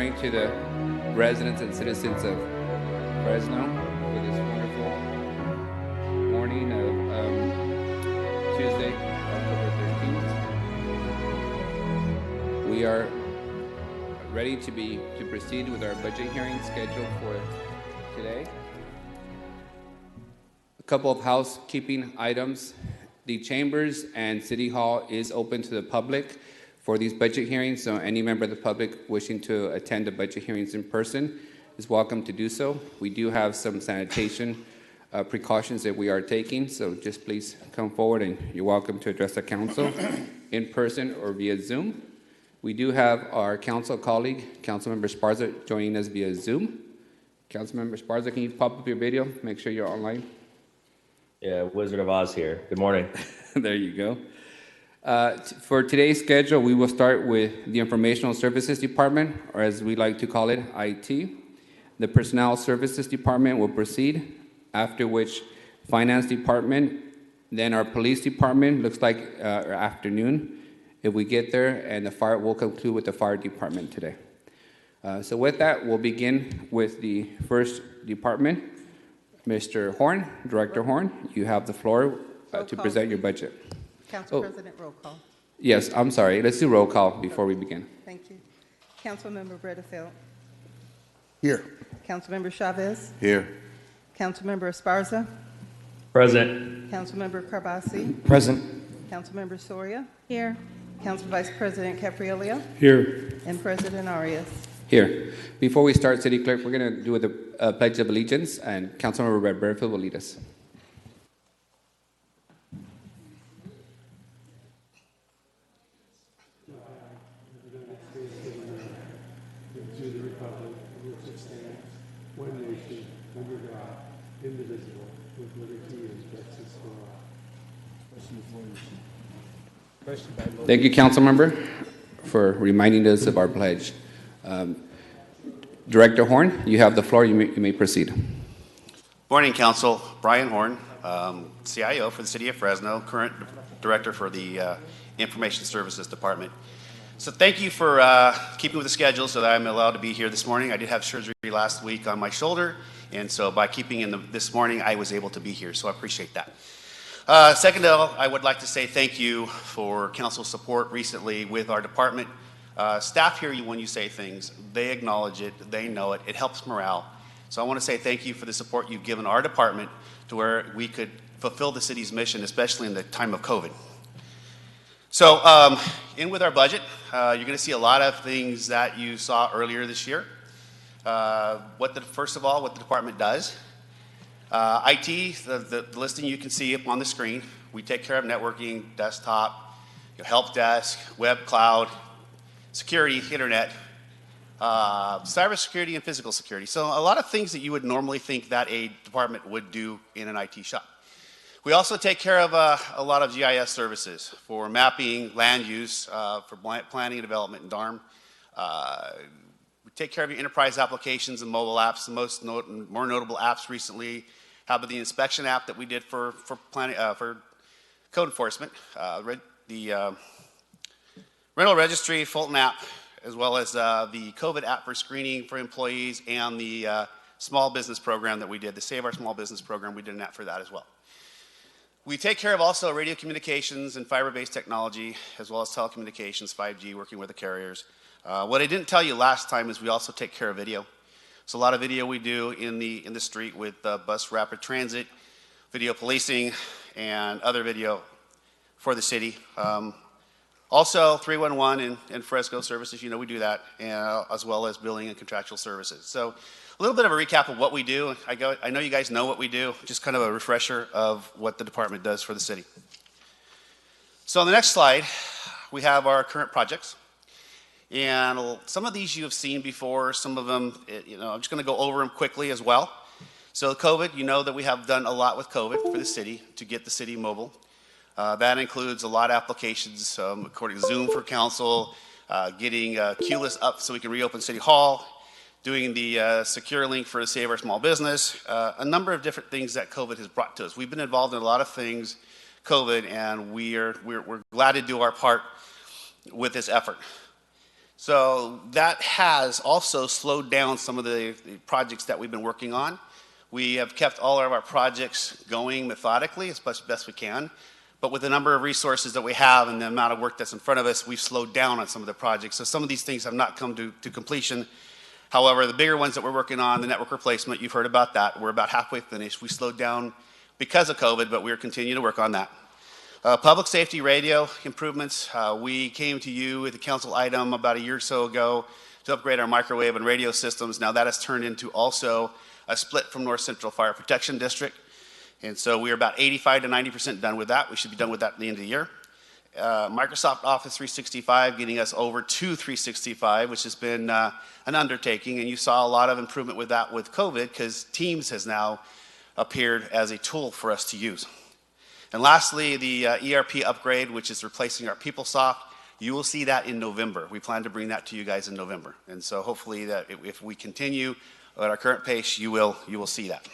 morning to the residents and citizens of Fresno for this wonderful morning of Tuesday, October 13th. We are ready to proceed with our budget hearing scheduled for today. A couple of housekeeping items. The chambers and City Hall is open to the public for these budget hearings, so any member of the public wishing to attend the budget hearings in person is welcome to do so. We do have some sanitation precautions that we are taking, so just please come forward and you're welcome to address the council in person or via Zoom. We do have our council colleague, Councilmember Esparza, joining us via Zoom. Councilmember Esparza, can you pop up your video? Make sure you're online. Yeah, Wizard of Oz here. Good morning. There you go. For today's schedule, we will start with the Informational Services Department, or as we like to call it, IT. The Personnel Services Department will proceed, after which Finance Department, then our Police Department, looks like afternoon, if we get there, and the fire will conclude with the Fire Department today. So with that, we'll begin with the first department. Mr. Horn, Director Horn, you have the floor to present your budget. Council President, roll call. Yes, I'm sorry. Let's do roll call before we begin. Thank you. Councilmember Bredefeld. Here. Councilmember Chavez. Here. Councilmember Esparza. Present. Councilmember Carbasi. Present. Councilmember Soria. Here. Council Vice President Capriola. Here. And President Arias. Here. Before we start, City Clerk, we're going to do the Pledge of Allegiance, and Councilmember Bredefeld will lead us. Thank you, Councilmember, for reminding us of our pledge. Director Horn, you have the floor. You may proceed. Morning, Council. Brian Horn, CIO for the City of Fresno, current Director for the Information Services Department. So thank you for keeping with the schedule so that I'm allowed to be here this morning. I did have surgery last week on my shoulder, and so by keeping in this morning, I was able to be here, so I appreciate that. Second of all, I would like to say thank you for council support recently with our department. Staff hear you when you say things. They acknowledge it. They know it. It helps morale. So I want to say thank you for the support you've given our department to where we could fulfill the city's mission, especially in the time of COVID. So in with our budget, you're going to see a lot of things that you saw earlier this year. First of all, what the department does. IT, the listing you can see up on the screen. We take care of networking, desktop, help desk, web, cloud, security, internet, cybersecurity, and physical security. So a lot of things that you would normally think that a department would do in an IT shop. We also take care of a lot of GIS services for mapping, land use, for planning and development in DARM. We take care of your enterprise applications and mobile apps. The more notable apps recently have been the inspection app that we did for planning, for code enforcement, the rental registry, Fulton app, as well as the COVID app for screening for employees, and the small business program that we did, the Save Our Small Business program. We did an app for that as well. We take care of also radio communications and fiber-based technology, as well as telecommunications, 5G, working with the carriers. What I didn't tell you last time is we also take care of video. So a lot of video we do in the street with bus rapid transit, video policing, and other video for the city. Also 311 and Fresco services, we do that, as well as billing and contractual services. So a little bit of a recap of what we do. I know you guys know what we do, just kind of a refresher of what the department does for the city. So on the next slide, we have our current projects. And some of these you have seen before, some of them, I'm just going to go over them quickly as well. So COVID, you know that we have done a lot with COVID for the city to get the city mobile. That includes a lot of applications, according to Zoom for council, getting QList up so we can reopen City Hall, doing the secure link for Save Our Small Business, a number of different things that COVID has brought to us. We've been involved in a lot of things, COVID, and we're glad to do our part with this effort. So that has also slowed down some of the projects that we've been working on. We have kept all of our projects going methodically as best we can, but with the number of resources that we have and the amount of work that's in front of us, we've slowed down on some of the projects. So some of these things have not come to completion. However, the bigger ones that we're working on, the network replacement, you've heard about that. We're about halfway finished. We slowed down because of COVID, but we're continuing to work on that. Public safety radio improvements. We came to you with a council item about a year or so ago to upgrade our microwave and radio systems. Now that has turned into also a split from North Central Fire Protection District. And so we're about 85 to 90% done with that. We should be done with that at the end of the year. Microsoft Office 365 getting us over to 365, which has been an undertaking. And you saw a lot of improvement with that with COVID because Teams has now appeared as a tool for us to use. And lastly, the ERP upgrade, which is replacing our PeopleSoft. You will see that in November. We plan to bring that to you guys in November. And so hopefully that if we continue at our current pace, you will see that.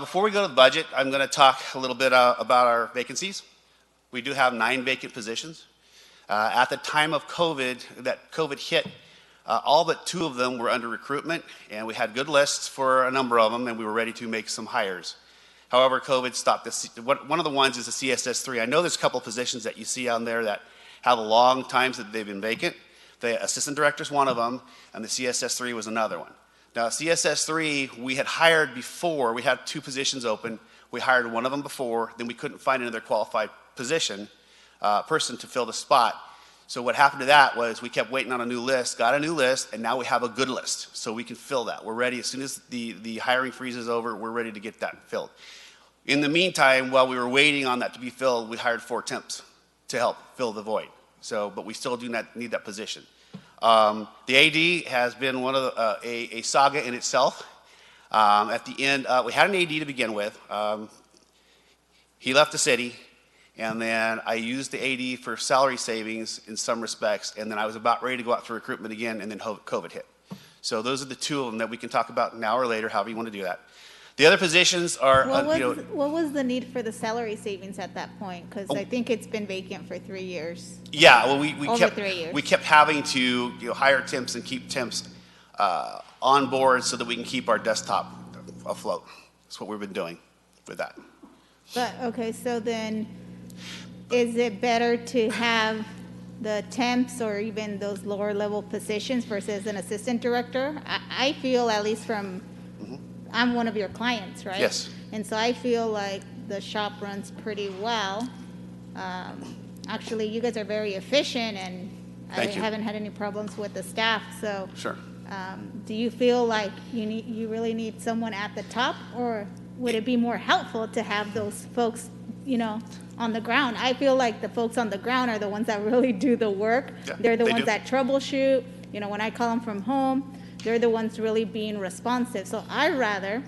Before we go to the budget, I'm going to talk a little bit about our vacancies. We do have 9 vacant positions. At the time of COVID, that COVID hit, all but 2 of them were under recruitment, and we had good lists for a number of them, and we were ready to make some hires. However, COVID stopped this. One of the ones is the CSS3. I know there's a couple positions that you see on there that have long times that they've been vacant. The assistant director is one of them, and the CSS3 was another one. Now, CSS3, we had hired before. We had 2 positions open. We hired one of them before. Then we couldn't find another qualified person to fill the spot. So what happened to that was we kept waiting on a new list, got a new list, and now we have a good list. So we can fill that. We're ready. As soon as the hiring freeze is over, we're ready to get that filled. In the meantime, while we were waiting on that to be filled, we hired 4 temps to help fill the void. But we still do not need that position. The AD has been one of a saga in itself. At the end, we had an AD to begin with. He left the city, and then I used the AD for salary savings in some respects, and then I was about ready to go out for recruitment again, and then COVID hit. So those are the 2 of them that we can talk about now or later, however you want to do that. The other positions are, What was the need for the salary savings at that point? Because I think it's been vacant for 3 years. yeah, well, we Over kept 3 years. we kept having to hire temps and keep temps on board so that we can keep our desktop afloat. That's what we've been doing with that. But, okay, so then is it better to have the temps or even those lower level positions versus an assistant director? I feel, at least from, I'm one of your clients, right? Yes. And so I feel like the shop runs pretty well. Actually, you guys are very efficient, and Thank you. haven't had any problems with the staff. So, Sure. do you feel like you really need someone at the top, or would it be more helpful to have those folks, on the ground? I feel like the folks on the ground are the ones that really do the work. Yeah, They're the they ones do. that troubleshoot. When I call them from home, they're the ones really being responsive. So I'd rather,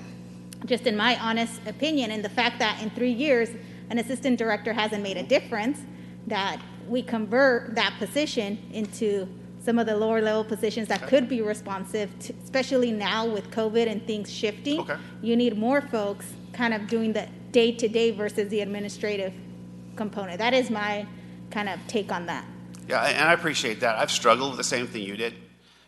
just in my honest opinion, and the fact that in 3 years, an assistant director hasn't made a difference, that we convert that position into some of the lower level positions that could be responsive, especially now with COVID and things shifting. Okay. You need more folks kind of doing the day-to-day versus the administrative component. That is my kind of take on that. Yeah, and I appreciate that. I've struggled with the same thing you did.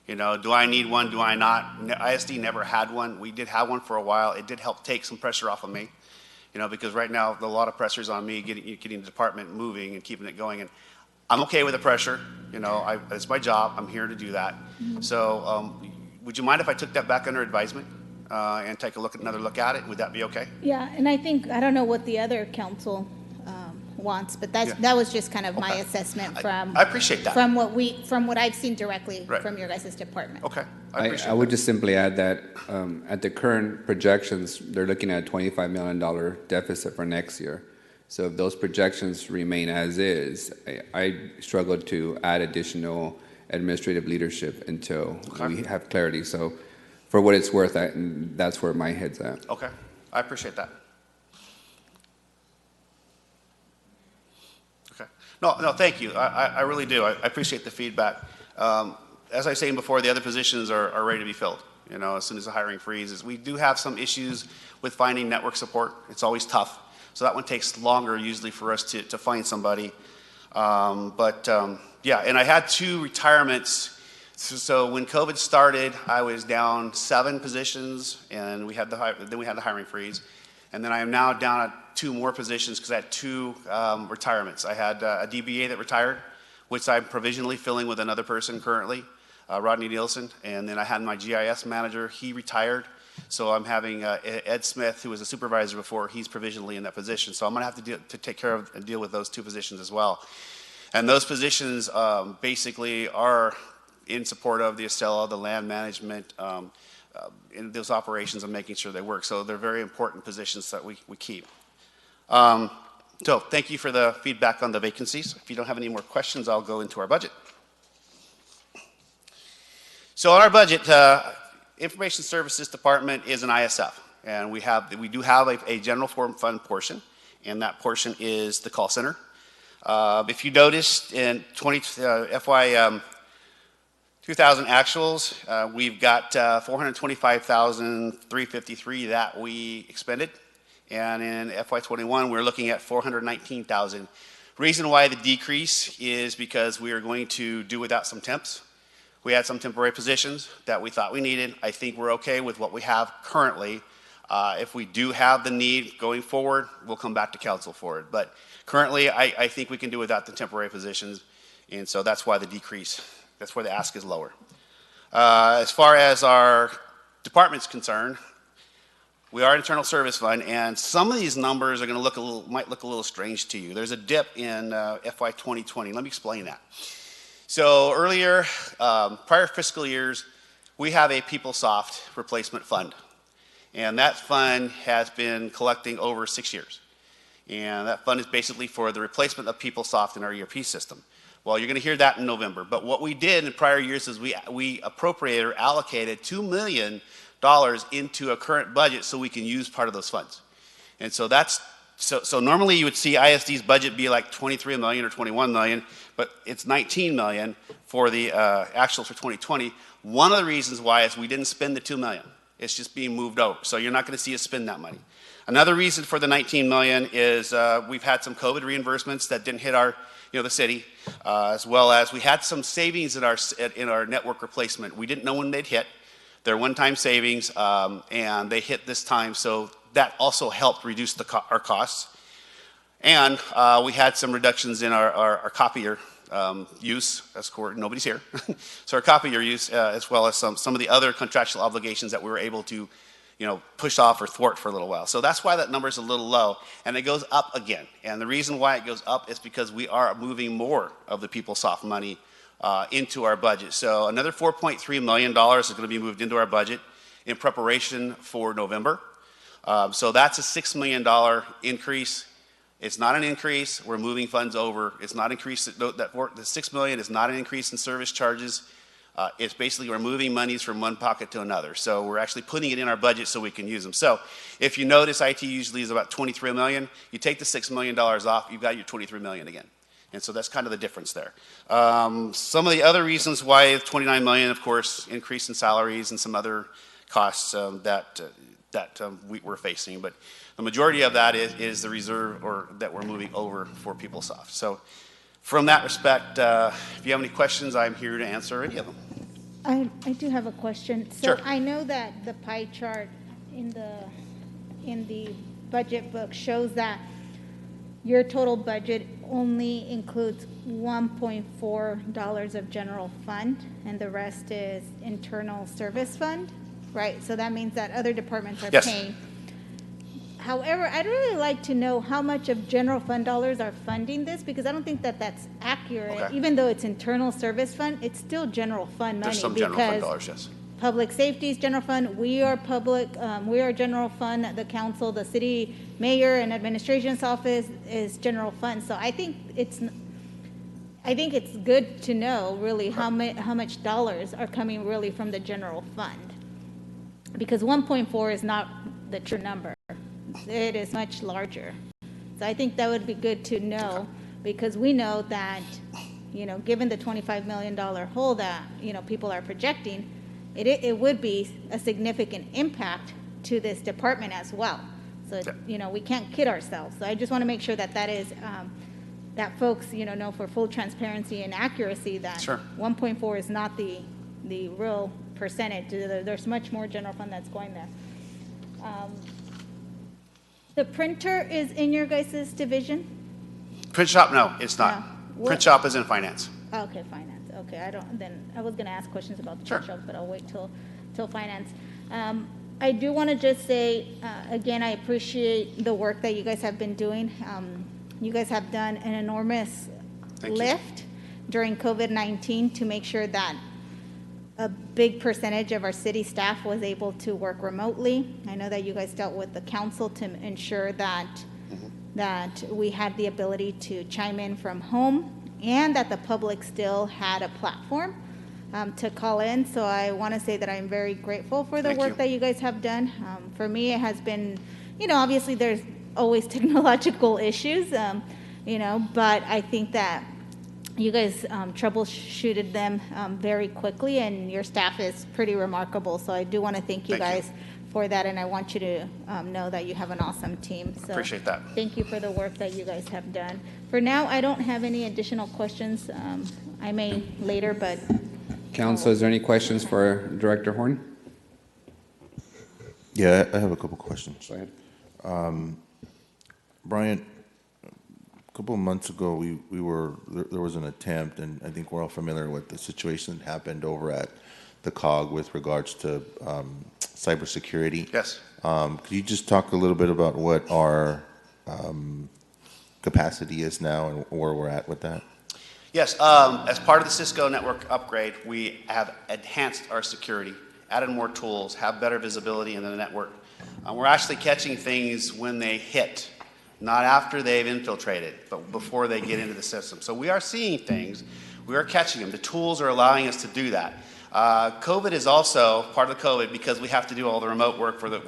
Do I need one? Do I not? ISD never had one. We did have one for a while. It did help take some pressure off of me, because right now a lot of pressure is on me getting the department moving and keeping it going. And I'm okay with the pressure. It's my job. I'm here to do that. So would you mind if I took that back under advisement and take another look at it? Would that be okay? Yeah, and I don't know what the other council wants, but that was just kind of my Okay. assessment from. I appreciate that. From what I've seen directly Right. from your guys' department. Okay. I I appreciate would that. just simply add that at the current projections, they're looking at a $25 million deficit for next year. So if those projections remain as is, I struggle to add additional administrative leadership until we have clarity. So for what it's worth, that's where my head's at. Okay. I appreciate that. Okay. No, thank you. I really do. I appreciate the feedback. As I was saying before, the other positions are ready to be filled, as soon as the hiring freezes. We do have some issues with finding network support. It's always tough. So that one takes longer usually for us to find somebody. Yeah, and I had 2 retirements. So when COVID started, I was down 7 positions, and we had the hiring freeze. And then I am now down at 2 more positions because I had 2 retirements. I had a DBA that retired, which I'm provisionally filling with another person currently, Rodney Nielsen. And then I had my GIS manager. He retired. So I'm having Ed Smith, who was a supervisor before. He's provisionally in that position. So I'm going to have to take care of and deal with those 2 positions as well. And those positions basically are in support of the Estella, the land management, in those operations and making sure they work. So they're very important positions that we keep. So thank you for the feedback on the vacancies. If you don't have any more questions, I'll go into our budget. So on our budget, Information Services Department is an ISF, and we do have a general fund portion, and that portion is the call center. If you noticed in FY 2000 actuals, we've got $425,353 that we expended, and in FY21 we're looking at $419,000. Reason why the decrease is because we are going to do without some temps. We had some temporary positions that we thought we needed. I think we're okay with what we have currently. If we do have the need going forward, we'll come back to council for it. But currently, I think we can do without the temporary positions, and so that's why the decrease, that's why the ask is lower. As far as our department's concerned, we are an internal service fund, and some of these numbers are going to might look a little strange to you. There's a dip in FY 2020. Let me explain that. So earlier, prior fiscal years, we have a PeopleSoft replacement fund. And that fund has been collecting over 6 years. And that fund is basically for the replacement of PeopleSoft in our ERP system. Well, you're going to hear that in November. But what we did in prior years is we appropriated or allocated $2 million into a current budget so we can use part of those funds. And so so normally you would see ISD's budget be like $23 million or $21 million, but it's $19 million for the actuals for 2020. One of the reasons why is we didn't spend the $2 million. It's just being moved over. So you're not going to see us spend that money. Another reason for the $19 million is we've had some COVID reimbursements that didn't hit the city, as well as we had some savings in our network replacement. We didn't know when they'd hit. They're one-time savings, and they hit this time. So that also helped reduce our costs. And we had some reductions in our copier use. That's cool. Nobody's here. So our copier use, as well as some of the other contractual obligations that we were able to, push off or thwart for a little while. So that's why that number is a little low, and it goes up again. And the reason why it goes up is because we are moving more of the PeopleSoft money into our budget. So another $4.3 million is going to be moved into our budget in preparation for November. So that's a $6 million increase. It's not an increase. We're moving funds over. It's not increase. The $6 million is not an increase in service charges. It's basically we're moving monies from one pocket to another. So we're actually putting it in our budget so we can use them. So if you notice, IT usually is about $23 million. You take the $6 million off, you've got your $23 million again. And so that's kind of the difference there. Some of the other reasons why $29 million, of course, increase in salaries and some other costs that we're facing. But the majority of that is the reserve that we're moving over for PeopleSoft. So from that respect, if you have any questions, I'm here to answer any of them. I do have a question. So Sure. I know that the pie chart in the budget book shows that your total budget only includes $1.4 of general fund, and the rest is internal service fund, right? So that means that other departments are Yes. paying. However, I'd really like to know how much of general fund dollars are funding this, because I don't think that that's accurate. Okay. Even though it's internal service fund, it's still general fund money. There's some general fund because dollars, yes. Public safety is general fund. We are we are general fund. The council, the city mayor and administration's office is general fund. So I think it's good to know really how much dollars are coming really from the general fund, because 1.4 is not the true number. It is much larger. So I think that would be good to know, because we know that, given the $25 million hole that, people are projecting, it would be a significant impact to this department as well. So, we can't kid ourselves. So I just want to make sure that is that folks, know for full transparency and accuracy that Sure. 1.4 is not the real percentage. There's much more general fund that's going there. The printer is in your guys' division? Print shop, no, it's not. No. Print shop is in finance. Okay, finance. Okay, I was gonna ask questions about the Sure. print shop, but I'll wait till finance. I do want to just say, again, I appreciate the work that you guys have been doing. You guys have done an enormous Thank you. lift during COVID-19 to make sure that a big percentage of our city staff was able to work remotely. I know that you guys dealt with the council to ensure that we had the ability to chime in from home and that the public still had a platform to call in. So I want to say that I'm very grateful for the Thank work you. that you guys have done. For me, it has been, obviously there's always technological issues, but I think that you guys troubleshooted them very quickly, and your staff is pretty remarkable. So I do want to thank you Thank you. guys for that, and I want you to know that you have an awesome team. So Appreciate that. thank you for the work that you guys have done. For now, I don't have any additional questions. I may later, but Council, is there any questions for Director Horn? Yeah, I have a couple questions. Go ahead. Brian, a couple of months ago, there was an attempt, and I think we're all familiar with the situation that happened over at the COG with regards to cybersecurity. Yes. Could you just talk a little bit about what our capacity is now and where we're at with that? Yes, as part of the Cisco network upgrade, we have enhanced our security, added more tools, have better visibility in the network. We're actually catching things when they hit, not after they've infiltrated, but before they get into the system. So we are seeing things, we are catching them. The tools are allowing us to do that. COVID is also part of the COVID because we have to do all the remote work for the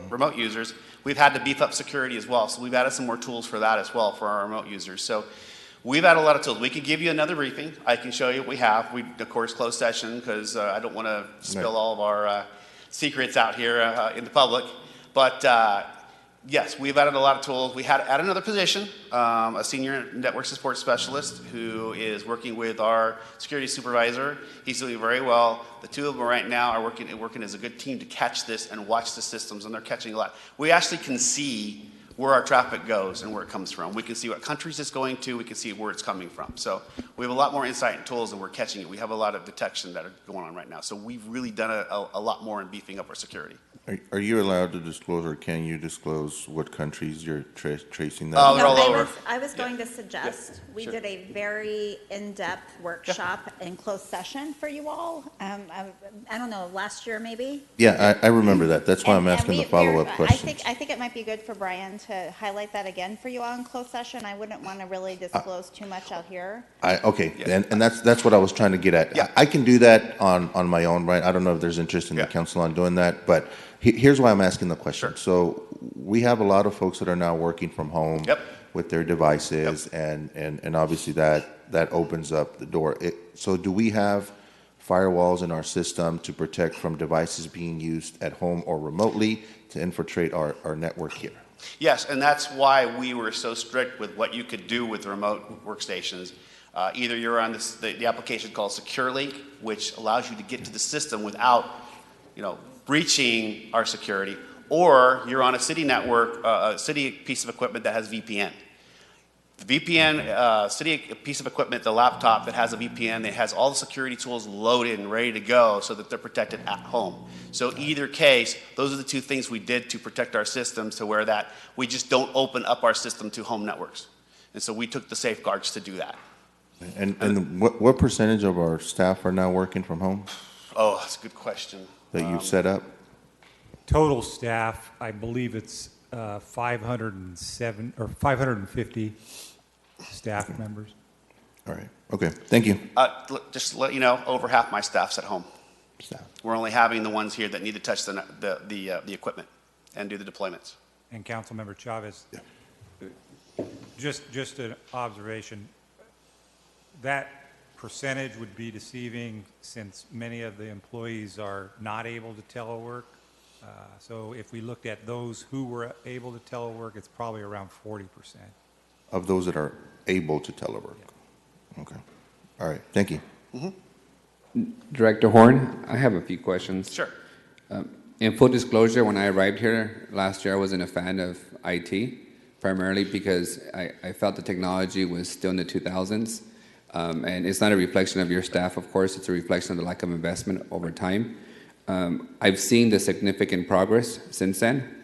remote users. We've had to beef up security as well. So we've added some more tools for that as well for our remote users. So we've added a lot of tools. We could give you another briefing. I can show you what we have. We, of course, closed session because I don't want to spill all of our secrets out here in the public. But yes, we've added a lot of tools. We had added another position, a senior network support specialist who is working with our security supervisor. He's doing very well. The two of them right now are working as a good team to catch this and watch the systems, and they're catching a lot. We actually can see where our traffic goes and where it comes from. We can see what countries it's going to. We can see where it's coming from. So we have a lot more insight and tools, and we're catching it. We have a lot of detection that are going on right now. So we've really done a lot more in beefing up our security. Are you allowed to disclose, or can you disclose what countries you're tracing that? Oh, they're No, all over. I was going to suggest, we sure. did a very in-depth workshop in closed session for you all. I don't know, last year maybe? Yeah, I remember that. That's why I'm And asking the we're- follow-up questions. I think it might be good for Brian to highlight that again for you all in closed session. I wouldn't want to really disclose too much out here. Okay, and that's what I was trying to get at. Yeah. I can do that on my own, right? I don't know if there's interest in the Yeah. council on doing that, but here's why I'm asking the question. Sure. So we have a lot of folks that are now working from home Yep. with their devices, and obviously that opens up the door. So do we have firewalls in our system to protect from devices being used at home or remotely to infiltrate our network here? Yes, and that's why we were so strict with what you could do with remote workstations. Either you're on the application called SecureLink, which allows you to get to the system without, breaching our security, or you're on a city network, a city piece of equipment that has VPN. The VPN, city piece of equipment, the laptop that has a VPN, that has all the security tools loaded and ready to go so that they're protected at home. So either case, those are the two things we did to protect our systems to where that we just don't open up our system to home networks. And so we took the safeguards to do that. And what percentage of our staff are now working from home Oh, that's a good question. that you've set up? Total staff, I believe it's 507 or 550 staff members. All right, okay, thank you. Just to let you know, over half my staff's at home. Staff. We're only having the ones here that need to touch the equipment and do the deployments. And Councilmember Chavez, just an observation, that percentage would be deceiving since many of the employees are not able to telework. So if we looked at those who were able to telework, it's probably around 40%. of those that are able to telework. Okay. All right. Thank you. Director Horn, I have a few questions. Sure. In full disclosure, when I arrived here last year, I wasn't a fan of IT, primarily because I felt the technology was still in the 2000s. And it's not a reflection of your staff, of course, it's a reflection of the lack of investment over time. I've seen the significant progress since then.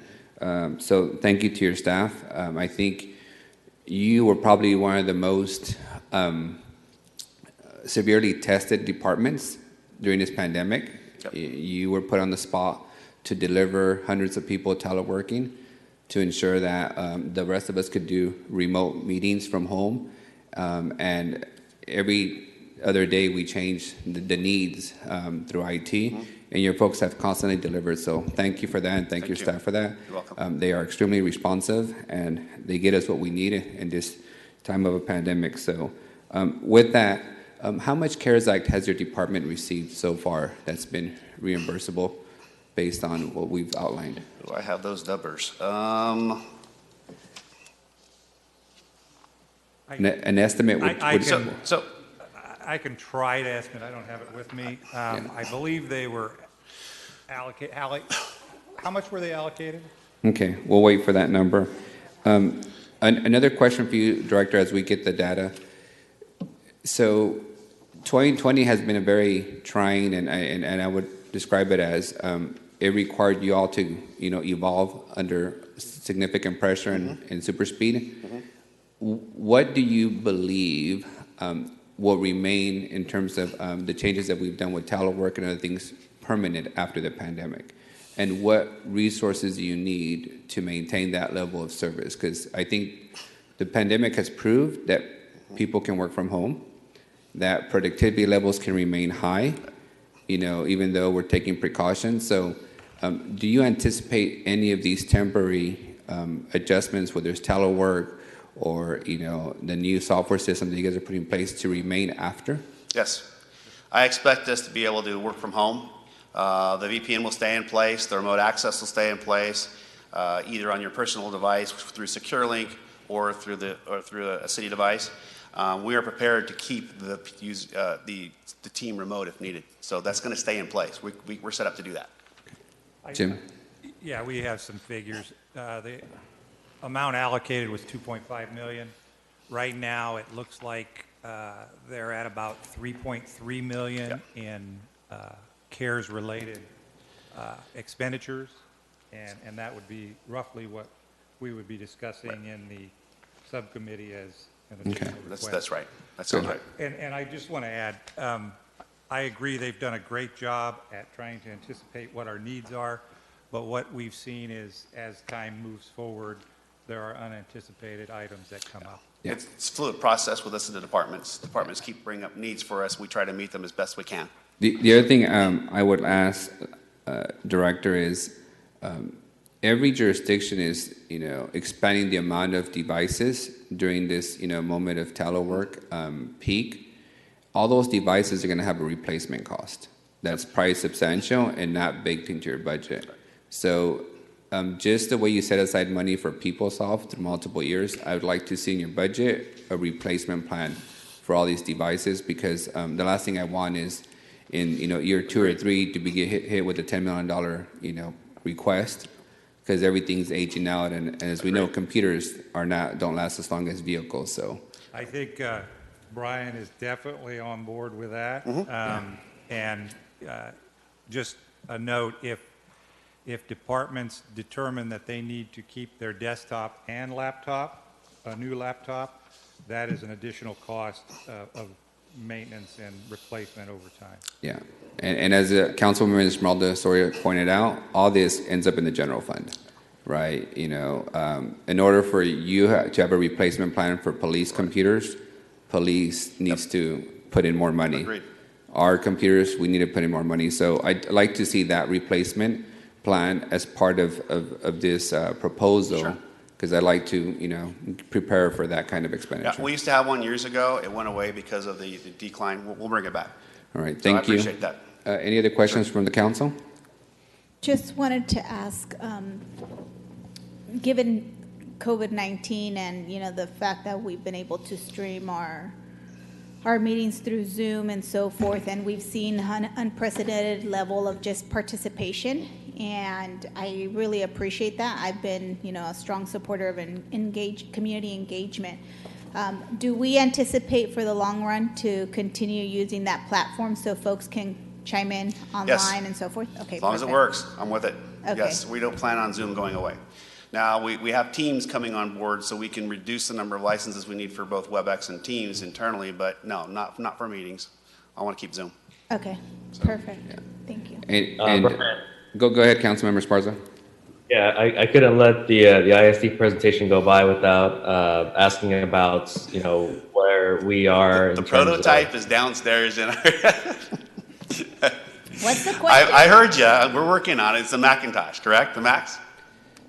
So thank you to your staff. I think you were probably one of the most severely tested departments during this pandemic. Yep. You were put on the spot to deliver hundreds of people teleworking, to ensure that the rest of us could do remote meetings from home. And every other day we change the needs through IT, and your folks have constantly delivered. So thank you for that, and thank your you. staff for that. You're welcome. They are extremely responsive, and they get us what we need in this time of a pandemic. So with that, how much CARES Act has your department received so far that's been reimbursable based on what we've outlined? Do I have those numbers? An estimate would, I would can- So, I can try to estimate, I don't have it with me. I believe they were how much were they allocated? Okay, we'll wait for that number. Another question for you, Director, as we get the data. So 2020 has been a very trying, and I would describe it as it required you all to, evolve under significant pressure and super speed. What do you believe will remain in terms of the changes that we've done with telework and other things permanent after the pandemic? And what resources do you need to maintain that level of service? Because I think the pandemic has proved that people can work from home, that productivity levels can remain high, even though we're taking precautions. So do you anticipate any of these temporary adjustments, whether it's telework or, the new software system that you guys are putting in place, to remain after? yes. I expect us to be able to work from home. The VPN will stay in place. The remote access will stay in place, either on your personal device through SecureLink or through a city device. We are prepared to keep the team remote if needed. So that's going to stay in place. We're set up to do that. Jim? Yeah, we have some figures. The amount allocated was 2.5 million. Right now, it looks like they're at about 3.3 million in CARES-related expenditures, and that would be roughly what we would be discussing in the subcommittee as an additional request. That's right. That sounds right. And I just want to add, I agree they've done a great job at trying to anticipate what our needs are, but what we've seen is as time moves forward, there are unanticipated items that come up. Yeah. It's a fluid process with us in the departments. Departments keep bringing up needs for us. We try to meet them as best we can. The other thing I would ask, Director, is every jurisdiction is, expanding the amount of devices during this, moment of telework peak. All those devices are going to have a replacement cost that's probably substantial and not baked into your budget. So just the way you set aside money for PeopleSoft through multiple years, I would like to see in your budget a replacement plan for all these devices, because the last thing I want is in year 2 or 3 to be get hit with a $10 million request, because everything's aging out, and as we know, computers don't last as long as vehicles. So I think Brian is definitely on board with that. And just a note, if departments determine that they need to keep their desktop and laptop, a new laptop, that is an additional cost of maintenance and replacement over time. yeah, and as Councilwoman Esmeralda Soria pointed out, all this ends up in the general fund, right? In order for you to have a replacement plan for police computers, police needs to put in more money. Agreed. Our computers, we need to put in more money. So I'd like to see that replacement plan as part of this proposal, because I'd like to, prepare for that kind of expenditure. Yeah, we used to have one years ago. It went away because of the decline. We'll bring it back. All right, So thank I appreciate that. Any other questions from the council? Just wanted to ask, given COVID-19 and, you know, the fact that we've been able to stream our meetings through Zoom and so forth, and we've seen an unprecedented level of just participation, and I really appreciate that. I've been, you know, a strong supporter of community engagement. Do we anticipate for the long run to continue using that platform so folks can chime in online and so forth? Okay, As long as it perfect. works, I'm with it. Okay. Yes, we don't plan on Zoom going away. Now, we have Teams coming on board, so we can reduce the number of licenses we need for both WebEx and Teams internally, but no, not for meetings. I want to keep Zoom. Okay, perfect. Thank you. And Brian. go ahead, Councilmember Esparza. Yeah, I couldn't let the ISD presentation go by without asking about, you know, where we are. The in terms of- prototype is downstairs in our. What's the question? I heard you. We're working on it. It's the Macintosh, correct? The Macs?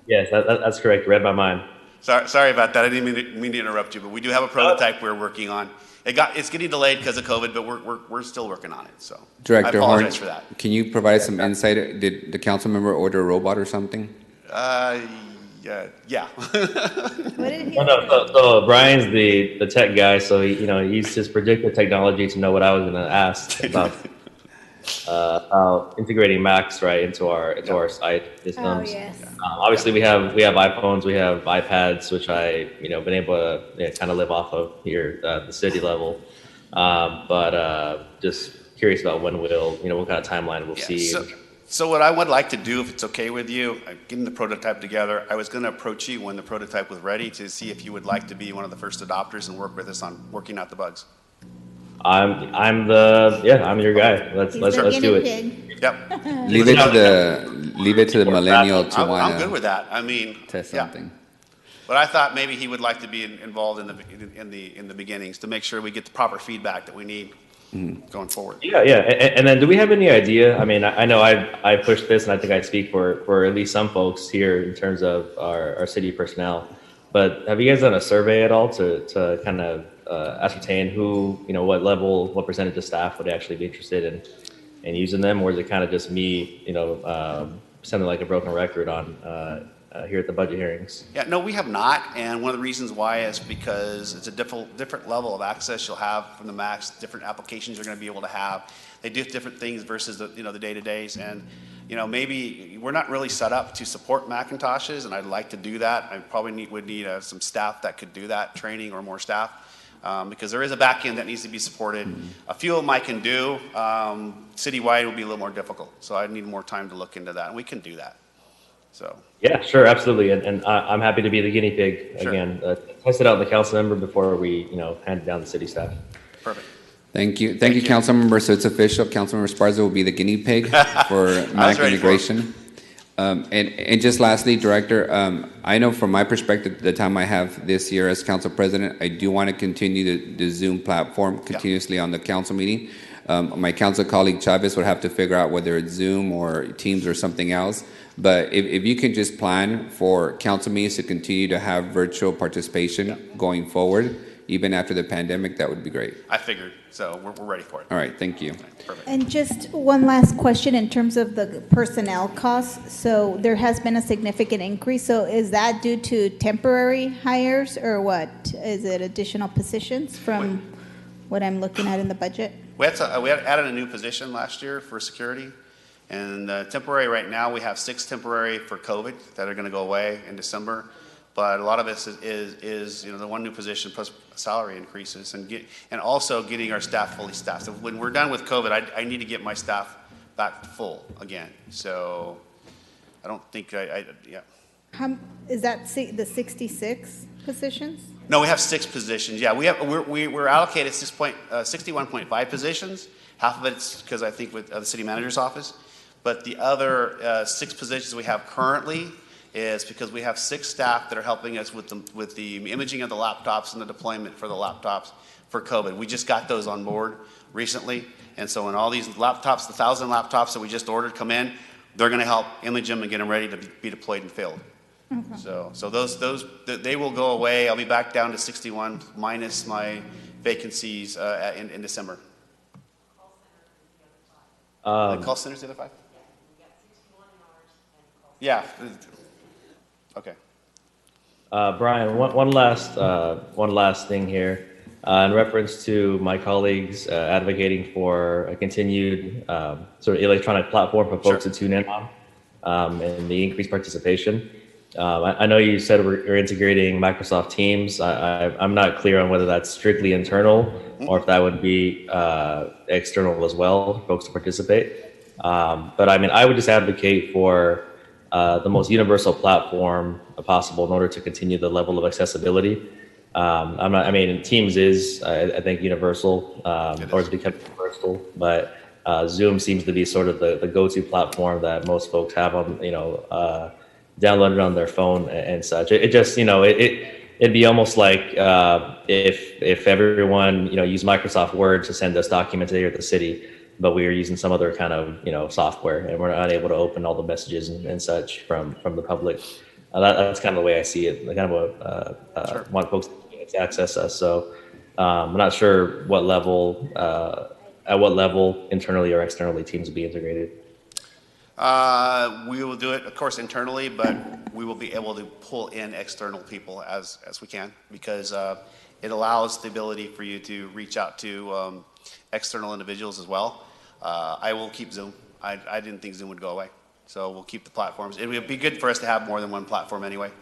Yes, that's correct. Read my mind. Sorry about that. I didn't mean to interrupt you, but we do have a prototype we're working on. It's getting delayed because of COVID, but we're still working on it. So Director I Horn, apologize for that. can you provide some insight? Did the council member order a robot or something? Yeah. What did he? So Brian's the tech guy, so he, you know, he used his predictive technology to know what I was going to ask about integrating Macs right into our site systems. Oh, yes. Obviously, we have iPhones, we have iPads, which I been able to kind of live off of here at the city level. But just curious about when we'll what kind of timeline we'll see. So what I would like to do, if it's okay with you, getting the prototype together, I was going to approach you when the prototype was ready to see if you would like to be one of the first adopters and work with us on working out the bugs. I'm your guy. Let's do it. Pig. Yep. Leave it to the millennial to I'm want good to with that. I mean, test yeah. something. But I thought maybe he would like to be involved in the beginnings to make sure we get the proper feedback that we need going forward. Yeah. And then do we have any idea? I mean, I know I pushed this, and I think I speak for at least some folks here in terms of our city personnel. But have you guys done a survey at all to kind of ascertain who, what percentage of staff would actually be interested in using them, or is it kind of just me, sounding like a broken record on here at the budget hearings? Yeah, no, we have not, and one of the reasons why is because it's a different level of access you'll have from the Macs, different applications you're going to be able to have. They do different things versus the day-to-days, and maybe we're not really set up to support Macintoshes, and I'd like to do that. I probably would need some staff that could do that, training or more staff, because there is a back end that needs to be supported. A few of them I can do. Citywide will be a little more difficult, so I need more time to look into that, and we can do that. So. Yeah, sure, absolutely, and I'm happy to be the guinea pig Sure. again. Test it out in the council member before we, hand it down to city staff. Perfect. Thank you, Councilmember. So it's official. Councilmember Esparza will be the guinea pig for Mac ready for it. integration. And just lastly, Director, I know from my perspective, the time I have this year as council president, I do want to continue the Zoom platform continuously on the council meeting. My council colleague Chavez would have to figure out whether it's Zoom or Teams or something else. But if you can just plan for council meetings to continue to have virtual participation going forward, even after the pandemic, that would be great. I figured, so we're ready for it. All right, thank you. Perfect. And just one last question in terms of the personnel costs. So there has been a significant increase. So is that due to temporary hires or what? Is it additional positions from what I'm looking at in the budget? We had added a new position last year for security. And temporary right now, we have 6 temporary for COVID that are going to go away in December. But a lot of this is the one new position plus salary increases and also getting our staff fully staffed. So when we're done with COVID, I need to get my staff back full again. So I don't think yeah. Is that the 66 positions? No, we have 6 positions. Yeah, we're allocated 61.5 positions. Half of it's because I think with the city manager's office. But the other 6 positions we have currently is because we have 6 staff that are helping us with the imaging of the laptops and the deployment for the laptops for COVID. We just got those on board recently. And so when all these laptops, the 1,000 laptops that we just ordered come in, they're going to help image them and get them ready to be deployed in the field. Okay. So those they will go away. I'll be back down to 61 minus my vacancies in December. The call center's the other 5? Yeah. Okay. Brian, one last thing here. In reference to my colleagues advocating for a continued sort of electronic platform for folks to tune in on and the increased participation. I know you said we're integrating Microsoft Teams. I'm not clear on whether that's strictly internal or if that would be external as well, for folks to participate. But I mean, I would just advocate for the most universal platform possible in order to continue the level of accessibility. I mean, Teams is, I think, universal, or it's become universal, but Zoom seems to be sort of the go-to platform that most folks have on, downloaded on their phone and such. It just, it'd be almost like if everyone, used Microsoft Word to send us documents here at the city, but we are using some other kind of, software, and we're unable to open all the messages and such from the public. That's kind of the way I see it. I kind of want folks to access us. So I'm not sure at what level internally or externally Teams will be integrated. We will do it, of course, internally, but we will be able to pull in external people as we can, because it allows the ability for you to reach out to external individuals as well. I will keep Zoom. I didn't think Zoom would go away. So we'll keep the platforms. It would be good for us to have more than one platform anyway,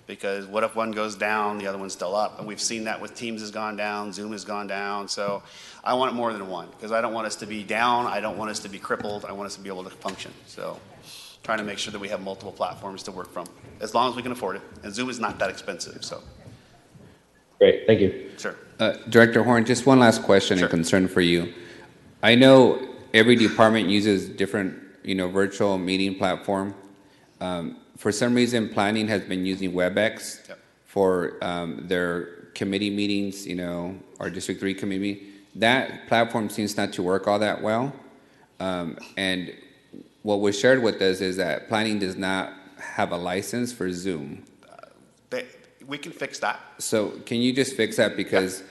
because what if one goes down, the other one's still up? And we've seen that with Teams has gone down, Zoom has gone down. So I want it more than one, because I don't want us to be down. I don't want us to be crippled. I want us to be able to function. So trying to make sure that we have multiple platforms to work from, as long as we can afford it. And Zoom is not that expensive, so. Great, thank you. Sure. Director Horn, just one last question and concern for you. I know every department uses different, virtual meeting platform. For some reason, planning has been using WebEx for their committee meetings, our District 3 committee. That platform seems not to work all that well. And what was shared with us is that planning does not have a license for Zoom. We can fix that. So can you just fix that? Because,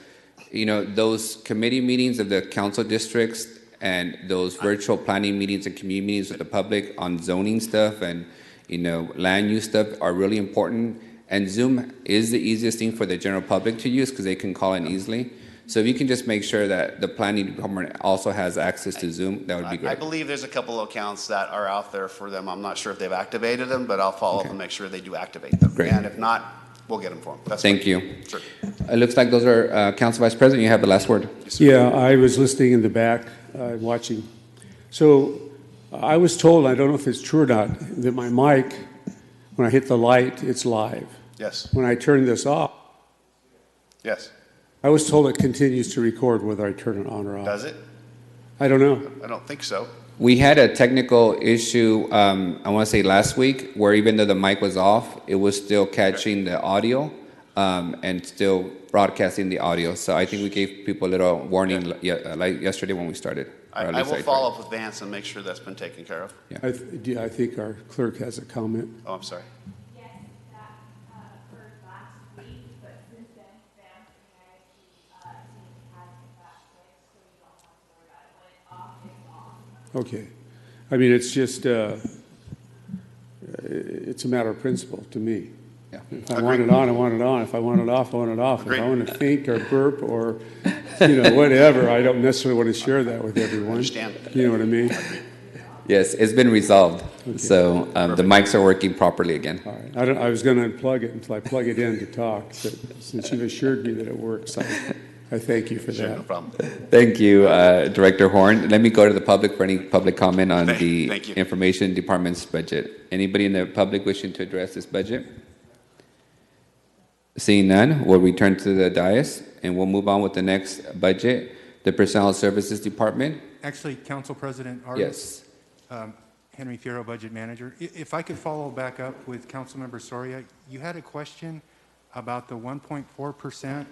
those committee meetings of the council districts and those virtual planning meetings and community meetings with the public on zoning stuff and, land use stuff are really important. And Zoom is the easiest thing for the general public to use because they can call in easily. So if you can just make sure that the planning department also has access to Zoom, that would be great. I believe there's a couple of accounts that are out there for them. I'm not sure if they've activated them, but I'll follow up and make sure they do activate them. Great. And if not, we'll get them for them. Thank you. Sure. It looks like those are, Council Vice President, you have the last word. Yes, sir. Yeah, I was listening in the back, watching. So I was told, I don't know if it's true or not, that my mic, when I hit the light, it's live. Yes. When I turn this off, Yes. I was told it continues to record whether I turn it on or off. Does it? I don't know. I don't think so. We had a technical issue, I want to say last week, where even though the mic was off, it was still catching the audio and still broadcasting the audio. So I think we gave people a little warning like yesterday when we started. I will follow up with Vance and make sure that's been taken care of. I think our clerk has a comment. Oh, I'm sorry. Yes, that occurred last week, but since then, Vance and I team has that fixed, so you don't have to worry about it. When it's off, it's off. Okay. I mean, it's just, it's a matter of principle to me. Yeah. If I want it on, I want it on. If I want it off, I want it off. If I want to think or burp or, whatever, I don't necessarily want to share that with everyone. Understand. You know what I mean? Yes, it's been resolved. So the mics are working properly again. All right. I was going to unplug it until I plug it in to talk, but since you've assured me that it works, I thank you for Sure, that. no problem. Thank you, Director Horn. Let me go to the public for any public comment on Thank the you. Information Department's budget. Anybody in the public wishing to address this budget? Seeing none, we'll return to the dais and we'll move on with the next budget, the Personnel Services Department. Actually, Council President Yes. Henry Fierro, Budget Manager. If I could follow back up with Councilmember Soria, you had a question about the 1.4%.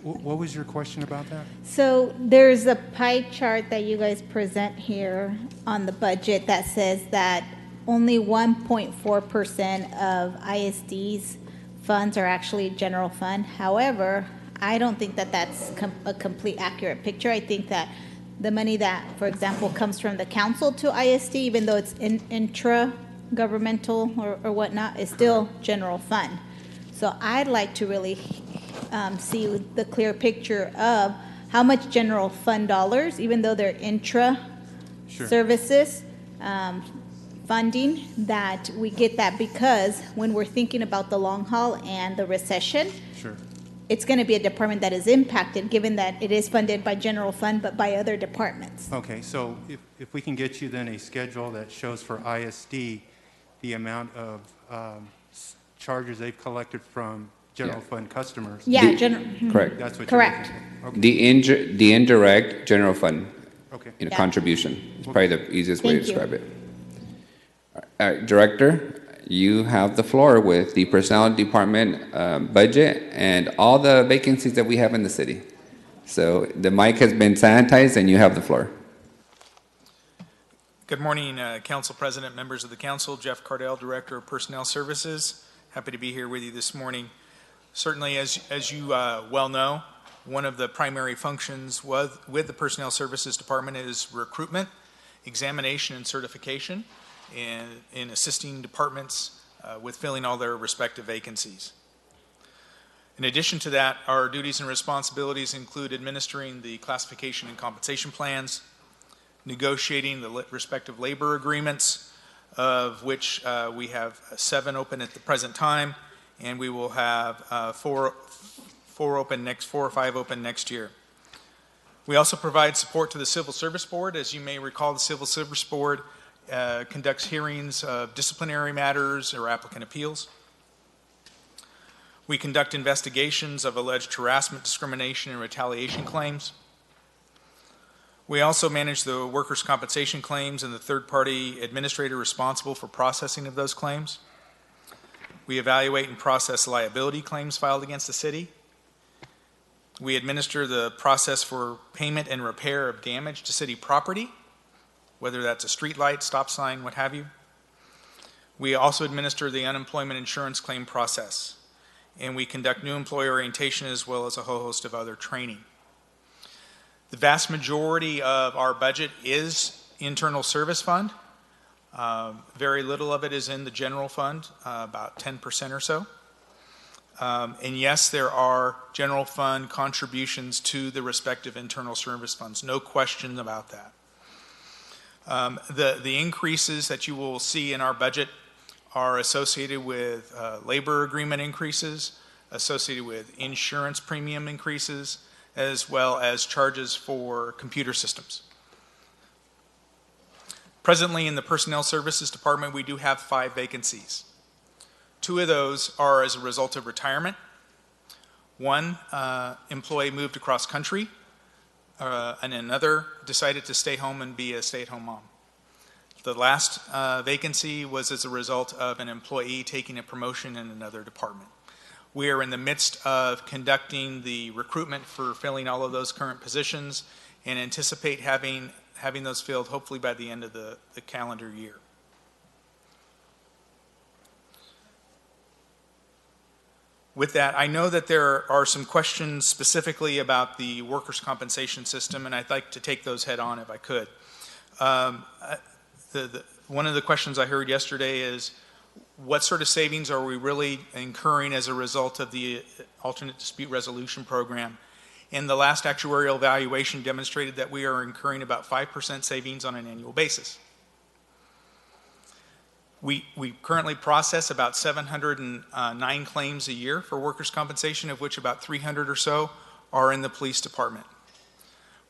What was your question about that? So there's a pie chart that you guys present here on the budget that says that only 1.4% of ISD's funds are actually general fund. However, I don't think that that's a complete accurate picture. I think that the money that, for example, comes from the council to ISD, even though it's intra-governmental or whatnot, is still general fund. So I'd like to really see the clear picture of how much general fund dollars, even though they're intra-services funding, that we get that, because when we're thinking about the long haul and the recession, Sure. it's going to be a department that is impacted, given that it is funded by general fund, but by other departments. Okay, so if we can get you then a schedule that shows for ISD the amount of charges they've collected from general fund customers. Yeah, Correct. That's what Correct. you're looking for. Okay. The indirect general fund, Okay. you know, Yeah. contribution. It's probably the easiest way to Thank you. describe it. Director, you have the floor with the personnel department budget and all the vacancies that we have in the city. So the mic has been sanitized and you have the floor. Good morning, Council President, members of the council. Jeff Cardell, Director of Personnel Services. Happy to be here with you this morning. Certainly, as you well know, one of the primary functions with the Personnel Services Department is recruitment, examination, and certification, and in assisting departments with filling all their respective vacancies. In addition to that, our duties and responsibilities include administering the classification and compensation plans, negotiating the respective labor agreements, of which we have 7 open at the present time, and we will have 4 or 5 open next year. We also provide support to the Civil Service Board. As you may recall, the Civil Service Board conducts hearings of disciplinary matters or applicant appeals. We conduct investigations of alleged harassment, discrimination, and retaliation claims. We also manage the workers' compensation claims and the third-party administrator responsible for processing of those claims. We evaluate and process liability claims filed against the city. We administer the process for payment and repair of damage to city property, whether that's a street light, stop sign, what have you. We also administer the unemployment insurance claim process, and we conduct new employee orientation as well as a whole host of other training. The vast majority of our budget is internal service fund. Very little of it is in the general fund, about 10% or so. And yes, there are general fund contributions to the respective internal service funds, no question about that. The increases that you will see in our budget are associated with labor agreement increases, associated with insurance premium increases, as well as charges for computer systems. Presently in the Personnel Services Department, we do have 5 vacancies. 2 of those are as a result of retirement. 1 employee moved across country, and another decided to stay home and be a stay-at-home mom. The last vacancy was as a result of an employee taking a promotion in another department. We are in the midst of conducting the recruitment for filling all of those current positions and anticipate having those filled hopefully by the end of the calendar year. With that, I know that there are some questions specifically about the workers' compensation system, and I'd like to take those head on if I could. One of the questions I heard yesterday is, what sort of savings are we really incurring as a result of the alternate dispute resolution program? And the last actuarial evaluation demonstrated that we are incurring about 5% savings on an annual basis. We currently process about 709 claims a year for workers' compensation, of which about 300 or so are in the police department.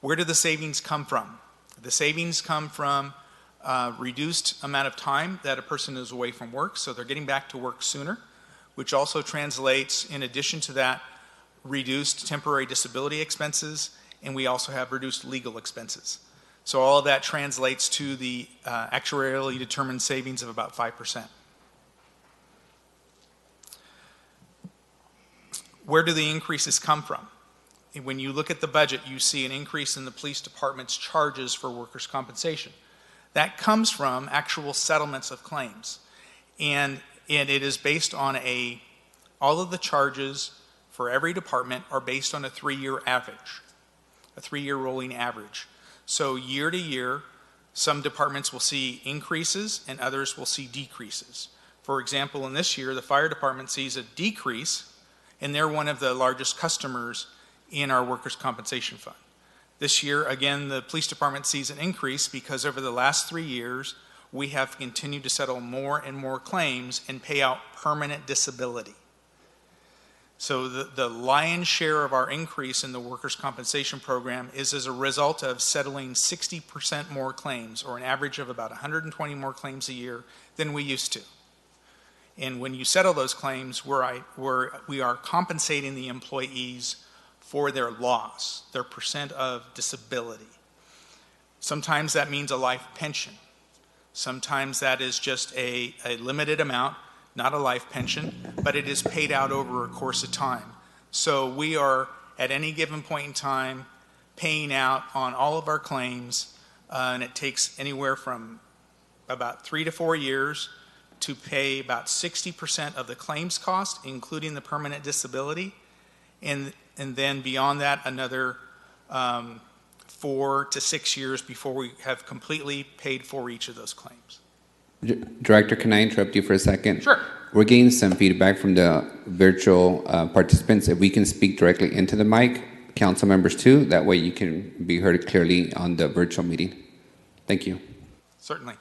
Where do the savings come from? The savings come from reduced amount of time that a person is away from work, so they're getting back to work sooner, which also translates, in addition to that, reduced temporary disability expenses, and we also have reduced legal expenses. So all of that translates to the actuarially determined savings of about 5%. Where do the increases come from? When you look at the budget, you see an increase in the police department's charges for workers' compensation. That comes from actual settlements of claims. And it is based on all of the charges for every department are based on a 3-year average, a 3-year rolling average. So year to year, some departments will see increases and others will see decreases. For example, in this year, the fire department sees a decrease, and they're one of the largest customers in our workers' compensation fund. This year, again, the police department sees an increase because over the last 3 years, we have continued to settle more and more claims and pay out permanent disability. So the lion's share of our increase in the workers' compensation program is as a result of settling 60% more claims, or an average of about 120 more claims a year than we used to. And when you settle those claims, we are compensating the employees for their loss, their percent of disability. Sometimes that means a life pension. Sometimes that is just a limited amount, not a life pension, but it is paid out over a course of time. So we are, at any given point in time, paying out on all of our claims, and it takes anywhere from about 3 to 4 years to pay about 60% of the claims cost, including the permanent disability, and then beyond that, another 4 to 6 years before we have completely paid for each of those claims. Director, can I interrupt you for a second? Sure. We're getting some feedback from the virtual participants. If we can speak directly into the mic, council members too, that way you can be heard clearly on the virtual meeting. Thank you. Certainly.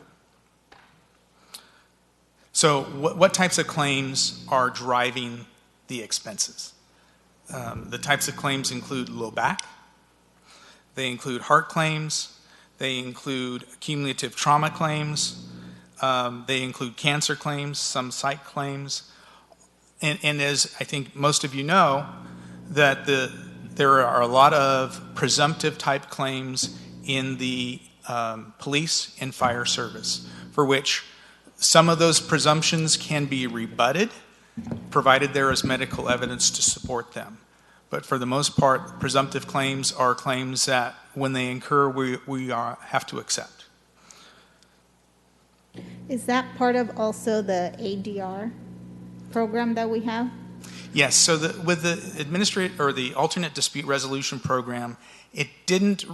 So what types of claims are driving the expenses? The types of claims include low back, they include heart claims, they include cumulative trauma claims, they include cancer claims, some psych claims, and as I think most of you know, that there are a lot of presumptive type claims in the police and fire service, for which some of those presumptions can be rebutted, provided there is medical evidence to support them. But for the most part, presumptive claims are claims that, when they incur, we have to accept. Is that part of also the ADR program that we have? Yes. So with the alternate dispute resolution program, it didn't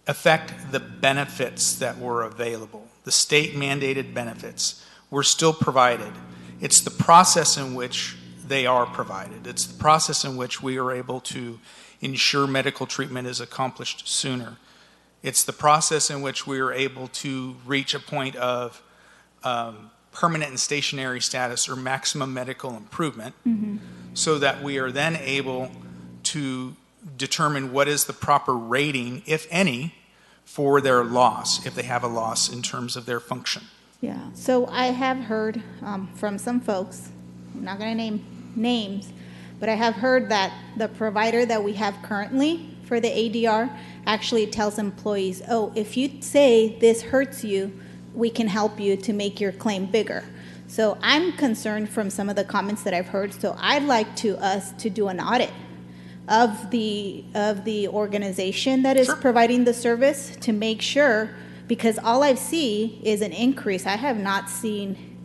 affect the benefits that were available. The state mandated benefits were still provided. It's the process in which they are provided. It's the process in which we are able to ensure medical treatment is accomplished sooner. It's the process in which we are able to reach a point of permanent and stationary status, or maximum medical improvement, so that we are then able to determine what is the proper rating, if any, for their loss, if they have a loss in terms of their function. Yeah, so I have heard from some folks, I'm not going to name names, but I have heard that the provider that we have currently for the ADR actually tells employees, oh, if you say this hurts you, we can help you to make your claim bigger. So I'm concerned from some of the comments that I've heard, so I'd like us to do an audit of the organization that is providing the service, to make sure, because all I see is an increase. I have not seen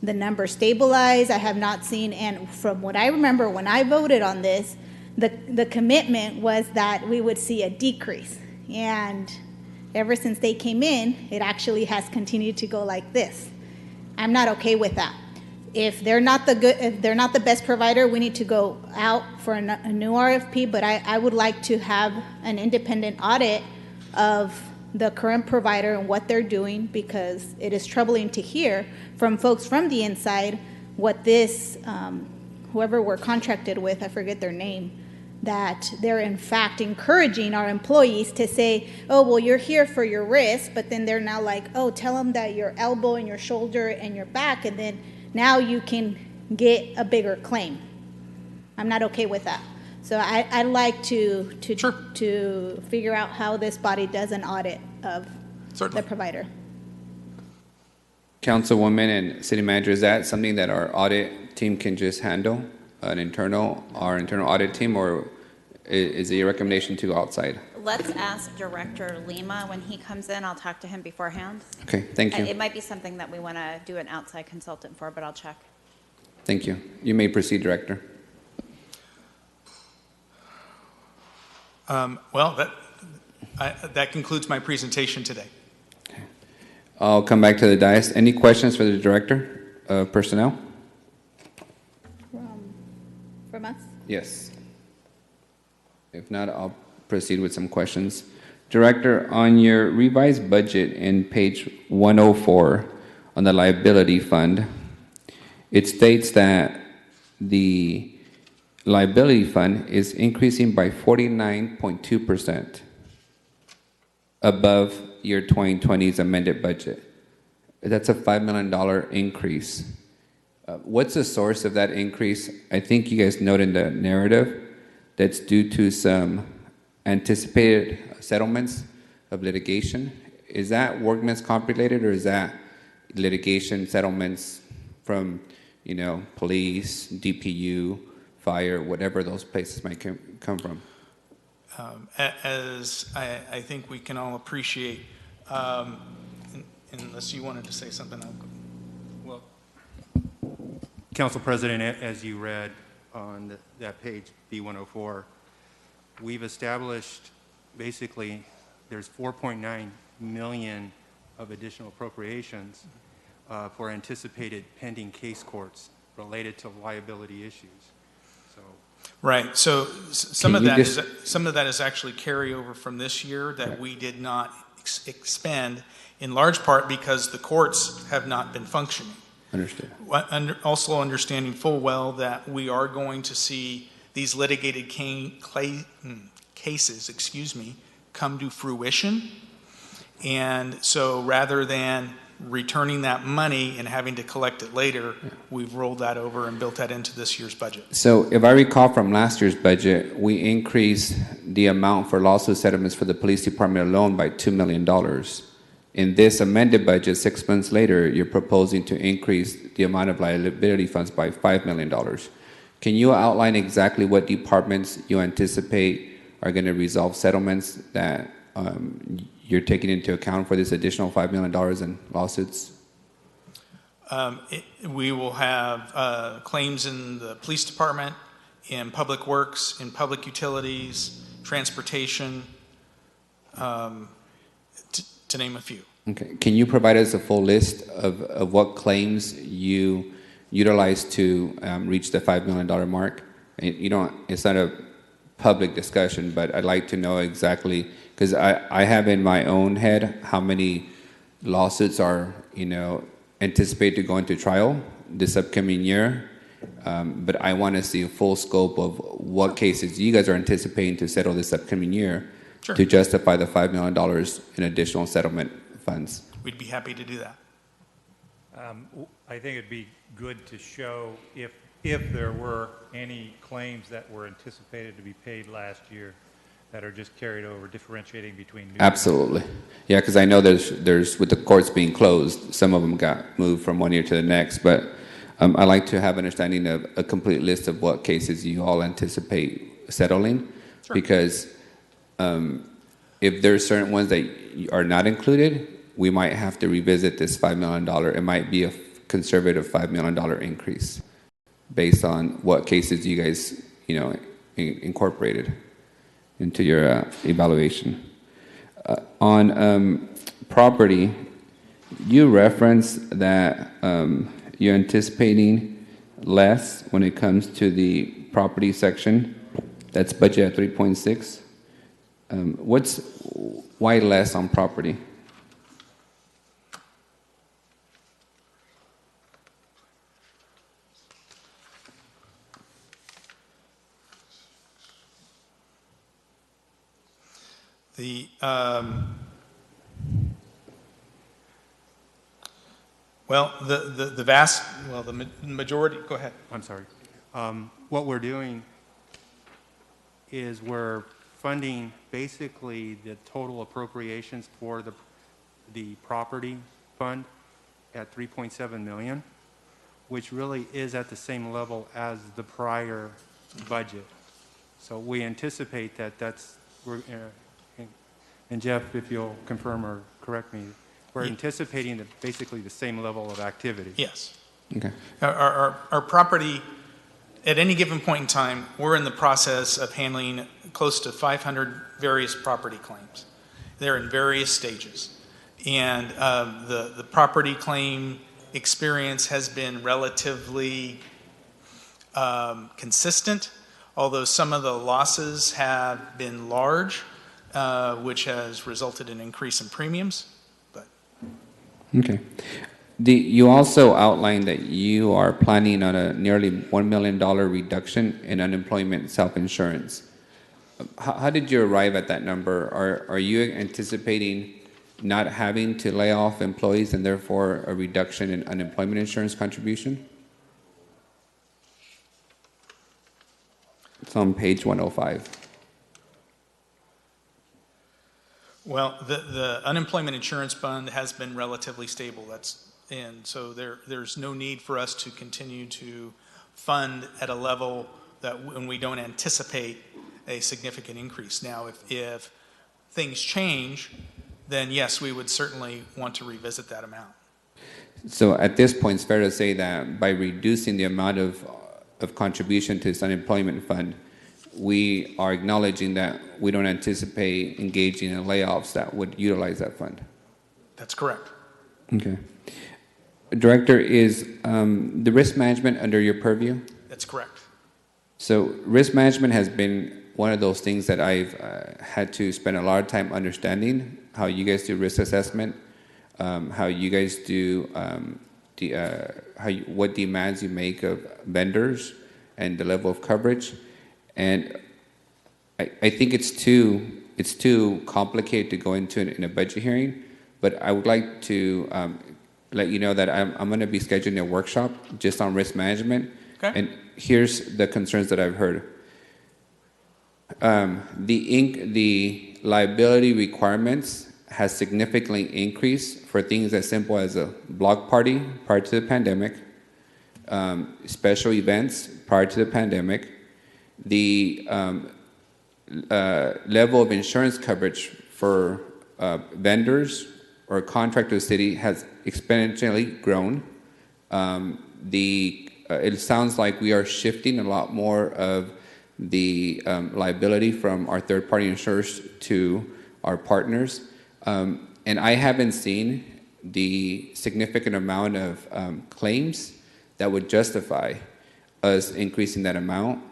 the number stabilize. I have not seen, and from what I remember when I voted on this, the commitment was that we would see a decrease. And ever since they came in, it actually has continued to go like this. I'm not okay with that. If they're not the best provider, we need to go out for a new RFP, but I would like to have an independent audit of the current provider and what they're doing, because it is troubling to hear from folks from the inside what this, whoever we're contracted with, I forget their name, that they're in fact encouraging our employees to say, oh, well, you're here for your wrist, but then they're now like, oh, tell them that your elbow and your shoulder and your back, and then now you can get a bigger claim. I'm not okay with that. So I'd like to figure out how this body does an audit of the provider. Councilwoman and City Manager, is that something that our audit team can just handle, our internal audit team, or is it your recommendation to go outside? Let's ask Director Lima when he comes in. I'll talk to him beforehand. Okay, thank you. It might be something that we want to do an outside consultant for, but I'll check. Thank you. You may proceed, Director. Well, that concludes my presentation today. I'll come back to the dais. Any questions for the Director? of Personnel? From us? Yes. If not, I'll proceed with some questions. Director, on your revised budget in page 104 on the liability fund, it states that the liability fund is increasing by 49.2% above your 2020's amended budget. That's a $5 million increase. What's the source of that increase? I think you guys noted in the narrative that's due to some anticipated settlements of litigation. Is that workman's comp related, or is that litigation settlements from, police, DPU, fire, whatever those places might come from? As I think we can all appreciate, unless you wanted to say something, Well, Council President, as you read on that page, B104, we've established basically there's 4.9 million of additional appropriations for anticipated pending case courts related to liability issues. So, right. So some of that is actually carryover from this year that we did not expend, in large part because the courts have not been functioning. Understood. Also understanding full well that we are going to see these litigated cases, come to fruition. And so rather than returning that money and having to collect it later, we've rolled that over and built that into this year's budget. So if I recall from last year's budget, we increased the amount for lawsuit settlements for the police department alone by $2 million. In this amended budget, 6 months later, you're proposing to increase the amount of liability funds by $5 million. Can you outline exactly what departments you anticipate are going to resolve settlements that you're taking into account for this additional $5 million in lawsuits? We will have claims in the police department, in public works, in public utilities, transportation, to name a few. Okay. Can you provide us a full list of what claims you utilize to reach the $5 million mark? It's not a public discussion, but I'd like to know exactly, because I have in my own head how many lawsuits are, anticipated to go into trial this upcoming year. But I want to see a full scope of what cases you guys are anticipating to settle this upcoming year to justify the $5 million in additional settlement funds. We'd be happy to do that. I think it'd be good to show if there were any claims that were anticipated to be paid last year that are just carried over, differentiating between new. Absolutely. Yeah, because I know there's with the courts being closed, some of them got moved from one year to the next, but I like to have an understanding of a complete list of what cases you all anticipate settling, because if there's certain ones that are not included, we might have to revisit this $5 million. It might be a conservative $5 million increase based on what cases you guys, incorporated into your evaluation. On property, you referenced that you're anticipating less when it comes to the property section. That's budget at 3.6. Why less on property? The majority. Go ahead. I'm sorry. What we're doing is we're funding basically the total appropriations for the property fund at 3.7 million, which really is at the same level as the prior budget. So we anticipate and Jeff, if you'll confirm or correct me, we're anticipating basically the same level of activity. Yes. Okay. Our property, at any given point in time, we're in the process of handling close to 500 various property claims. They're in various stages. And the property claim experience has been relatively consistent, although some of the losses have been large, which has resulted in increase in premiums. But Okay. You also outlined that you are planning on a nearly $1 million reduction in unemployment self-insurance. How did you arrive at that number? Are you anticipating not having to lay off employees and therefore a reduction in unemployment insurance contribution? It's on page 105. well, the unemployment insurance fund has been relatively stable. And so there's no need for us to continue to fund at a level that when we don't anticipate a significant increase. Now, if things change, then yes, we would certainly want to revisit that amount. So at this point, it's fair to say that by reducing the amount of contribution to this unemployment fund, we are acknowledging that we don't anticipate engaging in layoffs that would utilize that fund. That's correct. Okay. Director, is the risk management under your purview? That's correct. So risk management has been one of those things that I've had to spend a lot of time understanding, how you guys do risk assessment, how you guys do what demands you make of vendors and the level of coverage. And I think it's too complicated to go into in a budget hearing, but I would like to let you know that I'm going to be scheduling a workshop just on risk management. Okay. And here's the concerns that I've heard. The liability requirements has significantly increased for things as simple as a block party prior to the pandemic, special events prior to the pandemic. The level of insurance coverage for vendors or contract to the city has exponentially grown. It sounds like we are shifting a lot more of the liability from our third-party insurers to our partners. And I haven't seen the significant amount of claims that would justify us increasing that amount.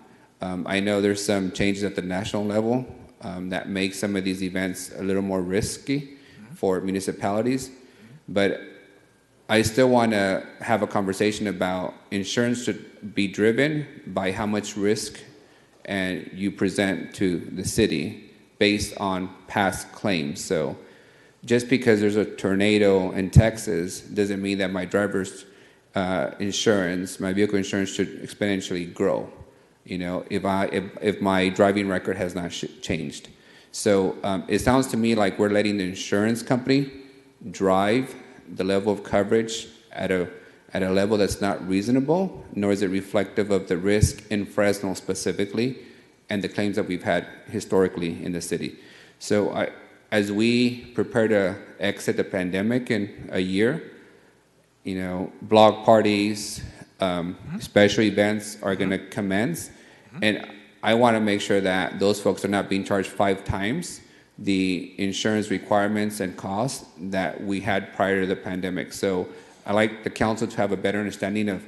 I know there's some changes at the national level that make some of these events a little more risky for municipalities, but I still want to have a conversation about insurance should be driven by how much risk and you present to the city based on past claims. So just because there's a tornado in Texas doesn't mean that my driver's insurance, my vehicle insurance should exponentially grow. You know, if my driving record has not changed. So it sounds to me like we're letting the insurance company drive the level of coverage at a level that's not reasonable, nor is it reflective of the risk in Fresno specifically and the claims that we've had historically in the city. So as we prepare to exit the pandemic in a year, you know, block parties, special events are going to commence, and I want to make sure that those folks are not being charged 5 times the insurance requirements and costs that we had prior to the pandemic. So I like the council to have a better understanding of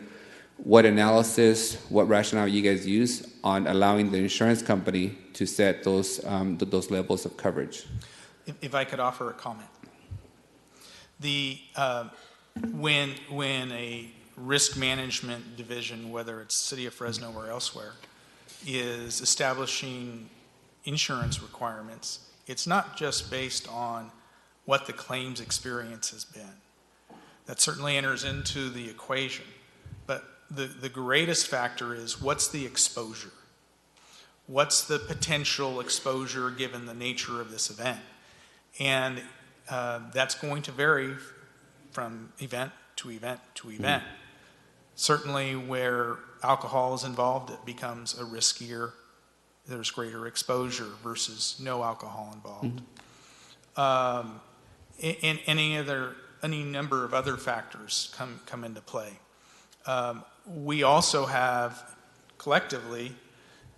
what analysis, what rationale you guys use on allowing the insurance company to set those levels of coverage. If I could offer a comment. When a risk management division, whether it's City of Fresno or elsewhere, is establishing insurance requirements, it's not just based on what the claims experience has been. That certainly enters into the equation. But the greatest factor is what's the exposure? What's the potential exposure given the nature of this event? And that's going to vary from event to event to event. Certainly where alcohol is involved, it becomes a riskier, there's greater exposure versus no alcohol involved. And any number of other factors come into play. We also have collectively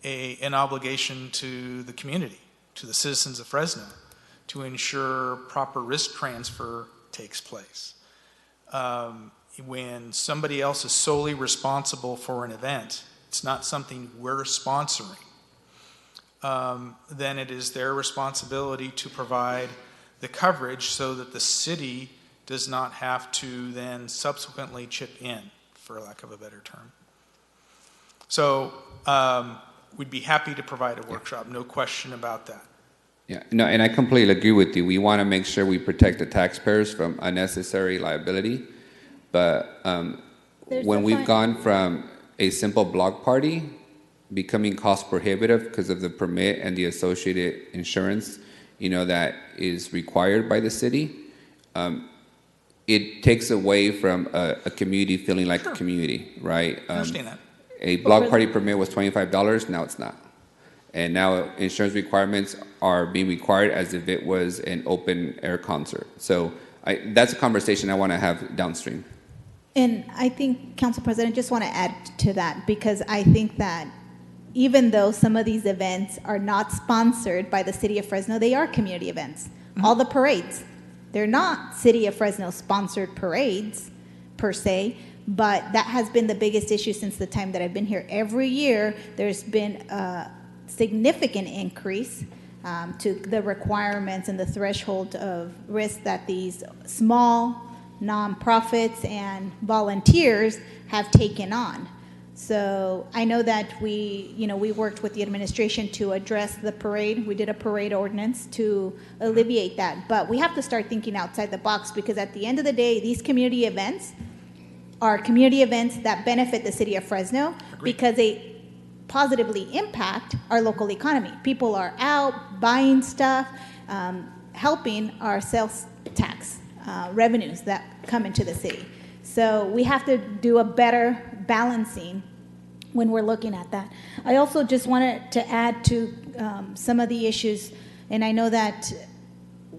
an obligation to the community, to the citizens of Fresno, to ensure proper risk transfer takes place. when somebody else is solely responsible for an event, it's not something we're sponsoring, then it is their responsibility to provide the coverage so that the city does not have to then subsequently chip in, for lack of a better term. So we'd be happy to provide a workshop, no question about that. Yeah, no, and I completely agree with you. We want to make sure we protect the taxpayers from unnecessary liability. But when we've gone from a simple block party becoming cost prohibitive because of the permit and the associated insurance, that is required by the city, it takes away from a community feeling like a community, right? I understand that. A block party permit was $25, now it's not. And now insurance requirements are being required as if it was an open air concert. So that's a conversation I want to have downstream. And I think, Council President, just want to add to that, because I think that even though some of these events are not sponsored by the City of Fresno, they are community events. Mm-hmm. All the parades, they're not City of Fresno sponsored parades per se, but that has been the biggest issue since the time that I've been here. Every year, there's been a significant increase to the requirements and the threshold of risk that these small nonprofits and volunteers have taken on. So I know that we worked with the administration to address the parade. We did a parade ordinance to alleviate that. But we have to start thinking outside the box, because at the end of the day, these community events are community events that benefit the city of Fresno. Agreed. Because they positively impact our local economy. People are out buying stuff, helping our sales tax revenues that come into the city. So we have to do a better balancing when we're looking at that. I also just wanted to add to some of the issues, and I know that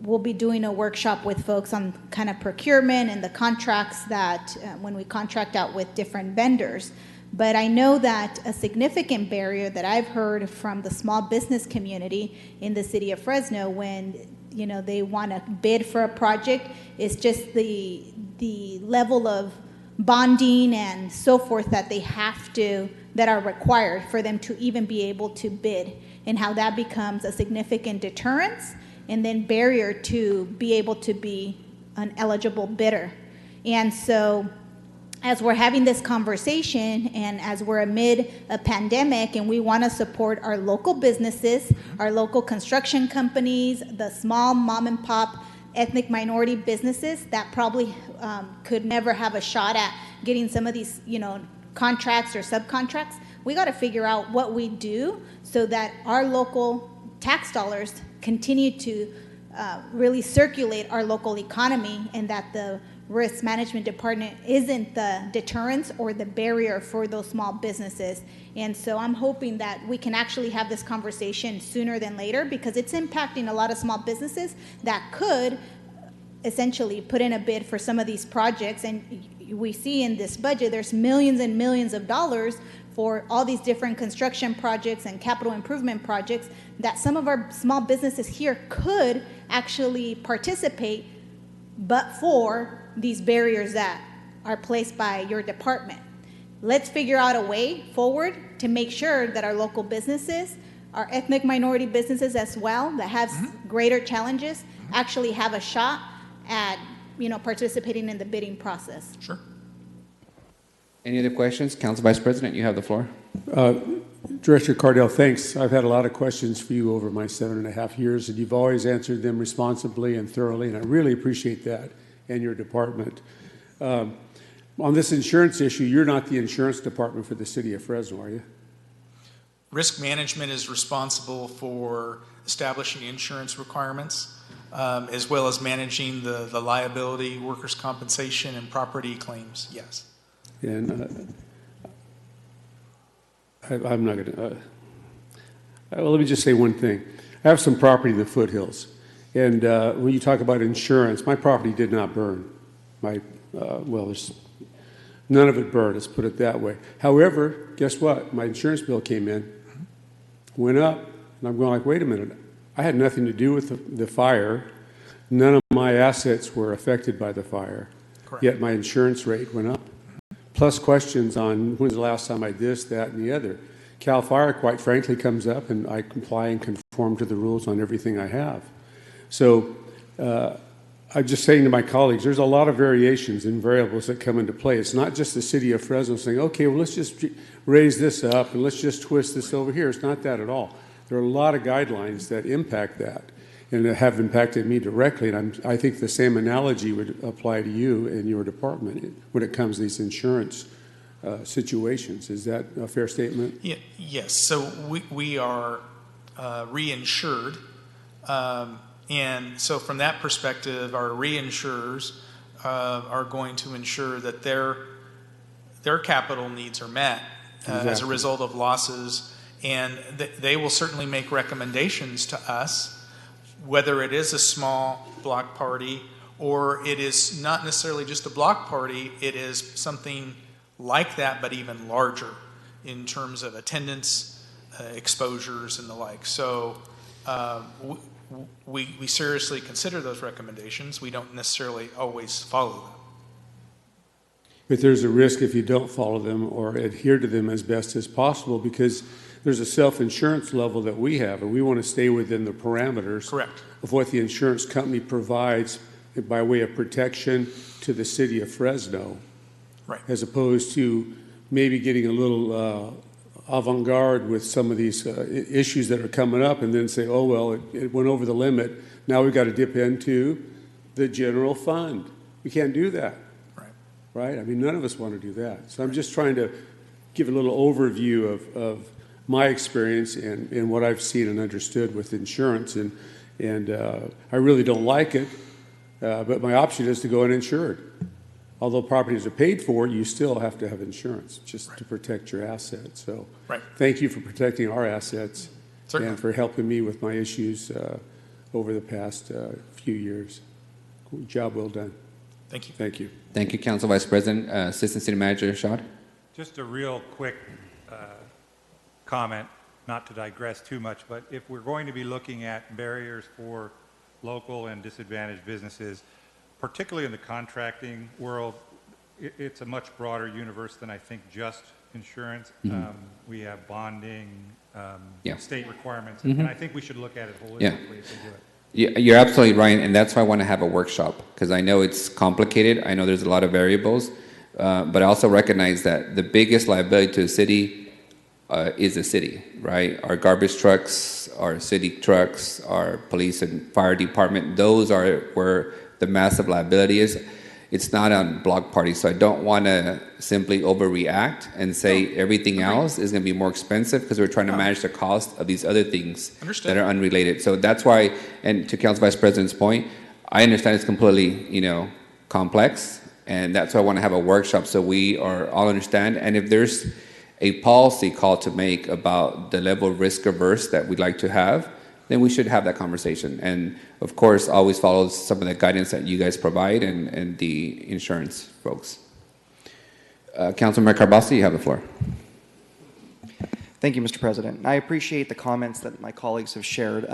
we'll be doing a workshop with folks on kind of procurement and the contracts that when we contract out with different vendors. But I know that a significant barrier that I've heard from the small business community in the city of Fresno when they want to bid for a project is just the level of bonding and so forth that are required for them to even be able to bid, and how that becomes a significant deterrence and then barrier to be able to be an eligible bidder. And so as we're having this conversation and as we're amid a pandemic and we want to support our local businesses, our local construction companies, the small mom and pop ethnic minority businesses that probably could never have a shot at getting some of these, contracts or subcontracts, we got to figure out what we do so that our local tax dollars continue to really circulate our local economy, and that the risk management department isn't the deterrence or the barrier for those small businesses. And so I'm hoping that we can actually have this conversation sooner than later, because it's impacting a lot of small businesses that could essentially put in a bid for some of these projects. And we see in this budget, there's millions and millions of dollars for all these different construction projects and capital improvement projects that some of our small businesses here could actually participate, but for these barriers that are placed by your department. Let's figure out a way forward to make sure that our local businesses, our ethnic minority businesses as well, that have greater challenges, actually have a shot at participating in the bidding process. Sure. Any other questions? Council Vice President, you have the floor. Director Cardell, thanks. I've had a lot of questions for you over my 7.5 years, and you've always answered them responsibly and thoroughly, and I really appreciate that and your department. On this insurance issue, you're not the insurance department for the city of Fresno, are you? Risk management is responsible for establishing insurance requirements, as well as managing the liability, workers' compensation, and property claims, yes. And I'm not going to... well, let me just say one thing. I have some property in the foothills. And when you talk about insurance, my property did not burn. There's none of it burned, let's put it that way. However, guess what? My insurance bill came in, went up, and I'm going like, wait a minute. I had nothing to do with the fire. None of my assets were affected by the fire. Correct. Yet my insurance rate went up. Plus questions on when's the last time I did this, that, and the other. CAL FIRE, quite frankly, comes up, and I comply and conform to the rules on everything I have. So I'm just saying to my colleagues, there's a lot of variations and variables that come into play. It's not just the city of Fresno saying, okay, well, let's just raise this up and let's just twist this over here. It's not that at all. There are a lot of guidelines that impact that and that have impacted me directly. And I think the same analogy would apply to you and your department when it comes to these insurance situations. Is that a fair statement? Yeah, yes. So we are reinsured. And so from that perspective, our reinsurers are going to ensure that their capital needs are met as a Exactly. result of losses. And they will certainly make recommendations to us, whether it is a small block party or it is not necessarily just a block party, it is something like that, but even larger in terms of attendance, exposures, and the like. So we seriously consider those recommendations. We don't necessarily always follow them. But there's a risk if you don't follow them or adhere to them as best as possible, because there's a self-insurance level that we have, and we want to stay within the parameters Correct. of what the insurance company provides by way of protection to the city of Fresno, Right. as opposed to maybe getting a little avant-garde with some of these issues that are coming up and then say, oh, well, it went over the limit. Now we've got to dip into the general fund. We can't do that. Right? I mean, none of us want to do that. So I'm just trying to give a little overview of my experience and what I've seen and understood with insurance. And I really don't like it, but my option is to go uninsured. Although properties are paid for, you still have to have insurance just to protect your assets. So thank you for protecting our assets and for helping me with my issues over the past few years. Job well done. Thank you. Thank you. Thank you, Council Vice President. Assistant City Manager Shad. Just a real quick comment, not to digress too much, but if we're going to be looking at barriers for local and disadvantaged businesses, particularly in the contracting world, it's a much broader universe than I think just insurance. Mhm. We have bonding, Yeah. state requirements, Mhm. and I think we should look at it holistically Yeah. if we do it. You're absolutely right, and that's why I want to have a workshop, because I know it's complicated. I know there's a lot of variables, but I also recognize that the biggest liability to the city is the city, right? Our garbage trucks, our city trucks, our police and fire department, those are where the massive liability is. It's not on block parties, so I don't want to simply overreact and say everything else is going to be more expensive because we're trying to manage the cost of these other things that are unrelated. So that's why, and to Council Vice President's point, I understand it's completely, complex, and that's why I want to have a workshop so we all understand. And if there's a policy call to make about the level of risk averse that we'd like to have, then we should have that conversation. And of course, always follow some of the guidance that you guys provide and the insurance folks. Councilmember Carbasi, you have the floor. Thank you, Mr. President. I appreciate the comments that my colleagues have shared.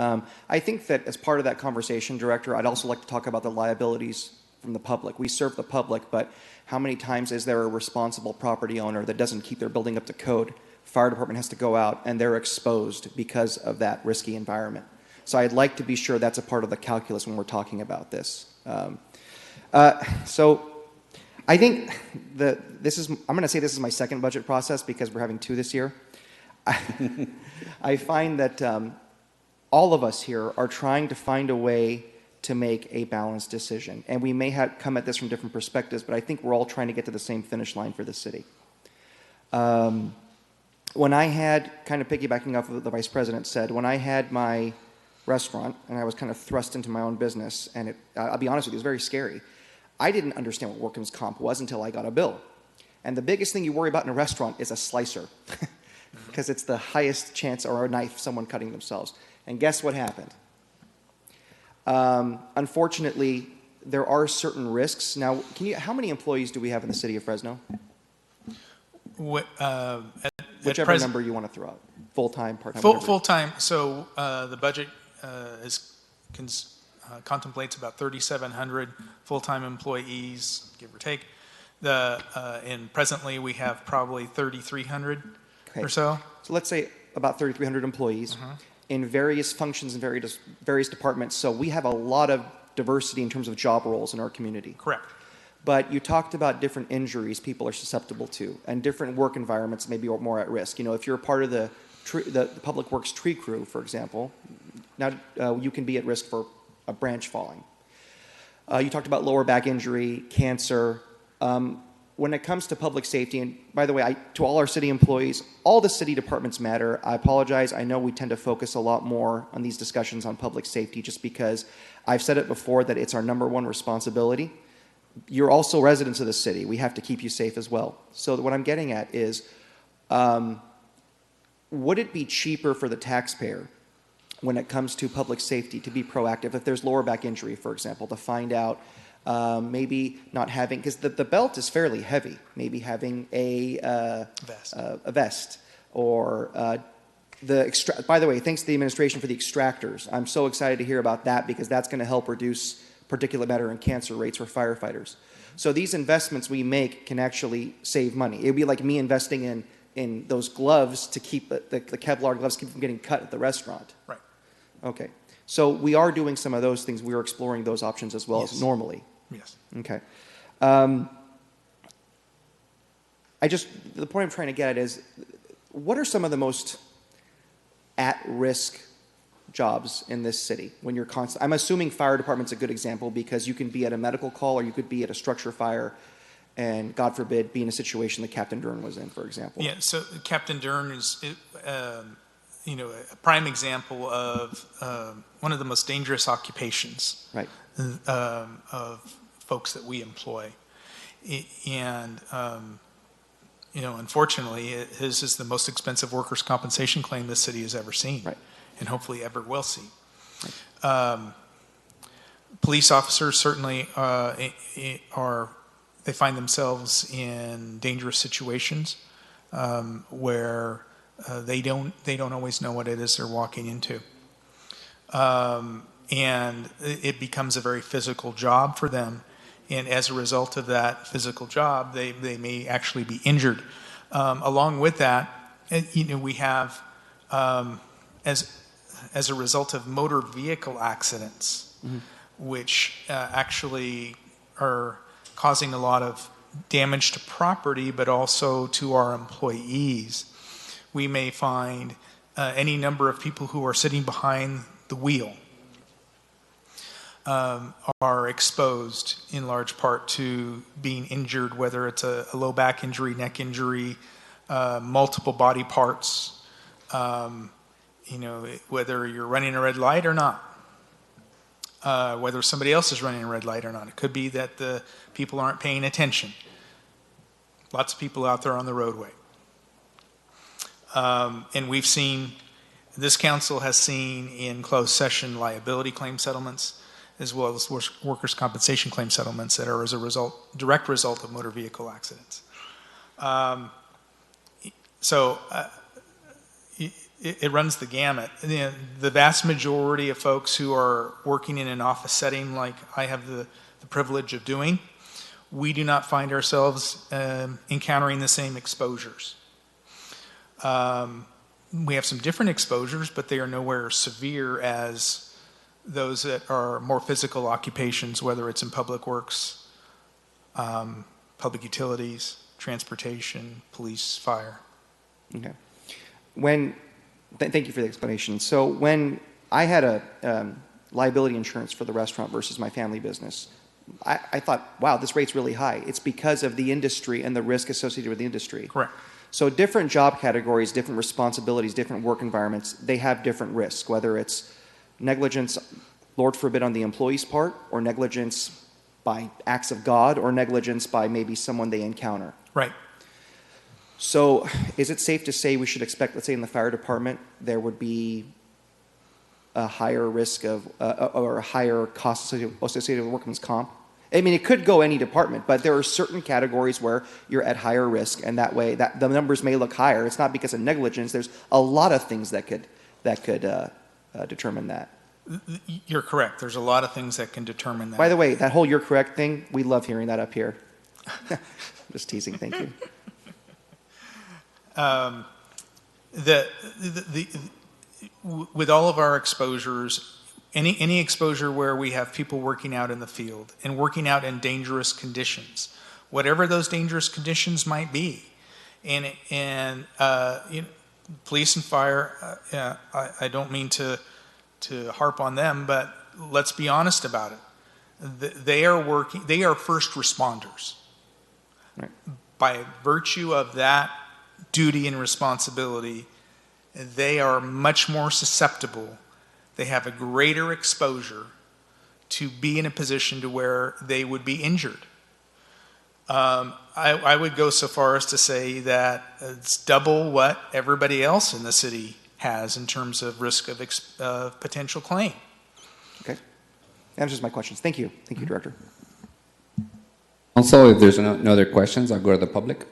I think that as part of that conversation, Director, I'd also like to talk about the liabilities from the public. We serve the public, but how many times is there a responsible property owner that doesn't keep their building up to code? Fire department has to go out and they're exposed because of that risky environment. So I'd like to be sure that's a part of the calculus when we're talking about this. So I think I'm going to say this is my second budget process because we're having two this year. I find that all of us here are trying to find a way to make a balanced decision. And we may come at this from different perspectives, but I think we're all trying to get to the same finish line for the city. When I had, kind of piggybacking off of what the Vice President said, when I had my restaurant and I was kind of thrust into my own business, and I'll be honest with you, it was very scary. I didn't understand what workman's comp was until I got a bill. And the biggest thing you worry about in a restaurant is a slicer, because it's the highest chance, or a knife, someone cutting themselves. And guess what happened? Unfortunately, there are certain risks. Now, how many employees do we have in the city of Fresno? Whichever number you want to throw out. Full-time, part-time? Full-time. So the budget is contemplates about 3,700 full-time employees, give or take. And presently, we have probably 3,300 or so. So let's say about 3,300 employees in various functions and various departments. So we have a lot of diversity in terms of job roles in our community. Correct. But you talked about different injuries people are susceptible to, and different work environments may be more at risk. You know, if you're a part of the Public Works tree crew, for example, now you can be at risk for a branch falling. You talked about lower back injury, cancer. When it comes to public safety, and by the way, to all our city employees, all the city departments matter. I apologize. I know we tend to focus a lot more on these discussions on public safety just because I've said it before that it's our number one responsibility. You're also residents of the city. We have to keep you safe as well. So what I'm getting at is, would it be cheaper for the taxpayer when it comes to public safety to be proactive if there's lower back injury, for example, to find out maybe not having, because the belt is fairly heavy, maybe having a vest or by the way, thanks to the administration for the extractors. I'm so excited to hear about that because that's going to help reduce particulate matter and cancer rates for firefighters. So these investments we make can actually save money. It would be like me investing in those gloves to keep the Kevlar gloves keep from getting cut at the restaurant. Right. Okay. So we are doing some of those things. We are exploring those options as well as normally. Yes. Okay. The point I'm trying to get at is, what are some of the most at-risk jobs in this city when you're constant? I'm assuming fire department's a good example because you can be at a medical call or you could be at a structure fire and, God forbid, be in a situation that Captain Dern was in, for example. Yeah, so Captain Dern is, a prime example of one of the most dangerous occupations of folks that we employ. And, unfortunately, his is the most expensive workers' compensation claim this city has ever seen. Right. And hopefully ever will see. Police officers certainly they find themselves in dangerous situations where they don't always know what it is they're walking into. And it becomes a very physical job for them. And as a result of that physical job, they may actually be injured. Along with that, we have, as a result of motor vehicle accidents, which actually are causing a lot of damage to property, but also to our employees. We may find any number of people who are sitting behind the wheel are exposed in large part to being injured, whether it's a low back injury, neck injury, multiple body parts, whether you're running a red light or not, whether somebody else is running a red light or not. It could be that the people aren't paying attention. Lots of people out there on the roadway. And we've seen, this council has seen in closed session liability claim settlements, as well as workers' compensation claim settlements that are as a direct result of motor vehicle accidents. It runs the gamut. The vast majority of folks who are working in an office setting like I have the privilege of doing, we do not find ourselves encountering the same exposures. We have some different exposures, but they are nowhere severe as those that are more physical occupations, whether it's in public works, public utilities, transportation, police, fire. Okay. Thank you for the explanation. So when I had a liability insurance for the restaurant versus my family business, I thought, wow, this rate's really high. It's because of the industry and the risk associated with the industry. Correct. So different job categories, different responsibilities, different work environments, they have different risks, whether it's negligence, Lord forbid, on the employee's part, or negligence by acts of God, or negligence by maybe someone they encounter. Right. So is it safe to say we should expect, let's say in the fire department, there would be a higher risk of, or a higher cost associated with workman's comp? I mean, it could go any department, but there are certain categories where you're at higher risk, and that way that the numbers may look higher. It's not because of negligence. There's a lot of things that could determine that. You're correct. There's a lot of things that can determine that. By the way, that whole "you're correct" thing, we love hearing that up here. Just teasing. Thank you. With all of our exposures, any exposure where we have people working out in the field and working out in dangerous conditions, whatever those dangerous conditions might be, and you know, police and fire, I don't mean to harp on them, but let's be honest about it. They are first responders. Right. By virtue of that duty and responsibility, they are much more susceptible. They have a greater exposure to be in a position to where they would be injured. I would go so far as to say that it's double what everybody else in the city has in terms of risk of potential claim. Okay. Answers my questions. Thank you. Thank you, Director. Also, if there's no other questions, I'll go to the public.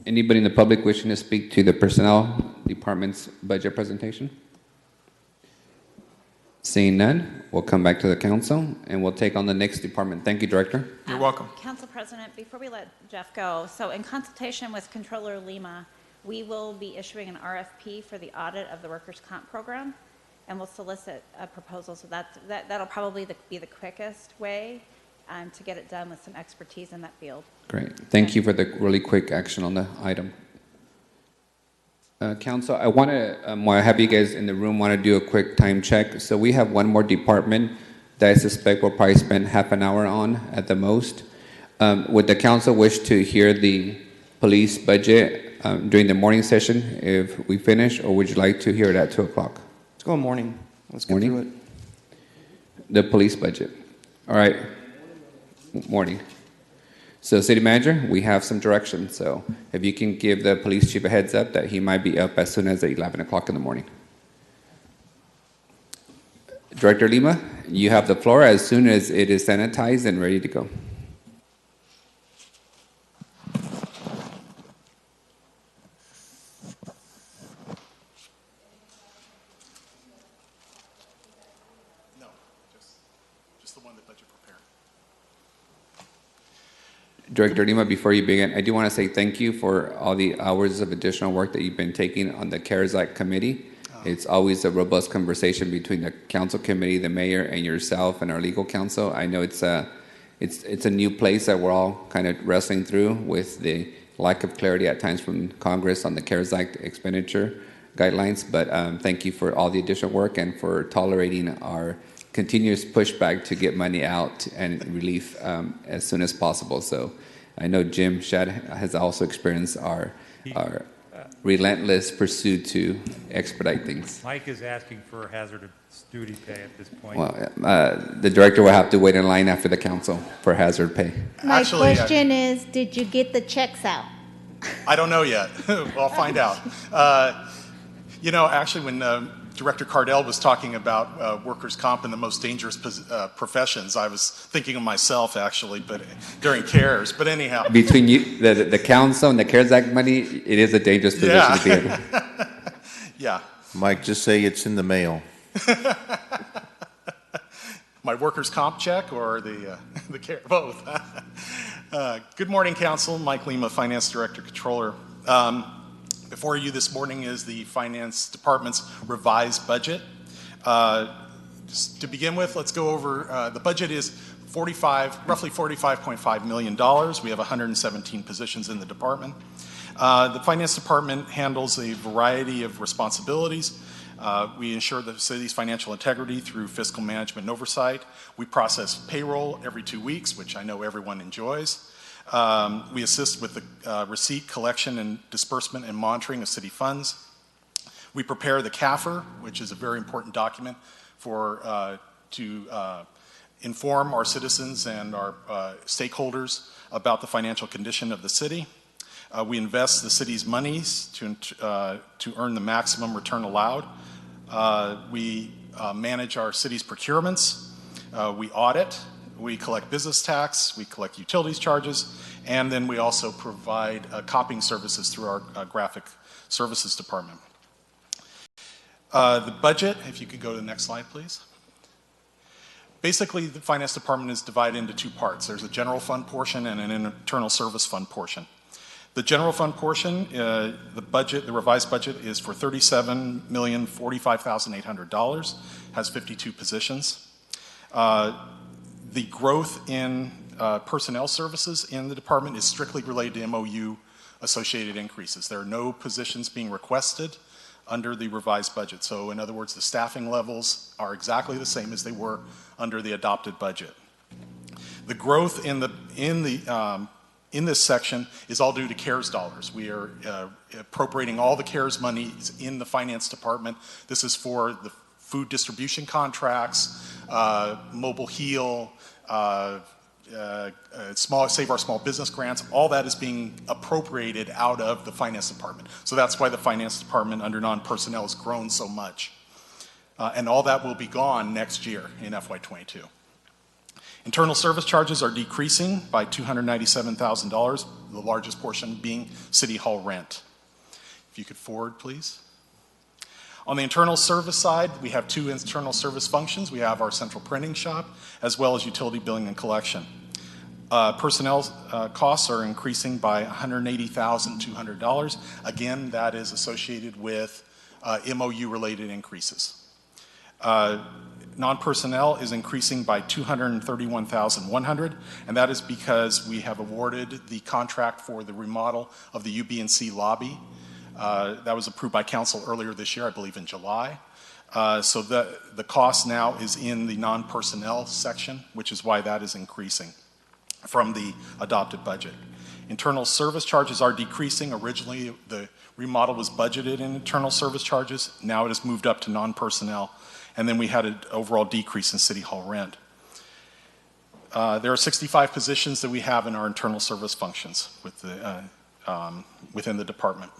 Anybody in the public wishing to speak to the Personnel Department's budget presentation? Seeing none, we'll come back to the council and we'll take on the next department. Thank you, Director. You're welcome. Council President, before we let Jeff go, so in consultation with Controller Lima, we will be issuing an RFP for the audit of the workers' comp program, and we'll solicit a proposal. So that'll probably be the quickest way to get it done with some expertise in that field. Great. Thank you for the really quick action on the item. Council, I want to, while I have you guys in the room, want to do a quick time check. So we have one more department that I suspect we'll probably spend half an hour on at the most. Would the council wish to hear the police budget during the morning session if we finish, or would you like to hear it at 2 o'clock? Let's go morning. Let's get through it. The police budget. All right. Morning. So, City Manager, we have some direction. So, if you can give the police chief a heads up that he might be up as soon as 11 o'clock in the morning. Director Lima, you have the floor as soon as it is sanitized and ready to go. No, just the one that budget prepared. Director Lima, before you begin, I do want to say thank you for all the hours of additional work that you've been taking on the CARES Act committee. It's always a robust conversation between the council committee, the mayor, and yourself and our legal counsel. I know it's a new place that we're all kind of wrestling through with the lack of clarity at times from Congress on the CARES Act expenditure guidelines. But thank you for all the additional work and for tolerating our continuous pushback to get money out and relief as soon as possible. So I know Jim Shad has also experienced our relentless pursuit to expedite things. Mike is asking for hazardous duty pay at this point. Well, the director will have to wait in line after the council for hazard pay. My question is, did you get the checks out? I don't know yet. Well, I'll find out. You know, actually, when Director Cardell was talking about workers' comp and the most dangerous professions, I was thinking of myself, actually, but during CARES. But anyhow. Between you, the council and the CARES Act money, it is a dangerous position to be in. Yeah. Mike, just say it's in the mail. My workers' comp check or the CARE, both. Good morning, Council. Mike Lima, Finance Director, Controller. Before you this morning is the Finance Department's revised budget. Just to begin with, let's go over, the budget is roughly $45.5 million. We have 117 positions in the department. The Finance Department handles a variety of responsibilities. We ensure the city's financial integrity through fiscal management and oversight. We process payroll every 2 weeks, which I know everyone enjoys. We assist with the receipt, collection, and disbursement and monitoring of city funds. We prepare the CAFR, which is a very important document to inform our citizens and our stakeholders about the financial condition of the city. We invest the city's monies to earn the maximum return allowed. We manage our city's procurements. We audit. We collect business tax, we collect utilities charges, and then we also provide copying services through our graphic services department. The budget, if you could go to the next slide, please. Basically, the finance department is divided into two parts. There's a general fund portion and an internal service fund portion. The general fund portion, the revised budget is for $37,045,800, has 52 positions. The growth in personnel services in the department is strictly related to MOU associated increases. There are no positions being requested under the revised budget. So in other words, the staffing levels are exactly the same as they were under the adopted budget. The growth in this section is all due to CARES dollars. We are appropriating all the CARES monies in the finance department. This is for the food distribution contracts, Mobile Heal, Save Our Small Business grants. All that is being appropriated out of the finance department. So that's why the finance department under non-personnel has grown so much. And all that will be gone next year in FY22. Internal service charges are decreasing by $297,000, the largest portion being City Hall rent. If you could forward, please. On the internal service side, we have two internal service functions. We have our central printing shop, as well as utility billing and collection. Personnel costs are increasing by $180,200. Again, that is associated with MOU-related increases. Non-personnel is increasing by $231,100, and that is because we have awarded the contract for the remodel of the UB&C lobby. That was approved by council earlier this year, I believe in July. So the cost now is in the non-personnel section, which is why that is increasing from the adopted budget. Internal service charges are decreasing. Originally, the remodel was budgeted in internal service charges. Now it has moved up to non-personnel. And then we had an overall decrease in City Hall rent. There are 65 positions that we have in our internal service functions with within the department.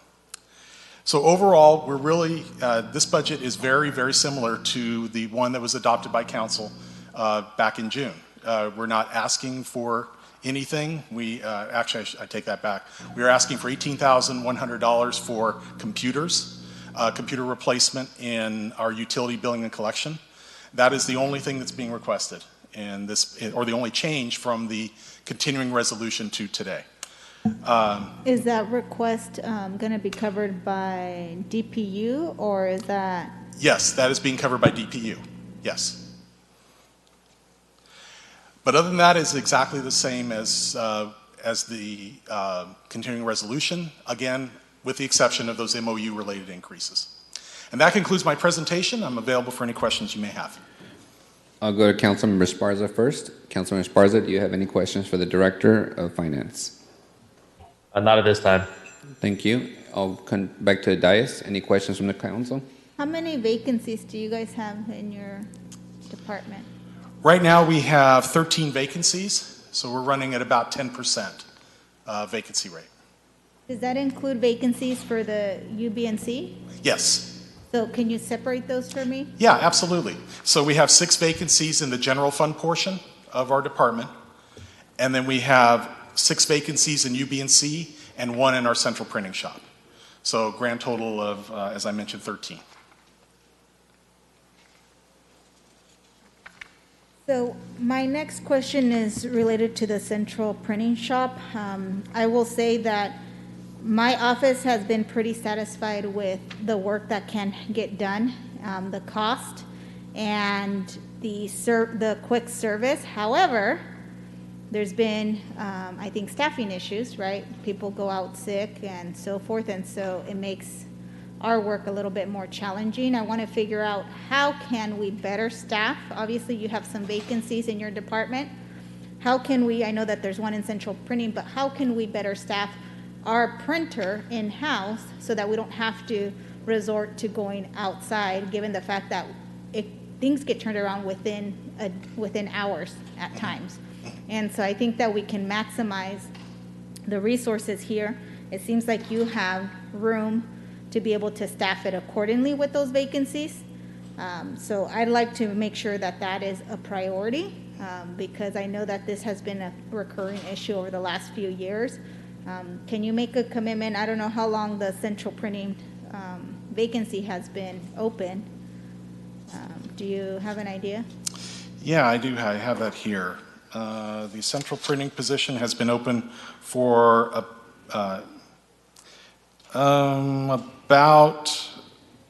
So overall, we're really, this budget is very, very similar to the one that was adopted by council back in June. We're not asking for anything. Actually, I take that back. We are asking for $18,100 for computers. Computer replacement in our utility billing and collection. That is the only thing that's being requested in this, or the only change from the continuing resolution to today. Is that request going to be covered by DPU, or is that? Yes, that is being covered by DPU. Yes. But other than that, is exactly the same as the continuing resolution. Again, with the exception of those MOU-related increases. And that concludes my presentation. I'm available for any questions you may have. I'll go to Councilmember Esparza first. Councilmember Esparza, do you have any questions for the Director of Finance? Not at this time. Thank you. I'll come back to the dais. Any questions from the council? How many vacancies do you guys have in your department? Right now we have 13 vacancies, so we're running at about 10% vacancy rate. Does that include vacancies for the UB&C? Yes. So can you separate those for me? Yeah, absolutely. So we have 6 vacancies in the general fund portion of our department, and then we have 6 vacancies in UB&C and 1 in our central printing shop. So grand total of, as I mentioned, 13. So my next question is related to the central printing shop. I will say that my office has been pretty satisfied with the work that can get done, the cost, and the quick service. However, there's been, I think, staffing issues, right? People go out sick and so forth, and so it makes our work a little bit more challenging. I want to figure out how can we better staff. Obviously, you have some vacancies in your department. How can we, I know that there's one in central printing, but how can we better staff our printer in-house so that we don't have to resort to going outside, given the fact that things get turned around within hours at times. And so I think that we can maximize the resources here. It seems like you have room to be able to staff it accordingly with those vacancies. So I'd like to make sure that that is a priority because I know that this has been a recurring issue over the last few years. Can you make a commitment? I don't know how long the central printing vacancy has been open. Do you have an idea? Yeah, I do. I have that here. The central printing position has been open for about,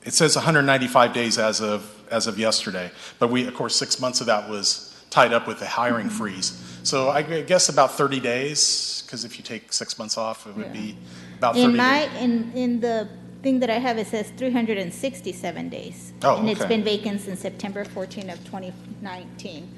it says 195 days as of yesterday. But we, of course, 6 months of that was tied up with the hiring freeze. So I guess about 30 days, because if you take 6 months off, it would be about 30 days. In the thing that I have, it says 367 days. Oh, And it's okay. been vacant since September 14 of 2019.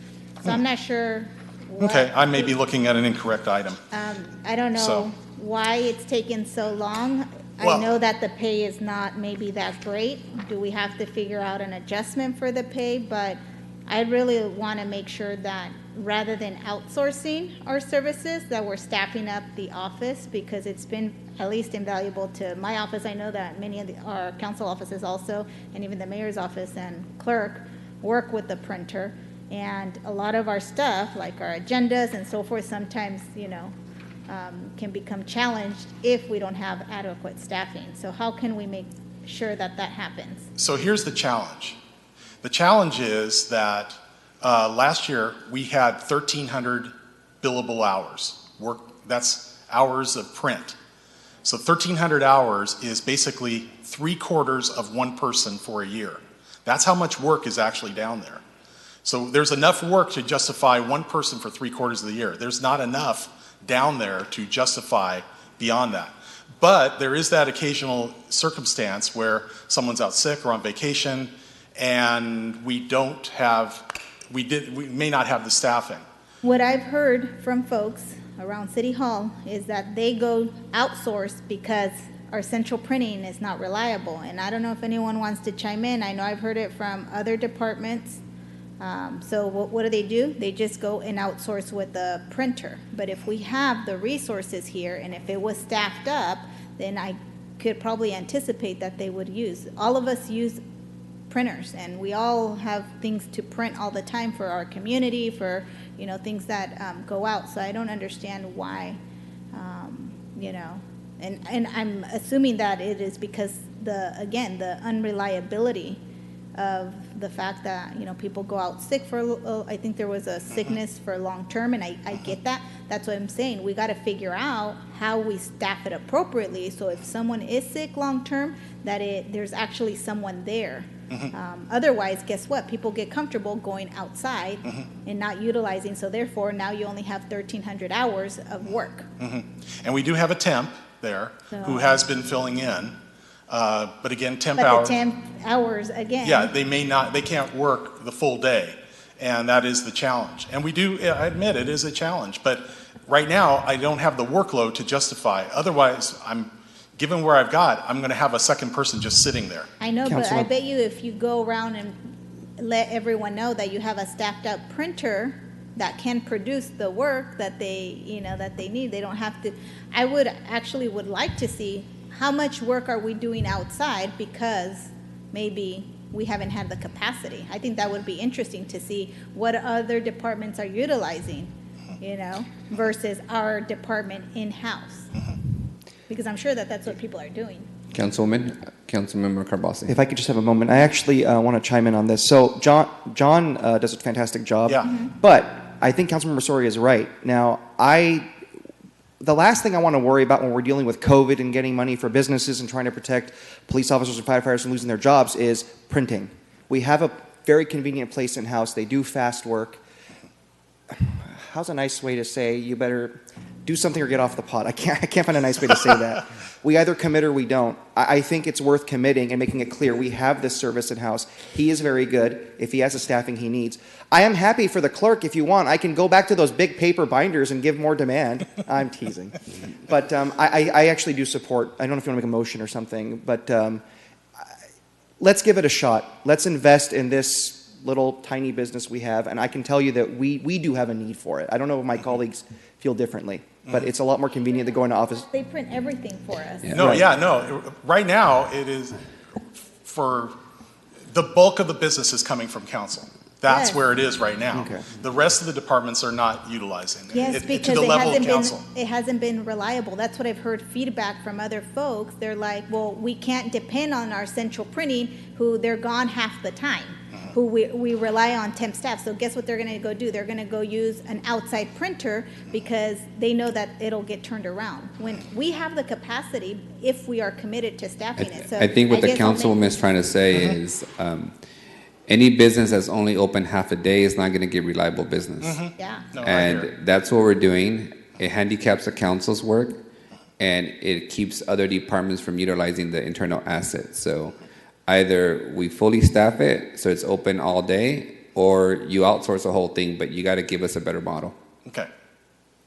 So I'm not sure what. Okay, I may be looking at an incorrect item. I don't know So- why it's taken so long. I Well- know that the pay is not maybe that great. Do we have to figure out an adjustment for the pay? But I really want to make sure that rather than outsourcing our services, that we're staffing up the office, because it's been at least invaluable to my office. I know that many of our council offices also, and even the mayor's office and clerk, work with the printer. And a lot of our stuff, like our agendas and so forth, sometimes, can become challenged if we don't have adequate staffing. So how can we make sure that that happens? So here's the challenge. The challenge is that last year we had 1,300 billable hours. That's hours of print. So 1,300 hours is basically 3/4 of one person for a year. That's how much work is actually down there. So there's enough work to justify one person for 3/4 of the year. There's not enough down there to justify beyond that. But there is that occasional circumstance where someone's out sick or on vacation, and we may not have the staffing. What I've heard from folks around City Hall is that they go outsource because our central printing is not reliable. And I don't know if anyone wants to chime in. I know I've heard it from other departments. So what do? They just go and outsource with the printer. But if we have the resources here, and if it was staffed up, then I could probably anticipate that they would use. All of us use printers, and we all have things to print all the time for our community, for things that go out. So I don't understand why, and I'm assuming that it is because the unreliability of the fact that people go out sick for. I think there was a sickness for long term, and I get that. That's what I'm saying. We got to figure out how we staff it appropriately. So if someone is sick long term, that there's actually someone there. Otherwise, guess what? People get comfortable going outside and not utilizing. So therefore, now you only have 1,300 hours of work. And we do have a temp there who has been filling in. But again, temp But hours. the 10 hours again. Yeah, they can't work the full day. And that is the challenge. And I admit it is a challenge. But right now, I don't have the workload to justify. Otherwise, given where I'm going to have a second person just sitting there. I know, Councilor- but I bet you if you go around and let everyone know that you have a staffed up printer that can produce the work that they need, they don't have to. I would like to see how much work are we doing outside because maybe we haven't had the capacity. I think that would be interesting to see what other departments are utilizing, versus our department in-house. Because I'm sure that that's what people are doing. Councilmember Carbasi. If I could just have a moment, I actually want to chime in on this. So John does a fantastic job. Yeah. But I think Councilmember Soria is right. Now, the last thing I want to worry about when we're dealing with COVID and getting money for businesses and trying to protect police officers and firefighters from losing their jobs is printing. We have a very convenient place in-house. They do fast work. How's a nice way to say you better do something or get off the pot? I can't find a nice way to say that. We either commit or we don't. I think it's worth committing and making it clear we have this service in-house. He is very good if he has the staffing he needs. I am happy for the clerk if you want. I can go back to those big paper binders and give more demand. I'm teasing. But I actually do support, I don't know if you want to make a motion or something, but let's give it a shot. Let's invest in this little tiny business we have, and I can tell you that we do have a need for it. I don't know if my colleagues feel differently, but it's a lot more convenient to go into office. They print everything for us. No. Right now, it is for the bulk of the business is coming from council. That's Yes. where it is right now. Okay. The rest of the departments are not utilizing it. Yes, To because the it level of hasn't council. been, it hasn't been reliable. That's what I've heard feedback from other folks. They're like, well, we can't depend on our central printing, who they're gone half the time, who we rely on temp staff. So guess what they're gonna go do? They're gonna go use an outside printer because they know that it'll get turned around. When we have the capacity, if we are committed to staffing it, so. I think what the guess I'll make- councilwoman is trying to say is, any business that's only open half a day is not gonna get reliable business. Yeah. No, I hear it. And that's what we're doing. It handicaps the council's work, and it keeps other departments from utilizing the internal assets. So either we fully staff it, so it's open all day, or you outsource the whole thing, but you gotta give us a better model. Okay.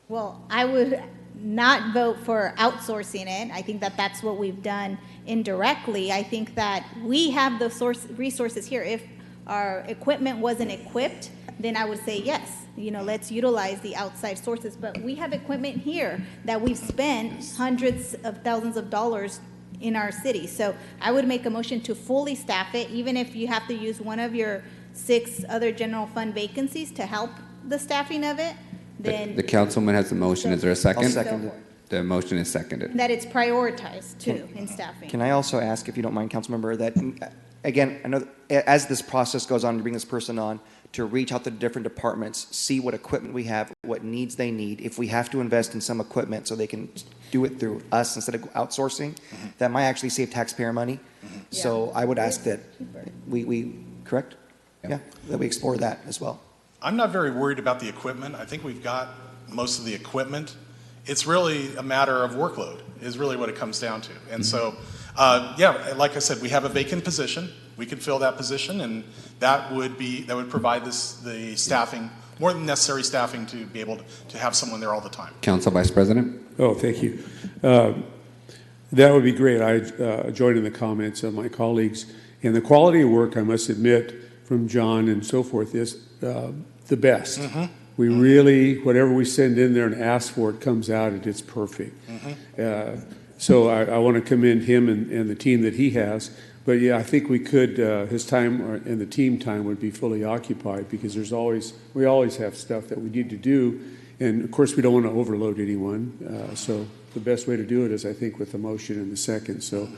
Well, I would not vote for outsourcing it. I think that that's what we've done indirectly. I think that we have the resources here. If our equipment wasn't equipped, then I would say yes, let's utilize the outside sources. But we have equipment here that we've spent hundreds of thousands of dollars in our city. So I would make a motion to fully staff it, even if you have to use one of your 6 other general fund vacancies to help the staffing of it, then The councilman has a motion. Is there a second? I'll second it. The motion is seconded. that it's prioritized too in staffing. Can I also ask, if you don't mind, Councilmember, that, again, I know as this process goes on, to bring this person on, to reach out to different departments, see what equipment we have, what needs they need. If we have to invest in some equipment so they can do it through us instead of outsourcing, that might actually save taxpayer money. So I would ask that we correct? Yeah, that we explore that as well. I'm not very worried about the equipment. I think we've got most of the equipment. It's really a matter of workload is really what it comes down to. And so, like I said, we have a vacant position. We could fill that position, and that would provide the staffing, more than necessary staffing, to be able to have someone there all the time. Council Vice President? Oh, thank you. That would be great. I join in the comments of my colleagues. And the quality of work, I must admit, from John and so forth, is the best. We really, whatever we send in there and ask for, it comes out and it's perfect. So I want to commend him and the team that he has. But yeah, I think we could, his time and the team time would be fully occupied, because we always have stuff that we need to do. And of course, we don't want to overload anyone. So the best way to do it is, I think, with the motion and the second. So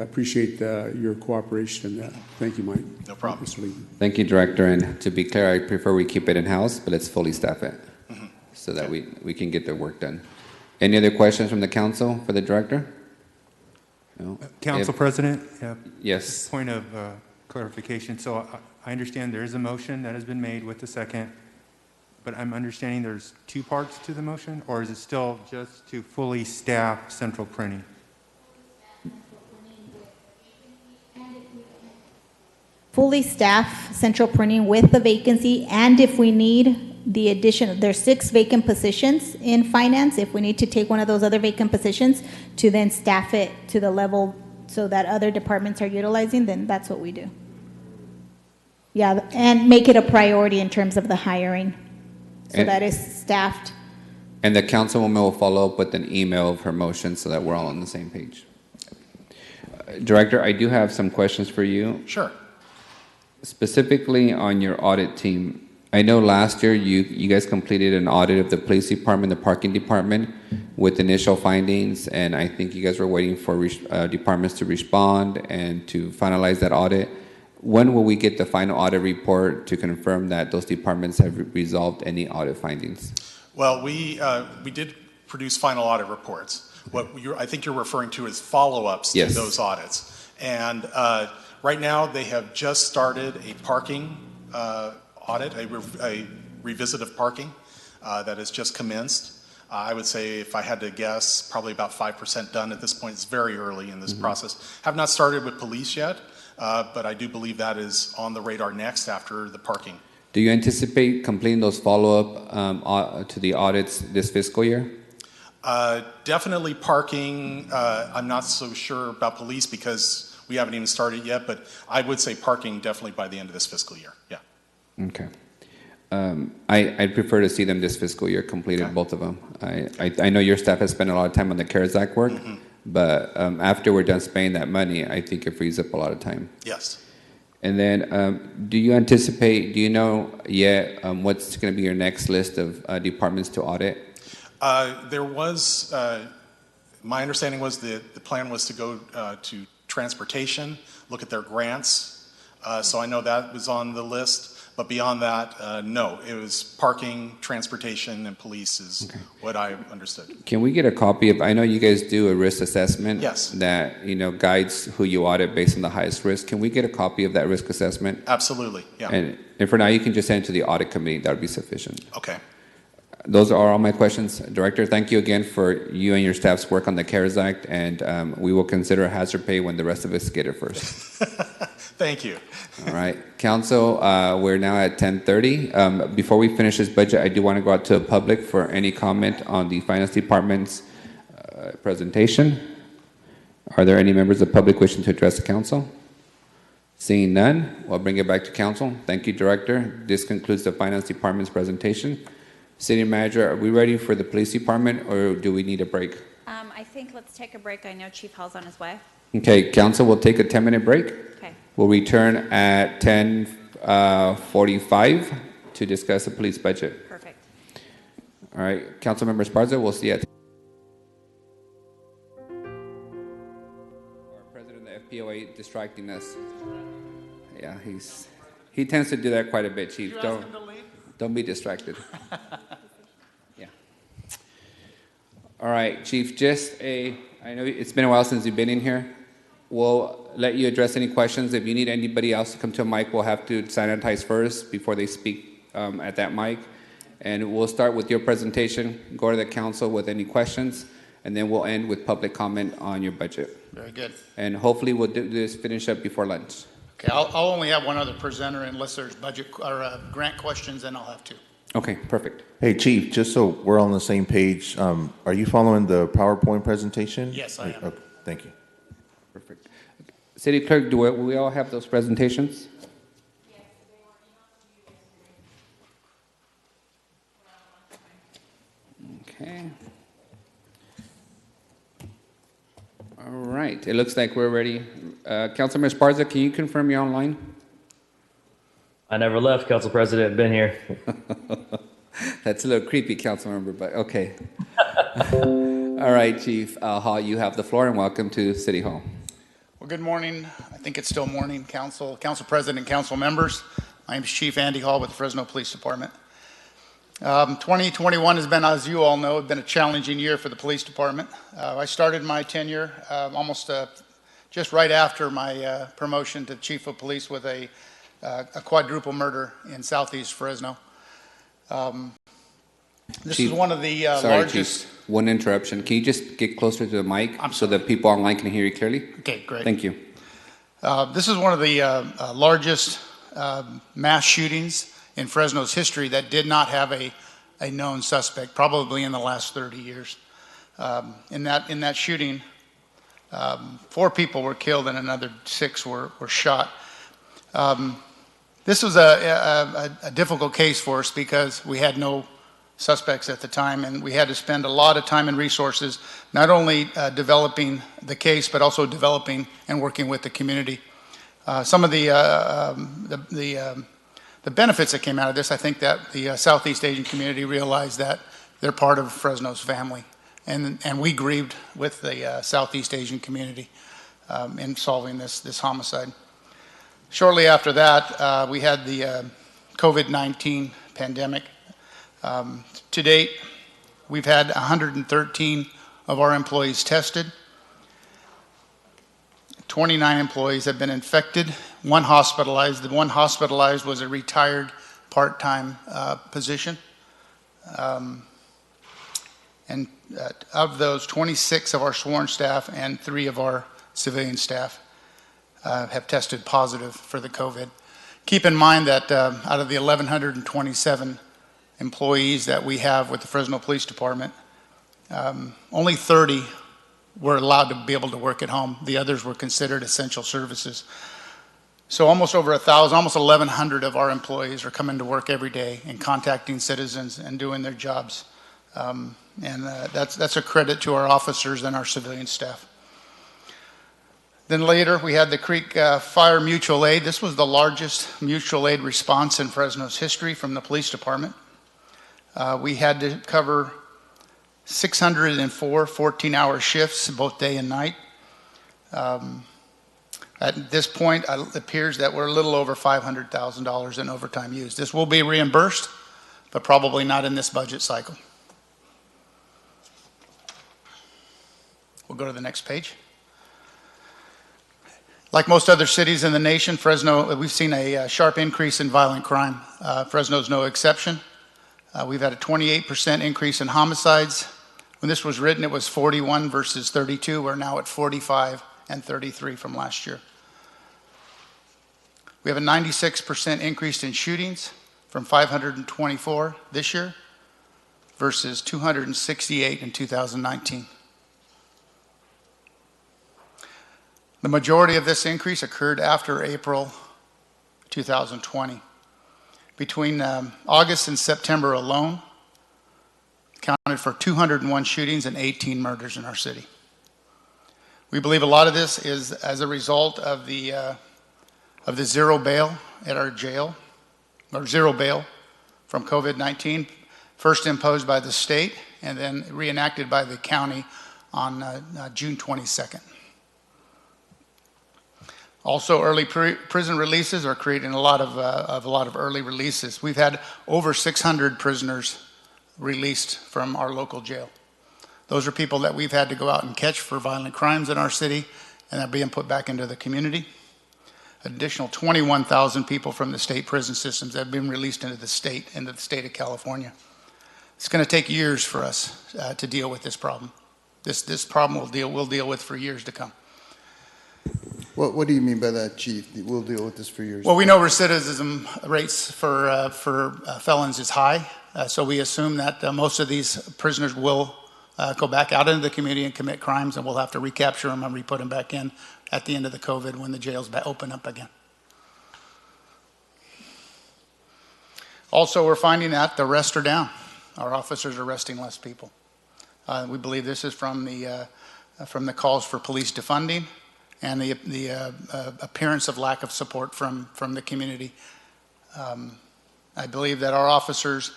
I appreciate your cooperation in that. Thank you, Mike. No problem. Mr. Lee. Thank you, Director. And to be clear, I prefer we keep it in-house, but let's fully staff it so that we can get the work done. Any other questions from the council for the Director? No? Council If- President? Yes. Point of clarification. So I understand there is a motion that has been made with the second, but I'm understanding there's 2 parts to the motion, or is it still just to fully staff central printing? Fully staff central printing with the vacancy, and if we need the addition, there's 6 vacant positions in finance. If we need to take one of those other vacant positions to then staff it to the level so that other departments are utilizing, then that's what we do. Yeah, and make it a priority in terms of the hiring, so And- that it's staffed. And the councilwoman will follow up with an email of her motion so that we're all on the same page. Director, I do have some questions for you. Sure. Specifically on your audit team, I know last year you guys completed an audit of the police department, the parking department, with initial findings, and I think you guys were waiting for departments to respond and to finalize that audit. When will we get the final audit report to confirm that those departments have resolved any audit findings? Well, we did produce final audit reports. What I think you're referring to is follow-ups Yes. to those audits. And right now, they have just started a parking audit, a revisit of parking that has just commenced. I would say, if I had to guess, probably about 5% done at this point. It's very early in this process. Have not started with police yet, but I do believe that is on the radar next after the parking. Do you anticipate completing those follow-up to the audits this fiscal year? Definitely parking. I'm not so sure about police because we haven't even started yet, but I would say parking definitely by the end of this fiscal year. Yeah. Okay. I'd prefer to see them this fiscal year completed, both of them. I know your staff has spent a lot of time on the CARES Act work, but after we're done spending that money, I think it frees up a lot of time. Yes. And then, do you know yet what's going to be your next list of departments to audit? There was, my understanding was the plan was to go to transportation, look at their grants. So I know that was on the list. But beyond that, no. It was parking, transportation, and police is what I understood. Can we get a copy of, I know you guys do a risk assessment. Yes. That, guides who you audit based on the highest risk. Can we get a copy of that risk assessment? Absolutely, yeah. And for now, you can just send it to the audit committee. That would be sufficient. Okay. Those are all my questions. Director, thank you again for you and your staff's work on the CARES Act, and we will consider hazard pay when the rest of us get it first. Thank you. All right. Council, we're now at 10:30. Before we finish this budget, I do want to go out to the public for any comment on the Finance Department's presentation. Are there any members of the public wishing to address the council? Seeing none, we'll bring it back to council. Thank you, Director. This concludes the Finance Department's presentation. City Manager, are we ready for the Police Department, or do we need a break? I think let's take a break. I know Chief Hall's on his way. Okay, council will take a 10-minute break. Okay. We'll return at 10:45 to discuss the police budget. Perfect. All right, Councilmember Esparza, we'll see you at. Our president of the FPOA distracting us. Yeah, he tends to do that quite a bit, Chief. Don't be distracted. Yeah. All right, Chief, I know it's been a while since you've been in here. We'll let you address any questions. If you need anybody else to come to a mic, we'll have to sanitize first before they speak at that mic. And we'll start with your presentation, go to the council with any questions, and then we'll end with public comment on your budget. Very good. And hopefully we'll do this, finish up before lunch. Okay, I'll only have one other presenter unless there's budget or grant questions, then I'll have two. Okay, perfect. Hey, Chief, just so we're on the same page, are you following the PowerPoint presentation? Yes, I am. Okay, thank you. Perfect. City Clerk, do we all have those presentations? Okay. All right, it looks like we're ready. Councilman Esparza, can you confirm you're online? I never left, Council President. Been here. That's a little creepy, Councilmember, but okay. All right, Chief Hall, you have the floor, and welcome to City Hall. Well, good morning. I think it's still morning, Council President, Council members. My name is Chief Andy Hall with the Fresno Police Department. 2021 has been, as you all know, been a challenging year for the police department. I started my tenure almost just right after my promotion to Chief of Police with a quadruple murder in Southeast Fresno. This Chief, is one of the sorry, largest. Chief, one interruption. Can you just get closer to the mic so that people online can hear you clearly? Okay, great. Thank you. This is one of the largest mass shootings in Fresno's history that did not have a known suspect, probably in the last 30 years. In that shooting, 4 people were killed and another 6 were shot. This was a difficult case for us because we had no suspects at the time, and we had to spend a lot of time and resources not only developing the case, but also developing and working with the community. Some of the benefits that came out of this, I think that the Southeast Asian community realized that they're part of Fresno's family, and we grieved with the Southeast Asian community in solving this homicide. Shortly after that, we had the COVID-19 pandemic. To date, we've had 113 of our employees tested. 29 employees have been infected, 1 hospitalized. The 1 hospitalized was a retired part-time position. And of those, 26 of our sworn staff and 3 of our civilian staff have tested positive for the COVID. Keep in mind that out of the 1,127 employees that we have with the Fresno Police Department, only 30 were allowed to be able to work at home. The others were considered essential services. So almost over 1,000, almost 1,100 of our employees are coming to work every day and contacting citizens and doing their jobs. That's a credit to our officers and our civilian staff. Then later, we had the Creek Fire Mutual Aid. This was the largest mutual aid response in Fresno's history from the police department. We had to cover 604 14-hour shifts, both day and night. At this point, it appears that we're a little over $500,000 in overtime used. This will be reimbursed, but probably not in this budget cycle. We'll go to the next page. Like most other cities in the nation, Fresno, we've seen a sharp increase in violent crime. Fresno's no exception. We've had a 28% increase in homicides. When this was written, it was 41 versus 32. We're now at 45 and 33 from last year. We have a 96% increase in shootings from 524 this year versus 268 in 2019. The majority of this increase occurred after April 2020. Between August and September alone, accounted for 201 shootings and 18 murders in our city. We believe a lot of this is as a result of the zero bail at our jail, or zero bail from COVID-19, first imposed by the state and then reenacted by the county on June 22nd. Also, early prison releases are creating a lot of early releases. We've had over 600 prisoners released from our local jail. Those are people that we've had to go out and catch for violent crimes in our city, and they're being put back into the community. An additional 21,000 people from the state prison systems have been released into the state of California. It's going to take years for us to deal with this problem. This problem we'll deal with for years to come. What do you mean by that, Chief? We'll deal with this for years. Well, we know recidivism rates for felons is high, so we assume that most of these prisoners will go back out into the community and commit crimes, and we'll have to recapture them and re-put them back in at the end of the COVID when the jails open up again. Also, we're finding that the arrests are down. Our officers are arresting less people. We believe this is from the calls for police defunding and the appearance of lack of support from the community. I believe that our officers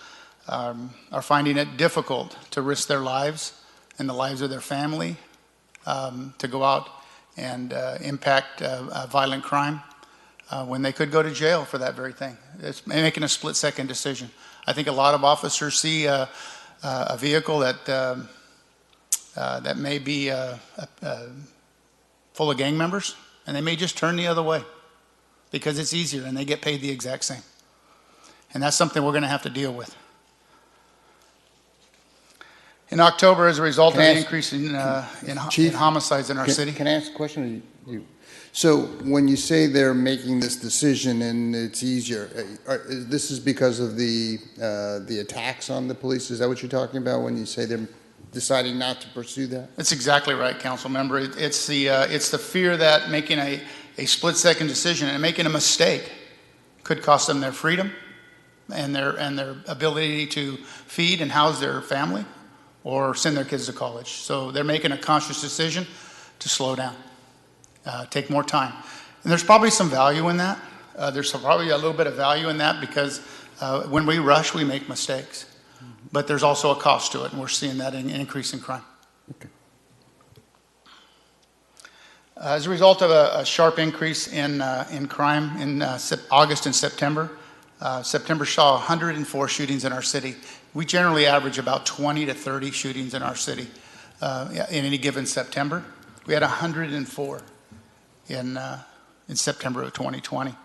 are finding it difficult to risk their lives and the lives of their family to go out and impact violent crime when they could go to jail for that very thing. It's making a split-second decision. I think a lot of officers see a vehicle that may be full of gang members, and they may just turn the other way because it's easier and they get paid the exact same. And that's something we're going to have to deal with. In October, as a result of the increase in homicides in our city. Can I ask a question? So when you say they're making this decision and it's easier, this is because of the attacks on the police? Is that what you're talking about when you say they're deciding not to pursue that? That's exactly right, council member. It's the fear that making a split-second decision and making a mistake could cost them their freedom and their ability to feed and house their family or send their kids to college. So they're making a conscious decision to slow down, take more time. And there's probably some value in that. There's probably a little bit of value in that because when we rush, we make mistakes. But there's also a cost to it, and we're seeing that increase in crime. Okay. As a result of a sharp increase in crime in August and September, September saw 104 shootings in our city. We generally average about 20 to 30 shootings in our city in any given September. We had 104 in September of 2020.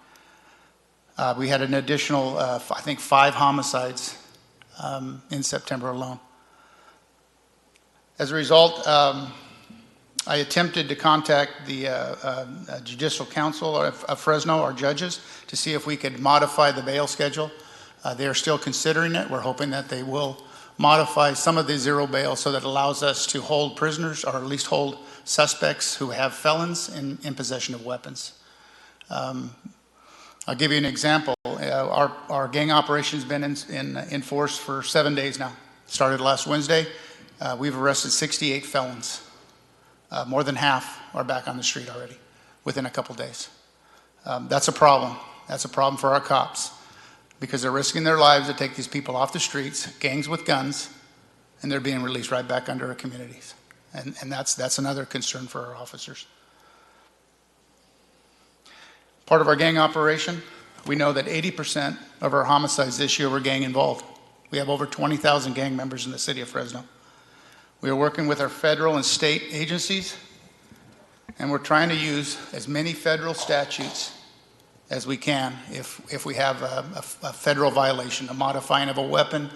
We had an additional, I think, 5 homicides in September alone. As a result, I attempted to contact the Judicial Council of Fresno, our judges, to see if we could modify the bail schedule. They are still considering it. We're hoping that they will modify some of the zero bail so that it allows us to hold prisoners or at least hold suspects who have felons in possession of weapons. I'll give you an example. Our gang operation has been in force for 7 days now. Started last Wednesday. We've arrested 68 felons. More than half are back on the street already. within a couple days. That's a problem. That's a problem for our cops because they're risking their lives to take these people off the streets, gangs with guns, and they're being released right back under our communities. And that's another concern for our officers. Part of our gang operation, we know that 80% of our homicides this year were gang involved. We have over 20,000 gang members in the city of Fresno. We are working with our federal and state agencies, and we're trying to use as many federal statutes as we can if we have a federal violation, a modifying of a weapon,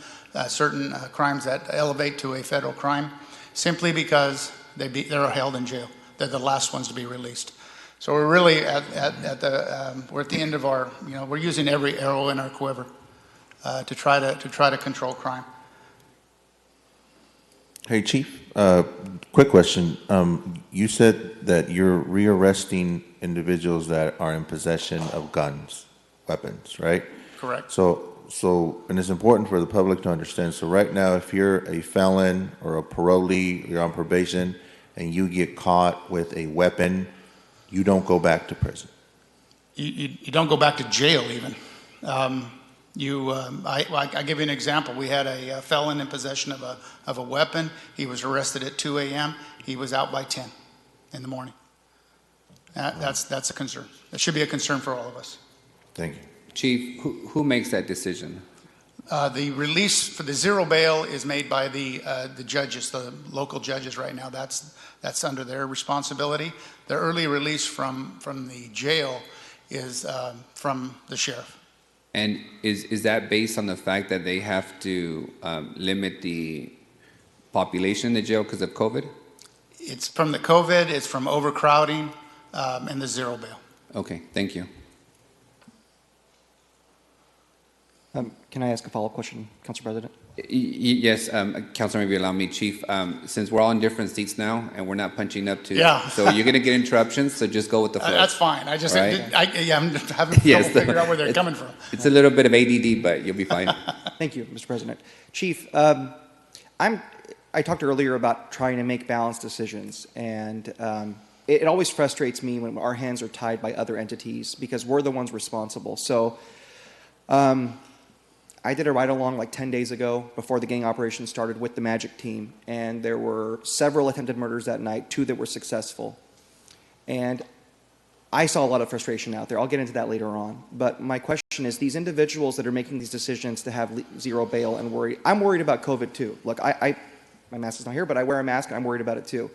certain crimes that elevate to a federal crime, simply because they're held in jail. They're the last ones to be released. So we're really we're at the end of our, we're using every arrow in our quiver to try to control crime. Hey, Chief, quick question. You said that you're rearresting individuals that are in possession of guns, weapons, right? Correct. So, and it's important for the public to understand. So right now, if you're a felon or a parolee, you're on probation, and you get caught with a weapon, you don't go back to prison. You don't go back to jail even. I give you an example. We had a felon in possession of a weapon. He was arrested at 2 a.m. He was out by 10 in the morning. That's a concern. That should be a concern for all of us. Thank you. Chief, who makes that decision? The release for the zero bail is made by the judges, the local judges right now. That's under their responsibility. The early release from the jail is from the sheriff. And is that based on the fact that they have to limit the population in the jail because of COVID? It's from the COVID, it's from overcrowding, and the zero bail. Okay, thank you. Can I ask a follow-up question, Council President? Yes, Councilor, maybe allow me, Chief. Since we're all in different seats now and we're not punching up to, Yeah. so you're going to get interruptions, so just go with the flow. That's fine. I just, Right? I'm having trouble figuring out where they're coming from. It's a little bit of ADD, but you'll be fine. Thank you, Mr. President. Chief, I talked earlier about trying to make balanced decisions, and it always frustrates me when our hands are tied by other entities because we're the ones responsible. So I did a ride-along like 10 days ago before the gang operation started with the Magic team, and there were several attempted murders that night, 2 that were successful. And I saw a lot of frustration out there. I'll get into that later on. But my question is, these individuals that are making these decisions to have zero bail and worry, I'm worried about COVID too. Look, my mask is not here, but I wear a mask and I'm worried about it too.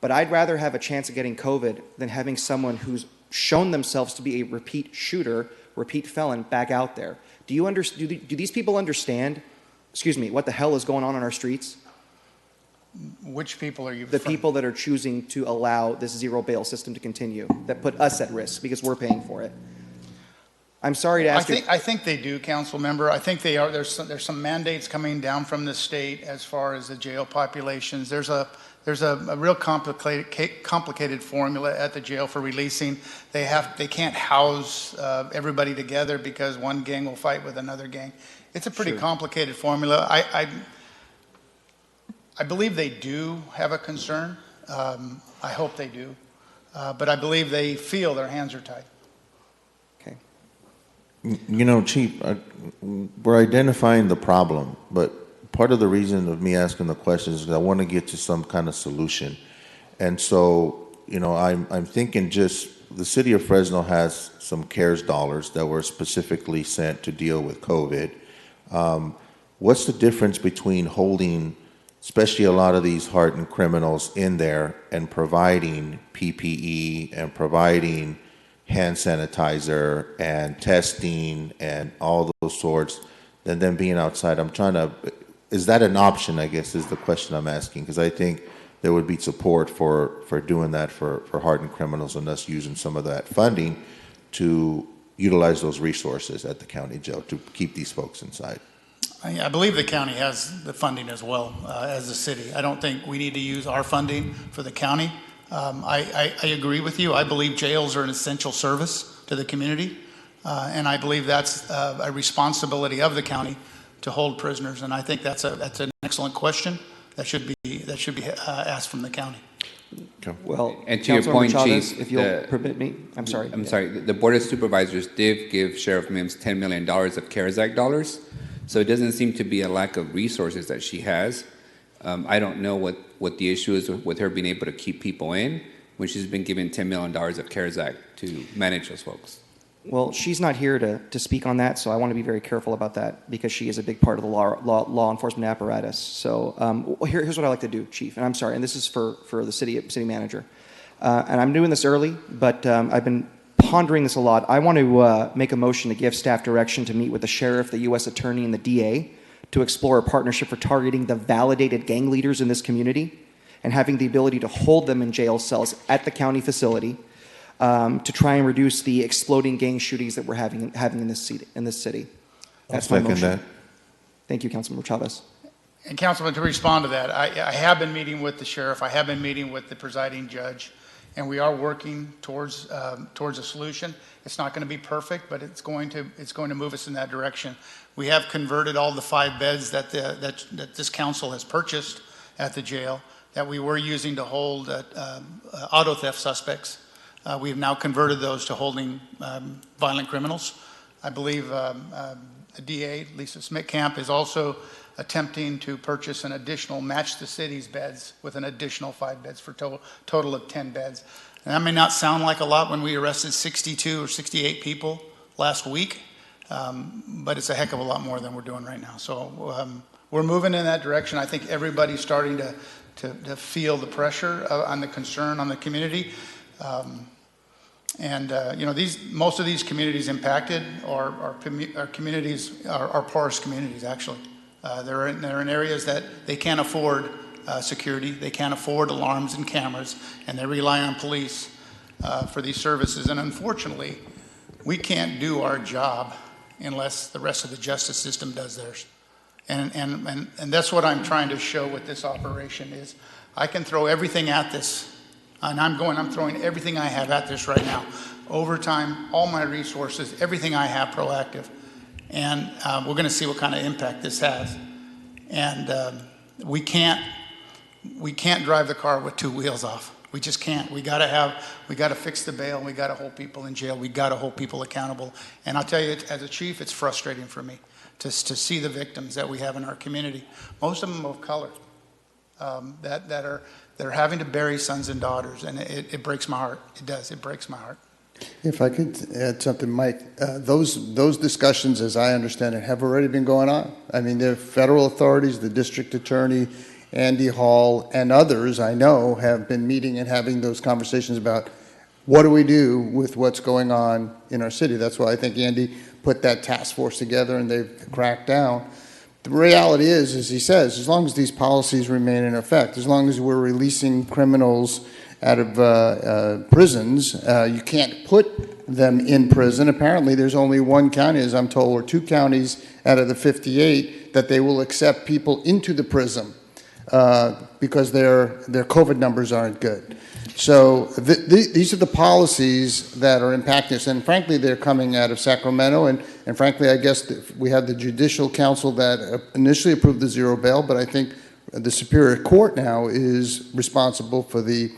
But I'd rather have a chance of getting COVID than having someone who's shown themselves to be a repeat shooter, repeat felon back out there. Do these people understand, what the hell is going on our streets? Which people are you? The people that are choosing to allow this zero bail system to continue, that put us at risk because we're paying for it. I'm sorry to ask you. I think they do, council member. I think they are. There's some mandates coming down from the state as far as the jail populations. There's a real complicated formula at the jail for releasing. They can't house everybody together because one gang will fight with another gang. It's a pretty complicated formula. I believe they do have a concern. I hope they do. But I believe they feel their hands are tied. Chief, we're identifying the problem, but part of the reason of me asking the question is because I want to get to some kind of solution. And so, I'm thinking just the city of Fresno has some CARES dollars that were specifically sent to deal with COVID. What's the difference between holding, especially a lot of these hardened criminals in there, and providing PPE and providing hand sanitizer and testing and all those sorts, and then being outside? Is that an option, I guess, is the question I'm asking, because I think there would be support for doing that for hardened criminals and us using some of that funding to utilize those resources at the county jail to keep these folks inside. I believe the county has the funding as well as the city. I don't think we need to use our funding for the county. I agree with you. I believe jails are an essential service to the community, and I believe that's a responsibility of the county to hold prisoners. And I think that's an excellent question that should be asked from the county. Well, And to your Councilmember point, Chavez, Chief, if you'll the- permit me, I'm sorry. I'm sorry, the Board of Supervisors did give Sheriff Mims $10 million of CARES Act dollars, so it doesn't seem to be a lack of resources that she has. I don't know what the issue is with her being able to keep people in when she's been given $10 million of CARES Act to manage those folks. Well, she's not here to speak on that, so I want to be very careful about that because she is a big part of the law enforcement apparatus. So here's what I like to do, Chief, and I'm sorry, and this is for the city manager. And I'm doing this early, but I've been pondering this a lot. I want to make a motion to give staff direction to meet with the sheriff, the U.S. attorney, and the DA to explore a partnership for targeting the validated gang leaders in this community and having the ability to hold them in jail cells at the county facility to try and reduce the exploding gang shootings that we're having in this city. That's my second motion. that. Thank you, Councilmember Chavez. And Councilman, to respond to that, I have been meeting with the sheriff, I have been meeting with the presiding judge, and we are working towards a solution. It's not going to be perfect, but it's going to move us in that direction. We have converted all the 5 beds that this council has purchased at the jail that we were using to hold auto theft suspects. We have now converted those to holding violent criminals. I believe the DA, Lisa Smith-Camp, is also attempting to purchase an additional, match the city's beds with an additional 5 beds for total of 10 beds. And that may not sound like a lot when we arrested 62 or 68 people last week, but it's a heck of a lot more than we're doing right now. So we're moving in that direction. I think everybody's starting to feel the pressure on the concern on the community. Most of these communities impacted are communities, are porous communities, actually. They're in areas that they can't afford security, they can't afford alarms and cameras, and they rely on police for these services. And unfortunately, we can't do our job unless the rest of the justice system does theirs. And that's what I'm trying to show with this operation is I can throw everything at this, and I'm throwing everything I have at this right now. Overtime, all my resources, everything I have proactive. And we're going to see what kind of impact this has. And we can't drive the car with 2 wheels off. We just can't. We got to fix the bail. We got to hold people in jail. We got to hold people accountable. And I'll tell you, as a chief, it's frustrating for me to see the victims that we have in our community. Most of them of color that are having to bury sons and daughters, and it breaks my heart. It does. It breaks my heart. If I could add something, Mike, those discussions, as I understand it, have already been going on. I mean, the federal authorities, the district attorney, Andy Hall, and others I know have been meeting and having those conversations about what do we do with what's going on in our city. That's why I think Andy put that task force together and they've cracked down. The reality is, as he says, as long as these policies remain in effect, as long as we're releasing criminals out of prisons, you can't put them in prison. Apparently, there's only 1 county, as I'm told, or 2 counties out of the 58 that they will accept people into the prison because their COVID numbers aren't good. So these are the policies that are impacting us, and frankly, they're coming out of Sacramento, and frankly, I guess we had the Judicial Council that initially approved the zero bail, but I think the Superior Court now is responsible for the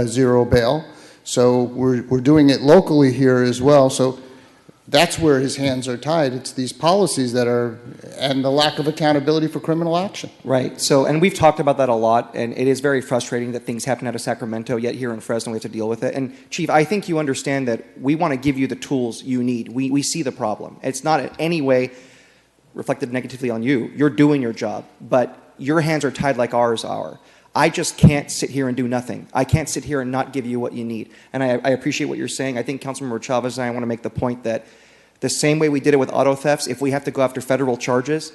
zero bail. So we're doing it locally here as well. So that's where his hands are tied. It's these policies that are, and the lack of accountability for criminal action. Right. So, and we've talked about that a lot, and it is very frustrating that things happen out of Sacramento, yet here in Fresno we have to deal with it. And Chief, I think you understand that we want to give you the tools you need. We see the problem. It's not in any way reflected negatively on you. You're doing your job, but your hands are tied like ours are. I just can't sit here and do nothing. I can't sit here and not give you what you need. And I appreciate what you're saying. I think Councilmember Chavez and I want to make the point that the same way we did it with auto thefts, if we have to go after federal charges,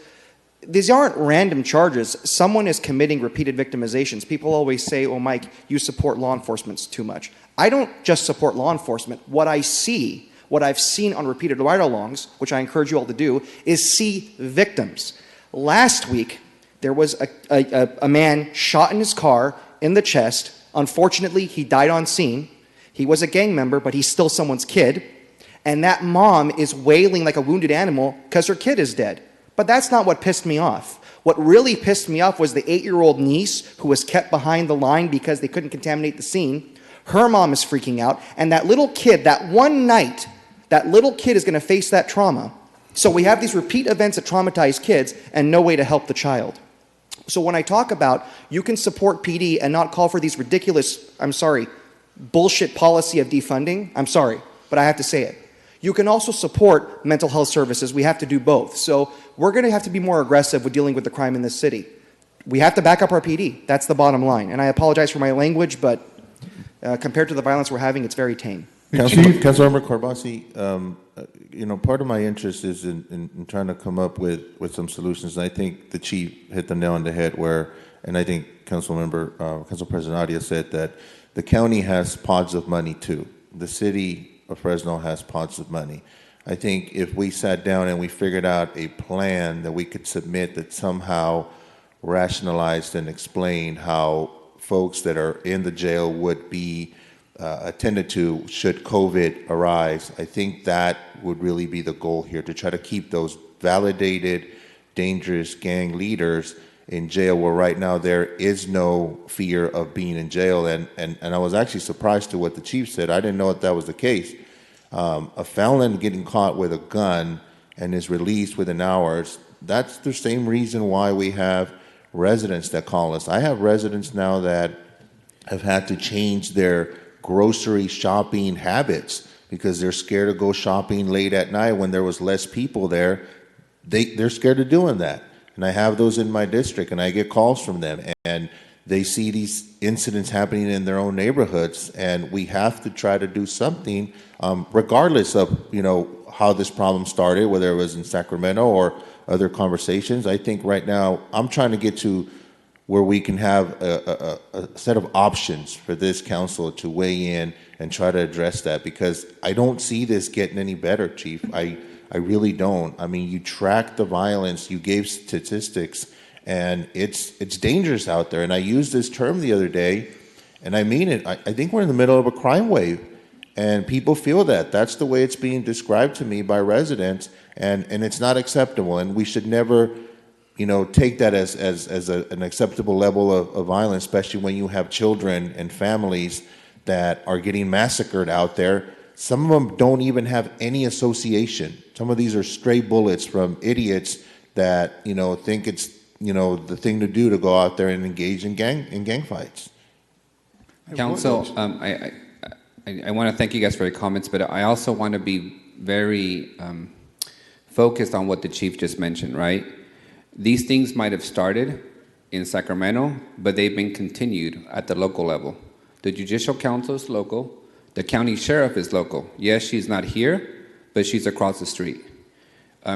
these aren't random charges. Someone is committing repeated victimizations. People always say, oh, Mike, you support law enforcement too much. I don't just support law enforcement. What I've seen on repeated ride-alongs, which I encourage you all to do, is see victims. Last week, there was a man shot in his car in the chest. Unfortunately, he died on scene. He was a gang member, but he's still someone's kid. And that mom is wailing like a wounded animal because her kid is dead. But that's not what pissed me off. What really pissed me off was the 8-year-old niece who was kept behind the line because they couldn't contaminate the scene. Her mom is freaking out. And that little kid, that one night, that little kid is going to face that trauma. So we have these repeat events that traumatize kids and no way to help the child. So when I talk about you can support PD and not call for these ridiculous, bullshit policy of defunding, I'm sorry, but I have to say it. You can also support mental health services. We have to do both. So we're going to have to be more aggressive with dealing with the crime in this city. We have to back up our PD. That's the bottom line. And I apologize for my language, but compared to the violence we're having, it's very tame. Councilmember Corbasi, part of my interest is in trying to come up with some solutions. And I think the chief hit the nail on the head and I think Council President Adia said that the county has pods of money too. The city of Fresno has pots of money. I think if we sat down and we figured out a plan that we could submit that somehow rationalized and explained how folks that are in the jail would be attended to should COVID arise, I think that would really be the goal here, to try to keep those validated, dangerous gang leaders in jail, where right now there is no fear of being in jail. And I was actually surprised to what the chief said. I didn't know that was the case. A felon getting caught with a gun and is released within hours, that's the same reason why we have residents that call us. I have residents now that have had to change their grocery shopping habits because they're scared to go shopping late at night when there was less people there. They're scared of doing that. And I have those in my district, and I get calls from them, and they see these incidents happening in their own neighborhoods, and we have to try to do something, regardless of how this problem started, whether it was in Sacramento or other conversations. I think right now I'm trying to get to where we can have a set of options for this council to weigh in and try to address that, because I don't see this getting any better, Chief. I really don't. I mean, you track the violence, you gave statistics, and it's dangerous out there. And I used this term the other day, and I mean it. I think we're in the middle of a crime wave, and people feel that. That's the way it's being described to me by residents, and it's not acceptable. And we should never, take that as an acceptable level of violence, especially when you have children and families that are getting massacred out there. Some of them don't even have any association. Some of these are stray bullets from idiots that, think it's, the thing to do to go out there and engage in gang fights. Council, I want to thank you guys for your comments, but I also want to be very focused on what the chief just mentioned, right? These things might have started in Sacramento, but they've been continued at the local level. The Judicial Council is local. The county sheriff is local. Yes, she's not here, but she's across the street.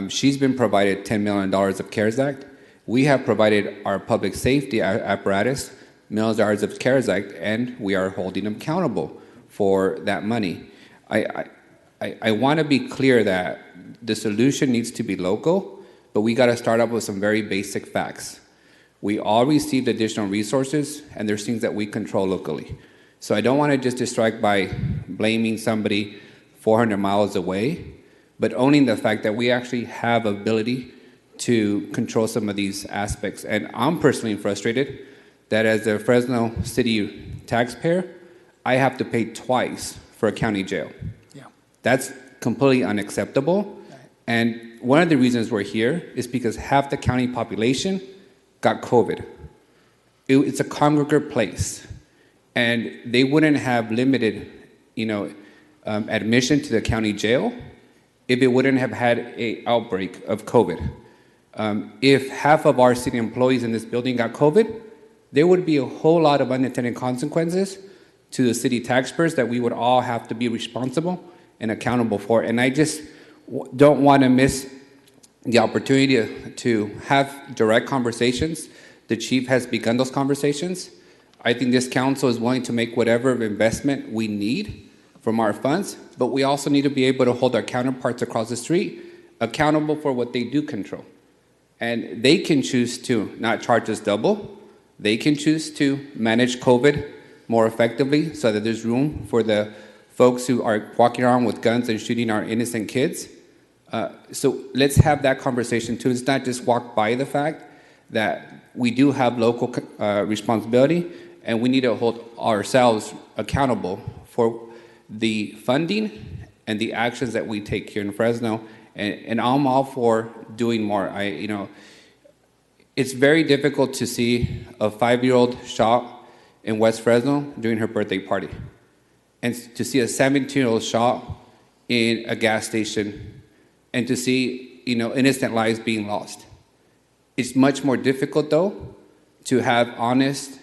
She's been provided $10 million of CARES Act. We have provided our public safety apparatus millions of dollars of CARES Act, and we are holding them accountable for that money. I want to be clear that the solution needs to be local, but we got to start up with some very basic facts. We all received additional resources, and there's things that we control locally. So I don't want to just distract by blaming somebody 400 miles away, but owning the fact that we actually have ability to control some of these aspects. And I'm personally frustrated that as a Fresno City taxpayer, I have to pay twice for a county jail. Yeah. That's completely unacceptable. And one of the reasons we're here is because half the county population got COVID. It's a congregate place. And they wouldn't have limited, admission to the county jail if it wouldn't have had an outbreak of COVID. If half of our city employees in this building got COVID, there would be a whole lot of unintended consequences to the city taxpayers that we would all have to be responsible and accountable for. And I just don't want to miss the opportunity to have direct conversations. The chief has begun those conversations. I think this council is willing to make whatever investment we need from our funds, but we also need to be able to hold our counterparts across the street accountable for what they do control. And they can choose to not charge us double. They can choose to manage COVID more effectively so that there's room for the folks who are walking around with guns and shooting our innocent kids. So let's have that conversation too. It's not just walk by the fact that we do have local responsibility, and we need to hold ourselves accountable for the funding and the actions that we take here in Fresno. And I'm all for doing more. It's very difficult to see a 5-year-old shot in West Fresno during her birthday party, and to see a 17-year-old shot in a gas station, and to see innocent lives being lost. It's much more difficult, though, to have honest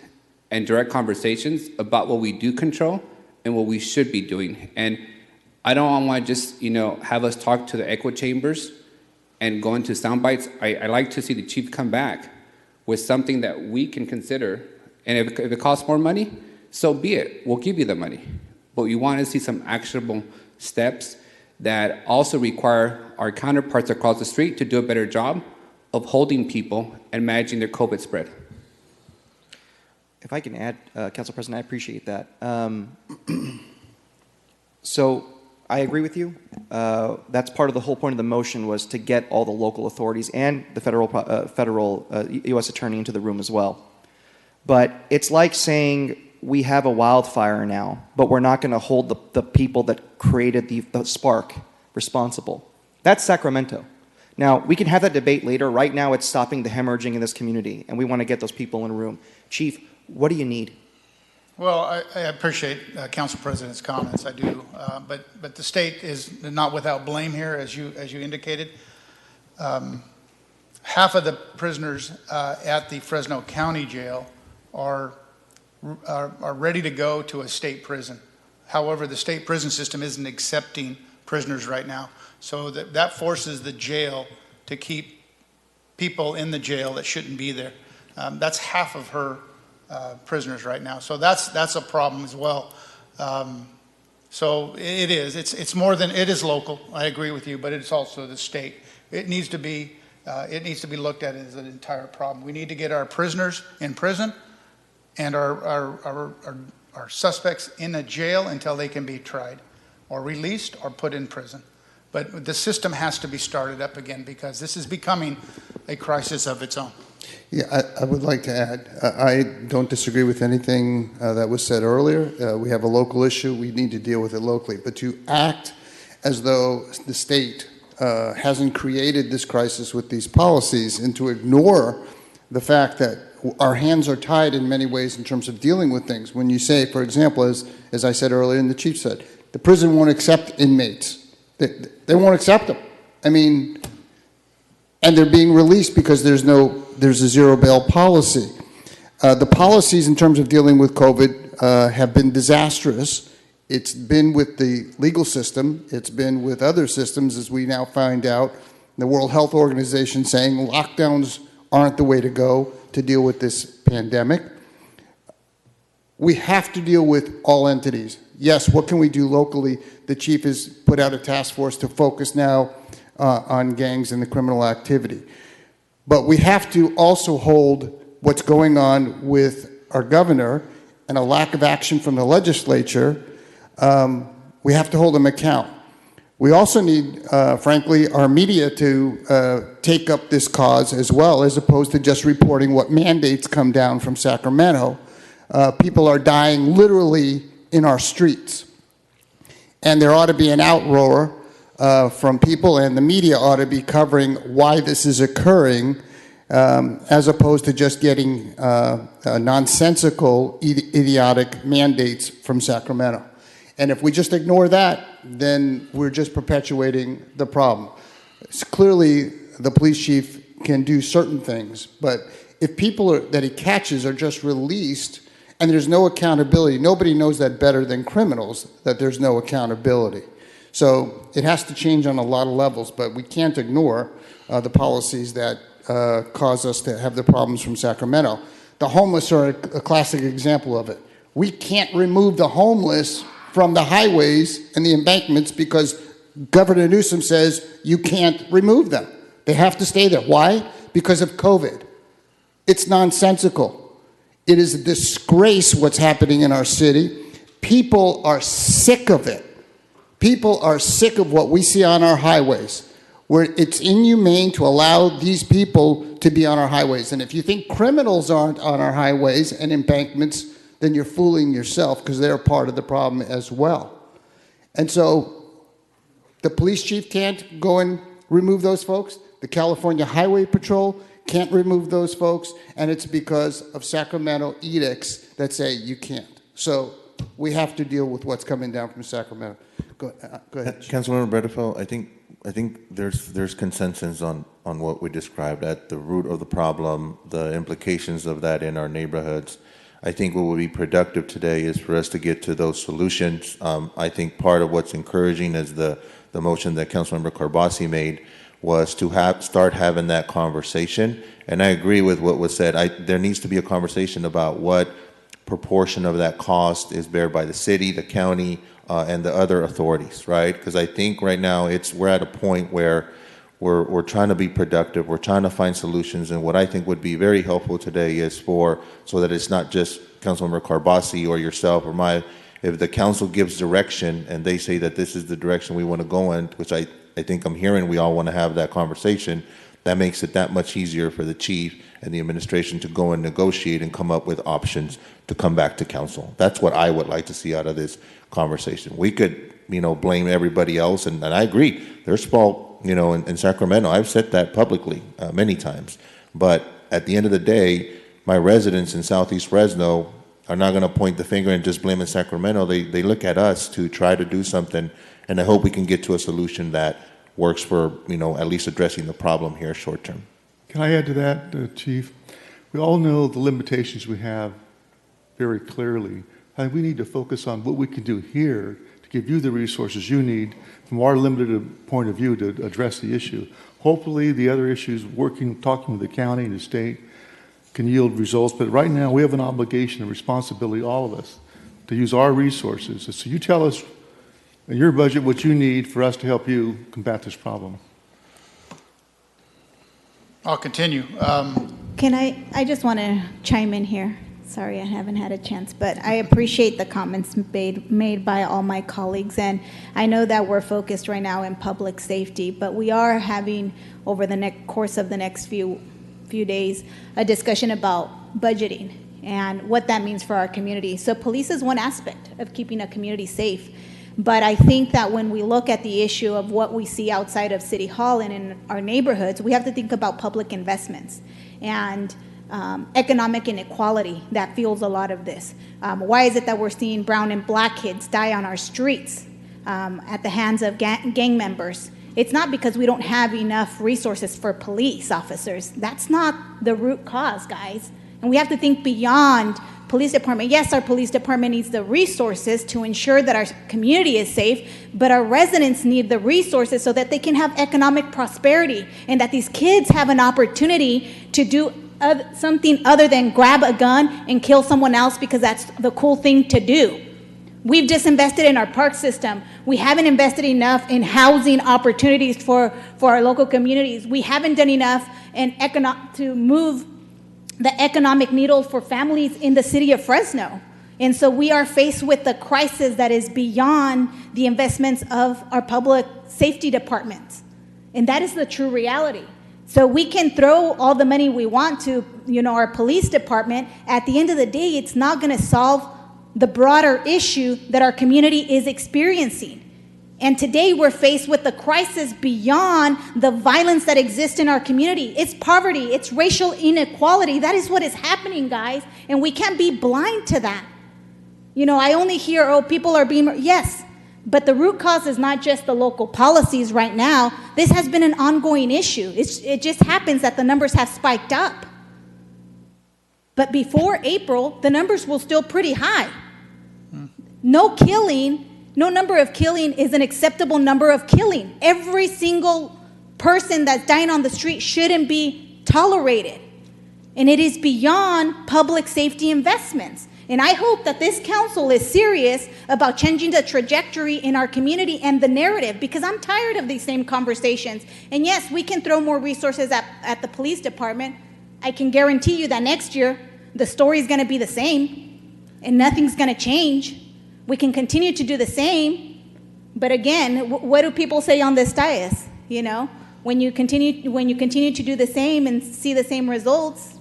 and direct conversations about what we do control and what we should be doing. And I don't want to just have us talk to the echo chambers and go into sound bites. I like to see the chief come back with something that we can consider. And if it costs more money, so be it. We'll give you the money. But we want to see some actionable steps that also require our counterparts across the street to do a better job of holding people and managing their COVID spread. If I can add, Council President, I appreciate that. So I agree with you. That's part of the whole point of the motion, was to get all the local authorities and the federal U.S. attorney into the room as well. But it's like saying we have a wildfire now, but we're not going to hold the people that created the spark responsible. That's Sacramento. Now, we can have that debate later. Right now, it's stopping the hemorrhaging in this community, and we want to get those people in a room. Chief, what do you need? Well, I appreciate Council President's comments. I do, but the state is not without blame here, as you indicated. Half of the prisoners at the Fresno County Jail are ready to go to a state prison. However, the state prison system isn't accepting prisoners right now, so that forces the jail to keep people in the jail that shouldn't be there. That's half of her prisoners right now, so that's a problem as well. So it is. It's more than it is local. I agree with you, but it's also the state. It needs to be looked at as an entire problem. We need to get our prisoners in prison and our suspects in a jail until they can be tried or released or put in prison. But the system has to be started up again, because this is becoming a crisis of its own. Yeah, I would like to add, I don't disagree with anything that was said earlier. We have a local issue. We need to deal with it locally. But to act as though the state hasn't created this crisis with these policies, and to ignore the fact that our hands are tied in many ways in terms of dealing with things. When you say, for example, as I said earlier and the chief said, the prison won't accept inmates. They won't accept them. I mean, and they're being released because there's a zero bail policy. The policies in terms of dealing with COVID have been disastrous. It's been with the legal system. It's been with other systems, as we now find out. The World Health Organization saying lockdowns aren't the way to go to deal with this pandemic. We have to deal with all entities. Yes, what can we do locally? The chief has put out a task force to focus now on gangs and the criminal activity. But we have to also hold what's going on with our governor and a lack of action from the legislature. We have to hold them account. We also need, frankly, our media to take up this cause as well, as opposed to just reporting what mandates come down from Sacramento. People are dying literally in our streets. And there ought to be an outroar from people, and the media ought to be covering why this is occurring, as opposed to just getting nonsensical, idiotic mandates from Sacramento. And if we just ignore that, then we're just perpetuating the problem. Clearly, the police chief can do certain things, but if people that he catches are just released and there's no accountability, nobody knows that better than criminals, that there's no accountability. So it has to change on a lot of levels, but we can't ignore the policies that cause us to have the problems from Sacramento. The homeless are a classic example of it. We can't remove the homeless from the highways and the embankments because Governor Newsom says you can't remove them. They have to stay there. Why? Because of COVID. It's nonsensical. It is a disgrace what's happening in our city. People are sick of it. People are sick of what we see on our highways. where it's inhumane to allow these people to be on our highways. And if you think criminals aren't on our highways and embankments, then you're fooling yourself, because they're part of the problem as well. And so the police chief can't go and remove those folks. The California Highway Patrol can't remove those folks. And it's because of Sacramento edicts that say you can't. So we have to deal with what's coming down from Sacramento. Go ahead. Councilmember Bredefeld, I think there's consensus on what we described at the root of the problem, the implications of that in our neighborhoods. I think what would be productive today is for us to get to those solutions. I think part of what's encouraging is the motion that Councilmember Carbasi made was to start having that conversation. And I agree with what was said. There needs to be a conversation about what proportion of that cost is borne by the city, the county, and the other authorities, right? Because I think right now we're at a point where we're trying to be productive, we're trying to find solutions, and what I think would be very helpful today is so that it's not just Councilmember Carbasi or yourself or if the council gives direction and they say that this is the direction we want to go in, which I think I'm hearing we all want to have that conversation, that makes it that much easier for the chief and the administration to go and negotiate and come up with options to come back to council. That's what I would like to see out of this conversation. We could, blame everybody else, and I agree. There's fault, in Sacramento. I've said that publicly many times. But at the end of the day, my residents in Southeast Fresno are not going to point the finger and just blame in Sacramento. They look at us to try to do something, and I hope we can get to a solution that works for, at least addressing the problem here short term. Can I add to that, Chief? We all know the limitations we have very clearly. I think we need to focus on what we can do here to give you the resources you need from our limited point of view to address the issue. Hopefully the other issues, talking with the county and the state, can yield results. But right now we have an obligation and responsibility, all of us, to use our resources. So you tell us in your budget what you need for us to help you combat this problem. I'll continue. I just want to chime in here. Sorry, I haven't had a chance, but I appreciate the comments made by all my colleagues, and I know that we're focused right now in public safety, but we are having, over the course of the next few days, a discussion about budgeting and what that means for our community. So police is one aspect of keeping a community safe, but I think that when we look at the issue of what we see outside of City Hall and in our neighborhoods, we have to think about public investments and economic inequality that fuels a lot of this. Why is it that we're seeing brown and black kids die on our streets at the hands of gang members? It's not because we don't have enough resources for police officers. That's not the root cause, guys. And we have to think beyond police department. Yes, our police department needs the resources to ensure that our community is safe, but our residents need the resources so that they can have economic prosperity and that these kids have an opportunity to do something other than grab a gun and kill someone else because that's the cool thing to do. We've disinvested in our park system. We haven't invested enough in housing opportunities for our local communities. We haven't done enough to move the economic needle for families in the city of Fresno. And so we are faced with the crisis that is beyond the investments of our public safety departments. And that is the true reality. So we can throw all the money we want to, our police department. At the end of the day, it's not going to solve the broader issue that our community is experiencing. And today we're faced with the crisis beyond the violence that exists in our community. It's poverty, it's racial inequality. That is what is happening, guys. And we can't be blind to that. I only hear, people are being, yes. But the root cause is not just the local policies right now. This has been an ongoing issue. It just happens that the numbers have spiked up. But before April, the numbers were still pretty high. No number of killing is an acceptable number of killing. Every single person that's dying on the street shouldn't be tolerated. And it is beyond public safety investments. And I hope that this council is serious about changing the trajectory in our community and the narrative, because I'm tired of these same conversations. And yes, we can throw more resources at the police department. I can guarantee you that next year, the story is going to be the same and nothing's going to change. We can continue to do the same. But again, what do people say on this dais? when you continue to do the same and see the same results,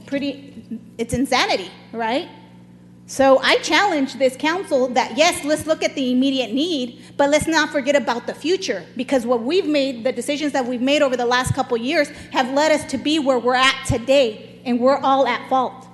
it's insanity, right? So I challenge this council that, yes, let's look at the immediate need, but let's not forget about the future, because the decisions that we've made over the last couple years have led us to be where we're at today, and we're all at fault.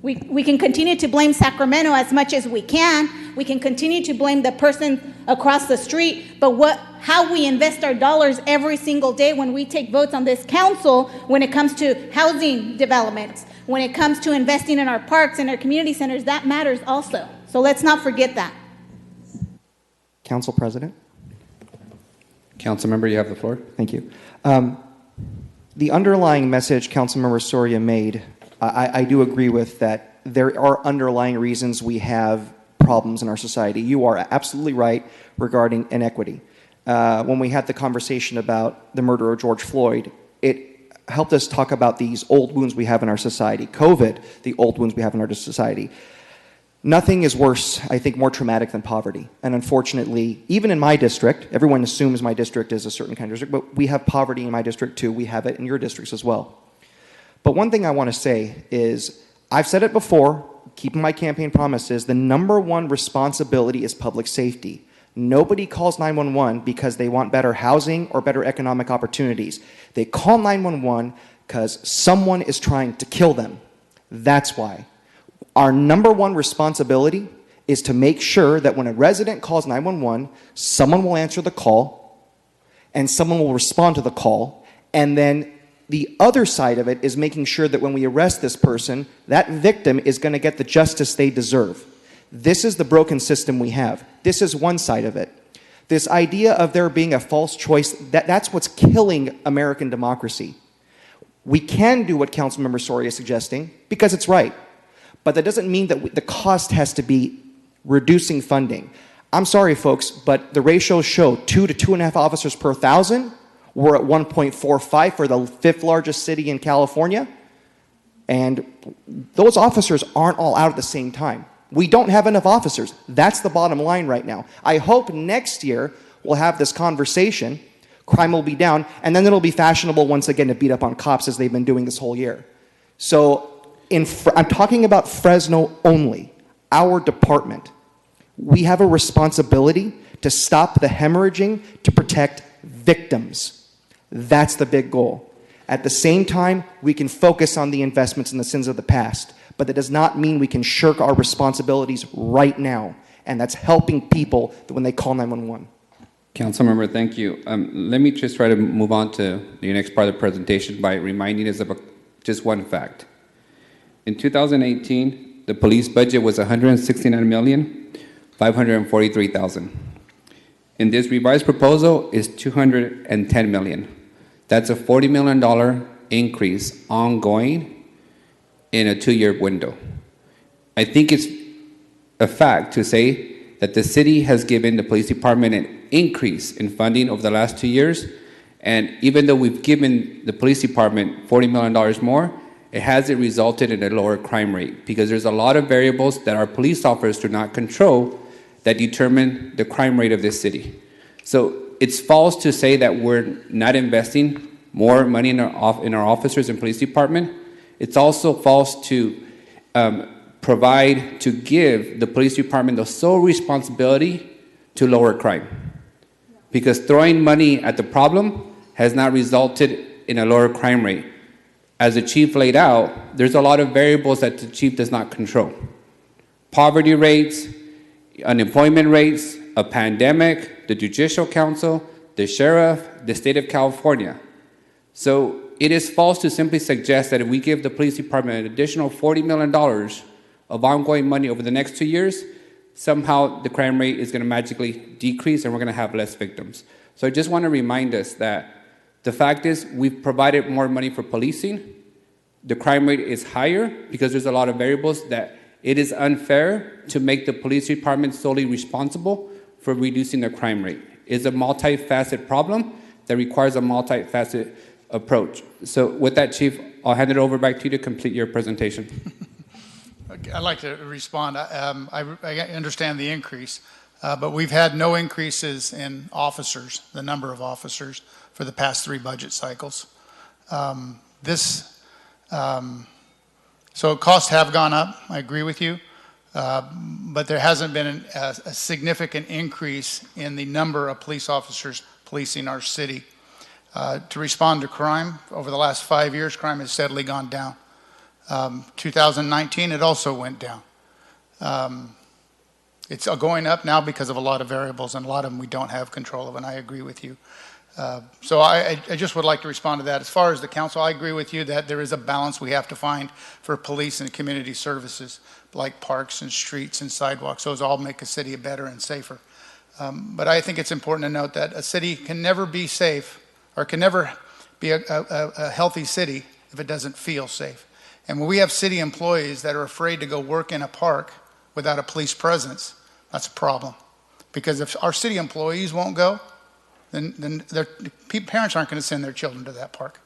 We can continue to blame Sacramento as much as we can. We can continue to blame the person across the street, but how we invest our dollars every single day when we take votes on this council, when it comes to housing developments, when it comes to investing in our parks and our community centers, that matters also. So let's not forget that. Council President. Councilmember, you have the floor. Thank you. The underlying message Councilmember Soria made, I do agree with that. There are underlying reasons we have problems in our society. You are absolutely right regarding inequity. When we had the conversation about the murder of George Floyd, it helped us talk about these old wounds we have in our society. COVID, the old wounds we have in our society. Nothing is worse, I think, more traumatic than poverty. And unfortunately, even in my district, everyone assumes my district is a certain kind of district, but we have poverty in my district too. We have it in your districts as well. But one thing I want to say is, I've said it before, keeping my campaign promises, the number one responsibility is public safety. Nobody calls 911 because they want better housing or better economic opportunities. They call 911 because someone is trying to kill them. That's why. Our number one responsibility is to make sure that when a resident calls 911, someone will answer the call and someone will respond to the call. And then the other side of it is making sure that when we arrest this person, that victim is going to get the justice they deserve. This is the broken system we have. This is one side of it. This idea of there being a false choice, that's what's killing American democracy. We can do what Councilmember Soria is suggesting because it's right. But that doesn't mean that the cost has to be reducing funding. I'm sorry, folks, but the ratios show 2 to 2.5 officers per 1,000. We're at 1.45 for the fifth largest city in California. And those officers aren't all out at the same time. We don't have enough officers. That's the bottom line right now. I hope next year we'll have this conversation, crime will be down, and then it'll be fashionable once again to beat up on cops as they've been doing this whole year. So I'm talking about Fresno only, our department. We have a responsibility to stop the hemorrhaging, to protect victims. That's the big goal. At the same time, we can focus on the investments and the sins of the past, but that does not mean we can shirk our responsibilities right now, and that's helping people when they call 911. Councilmember, thank you. Let me just try to move on to the next part of the presentation by reminding us of just one fact. In 2018, the police budget was $169,543,000. In this revised proposal is $210 million. That's a $40 million increase ongoing in a 2-year window. I think it's a fact to say that the city has given the police department an increase in funding over the last 2 years, and even though we've given the police department $40 million more, it hasn't resulted in a lower crime rate because there's a lot of variables that our police officers do not control that determine the crime rate of this city. So it's false to say that we're not investing more money in our officers and police department. It's also false to give the police department the sole responsibility to lower crime. Because throwing money at the problem has not resulted in a lower crime rate. As the chief laid out, there's a lot of variables that the chief does not control. Poverty rates, unemployment rates, a pandemic, the Judicial Council, the sheriff, the state of California. So it is false to simply suggest that if we give the police department an additional $40 million of ongoing money over the next 2 years, somehow the crime rate is going to magically decrease and we're going to have less victims. So I just want to remind us that the fact is we've provided more money for policing. The crime rate is higher because there's a lot of variables that it is unfair to make the police department solely responsible for reducing the crime rate. It's a multifaceted problem that requires a multifaceted approach. So with that, Chief, I'll hand it over back to you to complete your presentation. Okay, I'd like to respond. I understand the increase. but we've had no increases in officers, the number of officers, for the past 3 budget cycles. So costs have gone up, I agree with you, but there hasn't been a significant increase in the number of police officers policing our city. To respond to crime, over the last 5 years, crime has steadily gone down. 2019, it also went down. It's going up now because of a lot of variables, and a lot of them we don't have control of, and I agree with you. So I just would like to respond to that. As far as the council, I agree with you that there is a balance we have to find for police and community services, like parks and streets and sidewalks. Those all make a city better and safer. But I think it's important to note that a city can never be safe, or can never be a healthy city if it doesn't feel safe. And when we have city employees that are afraid to go work in a park without a police presence, that's a problem. Because if our city employees won't go, then their parents aren't going to send their children to that park.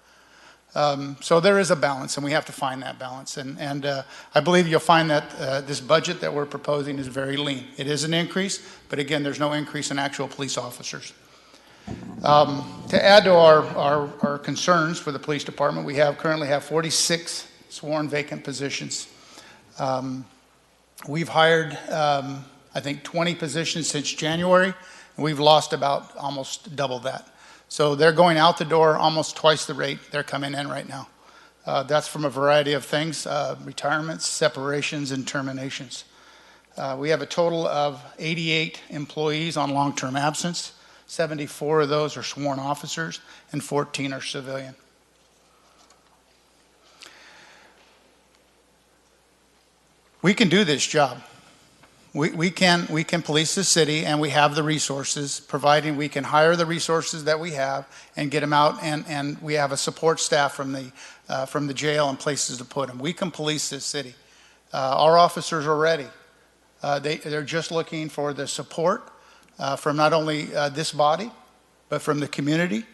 So there is a balance, and we have to find that balance. And I believe you'll find that this budget that we're proposing is very lean. It is an increase, but again, there's no increase in actual police officers. To add to our concerns for the police department, we currently have 46 sworn vacant positions. We've hired, I think, 20 positions since January, and we've lost about almost double that. So they're going out the door almost twice the rate they're coming in right now. That's from a variety of things, retirements, separations, and terminations. We have a total of 88 employees on long-term absence. 74 of those are sworn officers, and 14 are civilian. We can do this job. We can police the city, and we have the resources, providing we can hire the resources that we have and get them out, and we have a support staff from the jail and places to put them. We can police this city. Our officers are ready. They're just looking for the support from not only this body, but from the community,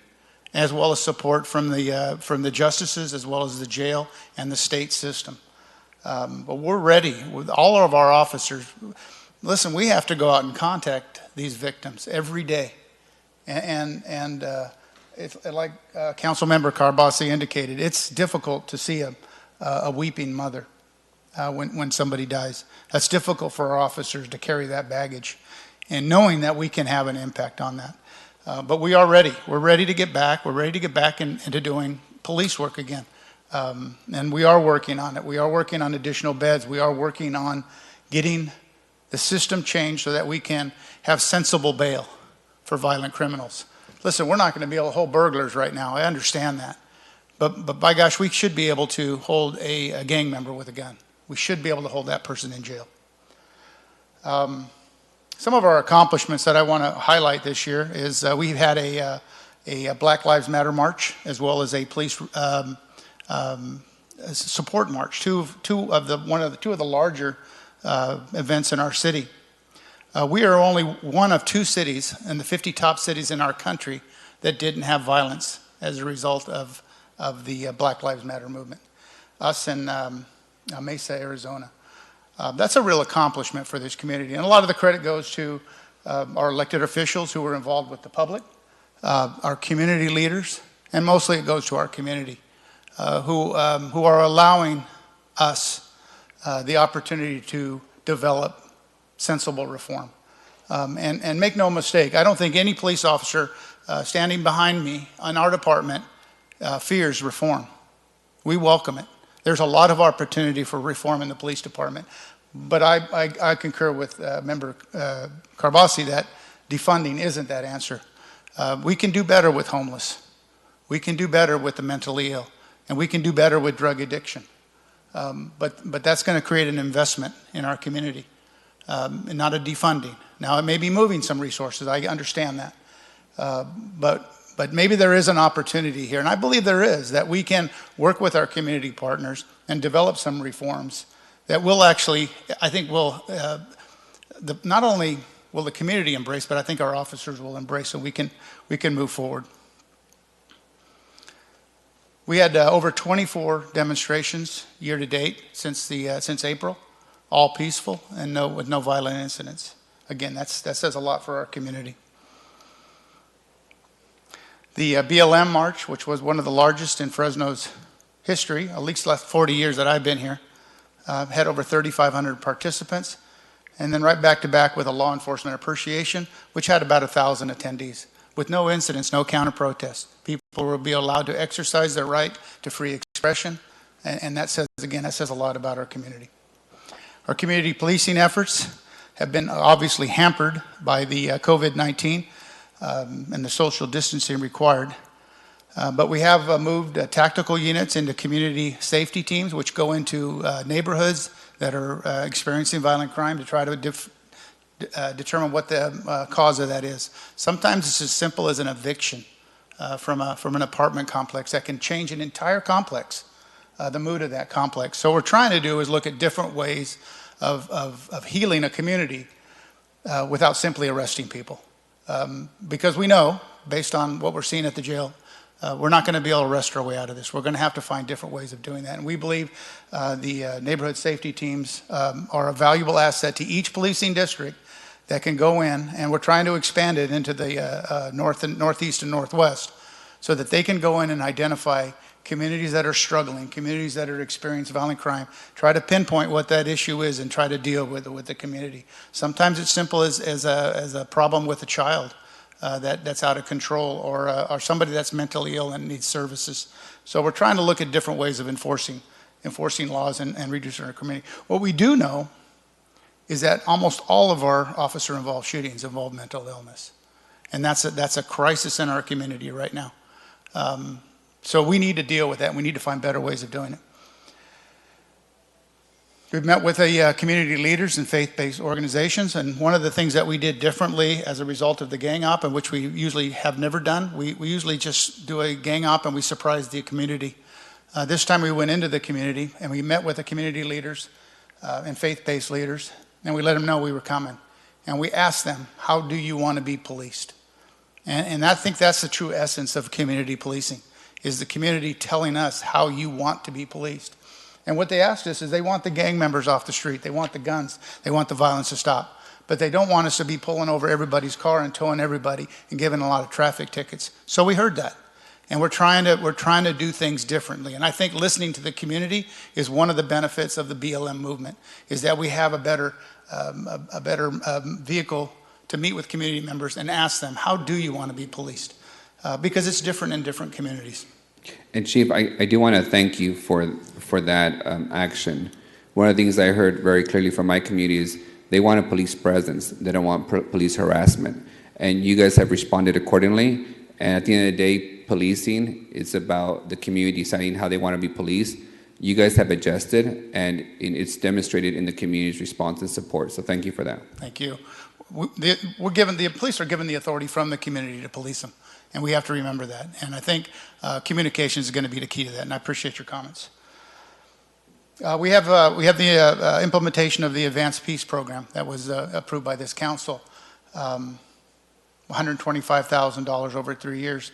as well as support from the justices, as well as the jail and the state system. But we're ready with all of our officers. Listen, we have to go out and contact these victims every day. And it's like Councilmember Carbasi indicated, it's difficult to see a weeping mother when somebody dies. That's difficult for our officers to carry that baggage, and knowing that we can have an impact on that. But we are ready. We're ready to get back. We're ready to get back into doing police work again. And we are working on it. We are working on additional beds. We are working on getting the system changed so that we can have sensible bail for violent criminals. Listen, we're not going to be able to hold burglars right now. I understand that. But by gosh, we should be able to hold a gang member with a gun. We should be able to hold that person in jail. Some of our accomplishments that I want to highlight this year is we've had a Black Lives Matter march, as well as a police support march, two of the larger events in our city. We are only one of 2 cities in the 50 top cities in our country that didn't have violence as a result of the Black Lives Matter movement. Us in Mesa, Arizona. That's a real accomplishment for this community, and a lot of the credit goes to our elected officials who were involved with the public, our community leaders, and mostly it goes to our community. Who are allowing us the opportunity to develop sensible reform. And make no mistake, I don't think any police officer standing behind me in our department fears reform. We welcome it. There's a lot of opportunity for reform in the police department. But I concur with Member Carbasi that defunding isn't that answer. We can do better with homeless. We can do better with the mentally ill. And we can do better with drug addiction. But that's going to create an investment in our community, and not a defunding. Now, it may be moving some resources. I understand that. But maybe there is an opportunity here, and I believe there is, that we can work with our community partners and develop some reforms that will actually, I think, not only will the community embrace, but I think our officers will embrace, and we can move forward. We had over 24 demonstrations year to date since April, all peaceful and with no violent incidents. Again, that says a lot for our community. The BLM March, which was one of the largest in Fresno's history, at least the last 40 years that I've been here, had over 3,500 participants. And then right back to back with a law enforcement appreciation, which had about 1,000 attendees, with no incidents, no counter protests. People will be allowed to exercise their right to free expression, and that says, again, that says a lot about our community. Our community policing efforts have been obviously hampered by the COVID-19 and the social distancing required. But we have moved tactical units into community safety teams, which go into neighborhoods that are experiencing violent crime to try to determine what the cause of that is. Sometimes it's as simple as an eviction from an apartment complex that can change an entire complex, the mood of that complex. So what we're trying to do is look at different ways of healing a community without simply arresting people. Because we know, based on what we're seeing at the jail, we're not going to be able to arrest our way out of this. We're going to have to find different ways of doing that. And we believe the neighborhood safety teams are a valuable asset to each policing district that can go in, and we're trying to expand it into the northeast and northwest so that they can go in and identify communities that are struggling, communities that are experiencing violent crime, try to pinpoint what that issue is and try to deal with it with the community. Sometimes it's simple as a problem with a child that's out of control, or somebody that's mentally ill and needs services. So we're trying to look at different ways of enforcing laws and reducing our community. What we do know is that almost all of our officer-involved shootings involve mental illness. And that's a crisis in our community right now. So we need to deal with that. We need to find better ways of doing it. We've met with community leaders and faith-based organizations, and one of the things that we did differently as a result of the gang op, and which we usually have never done, we usually just do a gang op and we surprise the community. This time we went into the community and we met with the community leaders and faith-based leaders, and we let them know we were coming. And we asked them, how do you want to be policed? And I think that's the true essence of community policing, is the community telling us how you want to be policed. And what they asked us is they want the gang members off the street. They want the guns. They want the violence to stop. But they don't want us to be pulling over everybody's car and towing everybody and giving a lot of traffic tickets. So we heard that. And we're trying to do things differently. And I think listening to the community is one of the benefits of the BLM movement, is that we have a better vehicle to meet with community members and ask them, how do you want to be policed? Because it's different in different communities. And Chief, I do want to thank you for that action. One of the things I heard very clearly from my community is they want a police presence. They don't want police harassment. And you guys have responded accordingly. And at the end of the day, policing is about the community deciding how they want to be policed. You guys have adjusted, and it's demonstrated in the community's response and support. So thank you for that. Thank you. The police are given the authority from the community to police them. And we have to remember that. And I think communication is going to be the key to that. And I appreciate your comments. We have the implementation of the Advanced Peace Program that was approved by this council. $125,000 over 3 years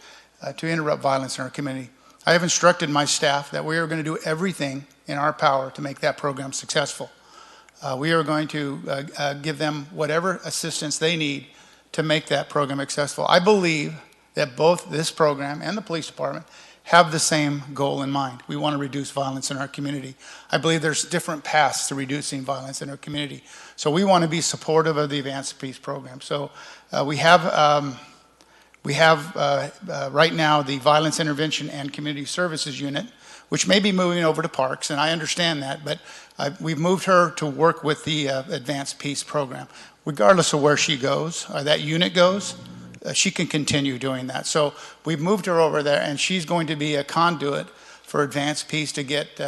to interrupt violence in our community. I have instructed my staff that we are going to do everything in our power to make that program successful. We are going to give them whatever assistance they need to make that program successful. I believe that both this program and the police department have the same goal in mind. We want to reduce violence in our community. I believe there's different paths to reducing violence in our community. So we want to be supportive of the Advanced Peace Program. So we have right now the Violence Intervention and Community Services Unit, which may be moving over to Parks, and I understand that, but we've moved her to work with the Advanced Peace Program. Regardless of where she goes, or that unit goes, she can continue doing that. So we've moved her over there, and she's going to be a conduit for Advanced Peace to get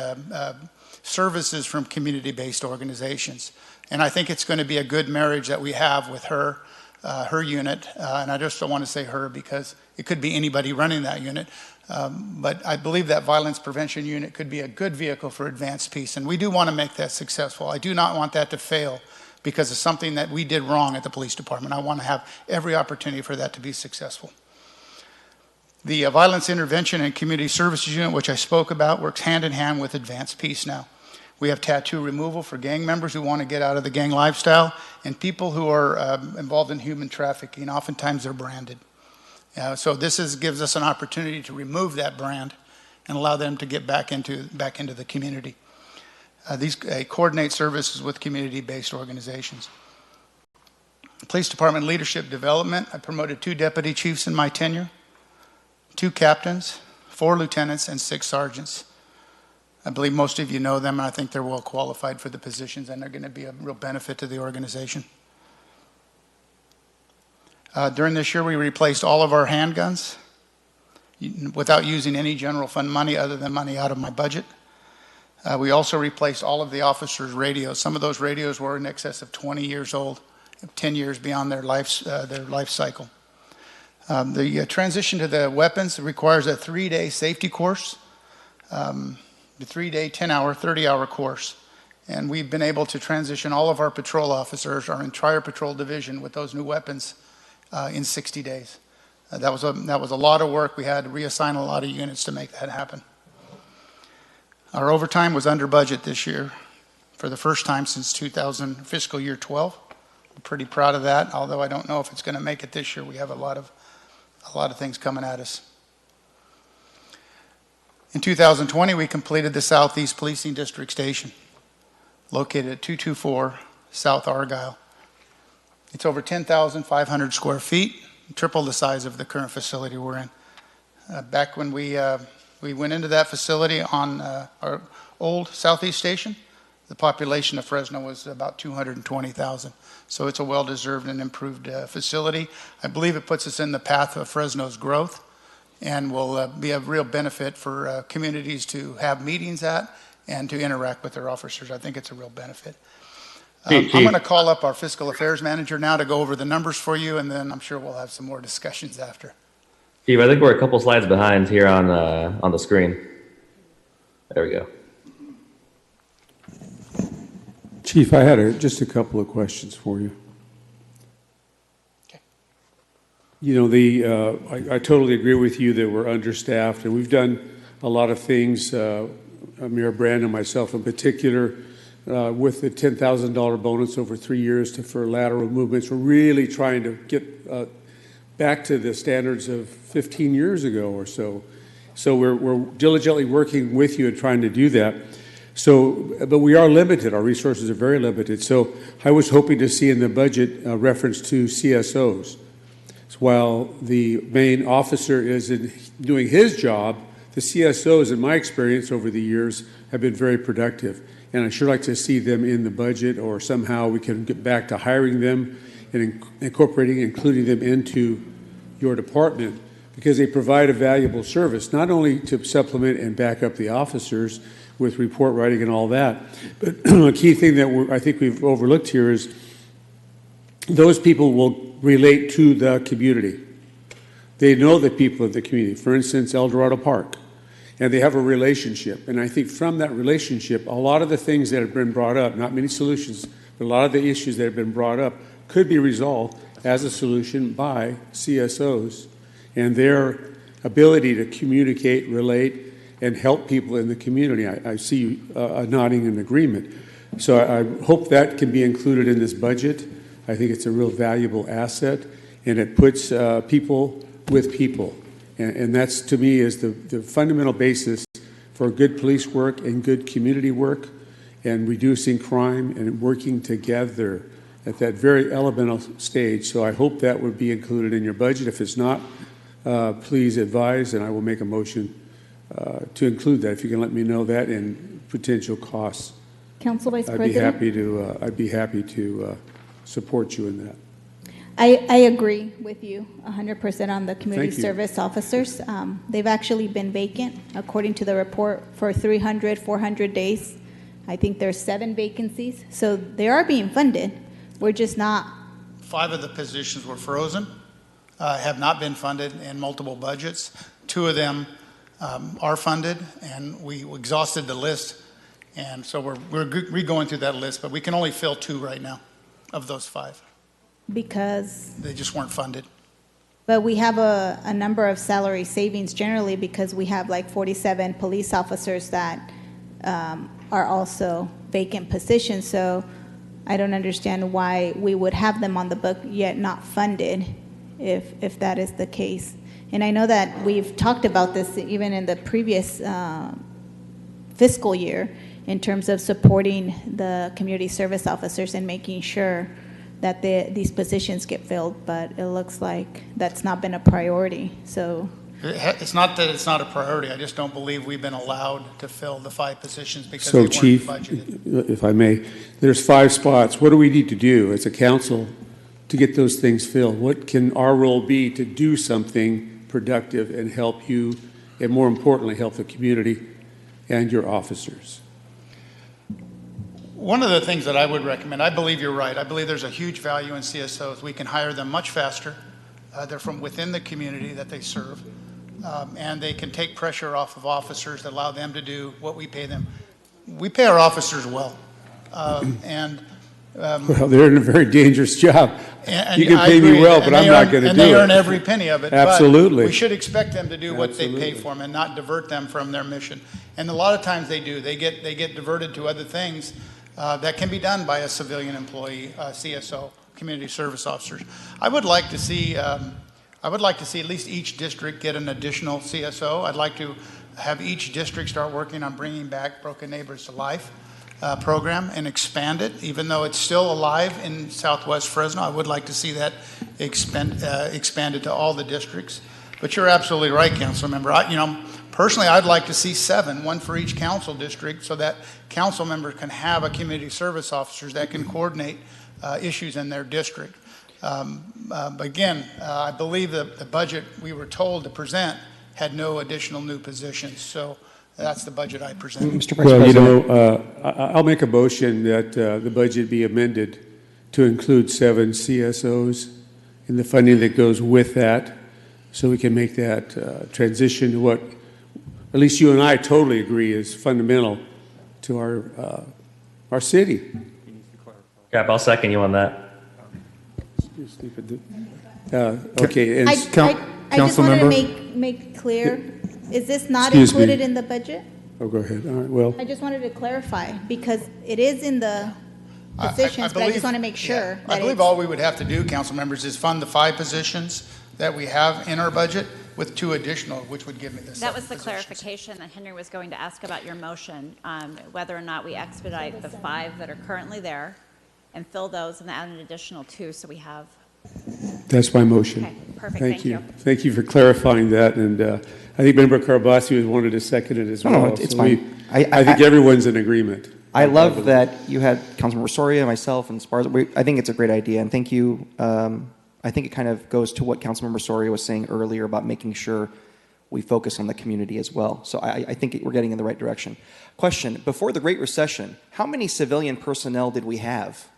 services from community-based organizations. And I think it's going to be a good marriage that we have with her, her unit. And I just don't want to say her because it could be anybody running that unit. But I believe that violence prevention unit could be a good vehicle for Advanced Peace. And we do want to make that successful. I do not want that to fail because of something that we did wrong at the police department. I want to have every opportunity for that to be successful. The Violence Intervention and Community Services Unit, which I spoke about, works hand in hand with Advanced Peace now. We have tattoo removal for gang members who want to get out of the gang lifestyle, and people who are involved in human trafficking. Oftentimes they're branded. So this gives us an opportunity to remove that brand and allow them to get back into the community. These coordinate services with community-based organizations. Police Department leadership development. I promoted 2 deputy chiefs in my tenure, 2 captains, 4 lieutenants, and 6 sergeants. I believe most of you know them, and I think they're well qualified for the positions, and they're going to be a real benefit to the organization. During this year, we replaced all of our handguns without using any general fund money other than money out of my budget. We also replaced all of the officers' radios. Some of those radios were in excess of 20 years old, 10 years beyond their life cycle. The transition to the weapons requires a 3-day safety course, the 3-day, 10-hour, 30-hour course. And we've been able to transition all of our patrol officers, our entire patrol division, with those new weapons in 60 days. That was a lot of work. We had to reassign a lot of units to make that happen. Our overtime was under budget this year for the first time since fiscal year 12. I'm pretty proud of that, although I don't know if it's going to make it this year. We have a lot of things coming at us. In 2020, we completed the Southeast Policing District Station, located at 224 South Argyle. It's over 10,500 square feet, triple the size of the current facility we're in. Back when we went into that facility on our old Southeast Station, the population of Fresno was about 220,000. So it's a well-deserved and improved facility. I believe it puts us in the path of Fresno's growth and will be a real benefit for communities to have meetings at and to interact with their officers. I think it's a real benefit. I'm going to call up our fiscal affairs manager now to go over the numbers for you, and then I'm sure we'll have some more discussions after. Steve, I think we're a couple slides behind here on the screen. There we go. Chief, I had just a couple of questions for you. Okay. You know, I totally agree with you that we're understaffed, and we've done a lot of things, Mayor Brand and myself in particular, with the $10,000 bonus over 3 years for lateral movements. We're really trying to get back to the standards of 15 years ago or so. So we're diligently working with you and trying to do that. So, but we are limited. Our resources are very limited. So I was hoping to see in the budget a reference to CSOs. So while the main officer is doing his job, the CSOs, in my experience over the years, have been very productive. And I'd sure like to see them in the budget, or somehow we can get back to hiring them and including them into your department, because they provide a valuable service, not only to supplement and back up the officers with report writing and all that, but a key thing that I think we've overlooked here is those people will relate to the community. They know the people of the community, for instance, El Dorado Park, and they have a relationship. And I think from that relationship, a lot of the things that have been brought up, not many solutions, but a lot of the issues that have been brought up could be resolved as a solution by CSOs and their ability to communicate, relate, and help people in the community. I see you nodding in agreement. So I hope that can be included in this budget. I think it's a real valuable asset, and it puts people with people. And that's, to me, is the fundamental basis for good police work and good community work and reducing crime and working together at that very elemental stage. So I hope that would be included in your budget. If it's not, please advise, and I will make a motion to include that. If you can let me know that and potential costs. Council Vice I'd President? be happy to support you in that. I agree with you 100% on the community Thank you. service officers. They've actually been vacant, according to the report, for 300, 400 days. I think there's 7 vacancies. So they are being funded. We're just not. 5 of the positions were frozen, have not been funded in multiple budgets. 2 of them are funded, and we exhausted the list. And so we're re-going through that list, but we can only fill 2 right now of those 5. Because? They just weren't funded. But we have a number of salary savings generally, because we have like 47 police officers that are also vacant positions. So I don't understand why we would have them on the book yet not funded if that is the case. And I know that we've talked about this even in the previous fiscal year in terms of supporting the community service officers and making sure that these positions get filled, but it looks like that's not been a priority. So It's not that it's not a priority. I just don't believe we've been allowed to fill the 5 positions because So, they weren't Chief, budgeted. if I may, there's 5 spots. What do we need to do as a council to get those things filled? What can our role be to do something productive and help you, and more importantly, help the community and your officers? One of the things that I would recommend, I believe you're right. I believe there's a huge value in CSOs. We can hire them much faster. They're from within the community that they serve. And they can take pressure off of officers that allow them to do what we pay them. We pay our officers well. Well, they're in a very dangerous job. And you can I pay agree. me well, And but they I'm not earn- going to do it. And they earn every penny of it. Absolutely. But we should expect them to do what they Absolutely. pay for them and not divert them from their mission. And a lot of times they do. They get diverted to other things that can be done by a civilian employee, CSO, community service officers. I would like to see at least each district get an additional CSO. I'd like to have each district start working on bringing back Broken Neighbors to Life program and expand it. Even though it's still alive in Southwest Fresno, I would like to see that expanded to all the districts. But you're absolutely right, council member. Personally, I'd like to see 7, 1 for each council district, so that council members can have a community service officers that can coordinate issues in their district. But again, I believe that the budget we were told to present had no additional new positions. So that's the budget I presented. Mr. Vice President. I'll make a motion that the budget be amended to include 7 CSOs and the funding that goes with that, so we can make that transition to what, at least you and I totally agree, is fundamental to our city. Cap, I'll second you on that. Okay. And I just wanted to make clear, is this not Excuse me. included in the budget? Oh, go ahead. All right. Well, I just wanted to clarify because it is in the positions, but I just want to make sure I that believe it's. all we would have to do, council members, is fund the 5 positions that we have in our budget with 2 additional, which would give me the 7 That was the positions. clarification that Henry was going to ask about your motion, whether or not we expedite the 5 that are currently there and fill those and add an additional 2 so we have. that's my motion. Okay, perfect. Thank you. Thank you for clarifying that. And I think Member Carbasi wanted to second it as well. No, it's So fine. I think everyone's in agreement. I love that you had Councilmember Soria, myself, and Sparza. I think it's a great idea, and thank you. I think it kind of goes to what Councilmember Soria was saying earlier about making sure we focus on the community as well. So I think we're getting in the right direction. Question, before the Great Recession, how many civilian personnel did we have?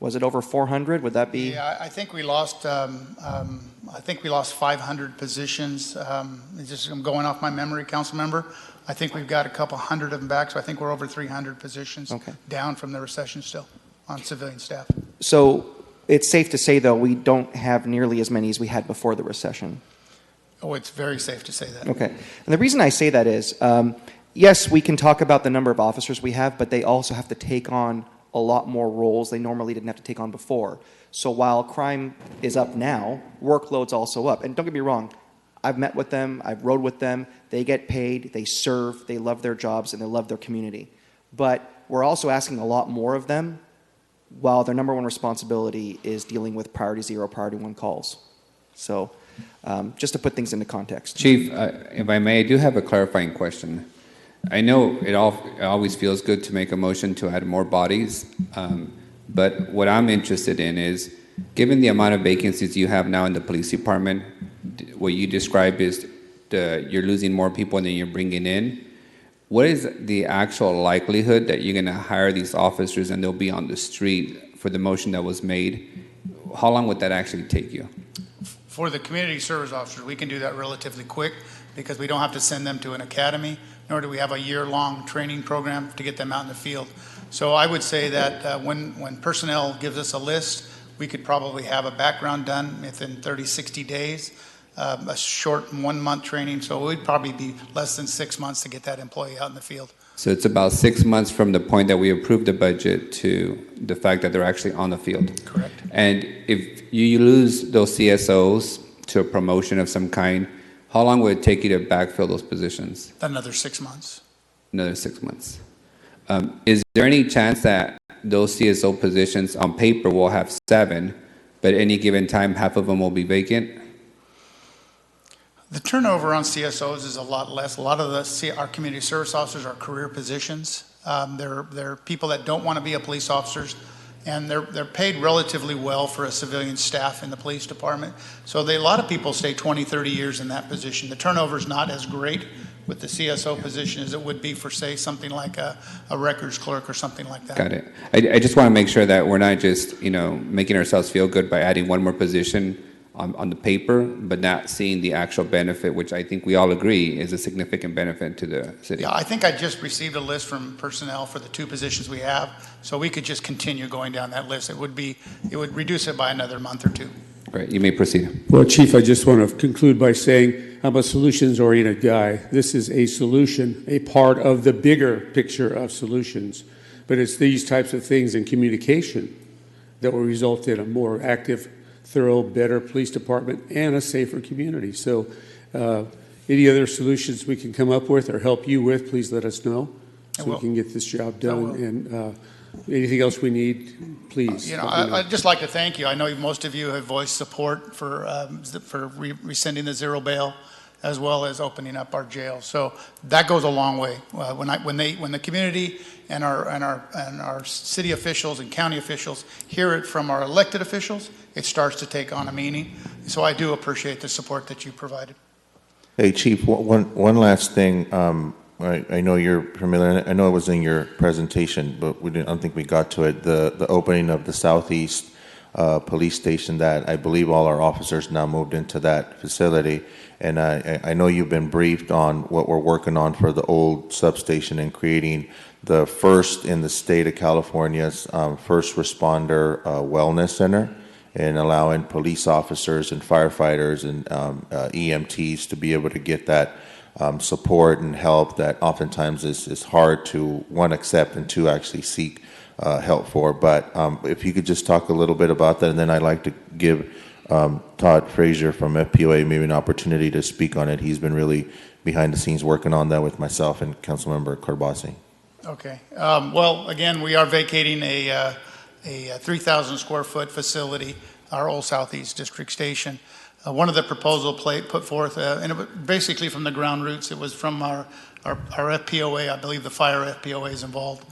Was it over 400? Would that be? Yeah, I think we lost. I think we lost 500 positions. I'm going off my memory, council member. I think we've got a couple hundred of them back, so I think we're over 300 positions down from the recession still on civilian staff. So it's safe to say, though, we don't have nearly as many as we had before the recession. Oh, it's very safe to say that. Okay. And the reason I say that is, yes, we can talk about the number of officers we have, but they also have to take on a lot more roles they normally didn't have to take on before. So while crime is up now, workload's also up. And don't get me wrong, I've met with them, I've rode with them, they get paid, they serve, they love their jobs, and they love their community. But we're also asking a lot more of them, while their number one responsibility is dealing with priority 0, priority 1 calls. So just to put things into context. Chief, if I may, I do have a clarifying question. I know it always feels good to make a motion to add more bodies, but what I'm interested in is, given the amount of vacancies you have now in the police department, what you describe is you're losing more people than you're bringing in. What is the actual likelihood that you're going to hire these officers and they'll be on the street for the motion that was made? How long would that actually take you? For the community service officers, we can do that relatively quick because we don't have to send them to an academy, nor do we have a year-long training program to get them out in the field. So I would say that when personnel gives us a list, we could probably have a background done within 30, 60 days, a short 1-month training. So it would probably be less than 6 months to get that employee out in the field. So it's about 6 months from the point that we approved the budget to the fact that they're actually on the field. Correct. And if you lose those CSOs to a promotion of some kind, how long would it take you to backfill those positions? Another 6 months. Another 6 months. Is there any chance that those CSO positions on paper will have 7, but at any given time, half of them will be vacant? The turnover on CSOs is a lot less. A lot of our community service officers are career positions. They're people that don't want to be a police officers, and they're paid relatively well for a civilian staff in the police department. So a lot of people stay 20, 30 years in that position. The turnover is not as great with the CSO position as it would be for, say, something like a records clerk or something like that. Got it. I just want to make sure that we're not just, making ourselves feel good by adding one more position on the paper, but not seeing the actual benefit, which I think we all agree is a significant benefit to the city. Yeah, I think I just received a list from personnel for the 2 positions we have, so we could just continue going down that list. It would reduce it by another month or 2. Great, you may proceed. Well, Chief, I just want to conclude by saying I'm a solutions-oriented guy. This is a solution, a part of the bigger picture of solutions. But it's these types of things in communication that will result in a more active, thorough, better police department and a safer community. So any other solutions we can come up with or help you with, please let us know so we can get this job done. And anything else we need, please. I'd just like to thank you. I know most of you have voiced support for rescinding the zero bail, as well as opening up our jail. So that goes a long way. When the community and our city officials and county officials hear it from our elected officials, it starts to take on a meaning. So I do appreciate the support that you provided. Hey, Chief, one last thing. I know you're familiar. I know it was in your presentation, but I don't think we got to it. The opening of the Southeast police station, that I believe all our officers now moved into that facility. And I know you've been briefed on what we're working on for the old substation and creating the first in the state of California's first responder wellness center, and allowing police officers and firefighters and EMTs to be able to get that support and help that oftentimes is hard to, 1, accept, and 2, actually seek help for. But if you could just talk a little bit about that, and then I'd like to give Todd Frazier from FPOA maybe an opportunity to speak on it. He's been really behind the scenes working on that with myself and Councilmember Carbasi. Okay. Well, again, we are vacating a 3,000 square foot facility, our old Southeast District Station. One of the proposals put forth, and it was basically from the ground roots, it was from our FPOA. I believe the fire FPOA is involved,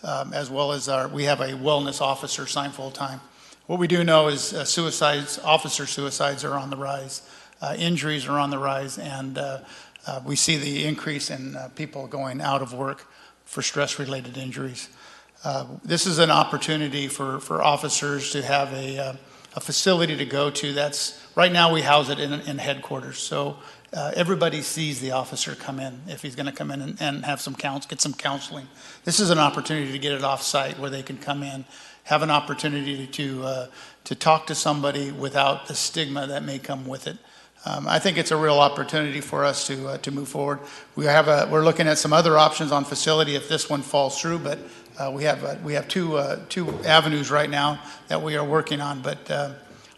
as well as we have a wellness officer assigned full time. What we do know is officer suicides are on the rise, injuries are on the rise, and we see the increase in people going out of work for stress-related injuries. This is an opportunity for officers to have a facility to go to. Right now we house it in headquarters, so everybody sees the officer come in if he's going to come in and have get some counseling. This is an opportunity to get it off-site where they can come in, have an opportunity to talk to somebody without the stigma that may come with it. I think it's a real opportunity for us to move forward. We're looking at some other options on facility if this one falls through, but we have two avenues right now that we are working on. But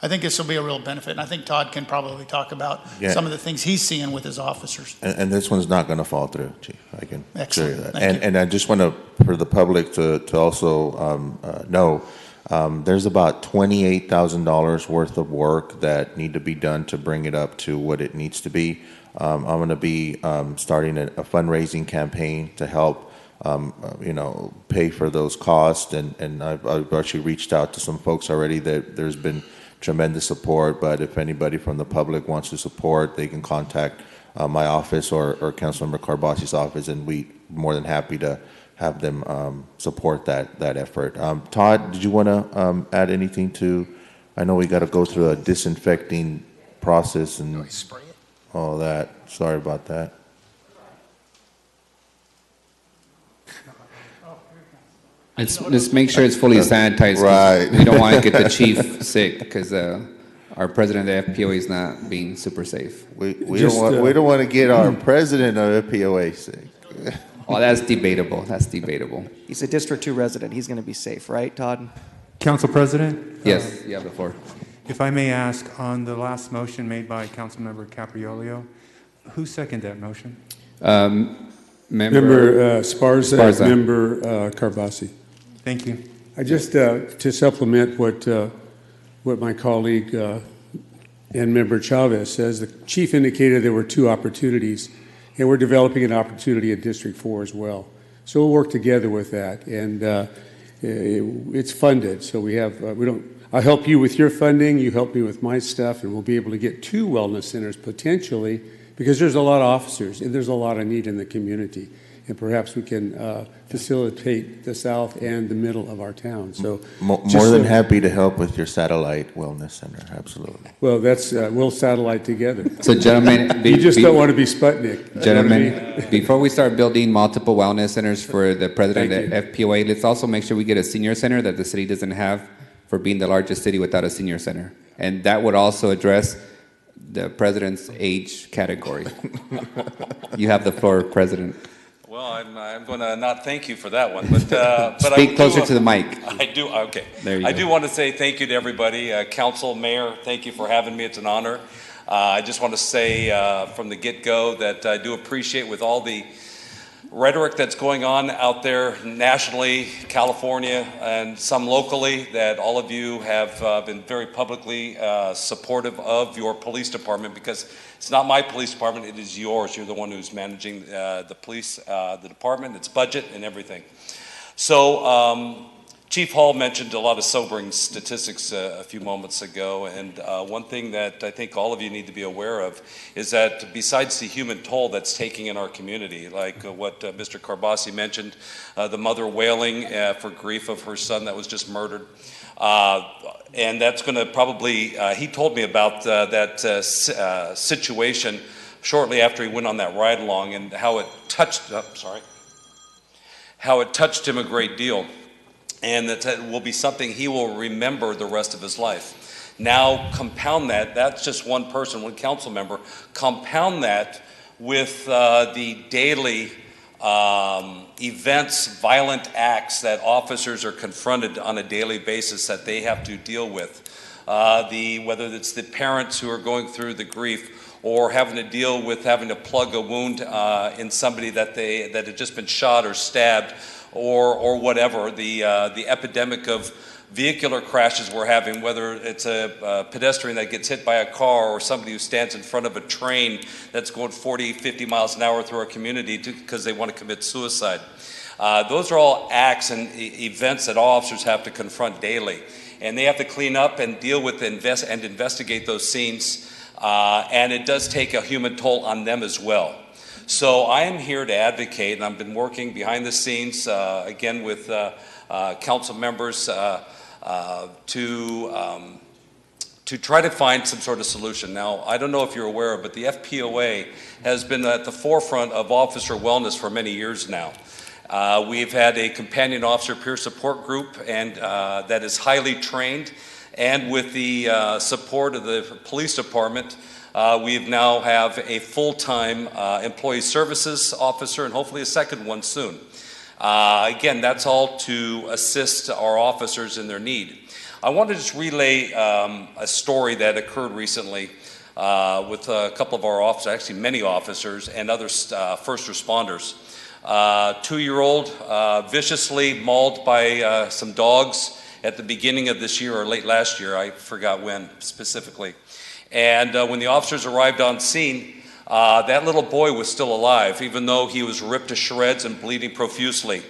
I think this will be a real benefit, and I think Todd can probably talk about some of the things he's seeing with his officers. And this one's not going to fall through, Chief. I can assure you that. Thank you. And I just want for the public to also know, there's about $28,000 worth of work that need to be done to bring it up to what it needs to be. I'm going to be starting a fundraising campaign to help pay for those costs, and I've actually reached out to some folks already that there's been tremendous support. But if anybody from the public wants to support, they can contact my office or Councilmember Carbasi's office, and we're more than happy to have them support that effort. Todd, did you want to add anything to? I know we got to go through a disinfecting process and all that. Sorry about that. Let's make sure it's fully sanitized. Right. We don't want to get the chief sick because our president of the FPOA is not being super safe. We don't want to get our president of FPOA sick. Oh, that's debatable. That's debatable. He's a District 2 resident. He's going to be safe, right, Todd? Council President? Yes, you have the floor. If I may ask, on the last motion made by Councilmember Capriolio, who seconded that motion? Member Sparza, Member Carbasi. Thank you. I just, to supplement what my colleague and Member Chavez says, the chief indicated there were two opportunities, and we're developing an opportunity at District 4 as well. So we'll work together with that, and it's funded. So I'll help you with your funding, you help me with my stuff, and we'll be able to get 2 wellness centers potentially, because there's a lot of officers and there's a lot of need in the community. And perhaps we can facilitate the south and the middle of our town. So More than happy to help with your satellite wellness center, absolutely. Well, that's we'll satellite together. So, gentlemen, you just don't want to be Sputnik. Gentlemen, before we start building multiple wellness centers for the president of the FPOA, let's also make sure we get a senior center that the city doesn't have for being the largest city without a senior center. And that would also address the president's age category. You have the floor, President. Well, I'm going to not thank you for that one, but Speak closer to the mic. I do. Okay. There you I go. do want to say thank you to everybody. Council, Mayor, thank you for having me. It's an honor. I just want to say from the get-go that I do appreciate, with all the rhetoric that's going on out there nationally, California, and some locally, that all of you have been very publicly supportive of your police department, because it's not my police department, it is yours. You're the one who's managing the police, the department, its budget, and everything. So Chief Hall mentioned a lot of sobering statistics a few moments ago, and one thing that I think all of you need to be aware of is that besides the human toll that's taking in our community, like what Mr. Carbasi mentioned, the mother wailing for grief of her son that was just murdered, and that's going to probably, he told me about that situation shortly after he went on that ride along, and how it touched, how it touched him a great deal. And that will be something he will remember the rest of his life. Now, compound that, that's just one person, one council member, compound that with the daily events, violent acts that officers are confronted on a daily basis that they have to deal with. Whether it's the parents who are going through the grief, or having to deal with having to plug a wound in somebody that had just been shot or stabbed, or whatever, the epidemic of vehicular crashes we're having, whether it's a pedestrian that gets hit by a car, or somebody who stands in front of a train that's going 40, 50 miles an hour through our community because they want to commit suicide. Those are all acts and events that all officers have to confront daily. And they have to clean up and deal with and investigate those scenes. And it does take a human toll on them as well. So I am here to advocate, and I've been working behind the scenes, again, with council members to try to find some sort of solution. Now, I don't know if you're aware, but the FPOA has been at the forefront of officer wellness for many years now. We've had a companion officer peer support group, and that is highly trained, and with the support of the police department, we now have a full-time employee services officer, and hopefully a second one soon. Again, that's all to assist our officers in their need. I want to just relay a story that occurred recently with a couple of our officers, actually many officers, and other first responders. 2-year-old viciously mauled by some dogs at the beginning of this year, or late last year, I forgot when specifically. And when the officers arrived on scene, that little boy was still alive, even though he was ripped to shreds and bleeding profusely.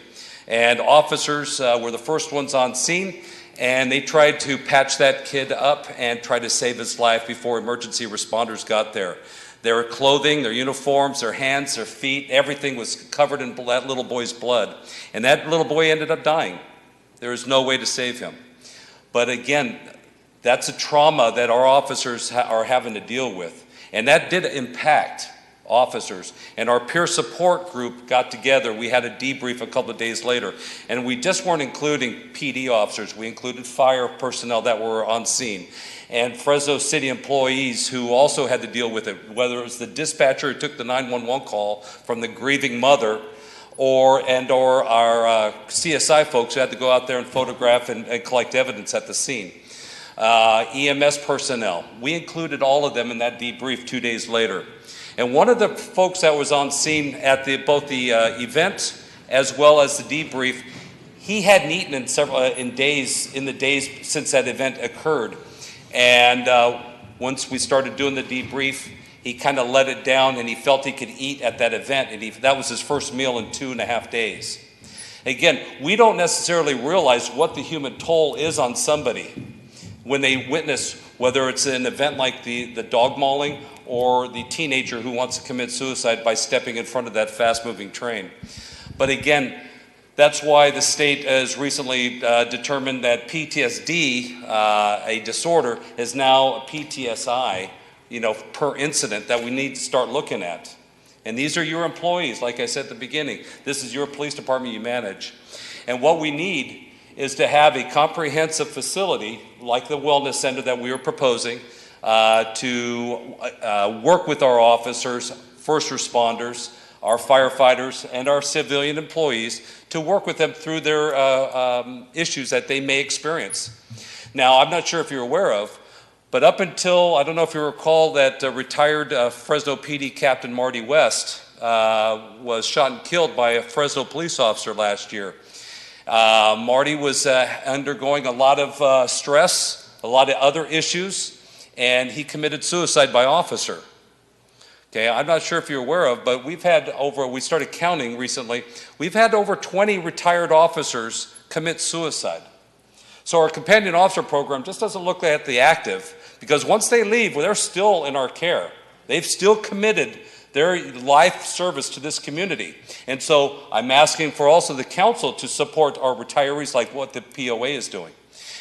And officers were the first ones on scene, and they tried to patch that kid up and try to save his life before emergency responders got there. Their clothing, their uniforms, their hands, their feet, everything was covered in that little boy's blood. And that little boy ended up dying. There is no way to save him. But again, that's a trauma that our officers are having to deal with. And that did impact officers. And our peer support group got together. We had a debrief a couple of days later. And we just weren't including PD officers. We included fire personnel that were on scene, and Fresno City employees who also had to deal with it, whether it was the dispatcher who took the 911 call from the grieving mother, or our CSI folks who had to go out there and photograph and collect evidence at the scene. EMS personnel. We included all of them in that debrief 2 days later. And one of the folks that was on scene at both the event as well as the debrief, he hadn't eaten in the days since that event occurred. And once we started doing the debrief, he kind of let it down and he felt he could eat at that event. And that was his first meal in 2.5 days. Again, we don't necessarily realize what the human toll is on somebody when they witness, whether it's an event like the dog mauling or the teenager who wants to commit suicide by stepping in front of that fast-moving train. But again, that's why the state has recently determined that PTSD, a disorder, is now a PTSI, per incident that we need to start looking at. And these are your employees, like I said at the beginning. This is your police department you manage. And what we need is to have a comprehensive facility like the wellness center that we are proposing to work with our officers, first responders, our firefighters, and our civilian employees to work with them through their issues that they may experience. Now, I'm not sure if you're aware of, but up until, I don't know if you recall that retired Fresno PD Captain Marty West was shot and killed by a Fresno police officer last year. Marty was undergoing a lot of stress, a lot of other issues, and he committed suicide by officer. Okay, I'm not sure if you're aware of, but we started counting recently, we've had over 20 retired officers commit suicide. So our companion officer program just doesn't look at the active, because once they leave, well, they're still in our care. They've still committed their life service to this community. And so I'm asking for also the council to support our retirees like what the POA is doing.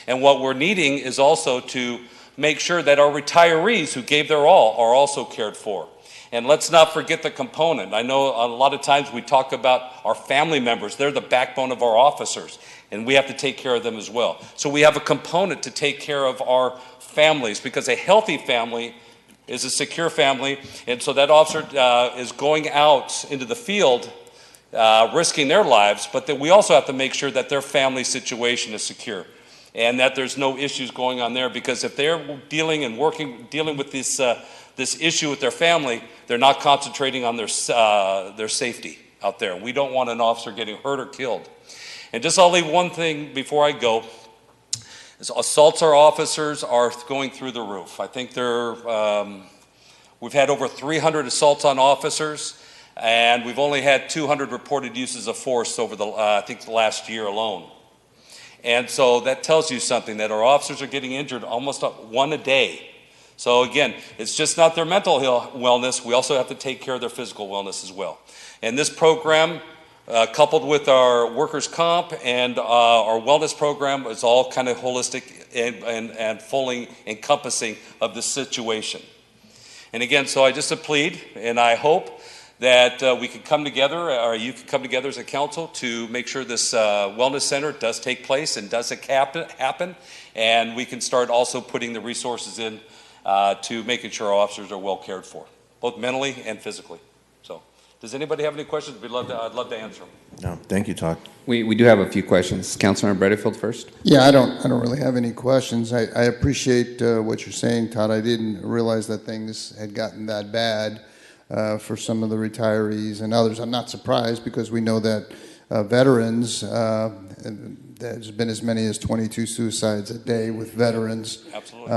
And what we're needing is also to make sure that our retirees who gave their all are also cared for. And let's not forget the component. I know a lot of times we talk about our family members. They're the backbone of our officers, and we have to take care of them as well. So we have a component to take care of our families, because a healthy family is a secure family. And so that officer is going out into the field, risking their lives, but that we also have to make sure that their family situation is secure and that there's no issues going on there, because if they're dealing with this issue with their family, they're not concentrating on their safety out there. We don't want an officer getting hurt or killed. And just I'll leave one thing before I go. Assaults our officers are going through the roof. I think we've had over 300 assaults on officers, and we've only had 200 reported uses of force over the last year alone. And so that tells you something, that our officers are getting injured almost one a day. So again, it's just not their mental wellness. We also have to take care of their physical wellness as well. And this program, coupled with our workers' comp and our wellness program, is all kind of holistic and fully encompassing of the situation. And again, so I just plead, and I hope that we can come together, or you can come together as a council to make sure this wellness center does take place and does happen, and we can start also putting the resources in to making sure our officers are well cared for, both mentally and physically. So, does anybody have any questions? I'd love to answer them. No, thank you, Todd. We do have a few questions. Councilor Bredefield first. Yeah, I don't really have any questions. I appreciate what you're saying, Todd. I didn't realize that things had gotten that bad for some of the retirees and others. I'm not surprised, because we know that veterans, there's been as many as 22 suicides a day with veterans. Absolutely.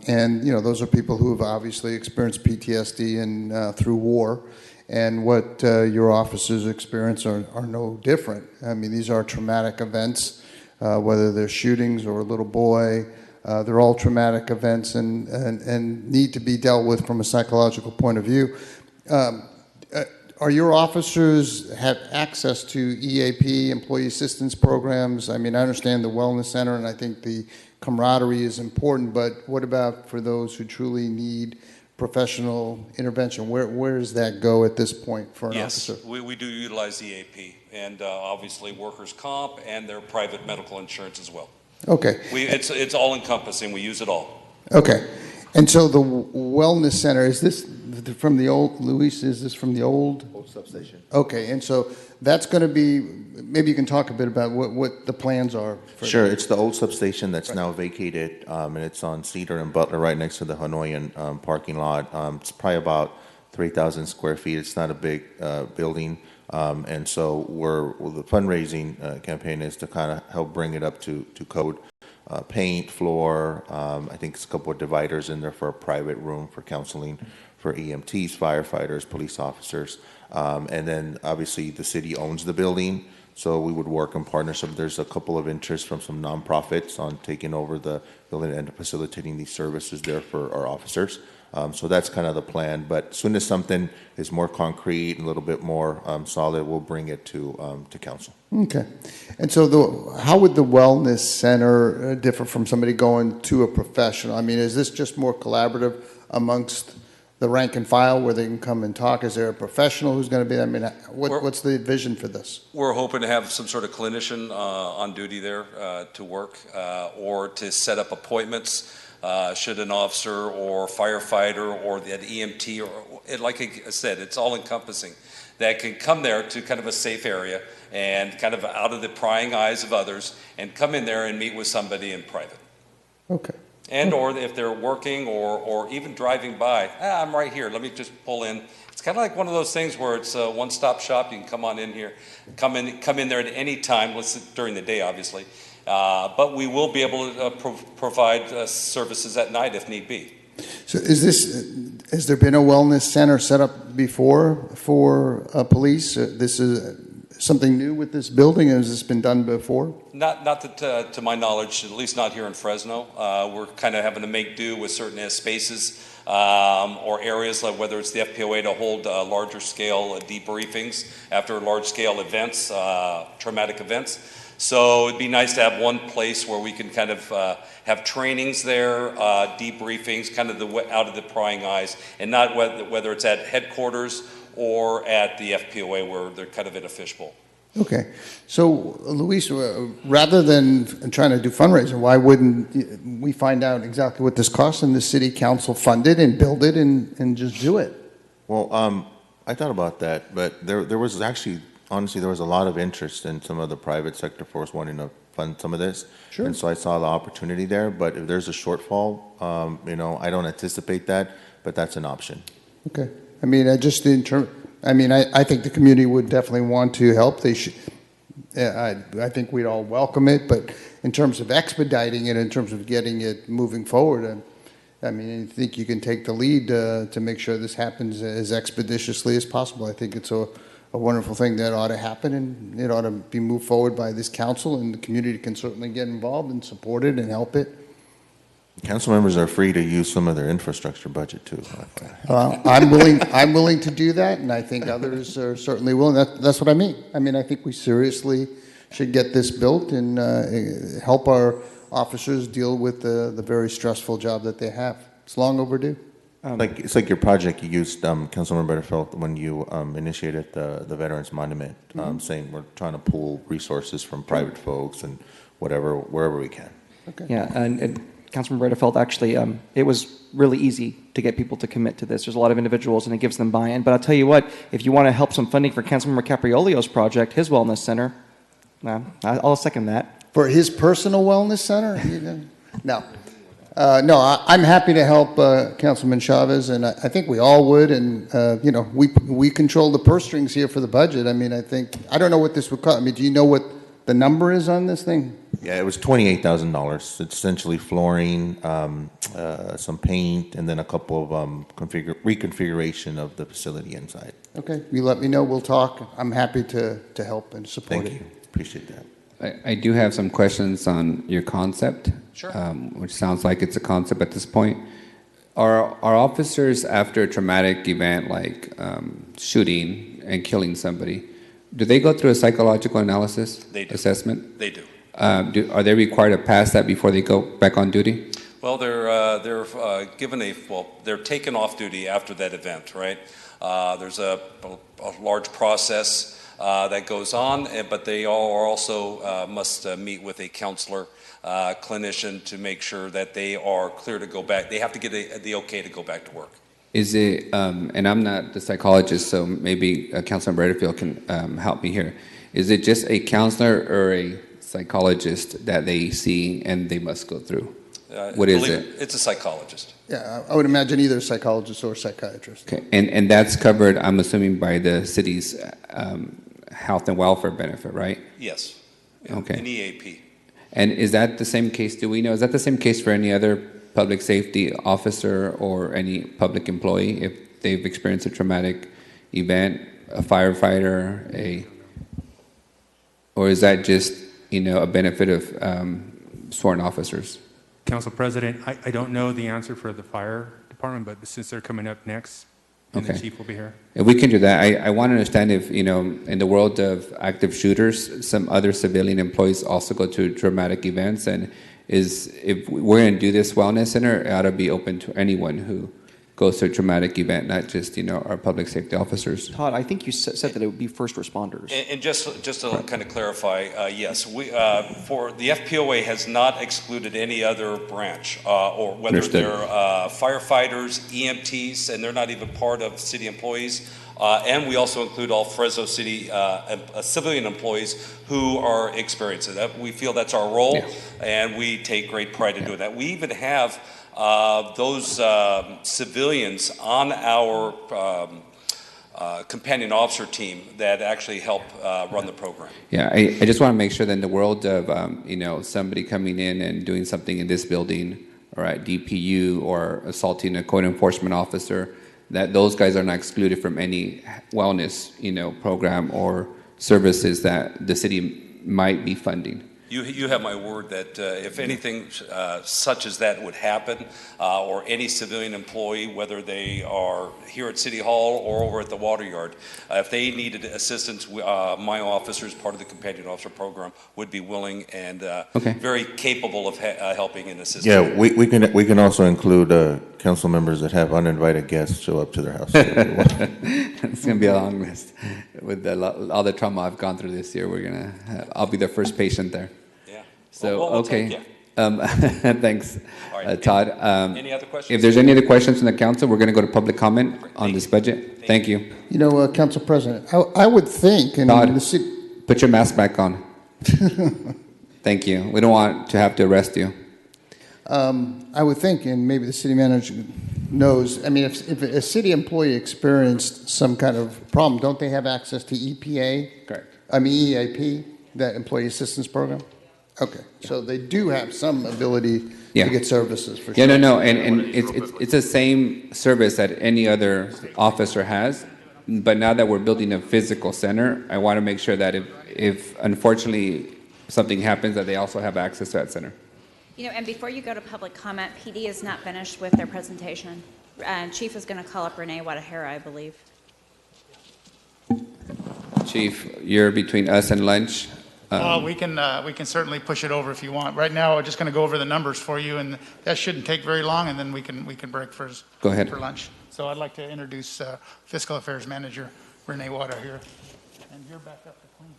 And, those are people who have obviously experienced PTSD and through war. And what your officers experience are no different. I mean, these are traumatic events, whether they're shootings or a little boy. They're all traumatic events and need to be dealt with from a psychological point of view. Are your officers have access to EAP, employee assistance programs? I mean, I understand the wellness center, and I think the camaraderie is important, but what about for those who truly need professional intervention? Where does that go at this point for an officer? Yes, we do utilize EAP, and obviously workers' comp and their private medical insurance as well. Okay. It's all encompassing. We use it all. Okay. And so the wellness center, is this from the old, Luis, is this from the old? Old substation. Okay, and so that's going to be, maybe you can talk a bit about what the plans are. For Sure, it's the old substation that's now vacated, and it's on Cedar and Butler, right next to the Hanoian parking lot. It's probably about 3,000 square feet. It's not a big building, and so the fundraising campaign is to kind of help bring it up to code. Paint, floor, I think it's a couple of dividers in there for a private room for counseling for EMTs, firefighters, police officers. And then obviously the city owns the building, so we would work in partnership. There's a couple of interests from some nonprofits on taking over the building and facilitating these services there for our officers. So that's kind of the plan. But as soon as something is more concrete and a little bit more solid, we'll bring it to council. Okay. And so how would the wellness center differ from somebody going to a professional? I mean, is this just more collaborative amongst the rank and file where they can come and talk? Is there a professional who's going to be there? I mean, what's the vision for this? We're hoping to have some sort of clinician on duty there to work or to set up appointments. Should an officer or firefighter or the EMT, or like I said, it's all encompassing, that can come there to kind of a safe area and kind of out of the prying eyes of others and come in there and meet with somebody in private. Okay. And or if they're working or even driving by, I'm right here, let me just pull in. It's kind of like one of those things where it's a one-stop shop. You can come on in here, come in there at any time, during the day, obviously. But we will be able to provide services at night if need be. So has there been a wellness center set up before for police? This is something new with this building? Has this been done before? Not that, to my knowledge, at least not here in Fresno. We're kind of having to make do with certain spaces or areas, like whether it's the FPOA to hold larger scale debriefings after large scale events, traumatic events. So it'd be nice to have one place where we can kind of have trainings there, debriefings, kind of out of the prying eyes, and not whether it's at headquarters or at the FPOA where they're kind of in a fishbowl. Okay. So, Luis, rather than trying to do fundraising, why wouldn't we find out exactly what this costs and the city council fund it and build it and just do it? Well, I thought about that, but there was actually, honestly, there was a lot of interest in some of the private sector force wanting to fund some of this. Sure. And so I saw the opportunity there, but if there's a shortfall, I don't anticipate that, but that's an option. Okay. I mean, I think the community would definitely want to help. They should. I think we'd all welcome it, but in terms of expediting it, in terms of getting it moving forward, I mean, I think you can take the lead to make sure this happens as expeditiously as possible. I think it's a wonderful thing that ought to happen, and it ought to be moved forward by this council, and the community can certainly get involved and support it and help it. Council members are free to use some of their infrastructure budget too. I'm willing to do that, and I think others are certainly willing. That's what I mean. I mean, I think we seriously should get this built and help our officers deal with the very stressful job that they have. It's long overdue. It's like your project you used, Councilmember Butterfield, when you initiated the Veterans Monument, saying we're trying to pool resources from private folks and wherever we can. Okay. Yeah, and Councilman Bredefeld, actually, it was really easy to get people to commit to this. There's a lot of individuals, and it gives them buy-in. But I'll tell you what, if you want to help some funding for Councilmember Capriolio's project, his wellness center, I'll second that. For his personal wellness center? No. No, I'm happy to help Councilman Chavez, and I think we all would. And, we control the purse strings here for the budget. I mean, I don't know what this would cost. I mean, do you know what the number is on this thing? Yeah, it was $28,000. It's essentially flooring, some paint, and then a couple of reconfiguration of the facility inside. Okay, you let me know. We'll talk. I'm happy to help and support Thank you. Appreciate that. I do have some questions on your concept, Sure. Which sounds like it's a concept at this point. Are officers, after a traumatic event like shooting and killing somebody, do they go through a psychological analysis assessment? They do. Are they required to pass that before they go back on duty? Well, they're they're taken off duty after that event, right? There's a large process that goes on, but they all also must meet with a counselor clinician to make sure that they are clear to go back. They have to get the okay to go back to work. Is it, and I'm not the psychologist, so maybe Councilor Butterfield can help me here. Is it just a counselor or a psychologist that they see and they must go through? What is it? It's a psychologist. Yeah, I would imagine either a psychologist or a psychiatrist. Okay, and that's covered, I'm assuming, by the city's health and welfare benefit, right? Yes. Okay. An EAP. And is that the same case, do we know, is that the same case for any other public safety officer or any public employee if they've experienced a traumatic event, a firefighter, or is that just, a benefit of sworn officers? Council President, I don't know the answer for the fire department, but since they're coming up next, and the chief will be here. If we can do that, I want to understand if, in the world of active shooters, some other civilian employees also go to traumatic events, and if we're going to do this wellness center, it ought to be open to anyone who goes to a traumatic event, not just, our public safety officers. Todd, I think you said that it would be first responders. And just to kind of clarify, yes, we for the FPOA has not excluded any other branch, or whether Understood. they're firefighters, EMTs, and they're not even part of city employees. And we also include all Fresno City civilian employees who are experiencing that. We feel that's our role, and we take great pride in doing that. We even have those civilians on our companion officer team that actually help run the program. Yeah, I just want to make sure that in the world of, somebody coming in and doing something in this building or at DPU or assaulting a code enforcement officer, that those guys are not excluded from any wellness, program or services that the city might be funding. You have my word that if anything such as that would happen, or any civilian employee, whether they are here at City Hall or over at the water yard, if they needed assistance, my officers, part of the companion officer program, would be willing and very capable of helping and assisting. Yeah, we can also include council members that have uninvited guests show up to their house. It's going to be a long list. With all the trauma I've gone through this year, I'll be the first patient there. So, we'll okay. take you. Thanks, All right. Todd. Any other questions? If there's any other questions from the council, we're going to go to public comment on this budget. Thank you. Council President, I would think, and Todd, the city, put your mask back on. Thank you. We don't want to have to arrest you. I would think, and maybe the city manager knows, if a city employee experienced some kind of problem, don't they have access to EPA? Correct. EAP, that Employee Assistance Program? Okay, so they do have some ability to get services for sure. Yeah, no, and it's the same service that any other officer has, but now that we're building a physical center, I want to make sure that if unfortunately something happens, that they also have access to that center. And before you go to public comment, PD is not finished with their presentation. Chief is going to call up Renee Wadahara, I believe. Chief, you're between us and lunch. We can certainly push it over if you want. Right now, we're just going to go over the numbers for you, and that shouldn't take very long, and then we can break for lunch. So I'd like to introduce Fiscal Affairs Manager Renee Wadahara. And you're back up to clean.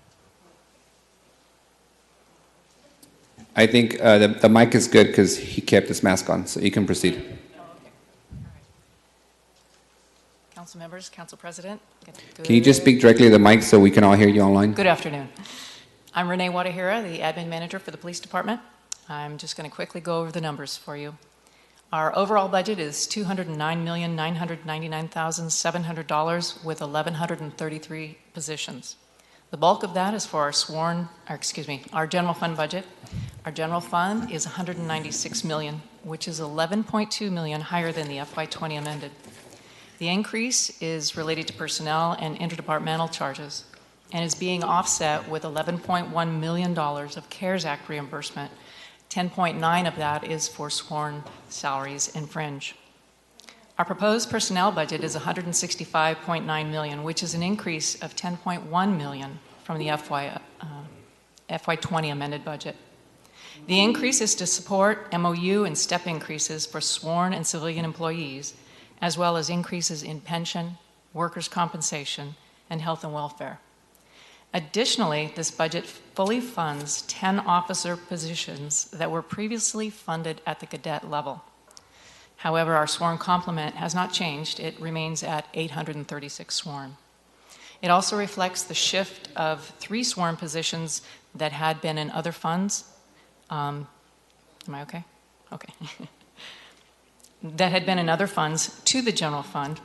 I think the mic is good because he kept his mask on, so you can proceed. Council members, Council President. Can you just speak directly to the mic so we can all hear you online? Good afternoon. I'm Renee Wadahara, the Admin Manager for the Police Department. I'm just going to quickly go over the numbers for you. Our overall budget is $209,999,700 with 1,133 positions. The bulk of that is for our general fund budget. Our general fund is $196 million, which is $11.2 million higher than the FY20 amended. The increase is related to personnel and interdepartmental charges and is being offset with $11.1 million of CARES Act reimbursement. 10.9 of that is for sworn salaries and fringe. Our proposed personnel budget is $165.9 million, which is an increase of $10.1 million from the FY20 amended budget. The increase is to support MOU and step increases for sworn and civilian employees, as well as increases in pension, workers' compensation, and health and welfare. Additionally, this budget fully funds 10 officer positions that were previously funded at the cadet level. However, our sworn complement has not changed. It remains at 836 sworn. It also reflects the shift of 3 sworn positions that had been in other funds. Am I okay? Okay. That had been in other funds to the general fund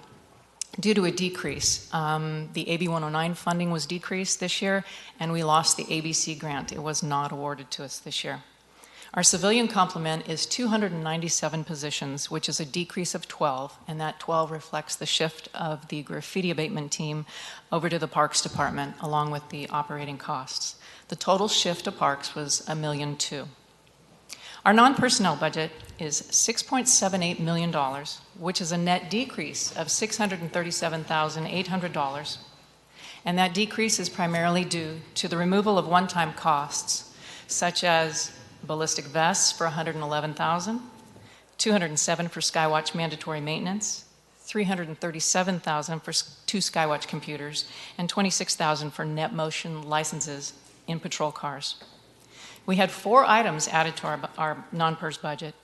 due to a decrease. The AB 109 funding was decreased this year, and we lost the ABC grant. It was not awarded to us this year. Our civilian complement is 297 positions, which is a decrease of 12, and that 12 reflects the shift of the graffiti abatement team over to the Parks Department, along with the operating costs. The total shift to Parks was $1.2 million. Our non-personnel budget is $6.78 million, which is a net decrease of $637,800. And that decrease is primarily due to the removal of one-time costs, such as ballistic vests for $111,000, $207 for Skywatch mandatory maintenance, $337,000 for 2 Skywatch computers, and $26,000 for NetMotion licenses in patrol cars. We had 4 items added to our non-PERS budget,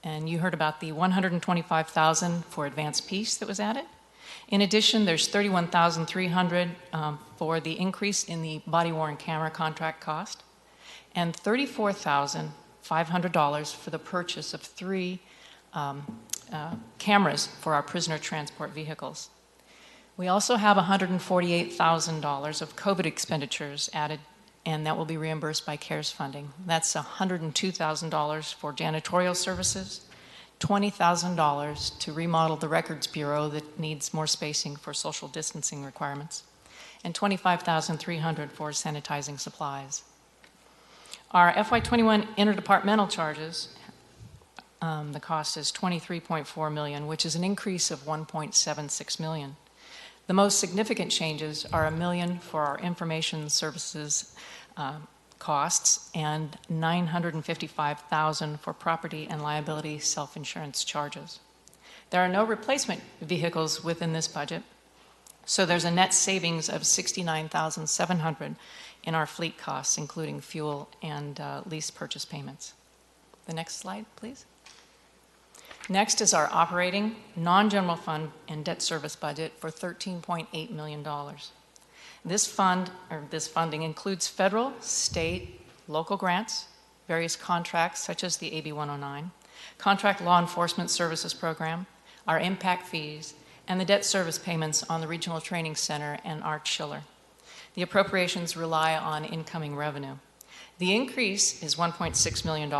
and you heard about the $125,000 for advanced peace that was added. In addition, there's $31,300 for the increase in the body-worn camera contract cost, and $34,500 for the purchase of 3 cameras for our prisoner transport vehicles. We also have $148,000 of COVID expenditures added, and that will be reimbursed by CARES funding. That's $102,000 for janitorial services, $20,000 to remodel the Records Bureau that needs more spacing for social distancing requirements, and $25,300 for sanitizing supplies. Our FY21 interdepartmental charges, the cost is $23.4 million, which is an increase of $1.76 million. The most significant changes are $1 million for our information services costs and $955,000 for property and liability self-insurance charges. There are no replacement vehicles within this budget, so there's a net savings of $69,700 in our fleet costs, including fuel and lease purchase payments. The next slide, please. Next is our operating, non-general fund, and debt service budget for $13.8 million. This funding includes federal, state, local grants, various contracts such as the AB 109, contract law enforcement services program, our impact fees, and the debt service payments on the Regional Training Center and Art Schiller. The appropriations rely on incoming revenue. The increase is $1.6 million,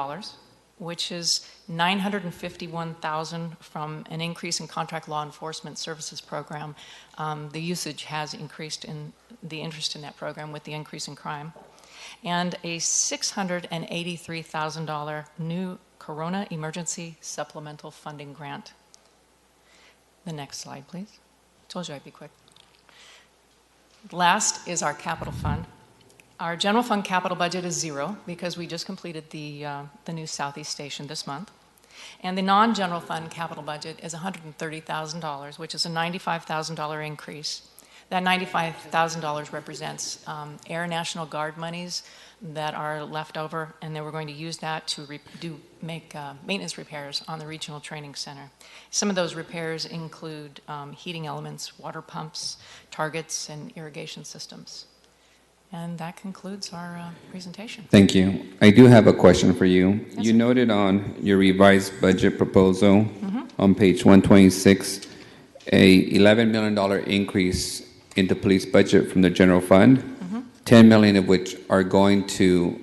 which is $951,000 from an increase in contract law enforcement services program. The usage has increased in the interest in that program with the increase in crime. And a $683,000 new Corona Emergency Supplemental Funding Grant. The next slide, please. Told you I'd be quick. Last is our capital fund. Our general fund capital budget is $0 because we just completed the new Southeast Station this month. And the non-general fund capital budget is $130,000, which is a $95,000 increase. That $95,000 represents Air National Guard monies that are left over, and then we're going to use that to make maintenance repairs on the Regional Training Center. Some of those repairs include heating elements, water pumps, targets, and irrigation systems. And that concludes our presentation. Thank you. I do have a question for you. Yes, you noted on your revised budget proposal on page 126, a $11 million increase in the police budget from the general fund, $10 million of which are going to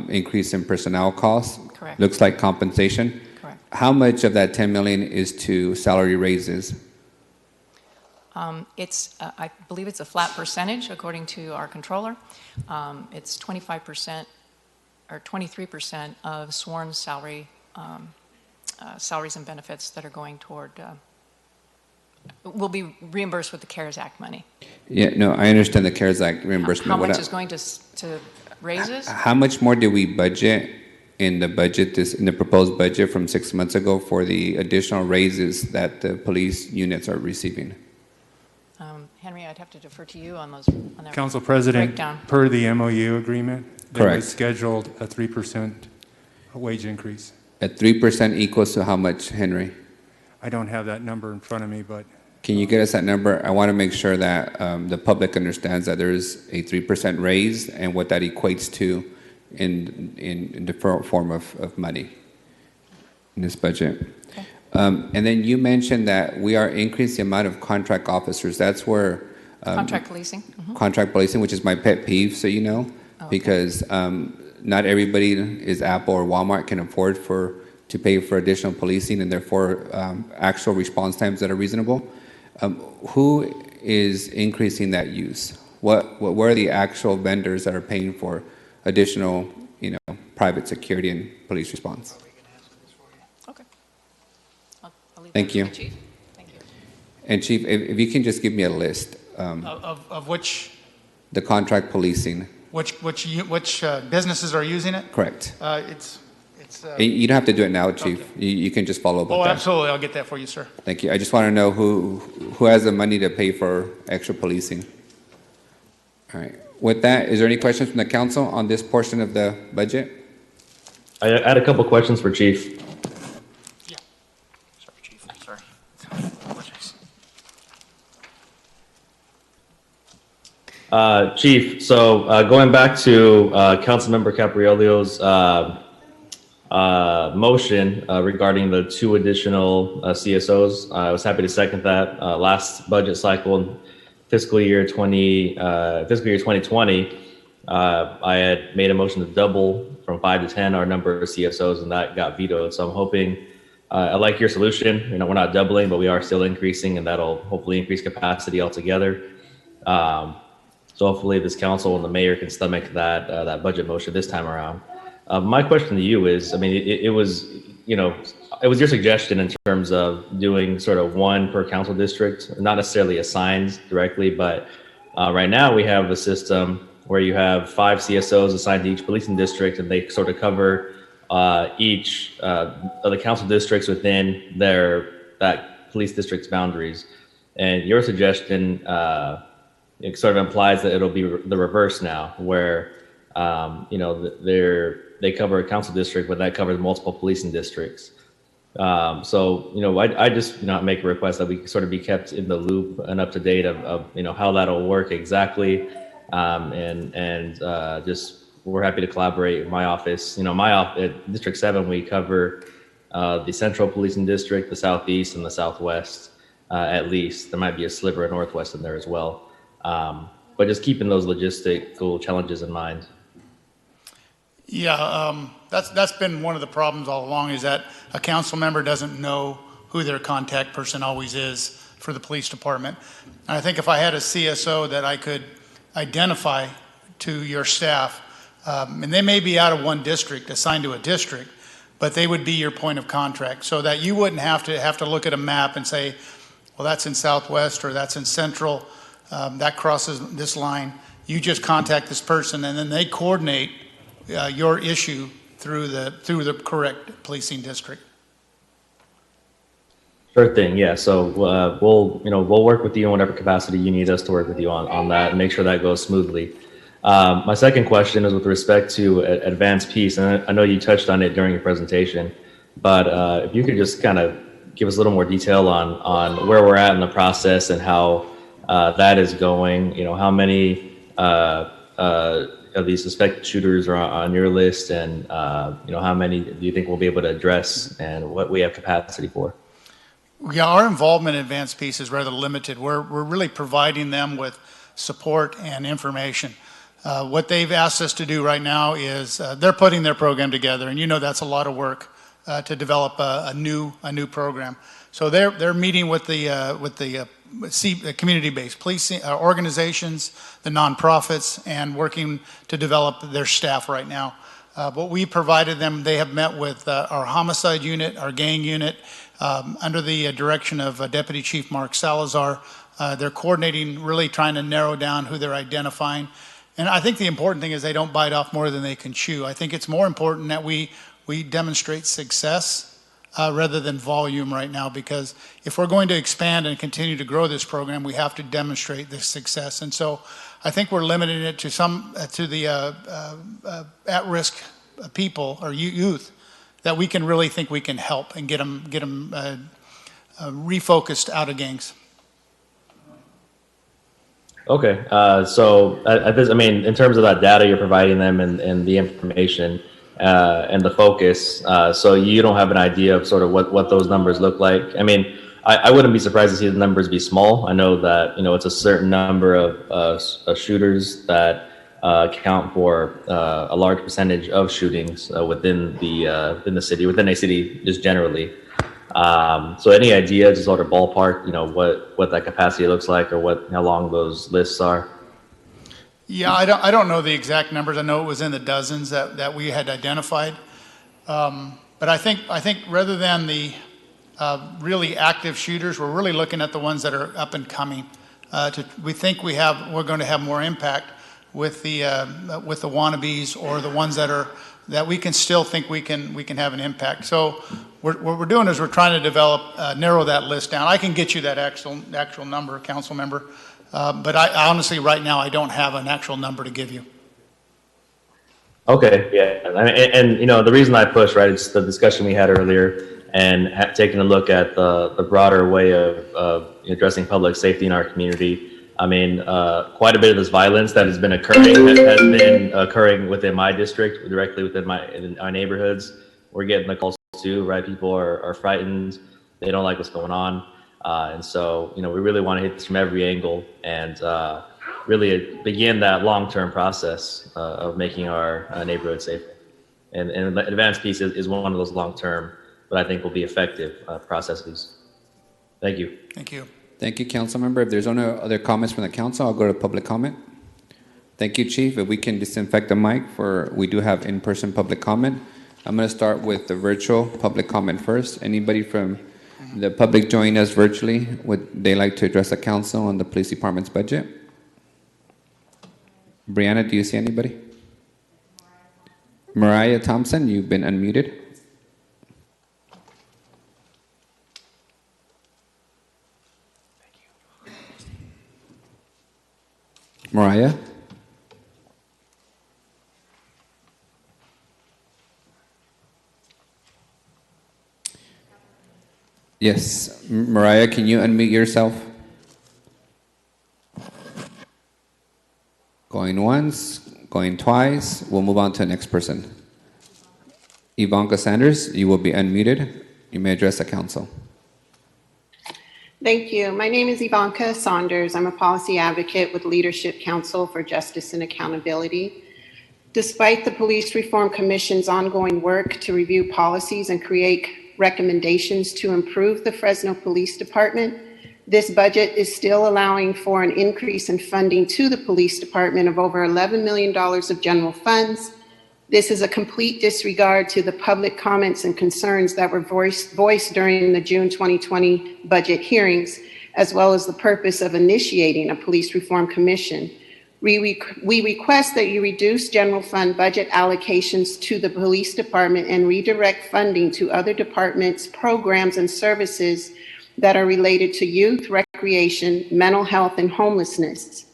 increase in personnel costs. Correct. Looks like compensation. Correct. How much of that $10 million is to salary raises? I believe it's a flat percentage, according to our controller. It's 25% or 23% of sworn salaries and benefits that are going toward, will be reimbursed with the CARES Act money. Yeah, no, I understand the CARES Act reimbursement. How much is going to raises? How much more did we budget in the budget, in the proposed budget from 6 months ago for the additional raises that the police units are receiving? Henry, I'd have to defer to you on those, on that Council President, breakdown. per the MOU agreement, there Correct. was scheduled a 3% wage increase. At 3% equals to how much, Henry? I don't have that number in front of me, but Can you get us that number? I want to make sure that the public understands that there is a 3% raise and what that equates to in the form of money in this budget. Okay. And then you mentioned that we are increasing the amount of contract officers. That's where Contract policing. Mhm. contract policing, which is my pet peeve, so you know, because not everybody is Apple or Walmart can afford to pay for additional policing and therefore actual response times that are reasonable. Who is increasing that use? What are the actual vendors that are paying for additional, private security and police response? Okay. I'll leave Thank that to you. the Chief. Thank you. And Chief, if you can just give me a list, Of which the contract policing, businesses are using it? correct? It's. You don't have to do it now, Chief. You can just follow up with Oh, that. absolutely. I'll get that for you, sir. Thank you. I just want to know who has the money to pay for extra policing. All right. With that, is there any questions from the council on this portion of the budget? I had a couple questions for Chief. Sorry. Chief, so going back to Councilmember Capriolio's motion regarding the 2 additional CSOs, I was happy to second that. Last budget cycle, fiscal year 2020, I had made a motion to double from 5 to 10 our number of CSOs, and that got vetoed. So I'm hoping, I like your solution. We're not doubling, but we are still increasing, and that'll hopefully increase capacity altogether. So hopefully this council and the mayor can stomach that budget motion this time around. My question to you is, it was your suggestion in terms of doing sort of 1 per council district, not necessarily assigned directly, but right now we have a system where you have 5 CSOs assigned to each policing district, and they sort of cover each of the council districts within that police district's boundaries. And your suggestion it sort of implies that it'll be the reverse now, where they cover a council district, but that covers multiple policing districts. So I just make a request that we sort of be kept in the loop and up to date of how that'll work exactly, and just we're happy to collaborate with my office. At District 7 we cover the Central Policing District, the Southeast, and the Southwest. At least there might be a sliver of Northwest in there as well. But just keeping those logistical challenges in mind. Yeah, that's been one of the problems all along, is that a council member doesn't know who their contact person always is for the police department. And I think if I had a CSO that I could identify to your staff, and they may be out of one district, assigned to a district, but they would be your point of contact, so that you wouldn't have to look at a map and say, well, that's in Southwest or that's in Central, that crosses this line. You just contact this person, and then they coordinate your issue through the correct policing district. Sure thing. Yeah. So we'll work with you in whatever capacity you need us to work with you on that, and make sure that goes smoothly. My second question is with respect to advanced peace, and I know you touched on it during your presentation, but if you could just kind of give us a little more detail on where we're at in the process and how that is going. How many of these suspected shooters are on your list, and how many do you think we'll be able to address, and what we have capacity for? Yeah, our involvement in Advanced Peace is rather limited. We're really providing them with support and information. What they've asked us to do right now is they're putting their program together, and that's a lot of work to develop a new program. So they're meeting with the community-based policing organizations, the nonprofits, and working to develop their staff right now. What we provided them, they have met with our homicide unit, our gang unit, under the direction of Deputy Chief Mark Salazar. They're coordinating, really trying to narrow down who they're identifying. And I think the important thing is they don't bite off more than they can chew. I think it's more important that we demonstrate success rather than volume right now, because if we're going to expand and continue to grow this program, we have to demonstrate this success. And so I think we're limiting it to the at-risk people or youth that we can really think we can help and get them refocused out of gangs. Okay, so at this, I mean, in terms of that data you're providing them and the information and the focus, so you don't have an idea of sort of what those numbers look like. I mean, I wouldn't be surprised to see the numbers be small. I know that, you know, it's a certain number of shooters that account for a large percentage of shootings within the city, within a city just generally. So any idea, just sort of ballpark, you know, what that capacity looks like, or how long those lists are? Yeah, I don't know the exact numbers. I know it was in the dozens that we had identified. But I think rather than the really active shooters, we're really looking at the ones that are up and coming. We think we're going to have more impact with the wannabes, or the ones that we can still think we can have an impact. So what we're doing is we're trying to narrow that list down. I can get you that actual number, council member, but I honestly right now I don't have an actual number to give you. Okay, yeah, and you know, the reason I push, right, it's the discussion we had earlier, and taking a look at the broader way of addressing public safety in our community. I mean, quite a bit of this violence that has been occurring within my district, directly within our neighborhoods. We're getting the calls too, right? People are frightened. They don't like what's going on. And so, you know, we really want to hit this from every angle and really begin that long-term process of making our neighborhood safer. And the advanced piece is one of those long-term, but I think will be effective processes. Thank you. Thank you. Thank you, council member. If there's no other comments from the council, I'll go to public comment. Thank you, Chief. If we can disinfect the mic we do have in-person public comment. I'm going to start with the virtual public comment first. Anybody from the public joining us virtually, would they like to address the council on the police department's budget? Brianna, do you see anybody? Mariah Thompson, you've been unmuted. Mariah? Yes. Mariah, can you unmute yourself? Going once, going twice. We'll move on to the next person. Ivanka Sanders, you will be unmuted. You may address the council. Thank you. My name is Ivanka Saunders. I'm a policy advocate with Leadership Council for Justice and Accountability. Despite the Police Reform Commission's ongoing work to review policies and create recommendations to improve the Fresno Police Department, this budget is still allowing for an increase in funding to the police department of over $11 million of general funds. This is a complete disregard to the public comments and concerns that were voiced during the June 2020 budget hearings, as well as the purpose of initiating a police reform commission. We request that you reduce general fund budget allocations to the police department and redirect funding to other departments, programs, and services that are related to youth, recreation, mental health, and homelessness.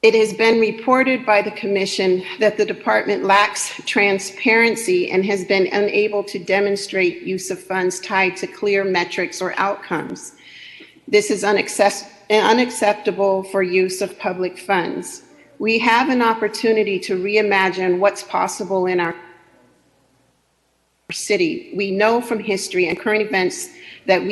It has been reported by the Commission that the department lacks transparency and has been unable to demonstrate use of funds tied to clear metrics or outcomes. This is unacceptable for use of public funds. We have an opportunity to reimagine what's possible in our city. We know from history and current events that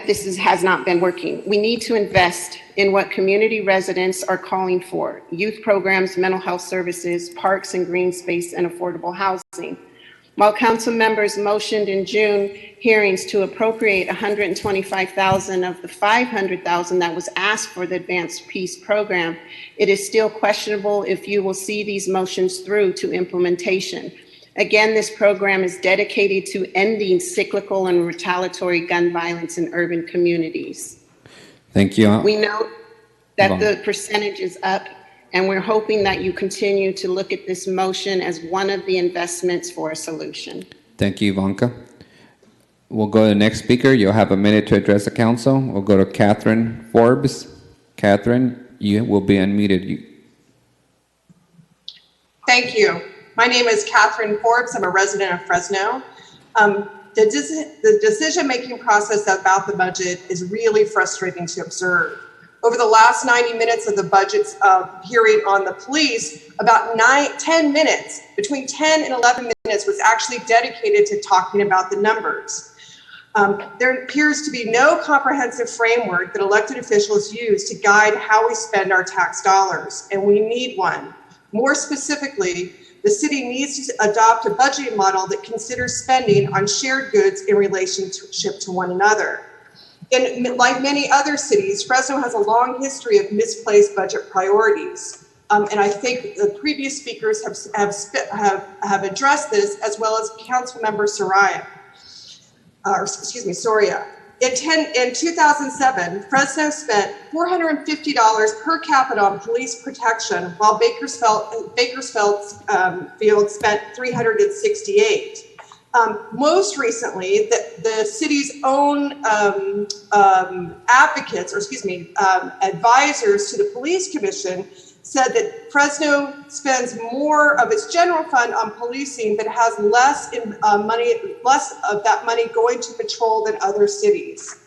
this has not been working. We need to invest in what community residents are calling for: youth programs, mental health services, parks and green space, and affordable housing. While council members motioned in June hearings to appropriate $125,000 of the $500,000 that was asked for the Advanced Peace Program, it is still questionable if you will see these motions through to implementation. Again, this program is dedicated to ending cyclical and retaliatory gun violence in urban communities. Thank you. We know that the percentage is up, and we're hoping that you continue to look at this motion as one of the investments for a solution. Thank you, Ivanka. We'll go to the next speaker. You'll have a minute to address the council. We'll go to Catherine Forbes. Catherine, you will be unmuted. Thank you. My name is Catherine Forbes. I'm a resident of Fresno. The decision-making process about the budget is really frustrating to observe. Over the last 90 minutes of the budget hearing on the police, about 10 minutes, between 10 and 11 minutes was actually dedicated to talking about the numbers. There appears to be no comprehensive framework that elected officials use to guide how we spend our tax dollars, and we need one. More specifically, the city needs to adopt a budgeting model that considers spending on shared goods in relationship to one another. And like many other cities, Fresno has a long history of misplaced budget priorities. And I think the previous speakers have addressed this, as well as Councilmember Soria. In 2007, Fresno spent $450 per capita on police protection, while Bakersfield spent $368. Most recently, the city's own advisors to the police commission said that Fresno spends more of its general fund on policing, but has less of that money going to patrol than other cities.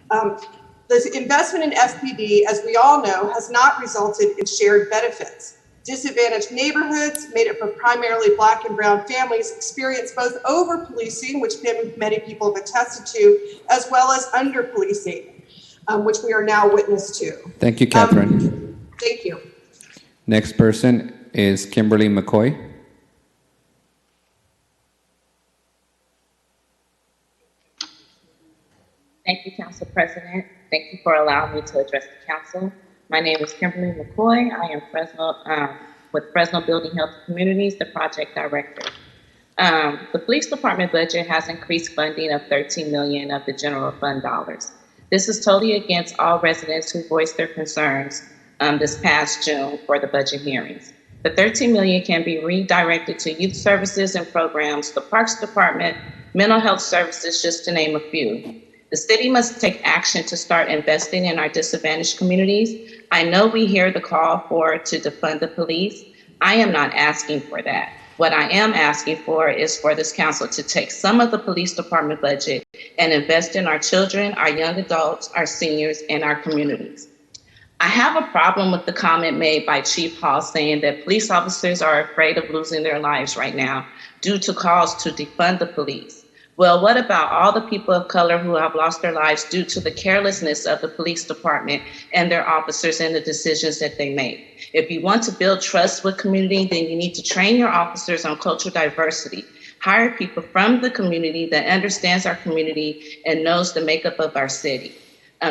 The investment in FPD, as we all know, has not resulted in shared benefits. Disadvantaged neighborhoods made up of primarily Black and brown families experience both over-policing, which many people have attested to, as well as under-policing, which we are now witness to. Thank you, Catherine. Thank you. Next person is Kimberly McCoy. Thank you, Council President. Thank you for allowing me to address the council. My name is Kimberly McCoy. I am with Fresno Building Health Communities, the project director. The police department budget has increased funding of $13 million of the general fund dollars. This is totally against all residents who voiced their concerns this past June for the budget hearings. The $13 million can be redirected to youth services and programs, the Parks Department, mental health services, just to name a few. The city must take action to start investing in our disadvantaged communities. I know we hear the call to defund the police. I am not asking for that. What I am asking for is for this council to take some of the police department budget and invest in our children, our young adults, our seniors, and our communities. I have a problem with the comment made by Chief Hall saying that police officers are afraid of losing their lives right now due to calls to defund the police. Well, what about all the people of color who have lost their lives due to the carelessness of the police department and their officers and the decisions that they make? If you want to build trust with community, then you need to train your officers on cultural diversity. Hire people from the community that understands our community and knows the makeup of our city.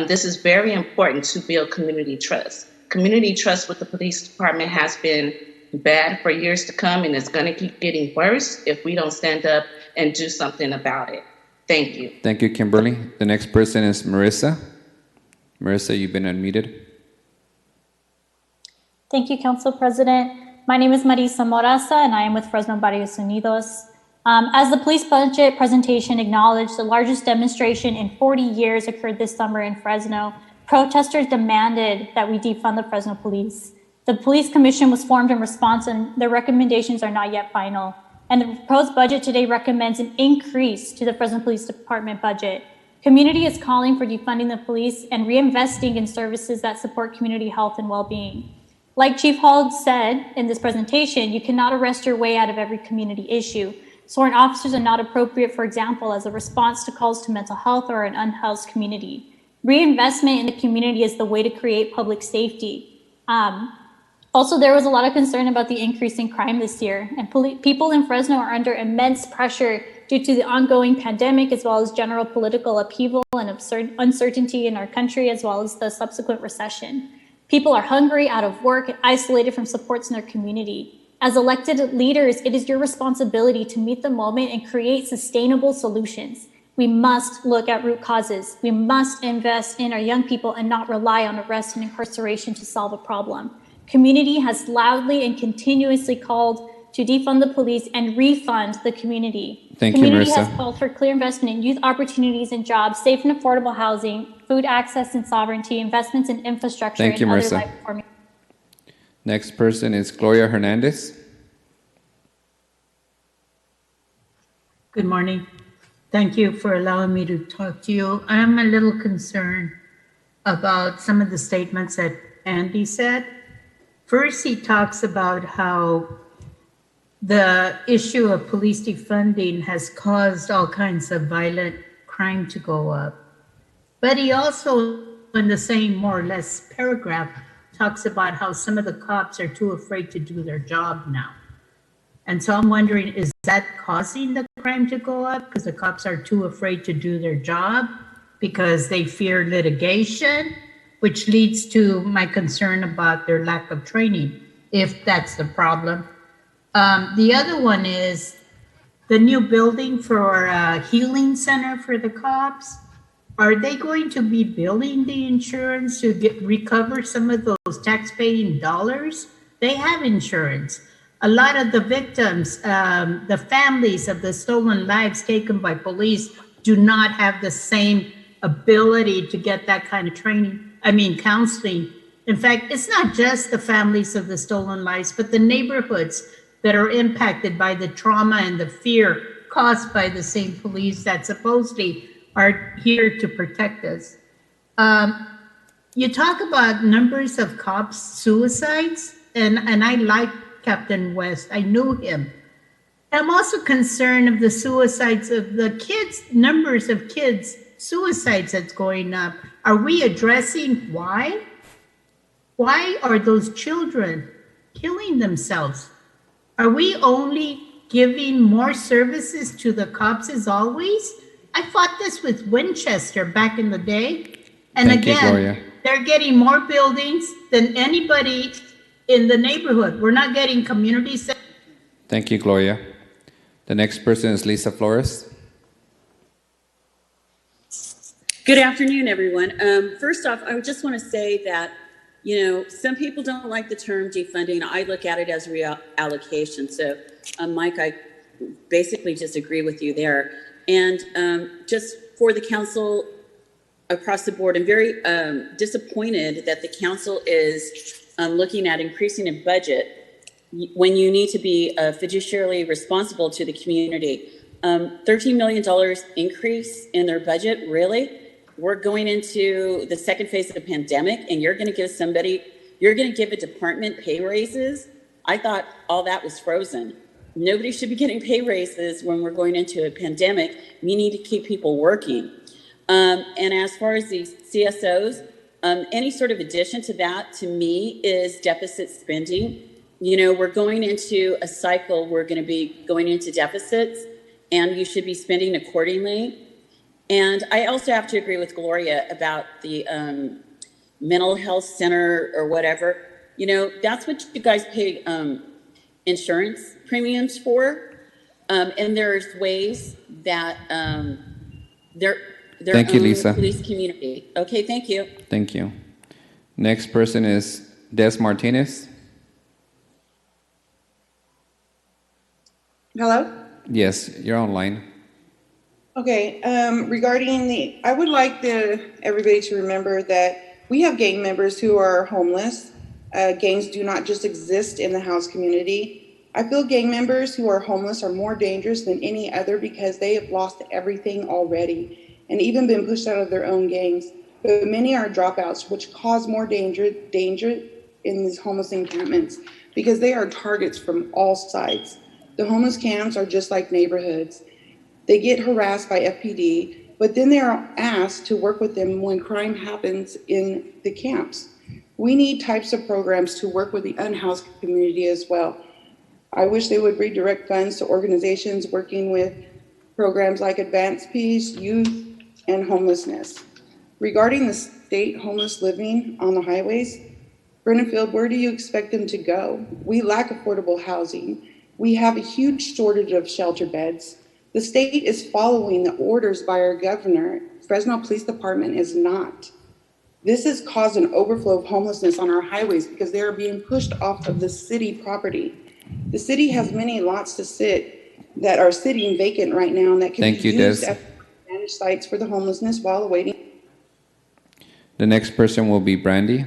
This is very important to build community trust. Community trust with the police department has been bad for years to come, and it's going to keep getting worse if we don't stand up and do something about it. Thank you. Thank you, Kimberly. The next person is Marissa. Marissa, you've been unmuted. Thank you, Council President. My name is Marisa Moraza, and I am with Fresno Barrios Unidos. As the police budget presentation acknowledged, the largest demonstration in 40 years occurred this summer in Fresno. Protesters demanded that we defund the Fresno police. The police commission was formed in response, and their recommendations are not yet final. And the proposed budget today recommends an increase to the Fresno Police Department budget. Community is calling for defunding the police and reinvesting in services that support community health and well-being. Like Chief Hall said in this presentation, you cannot arrest your way out of every community issue. Sworn officers are not appropriate, for example, as a response to calls to mental health or an unhoused community. Reinvestment in the community is the way to create public safety. Also, there was a lot of concern about the increase in crime this year, and people in Fresno are under immense pressure due to the ongoing pandemic, as well as general political upheaval and uncertainty in our country, as well as the subsequent recession. People are hungry, out of work, and isolated from supports in their community. As elected leaders, it is your responsibility to meet the moment and create sustainable solutions. We must look at root causes. We must invest in our young people and not rely on arrest and incarceration to solve a problem. Community has loudly and continuously called to defund the police and refund the community. Thank you, Community Marissa. has called for clear investment in youth opportunities and jobs, safe and affordable housing, food access and sovereignty, investments in infrastructure, Thank you, and other Marissa. life-forming. Next person is Gloria Hernandez. Good morning. Thank you for allowing me to talk to you. I'm a little concerned about some of the statements that Andy said. First, he talks about how the issue of police defunding has caused all kinds of violent crime to go up. But he also, in the same more or less paragraph, talks about how some of the cops are too afraid to do their job now. And so I'm wondering, is that causing the crime to go up because the cops are too afraid to do their job because they fear litigation, which leads to my concern about their lack of training, if that's the problem. The other one is the new building for a healing center for the cops. Are they going to be billing the insurance to recover some of those tax-paying dollars? They have insurance. A lot of the victims, the families of the stolen lives taken by police do not have the same ability to get that kind of counseling. In fact, it's not just the families of the stolen lives, but the neighborhoods that are impacted by the trauma and the fear caused by the same police that supposedly are here to protect us. You talk about numbers of cops' suicides, and I like Captain West. I knew him. I'm also concerned of the suicides of the kids, numbers of kids, suicides that's going up. Are we addressing why? Why are those children killing themselves? Are we only giving more services to the cops as always? I fought this with Winchester back in the day. And Thank you, Gloria. again, they're getting more buildings than anybody in the neighborhood. We're not getting community centers. Thank you, Gloria. The next person is Lisa Flores. Good afternoon, everyone. First off, I just want to say that, some people don't like the term defunding. I look at it as reallocation. So, Mike, I basically just agree with you there. And just for the council across the board, I'm very disappointed that the council is looking at increasing a budget when you need to be fiduciarily responsible to the community. $13 million increase in their budget, really? We're going into the second phase of the pandemic, and you're going to give a department pay raises? I thought all that was frozen. Nobody should be getting pay raises when we're going into a pandemic. We need to keep people working. And as far as the CSOs, any sort of addition to that, to me, is deficit spending. We're going into a cycle, we're going to be going into deficits, and you should be spending accordingly. And I also have to agree with Gloria about the mental health center or whatever. That's what you guys pay insurance premiums for. And there's ways that their Thank you, own Lisa. police community. Okay, thank you. Thank you. Next person is Des Martinez. Hello? Yes, you're online. Okay, regarding I would like everybody to remember that we have gang members who are homeless. Gangs do not just exist in the house community. I feel gang members who are homeless are more dangerous than any other because they have lost everything already and even been pushed out of their own gangs. But many are dropouts, which cause more danger in these homeless encampments because they are targets from all sides. The homeless camps are just like neighborhoods. They get harassed by FPD, but then they are asked to work with them when crime happens in the camps. We need types of programs to work with the unhoused community as well. I wish they would redirect funds to organizations working with programs like Advanced Peace, Youth, and Homelessness. Regarding the state homeless living on the highways, Brennan, where do you expect them to go? We lack affordable housing. We have a huge shortage of shelter beds. The state is following the orders by our governor. Fresno Police Department is not. This has caused an overflow of homelessness on our highways because they are being pushed off of the city property. The city has many lots to sit that are sitting vacant right now and that can Thank be you, used Des. as managed sites for the homelessness while awaiting. The next person will be Brandy.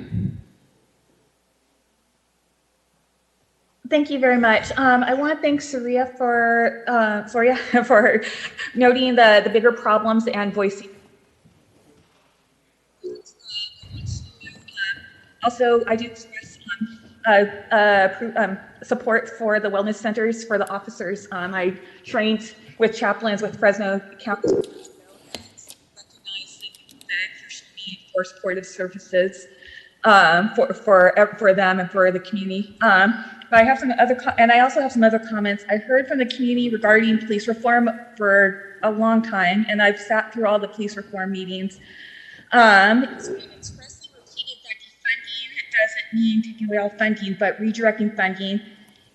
Thank you very much. I want to thank Saria for for noting the bigger problems and voicing. Also, I do express support for the wellness centers for the officers. I trained with chaplains with Fresno County. Recognize that there should be more supportive services for them and for the community. But I have some other, and I also have some other comments. I heard from the community regarding police reform for a long time, and I've sat through all the police reform meetings. It's been expressly repeated that defunding doesn't mean taking away all funding, but redirecting funding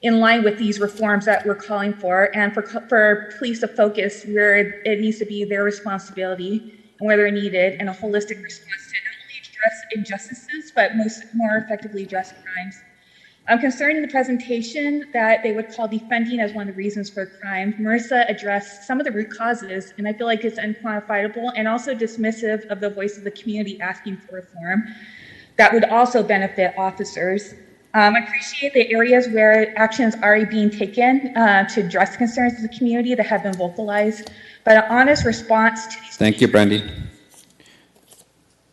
in line with these reforms that we're calling for, and for police to focus where it needs to be their responsibility and where they're needed, and a holistic response to not only address injustices, but more effectively address crimes. I'm concerned in the presentation that they would call defunding as one of the reasons for crime. Marissa addressed some of the root causes, and I feel like it's unquantifiable and also dismissive of the voice of the community asking for reform that would also benefit officers. I appreciate the areas where actions are already being taken to address concerns of the community that have been vocalized, but an honest response to these. Thank you, Brandy.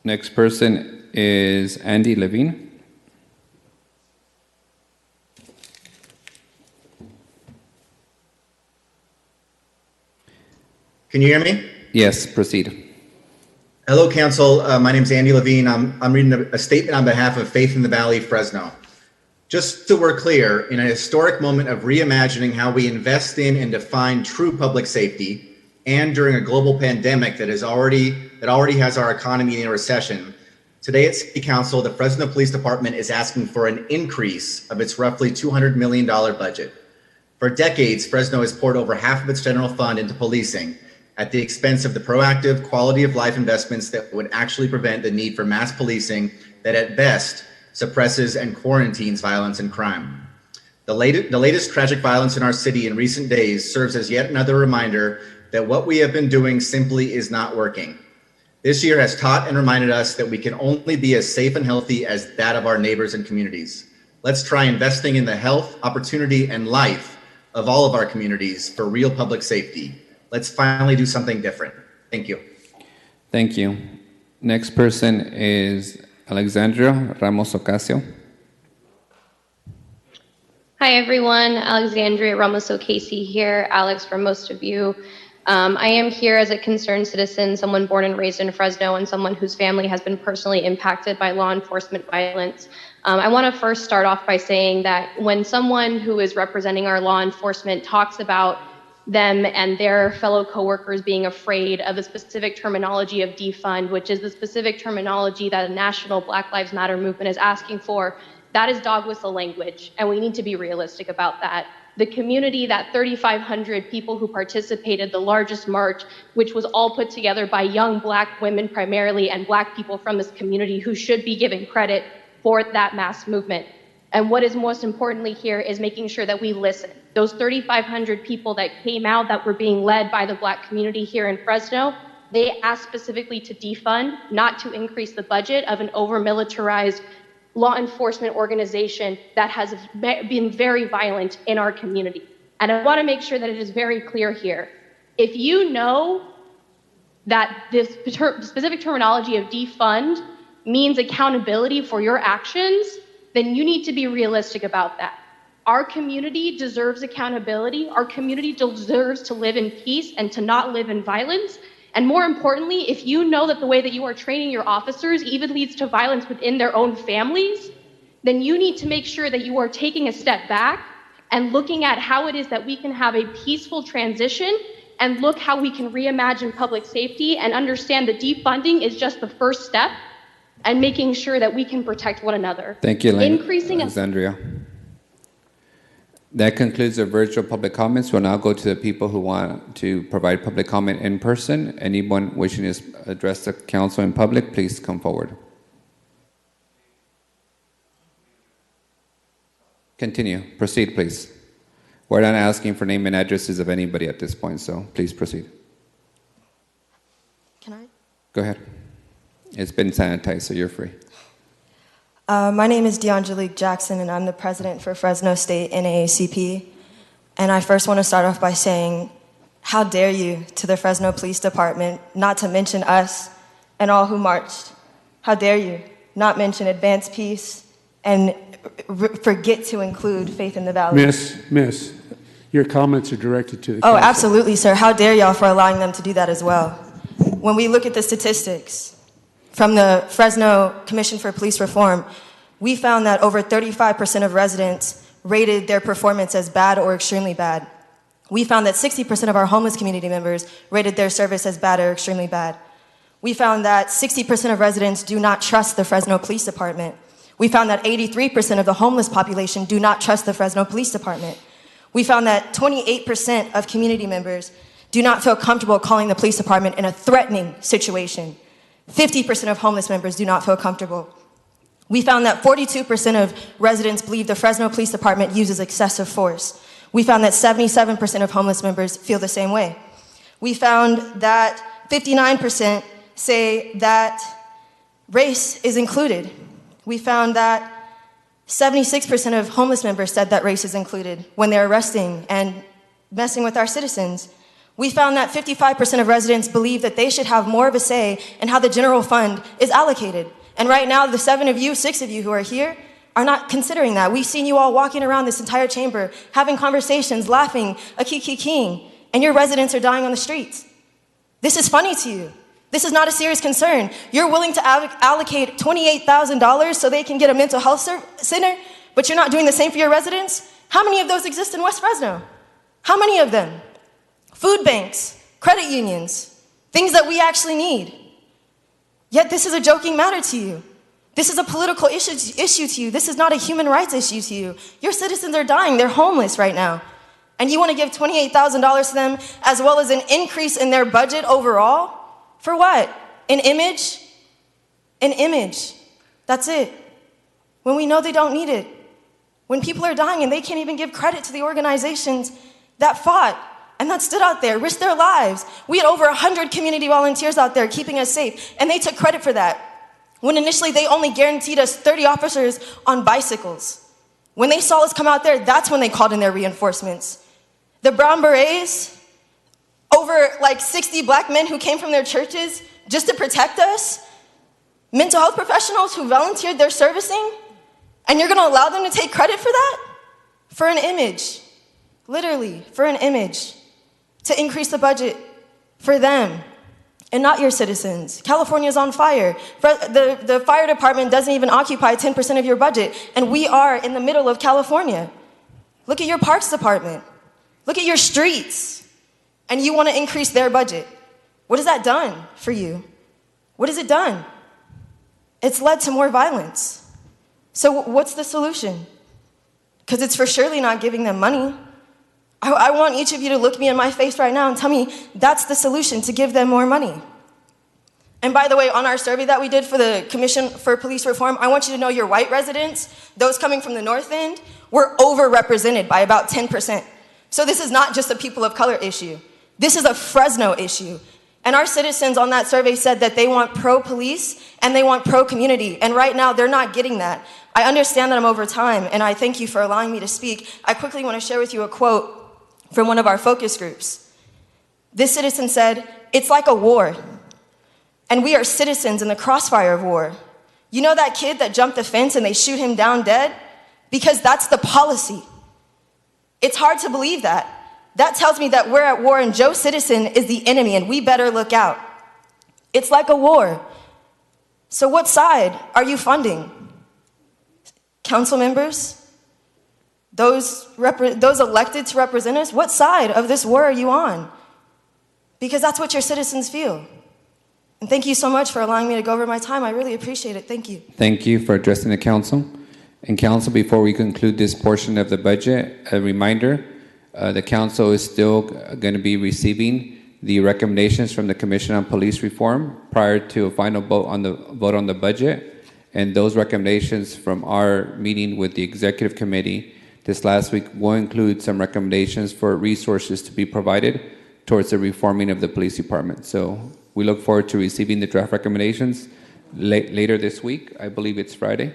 Next person is Andy Levine. Can you hear me? Yes, proceed. Hello, Council. My name is Andy Levine. I'm reading a statement on behalf of Faith in the Valley, Fresno. Just so we're clear, in a historic moment of reimagining how we invest in and define true public safety, and during a global pandemic that already has our economy in a recession, today at City Council, the Fresno Police Department is asking for an increase of its roughly $200 million budget. For decades, Fresno has poured over half of its general fund into policing, at the expense of the proactive quality of life investments that would actually prevent the need for mass policing that at best suppresses and quarantines violence and crime. The latest tragic violence in our city in recent days serves as yet another reminder that what we have been doing simply is not working. This year has taught and reminded us that we can only be as safe and healthy as that of our neighbors and communities. Let's try investing in the health, opportunity, and life of all of our communities for real public safety. Let's finally do something different. Thank you. Thank you. Next person is Alexandria Ramos Ocasio. Hi, everyone. Alexandria Ramos Ocasio here. Alex, for most of you. I am here as a concerned citizen, someone born and raised in Fresno, and someone whose family has been personally impacted by law enforcement violence. I want to first start off by saying that when someone who is representing our law enforcement talks about them and their fellow coworkers being afraid of the specific terminology of defund, which is the specific terminology that the national Black Lives Matter movement is asking for, that is dog whistle language, and we need to be realistic about that. The community, that 3,500 people who participated, the largest march, which was all put together by young Black women primarily and Black people from this community who should be given credit for that mass movement. And what is most importantly here is making sure that we listen. Those 3,500 people that came out that were being led by the Black community here in Fresno, they asked specifically to defund, not to increase the budget of an over-militarized law enforcement organization that has been very violent in our community. And I want to make sure that it is very clear here. If you know that this specific terminology of defund means accountability for your actions, then you need to be realistic about that. Our community deserves accountability. Our community deserves to live in peace and to not live in violence. And more importantly, if you know that the way that you are training your officers even leads to violence within their own families, then you need to make sure that you are taking a step back and looking at how it is that we can have a peaceful transition and look how we can reimagine public safety and understand that defunding is just the first step and making sure that we can protect one another. Thank you, Alexandria. That concludes the virtual public comments. We'll now go to the people who want to provide public comment in person. Anyone wishing to address the council in public, please come forward. Continue. Proceed, please. We're not asking for name and addresses of anybody at this point, so please proceed. Can I? Go ahead. It's been sanitized, so you're free. My name is DeAngelique Jackson, and I'm the president for Fresno State NAACP. And I first want to start off by saying, how dare you to the Fresno Police Department, not to mention us and all who marched. How dare you not mention Advance Peace and forget to include Faith in the Valley. Miss, your comments are directed to the Oh, council. absolutely, sir. How dare y'all for allowing them to do that as well. When we look at the statistics from the Fresno Commission for Police Reform, we found that over 35% of residents rated their performance as bad or extremely bad. We found that 60% of our homeless community members rated their service as bad or extremely bad. We found that 60% of residents do not trust the Fresno Police Department. We found that 83% of the homeless population do not trust the Fresno Police Department. We found that 28% of community members do not feel comfortable calling the police department in a threatening situation. 50% of homeless members do not feel comfortable. We found that 42% of residents believe the Fresno Police Department uses excessive force. We found that 77% of homeless members feel the same way. We found that 59% say that race is included. We found that 76% of homeless members said that race is included when they're arresting and messing with our citizens. We found that 55% of residents believe that they should have more of a say in how the general fund is allocated. And right now, the 6 of you who are here are not considering that. We've seen you all walking around this entire chamber, having conversations, laughing, a kiki-king, and your residents are dying on the streets. This is funny to you. This is not a serious concern. You're willing to allocate $28,000 so they can get a mental health center, but you're not doing the same for your residents? How many of those exist in West Fresno? How many of them? Food banks, credit unions, things that we actually need. Yet this is a joking matter to you. This is a political issue to you. This is not a human rights issue to you. Your citizens are dying. They're homeless right now. And you want to give $28,000 to them as well as an increase in their budget overall? For what? An image? An image. That's it. When we know they don't need it. When people are dying and they can't even give credit to the organizations that fought and that stood out there, risked their lives. We had over 100 community volunteers out there keeping us safe, and they took credit for that. When initially they only guaranteed us 30 officers on bicycles. When they saw us come out there, that's when they called in their reinforcements. The Brown Berets, over like 60 black men who came from their churches just to protect us, mental health professionals who volunteered their servicing, and you're gonna allow them to take credit for that? For an image, literally, for an image, to increase the budget for them and not your citizens. California's on fire. The fire department doesn't even occupy 10% of your budget, and we are in the middle of California. Look at your parks department. Look at your streets. And you want to increase their budget. What has that done for you? What has it done? It's led to more violence. So what's the solution? Because it's for surely not giving them money. I want each of you to look me in my face right now and tell me that's the solution, to give them more money. And by the way, on our survey that we did for the Commission for Police Reform, I want you to know your white residents, those coming from the North End, were overrepresented by about 10%. So this is not just a people of color issue. This is a Fresno issue. And our citizens on that survey said that they want pro-police and they want pro-community. And right now, they're not getting that. I understand that I'm over time, and I thank you for allowing me to speak. I quickly want to share with you a quote from one of our focus groups. This citizen said, "It's like a war, and we are citizens in the crossfire of war. You know that kid that jumped the fence and they shoot him down dead? Because that's the policy. It's hard to believe that. That tells me that we're at war and Joe Citizen is the enemy and we better look out. It's like a war. So what side are you funding? Council members? Those elected to represent us? What side of this war are you on? Because that's what your citizens feel. And thank you so much for allowing me to go over my time. I really appreciate it. Thank you. Thank you for addressing the council. And council, before we conclude this portion of the budget, a reminder, the council is still going to be receiving the recommendations from the Commission on Police Reform prior to a final vote on the budget. And those recommendations from our meeting with the executive committee this last week will include some recommendations for resources to be provided towards the reforming of the police department. So we look forward to receiving the draft recommendations later this week. I believe it's Friday.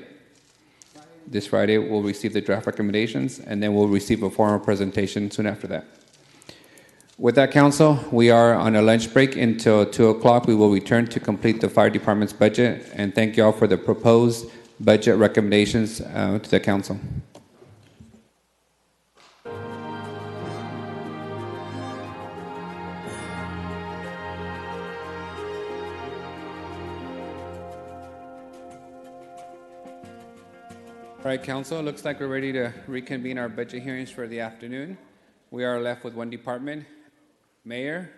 This Friday, we'll receive the draft recommendations, and then we'll receive a formal presentation soon after that. With that, Council, we are on a lunch break until 2 o'clock. We will return to complete the fire department's budget, and thank you all for the proposed budget recommendations to the Council. All right, Council, looks like we're ready to reconvene our budget hearings for the afternoon. We are left with one department. Mayor,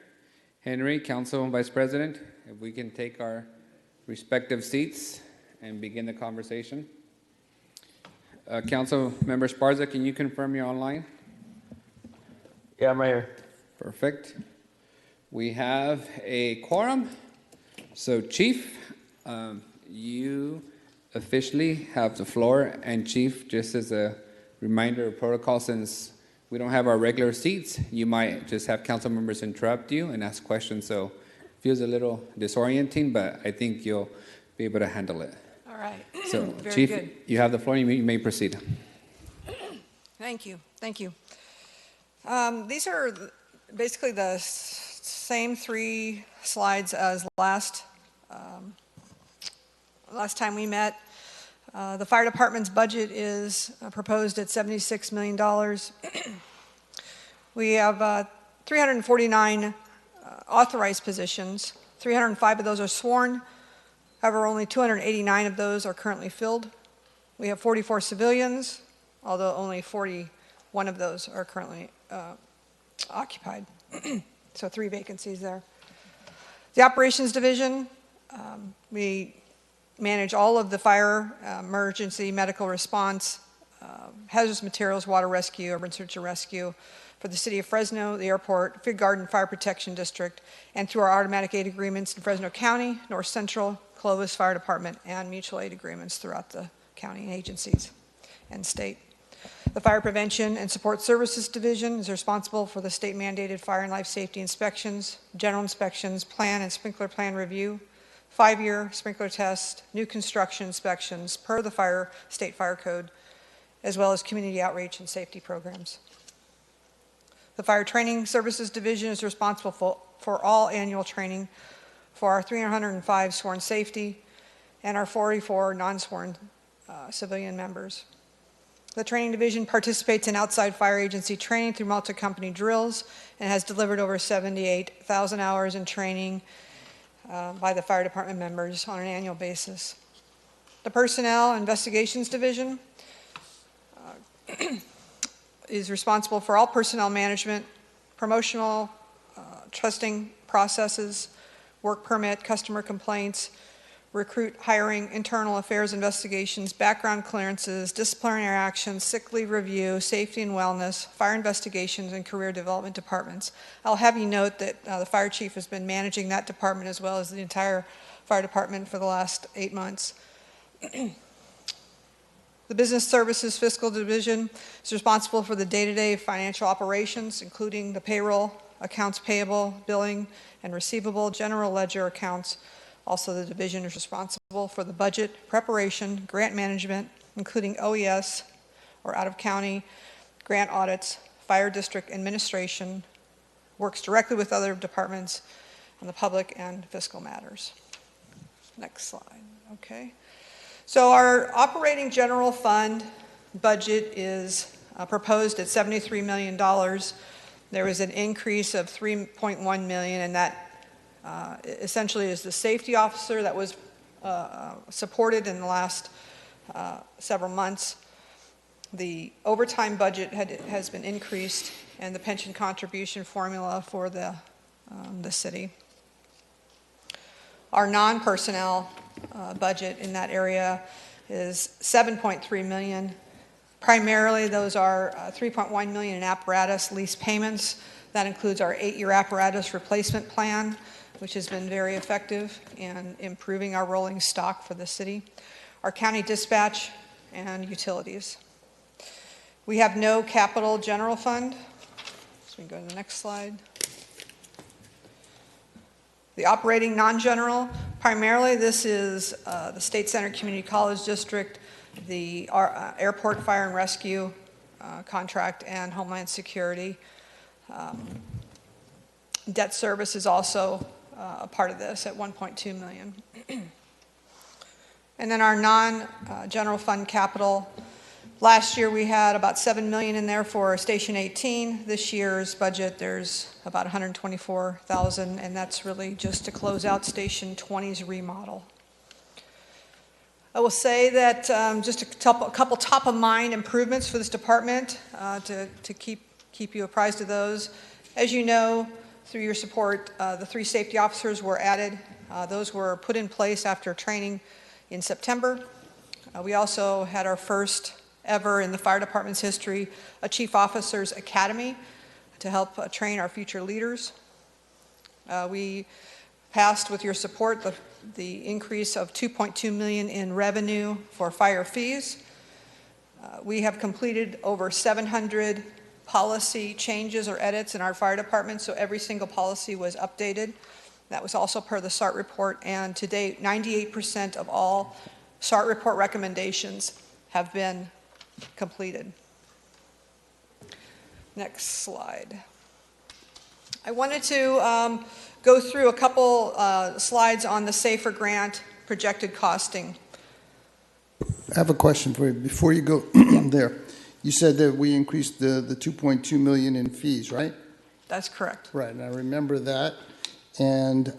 Henry, Council and Vice President, if we can take our respective seats and begin the conversation. Council Member Esparza, can you confirm you're online? Yeah, I'm right here. Perfect. We have a quorum. So, Chief, you officially have the floor. And Chief, just as a reminder of protocol, since we don't have our regular seats, you might just have council members interrupt you and ask questions. So it feels a little disorienting, but I think you'll be able to handle it. All right. So, Very Chief, good. you have the floor. You may proceed. Thank you. Thank you. These are basically the same three slides as last time we met. The fire department's budget is proposed at $76 million. We have 349 authorized positions. 305 of those are sworn. However, only 289 of those are currently filled. We have 44 civilians, although only 41 of those are currently occupied. So 3 vacancies there. The operations division, we manage all of the fire, emergency, medical response, hazardous materials, water rescue, urban search and rescue for the city of Fresno, the airport, Fig Garden Fire Protection District, and through our automatic aid agreements in Fresno County, North Central, Clovis Fire Department, and mutual aid agreements throughout the county agencies and state. The Fire Prevention and Support Services Division is responsible for the state mandated fire and life safety inspections, general inspections, plan and sprinkler plan review, 5-year sprinkler test, new construction inspections per the state fire code, as well as community outreach and safety programs. The Fire Training Services Division is responsible for all annual training for our 305 sworn safety and our 44 non-sworn civilian members. The Training Division participates in outside fire agency training through multi-company drills and has delivered over 78,000 hours in training by the fire department members on an annual basis. The Personnel Investigations Division is responsible for all personnel management, promotional, trusting processes, work permit, customer complaints, recruit, hiring, internal affairs investigations, background clearances, disciplinary actions, sick leave review, safety and wellness, fire investigations, and career development departments. I'll have you note that the fire chief has been managing that department as well as the entire fire department for the last 8 months. The Business Services Fiscal Division is responsible for the day-to-day financial operations, including the payroll, accounts payable, billing, and receivable, general ledger accounts. Also, the division is responsible for the budget preparation, grant management, including OES, or out-of-county, grant audits, fire district administration, works directly with other departments on the public and fiscal matters. Next slide, okay. So our operating general fund budget is proposed at $73 million. There was an increase of $3.1 million, and that essentially is the safety officer that was supported in the last several months. The overtime budget has been increased, and the pension contribution formula for the city. Our non-personnel budget in that area is $7.3 million. Primarily, those are $3.1 million in apparatus lease payments. That includes our 8-year apparatus replacement plan, which has been very effective in improving our rolling stock for the city, our county dispatch, and utilities. We have no capital general fund. So we can go to the next slide. The operating non-general, primarily this is the State Center Community College District, the Airport Fire and Rescue contract, and Homeland Security. Debt service is also a part of this at $1.2 million. And then our non-general fund capital, last year we had about $7 million in there for Station 18. This year's budget, there's about $124,000, and that's really just to close out Station 20's remodel. I will say that just a couple top-of-mind improvements for this department to keep you apprised of those. As you know, through your support, the 3 safety officers were added. Those were put in place after training in September. We also had our first ever in the fire department's history, a Chief Officers Academy to help train our future leaders. We passed, with your support, the increase of $2.2 million in revenue for fire fees. We have completed over 700 policy changes or edits in our fire department, so every single policy was updated. That was also per the SART report, and to date, 98% of all SART report recommendations have been completed. Next slide. I wanted to go through a couple slides on the SAFER grant projected costing. I have a question for you. Before you go there, you said that we increased the $2.2 million in fees, right? That's correct. Right, and I remember that. And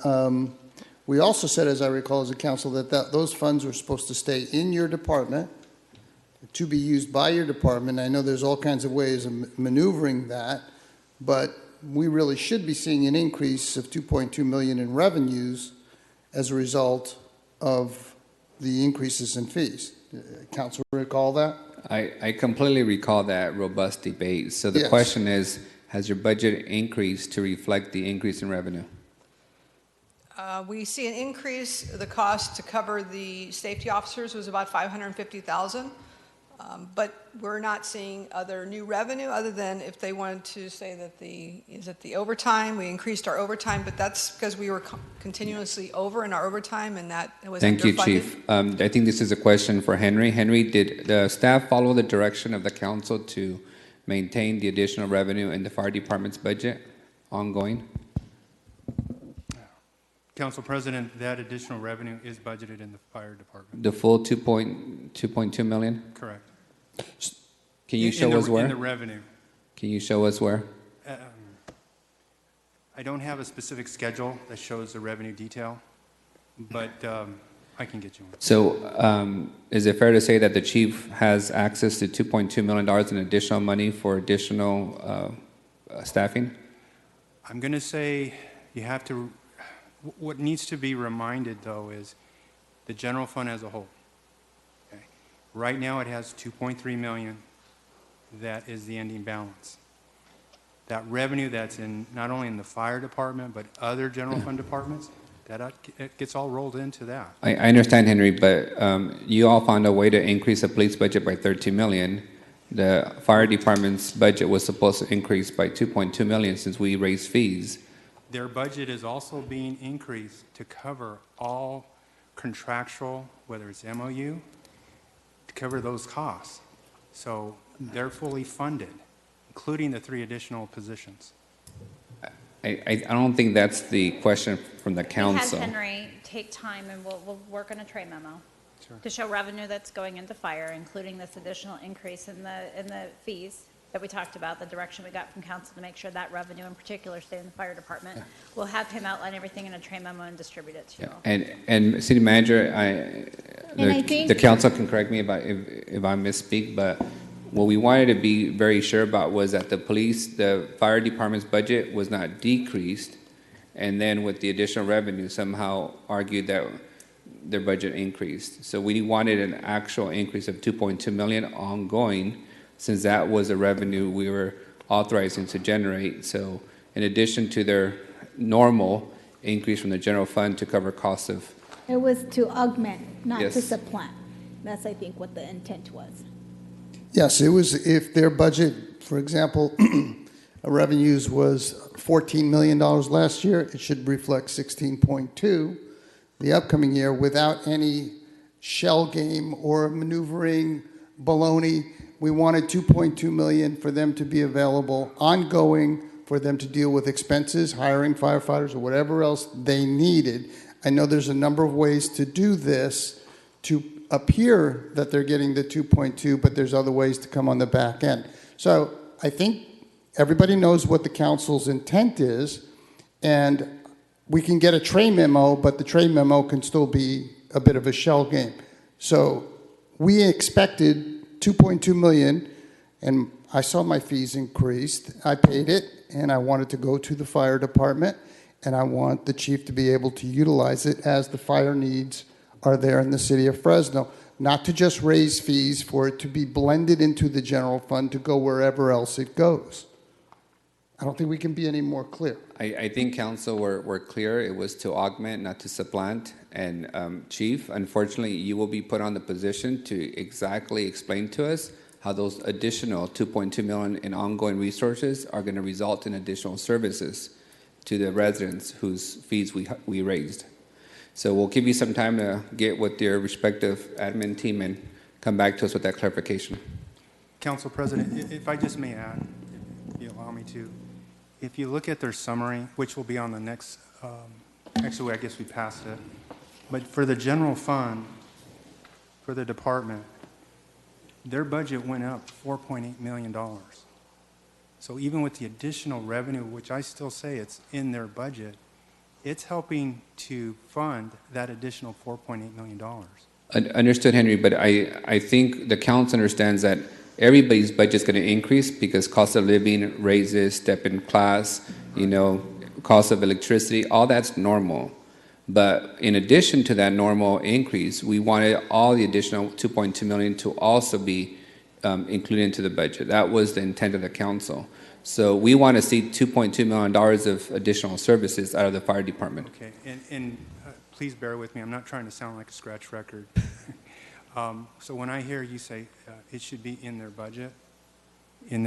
we also said, as I recall as a council, that those funds were supposed to stay in your department to be used by your department. I know there's all kinds of ways of maneuvering that, but we really should be seeing an increase of $2.2 million in revenues as a result of the increases in fees. Council recall that? I completely recall that robust debate. So the Yes. question is, has your budget increased to reflect the increase in revenue? We see an increase. The cost to cover the safety officers was about $550,000, but we're not seeing other new revenue other than if they wanted to say that the overtime. We increased our overtime, but that's because we were continuously over in our overtime, and that was Thank you, underfunded. Chief. I think this is a question for Henry. Henry, did the staff follow the direction of the council to maintain the additional revenue in the fire department's budget ongoing? Council President, that additional revenue is budgeted in the fire department. The full 2.2 million? Correct. Can you show us where? In the revenue. Can you show us where? I don't have a specific schedule that shows the revenue detail, but I can get you one. So is it fair to say that the chief has access to $2.2 million in additional money for additional staffing? I'm going to say you have to, what needs to be reminded though is the general fund as a whole. Okay. Right now it has 2.3 million. That is the ending balance. That revenue that's in not only in the fire department but other general fund departments, that it gets all rolled into that. I understand, Henry, but you all found a way to increase the police budget by $13 million. The fire department's budget was supposed to increase by $2.2 million since we raised fees. Their budget is also being increased to cover all contractual, whether it's MOU, to cover those costs. So they're fully funded, including the 3 additional positions. I don't think that's the question from the council. We had Henry take time, and we'll work on a trade memo to show revenue that's going into fire, including this additional increase in the fees that we talked about, the direction we got from council to make sure that revenue in particular stayed in the fire department. We'll have him outline everything in a trade memo and distribute it to you all. And city manager, I think- the council can correct me if I misspeak, but what we wanted to be very sure about was that the fire department's budget was not decreased, and then with the additional revenue somehow argued that their budget increased. So we wanted an actual increase of 2.2 million ongoing, since that was the revenue we were authorizing to generate. So in addition to their normal increase from the general fund to cover costs of... It was to augment, not to Yes. supplant. That's, I think, what the intent was. Yes, it was, if their budget, for example, revenues was $14 million last year, it should reflect 16.2 the upcoming year without any shell game or maneuvering baloney. We wanted 2.2 million for them to be available ongoing, for them to deal with expenses, hiring firefighters or whatever else they needed. I know there's a number of ways to do this to appear that they're getting the 2.2, but there's other ways to come on the back end. So I think everybody knows what the council's intent is, and we can get a tray memo, but the tray memo can still be a bit of a shell game. So we expected 2.2 million, and I saw my fees increased. I paid it, and I wanted to go to the fire department, and I want the chief to be able to utilize it as the fire needs are there in the city of Fresno, not to just raise fees, for it to be blended into the general fund to go wherever else it goes. I don't think we can be any more clear. I think council were clear. It was to augment, not to supplant. And Chief, unfortunately, you will be put on the position to exactly explain to us how those additional 2.2 million in ongoing resources are going to result in additional services to the residents whose fees we raised. So we'll give you some time to get with your respective admin team and come back to us with that clarification. Council President, if I just may add, if you allow me to, if you look at their summary, which will be on the next, actually, I guess we passed it, but for the general fund, for the department, their budget went up $4.8 million. So even with the additional revenue, which I still say it's in their budget, it's helping to fund that additional $4.8 million. Understood, Henry, but I think the council understands that everybody's budget is going to increase because cost of living raises, step in class, cost of electricity, all that's normal. But in addition to that normal increase, we wanted all the additional 2.2 million to also be included into the budget. That was the intent of the council. So we want to see $2.2 million of additional services out of the fire department. Okay, and please bear with me. I'm not trying to sound like a scratch record. So when I hear you say it should be in their budget, and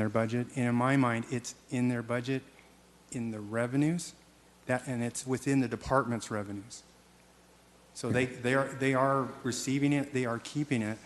in my mind, it's in their budget, in the revenues, and it's within the department's revenues. So they are receiving it, they are keeping it,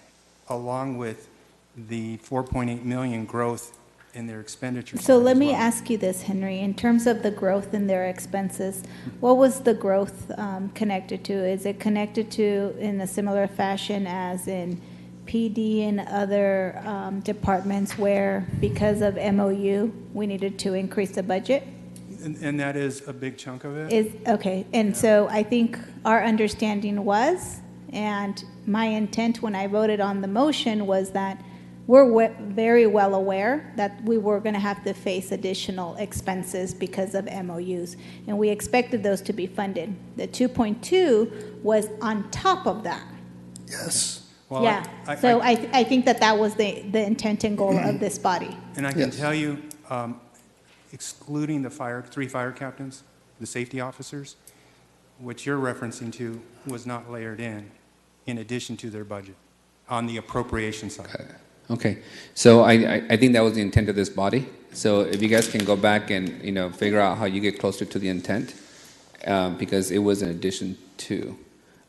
along with the 4.8 million growth in their expenditures. So let me ask you this, Henry. In terms of the growth in their expenses, what was the growth connected to? Is it connected to in a similar fashion as in PD and other departments where because of MOU, we needed to increase the budget? And that is a big chunk of it? Okay. And so I think our understanding was, and my intent when I voted on the motion was that we're very well aware that we were going to have to face additional expenses because of MOUs, and we expected those to be funded. The 2.2 was on top of that. Yes. Well, yeah. I think that was the intent and goal of this body. And I can tell you, excluding the three fire captains, the safety officers, what you're referencing to was not layered in addition to their budget on the appropriation side. Okay, so I think that was the intent of this body. So if you guys can go back and figure out how you get closer to the intent, because it was in addition to,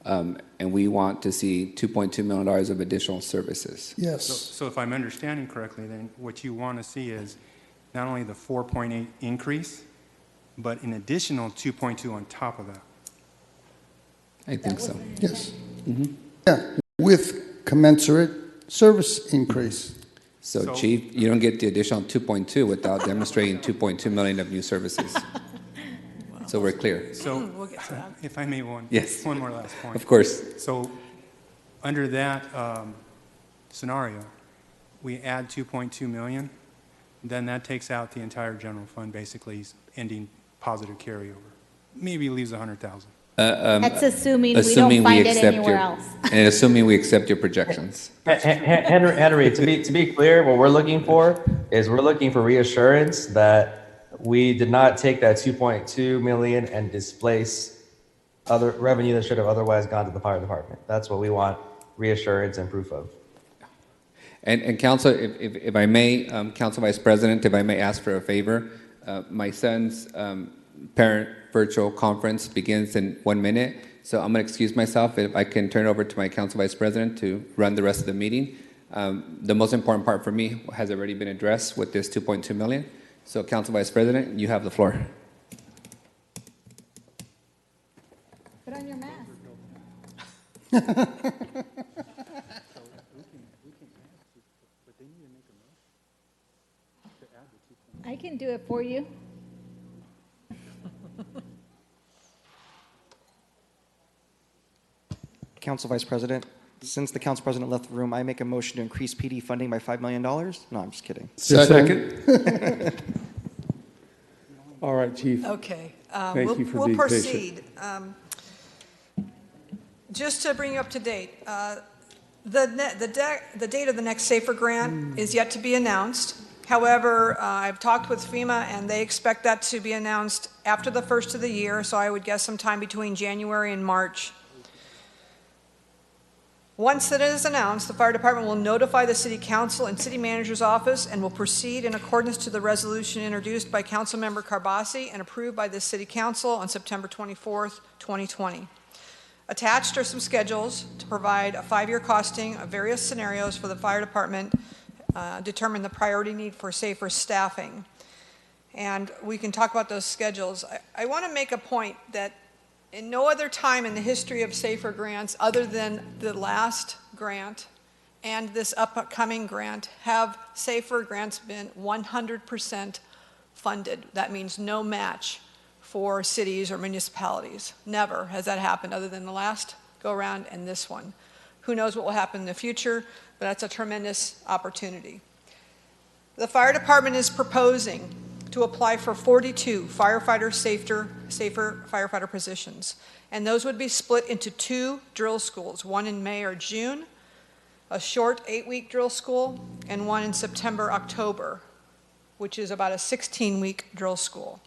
and we want to see $2.2 million of additional services. Yes. So if I'm understanding correctly, then what you want to see is not only the 4.8 increase, but an additional 2.2 on top of that. I think so. Yes. Mm-hmm. Yeah, with commensurate service increase. So, Chief, you don't get the additional 2.2 without demonstrating 2.2 million of new services. So we're clear. So, we'll get to that. If I may, one more last point. Of course. So, under that scenario, we add 2.2 million, then that takes out the entire general fund, basically ending positive carryover. Maybe leaves 100,000. That's assuming we don't find it anywhere else. And assuming we accept your projections. Henry, to be clear, what we're looking for is we're looking for reassurance that we did not take that 2.2 million and displace other revenue that should have otherwise gone to the fire department. That's what we want reassurance and proof of. And council, if I may, Council Vice President, if I may ask for a favor, my son's parent virtual conference begins in 1 minute, so I'm going to excuse myself. If I can turn it over to my Council Vice President to run the rest of the meeting. The most important part for me has already been addressed with this $2.2 million. So, Council Vice President, you have the floor. Put on your mask. I can do it for you. Council Vice President, since the Council President left the room, I make a motion to increase PD funding by $5 million. No, I'm just kidding. Second. All right, Chief. Okay. Thank you for we'll being proceed. Just to bring you up to date, the date of the next SAFER grant is yet to be announced. However, I've talked with FEMA, and they expect that to be announced after the first of the year, so I would guess sometime between January and March. Once it is announced, the fire department will notify the city council and city manager's office and will proceed in accordance to the resolution introduced by Councilmember Carbasi and approved by the city council on September 24th, 2020. Attached are some schedules to provide a 5-year costing of various scenarios for the fire department, determine the priority need for SAFER staffing. And we can talk about those schedules. I want to make a point that in no other time in the history of SAFER grants other than the last grant and this upcoming grant have SAFER grants been 100% funded. That means no match for cities or municipalities. Never has that happened other than the last go-around and this one. Who knows what will happen in the future, but that's a tremendous opportunity. The fire department is proposing to apply for 42 firefighter SAFER firefighter positions. And those would be split into 2 drill schools, one in May or June, a short 8-week drill school, and one in September, October, which is about a 16-week drill school.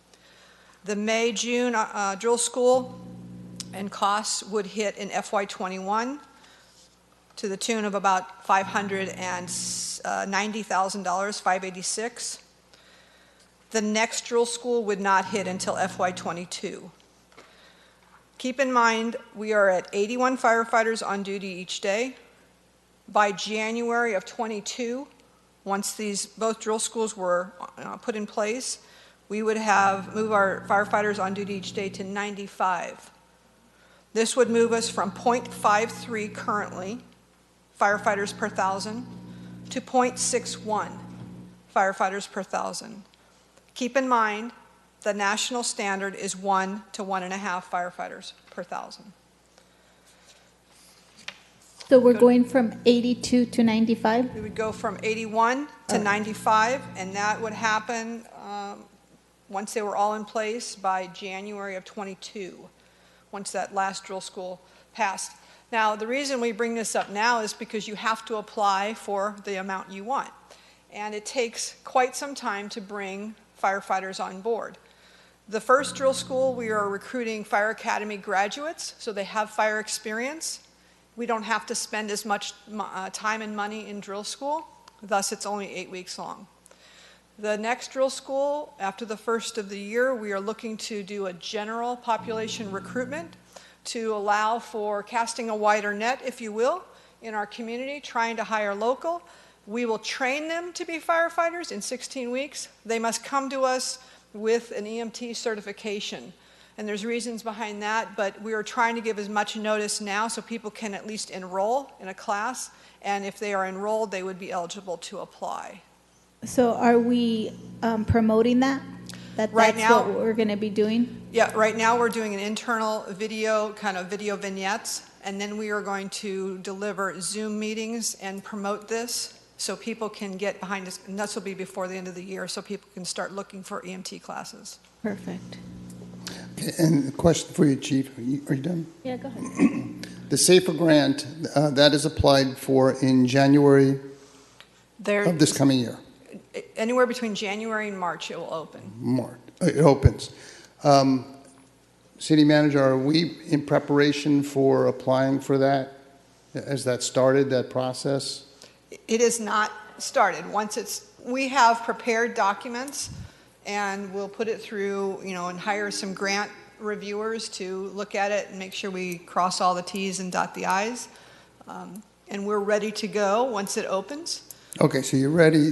The May-June drill school and costs would hit in FY21 to the tune of about $590,000, $586,000. The next drill school would not hit until FY22. Keep in mind, we are at 81 firefighters on duty each day. By January of 22, once both drill schools were put in place, we would move our firefighters on duty each day to 95. This would move us from 0.53 currently firefighters per 1,000 to 0.61 firefighters per 1,000. Keep in mind, the national standard is 1 to 1.5 firefighters per 1,000. So we're going from 82 to 95? We would go from 81 to 95, and that would happen once they were all in place by January of 22, once that last drill school passed. Now, the reason we bring this up now is because you have to apply for the amount you want. And it takes quite some time to bring firefighters on board. The first drill school, we are recruiting Fire Academy graduates, so they have fire experience. We don't have to spend as much time and money in drill school, thus it's only 8 weeks long. The next drill school, after the first of the year, we are looking to do a general population recruitment to allow for casting a wider net, if you will, in our community, trying to hire local. We will train them to be firefighters in 16 weeks. They must come to us with an EMT certification. And there's reasons behind that, but we are trying to give as much notice now so people can at least enroll in a class. And if they are enrolled, they would be eligible to apply. So are we promoting that? That's what we're going to be doing? Yeah, right now we're doing an internal video, kind of video vignettes, and then we are going to deliver Zoom meetings and promote this so people can get behind us, and this will be before the end of the year, so people can start looking for EMT classes. Perfect. Okay, and a question for you, Chief. Are you done? Yeah, go ahead. The SAFER grant, that is applied for in January of this coming year. Anywhere between January and March it will open. March. It opens. City Manager, are we in preparation for applying for that? Has that started, that process? It is not started. We have prepared documents, and we'll put it through, and hire some grant reviewers to look at it and make sure we cross all the T's and dot the I's. And we're ready to go once it opens. Okay, so you're ready,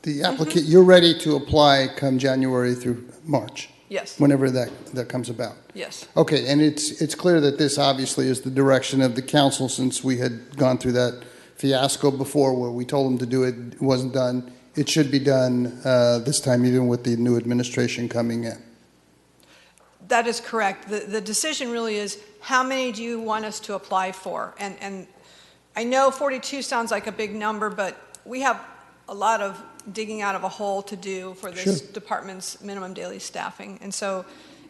the applicant, you're ready to apply come January through March? Yes. Whenever that comes about? Yes. Okay, and it's clear that this obviously is the direction of the council, since we had gone through that fiasco before where we told them to do it, it wasn't done. It should be done this time, even with the new administration coming in. That is correct. The decision really is, how many do you want us to apply for? And I know 42 sounds like a big number, but we have a lot of digging out of a hole to do for this department's minimum daily staffing. And so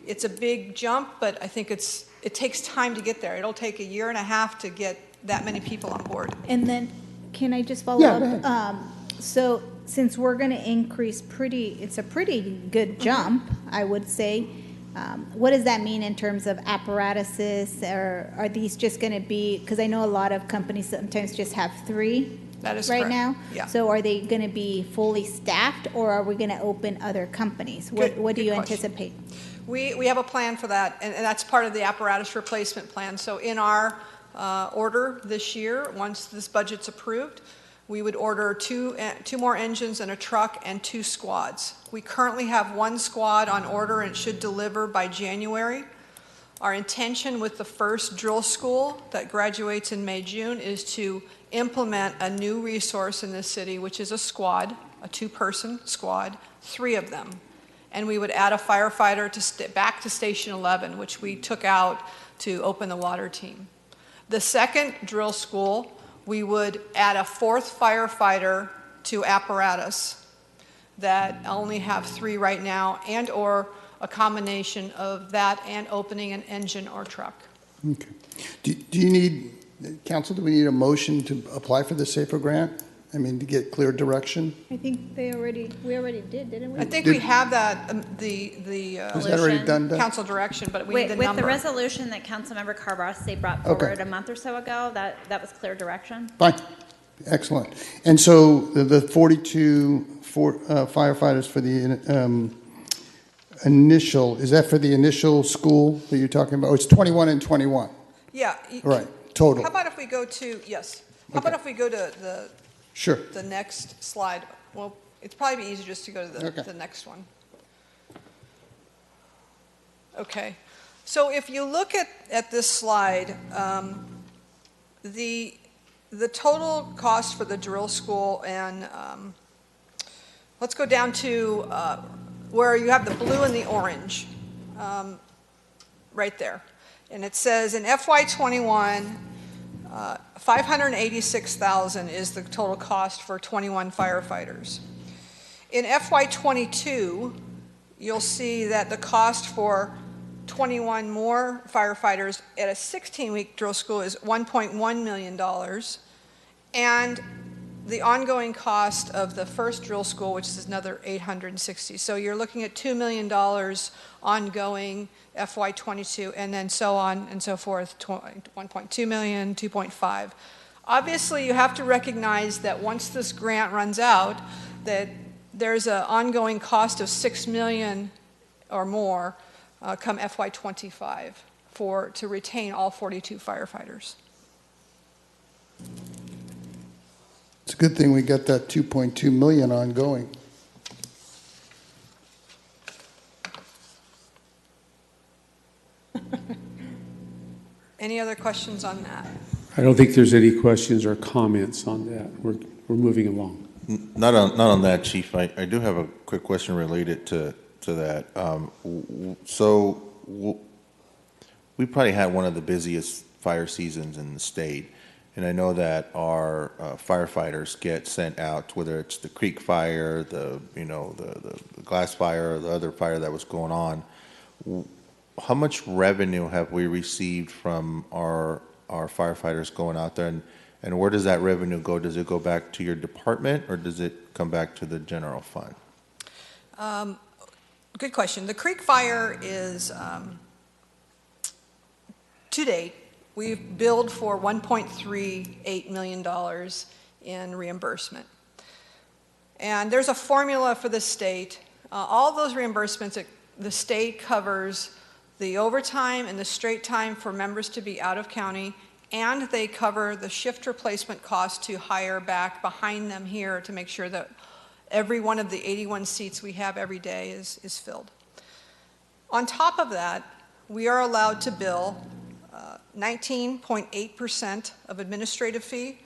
it's a big jump, but I think it takes time to get there. It'll take 1.5 years to get that many people on board. And then, can I just follow up? So since we're going to increase it's a pretty good jump, I would say. What does that mean in terms of apparatuses, or are these just going to be, because I know a lot of companies sometimes just have 3 that is right correct. now. Yeah. So are they going to be fully staffed, or are we going to open other companies? What do you anticipate? We have a plan for that, and that's part of the apparatus replacement plan. So in our order this year, once this budget's approved, we would order two more engines and a truck and 2 squads. We currently have 1 squad on order, and it should deliver by January. Our intention with the first drill school that graduates in May, June, is to implement a new resource in this city, which is a squad, a 2-person squad, 3 of them. And we would add a firefighter back to Station 11, which we took out to open the water team. The second drill school, we would add a 4th firefighter to apparatus that only have 3 right now, and or a combination of that and opening an engine or truck. Okay. Do you need, council, do we need a motion to apply for the SAFER grant? I mean, to get clear direction? I think we already did, didn't we? I think we have that, the is that already done? council direction, but we need the number. With the resolution that Councilmember Carbase brought forward a month or so ago, that was clear direction. Fine. Excellent. And so the 42 firefighters for the initial, is that for the initial school that you're talking about? Oh, it's 21 and 21. Yeah. Right, total. How about if we go to, yes. How about if we go to the next slide? Well, it's probably easier just to go to the next one. Okay. So if you look at this slide, the total cost for the drill school, and let's go down to where you have the blue and the orange, right there. And it says in FY21, $586,000 is the total cost for 21 firefighters. In FY22, you'll see that the cost for 21 more firefighters at a 16-week drill school is $1.1 million. And the ongoing cost of the first drill school, which is another $860,000. So you're looking at $2 million ongoing FY22, and then so on and so forth, 1.2 million, 2.5. Obviously, you have to recognize that once this grant runs out, that there's an ongoing cost of $6 million or more come FY25 to retain all 42 firefighters. It's a good thing we got that 2.2 million ongoing. Any other questions on that? I don't think there's any questions or comments on that. We're moving along. Not on that, Chief. I do have a quick question related to that. So we probably had one of the busiest fire seasons in the state. And I know that our firefighters get sent out, whether it's the creek fire, the glass fire, or the other fire that was going on. How much revenue have we received from our firefighters going out there, and where does that revenue go? Does it go back to your department, or does it come back to the general fund? Good question. The creek fire is, to date, we've billed for $1.38 million in reimbursement. And there's a formula for the state. All those reimbursements, the state covers the overtime and the straight time for members to be out of county, and they cover the shift replacement cost to hire back behind them here to make sure that every one of the 81 seats we have every day is filled. On top of that, we are allowed to bill 19.8% of administrative fee,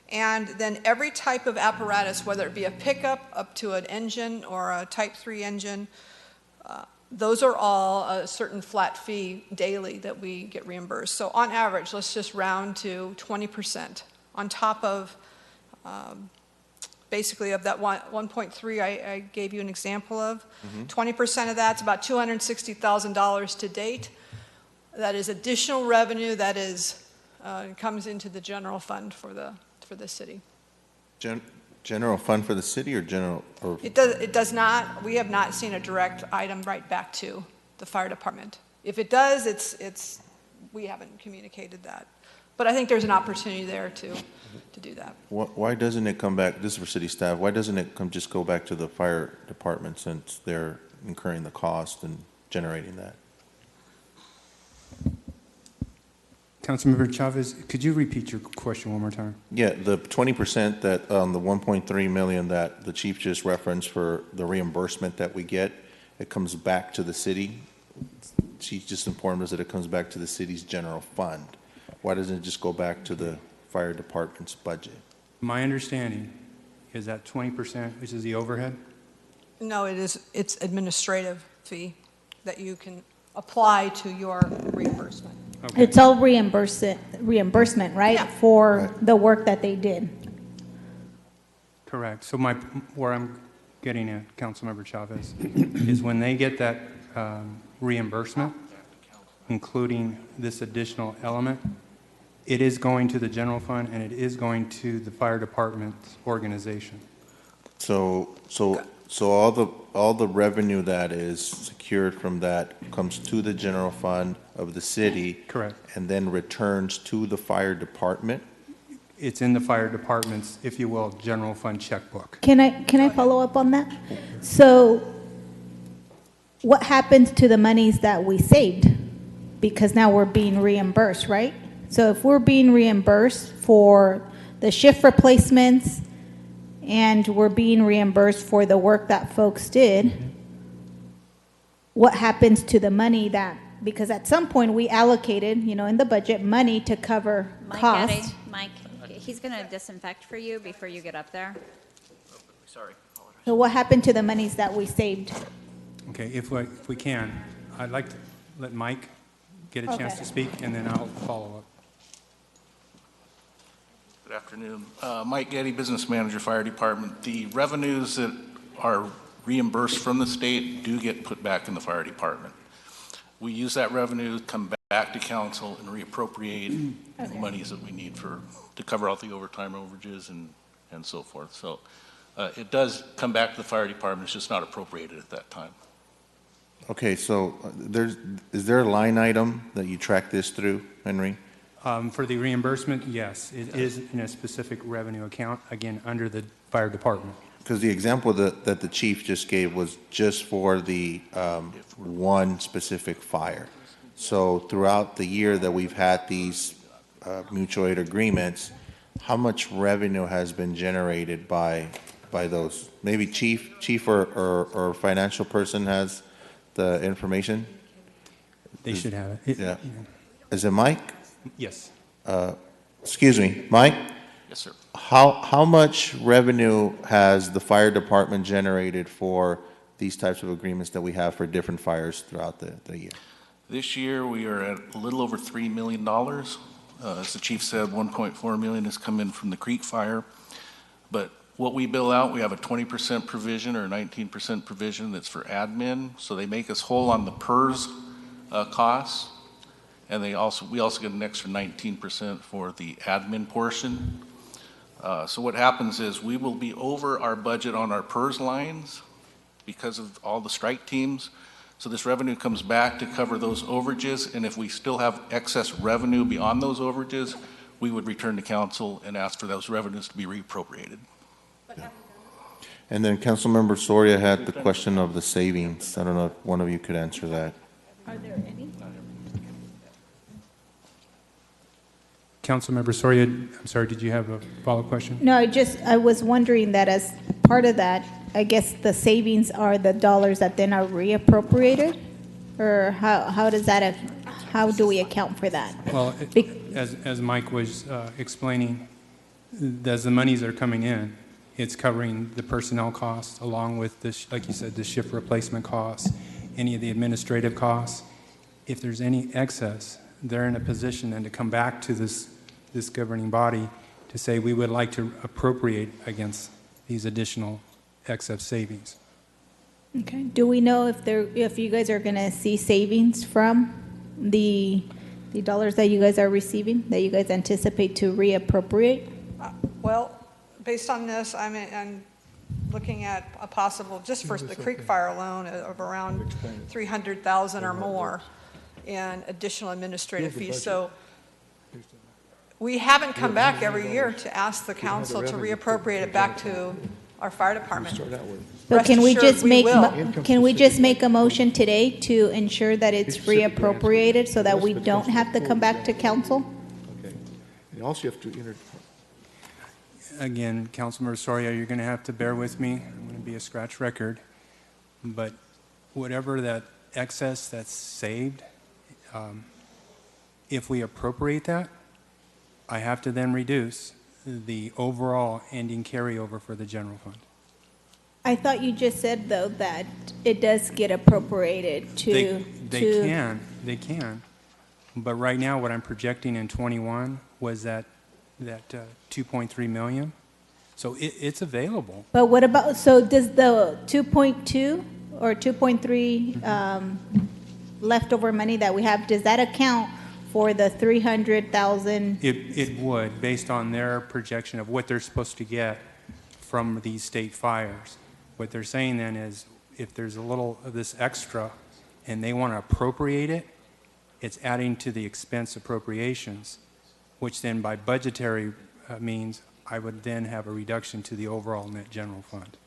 and then every type of apparatus, whether it be a pickup up to an engine or a Type 3 engine, those are all a certain flat fee daily that we get reimbursed. So on average, let's just round to 20% on top of basically of that 1.3 I gave you an example of. 20% of that's about $260,000 to date. That is additional revenue that is comes into the general fund for the city. General fund for the city or general? Or It does not. We have not seen a direct item right back to the fire department. If it does, it's we haven't communicated that. But I think there's an opportunity there to do that. Why doesn't it come back, this is for city staff, why doesn't it just go back to the fire department since they're incurring the cost and generating that? Councilmember Chavez, could you repeat your question one more time? Yeah, the 20% that on the 1.3 million that the chief just referenced for the reimbursement that we get, it comes back to the city. She just informed us that it comes back to the city's general fund. Why doesn't it just go back to the fire department's budget? My understanding is that 20%, which is the overhead? No, it's administrative fee that you can apply to your reimbursement. Okay. It's all reimbursement, right? Yeah. For the work that they did. Correct. So where I'm getting at, Councilmember Chavez, is when they get that reimbursement, including this additional element, it is going to the general fund and it is going to the fire department's organization. So all the revenue that is secured from that comes to the general fund of the city. Correct. And then returns to the fire department. It's in the fire department's, if you will, general fund checkbook. Can I follow up on that? So what happens to the monies that we saved? Because now we're being reimbursed, right? So if we're being reimbursed for the shift replacements and we're being reimbursed for the work that folks did, what happens to the money that, because at some point we allocated, in the budget, money to cover costs. Mike, he's going to disinfect for you before you get up there. Sorry. So what happened to the monies that we saved? Okay, if we can, I'd like to let Mike get a chance Okay. to speak, and then I'll follow up. Good afternoon. Mike Getty, Business Manager, Fire Department. The revenues that are reimbursed from the state do get put back in the fire department. We use that revenue, come back to council, and reappropriate the monies that we need to cover all the overtime overages and so forth. So it does come back to the fire department. It's just not appropriated at that time. Okay, so is there a line item that you track this through, Henry? For the reimbursement, yes, it is in a specific revenue account, again, under the fire department. Because the example that the chief just gave was just for the one specific fire. So throughout the year that we've had these mutual aid agreements, how much revenue has been generated by those? Maybe chief or financial person has the information? They should have it. Yeah. Is it Mike? Yes. Excuse me, Mike? Yes, sir. How much revenue has the fire department generated for these types of agreements that we have for different fires throughout the year? This year, we are at a little over $3 million. As the chief said, 1.4 million has come in from the Creek Fire. But what we bill out, we have a 20% provision or 19% provision that's for admin. So they make us whole on the PERS costs. And we also get an extra 19% for the admin portion. So what happens is we will be over our budget on our PERS lines because of all the strike teams. So this revenue comes back to cover those overages, and if we still have excess revenue beyond those overages, we would return to council and ask for those revenues to be reappropriated. And then Councilmember Soria had the question of the savings. I don't know if one of you could answer that. Are there any? Councilmember Soria, I'm sorry, did you have a follow-up question? No, I was wondering that as part of that, I guess the savings are the dollars that then are reappropriated? Or how does that, how do we account for that? Well, as Mike was explaining, as the monies are coming in, it's covering the personnel costs along with this, like you said, the shift replacement costs, any of the administrative costs. If there's any excess, they're in a position then to come back to this governing body to say we would like to appropriate against these additional excess savings. Okay. Do we know if you guys are going to see savings from the dollars that you guys are receiving, that you guys anticipate to reappropriate? Well, based on this, I'm looking at a possible, just for the Creek Fire alone, of around 300,000 or more in additional administrative fees. So we haven't come back every year to ask the council to reappropriate it back to our fire department. So Rest can we assured, just make will. can we just make a motion today to ensure that it's reappropriated so that we don't have to come back to council? Okay. And also you have to enter. Again, Councilmember Soria, you're going to have to bear with me. I'm going to be a scratch record. But whatever that excess that's saved, if we appropriate that, I have to then reduce the overall ending carryover for the general fund. I thought you just said, though, that it does get appropriated to... They can. But right now, what I'm projecting in 21 was that 2.3 million. So it's available. But what about, so does the 2.2 or 2.3 leftover money that we have, does that account for the 300,000? It would, based on their projection of what they're supposed to get from these state fires. What they're saying then is if there's a little of this extra and they want to appropriate it, it's adding to the expense appropriations, which then by budgetary means, I would then have a reduction to the overall net general fund.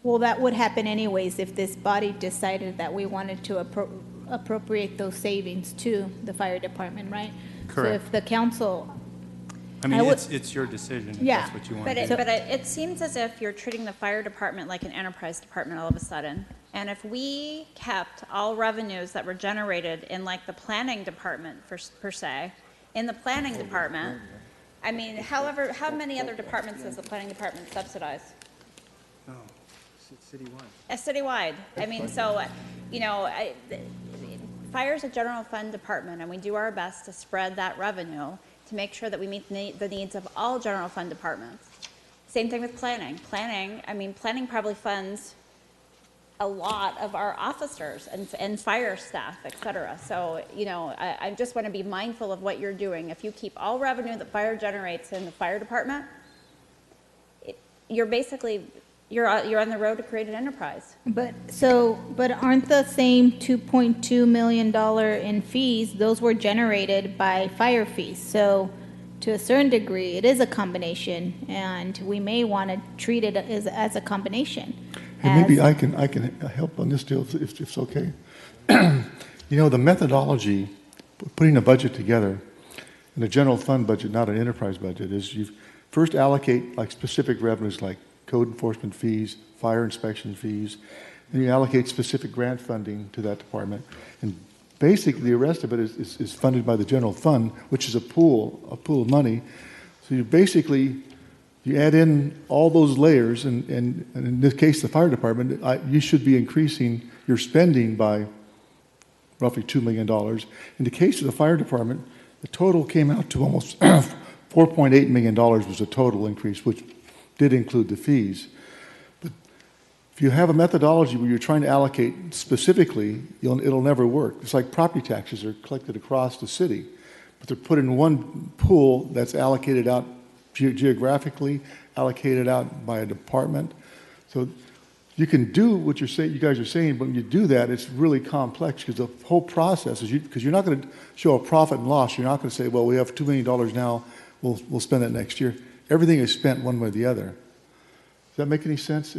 Well, that would happen anyways if this body decided that we wanted to appropriate those savings to the fire department, right? Correct. So if the council... I mean, it's your decision if Yeah. that's what you want to do. But it seems as if you're treating the fire department like an enterprise department all of a sudden. And if we kept all revenues that were generated in like the planning department per se, in the planning department, I mean, how many other departments does the planning department subsidize? No, citywide. Citywide. I mean, so, you know, fire's a general fund department, and we do our best to spread that revenue to make sure that we meet the needs of all general fund departments. Same thing with planning. Planning probably funds a lot of our officers and fire staff, et cetera. So, you know, I just want to be mindful of what you're doing. If you keep all revenue that fire generates in the fire department, you're on the road to create an enterprise. But aren't the same $2.2 million in fees, those were generated by fire fees. So to a certain degree, it is a combination, and we may want to treat it as a combination. And maybe I can help on this deal if it's okay. You know, the methodology, putting a budget together, and a general fund budget, not an enterprise budget, is you first allocate like specific revenues like code enforcement fees, fire inspection fees, and you allocate specific grant funding to that department. And basically, the rest of it is funded by the general fund, which is a pool of money. So you add in all those layers, and in this case, the fire department, you should be increasing your spending by roughly $2 million. In the case of the fire department, the total came out to almost $4.8 million was the total increase, which did include the fees. But if you have a methodology where you're trying to allocate specifically, it'll never work. It's like property taxes are collected across the city, but they're put in one pool that's allocated out geographically, allocated out by a department. So you can do what you guys are saying, but when you do that, it's really complex because the whole process is because you're not going to show a profit and loss. You're not going to say, well, we have $2 million now, we'll spend it next year. Everything is spent one way or the other. Does that make any sense?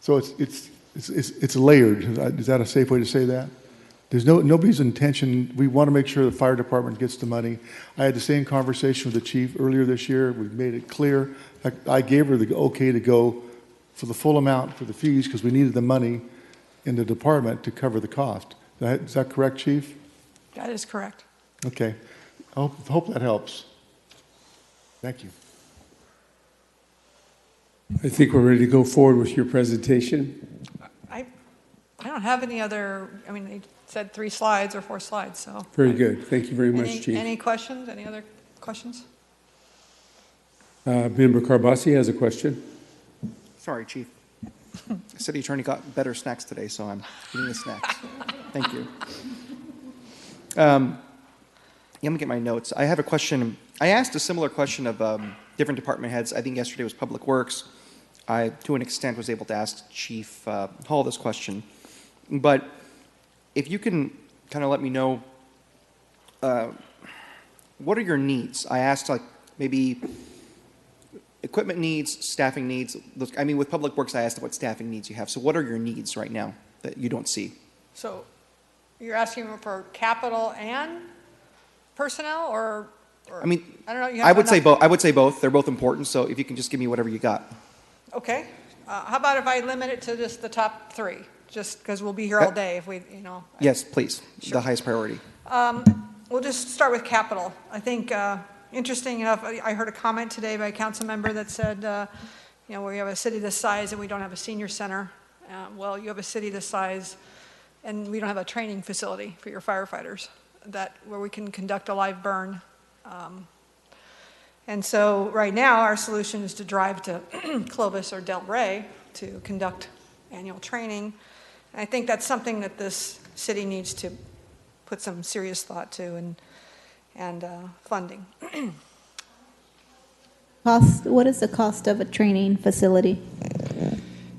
So it's layered. Is that a safe way to say that? There's nobody's intention. We want to make sure the fire department gets the money. I had the same conversation with the chief earlier this year. We made it clear. I gave her the okay to go for the full amount for the fees because we needed the money in the department to cover the cost. Is that correct, Chief? That is correct. Okay. I hope that helps. Thank you. I think we're ready to go forward with your presentation. I don't have any other, I mean, they said 3 slides or 4 slides, so. Very good. Thank you very much, Chief. Any questions? Any other questions? Member Carbasi has a question. Sorry, Chief. City Attorney got better snacks today, so I'm eating the snacks. Thank you. Let me get my notes. I have a question. I asked a similar question of different department heads. I think yesterday was Public Works. I, to an extent, was able to ask Chief Hall this question. But if you can kind of let me know, what are your needs? I asked, like, maybe equipment needs, staffing needs. I mean, with Public Works, I asked what staffing needs you have. So what are your needs right now that you don't see? So you're asking for capital and personnel, or I mean, I don't know. I would say both. I would say both. They're both important. So if you can just give me whatever you got. Okay. How about if I limit it to just the top 3, just because we'll be here all day if we, Yes, please. Sure. The highest priority. We'll just start with capital. I think, interesting enough, I heard a comment today by a council member that said, we have a city this size and we don't have a senior center. Well, you have a city this size and we don't have a training facility for your firefighters where we can conduct a live burn. And so right now our solution is to drive to Clovis or Del Rey to conduct annual training. And I think that's something that this city needs to put some serious thought to and funding. What is the cost of a training facility?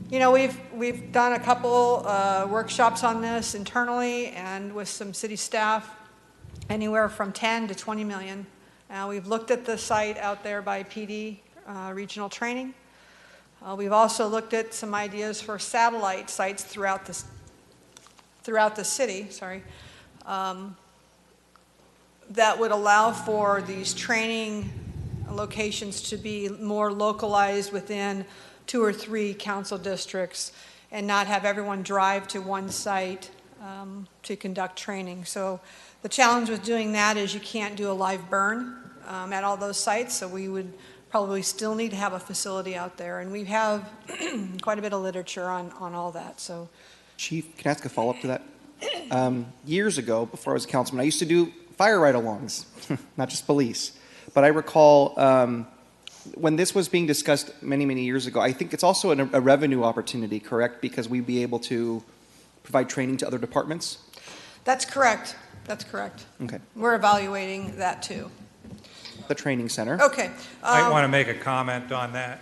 We've done a couple workshops on this internally and with some city staff, anywhere from 10 to 20 million. We've looked at the site out there by PD regional training. We've also looked at some ideas for satellite sites throughout the city. That would allow for these training locations to be more localized within 2 or 3 council districts and not have everyone drive to one site to conduct training. So the challenge with doing that is you can't do a live burn at all those sites, so we would probably still need to have a facility out there. And we have quite a bit of literature on all that. So, Chief, can I ask a follow-up to that? Years ago, before I was a councilman, I used to do fire ride-alongs, not just police. But I recall when this was being discussed many, many years ago, I think it's also a revenue opportunity, correct? Because we'd be able to provide training to other departments? That's correct. That's correct. Okay. We're evaluating that too. The training center. Okay. I want to make a comment on that.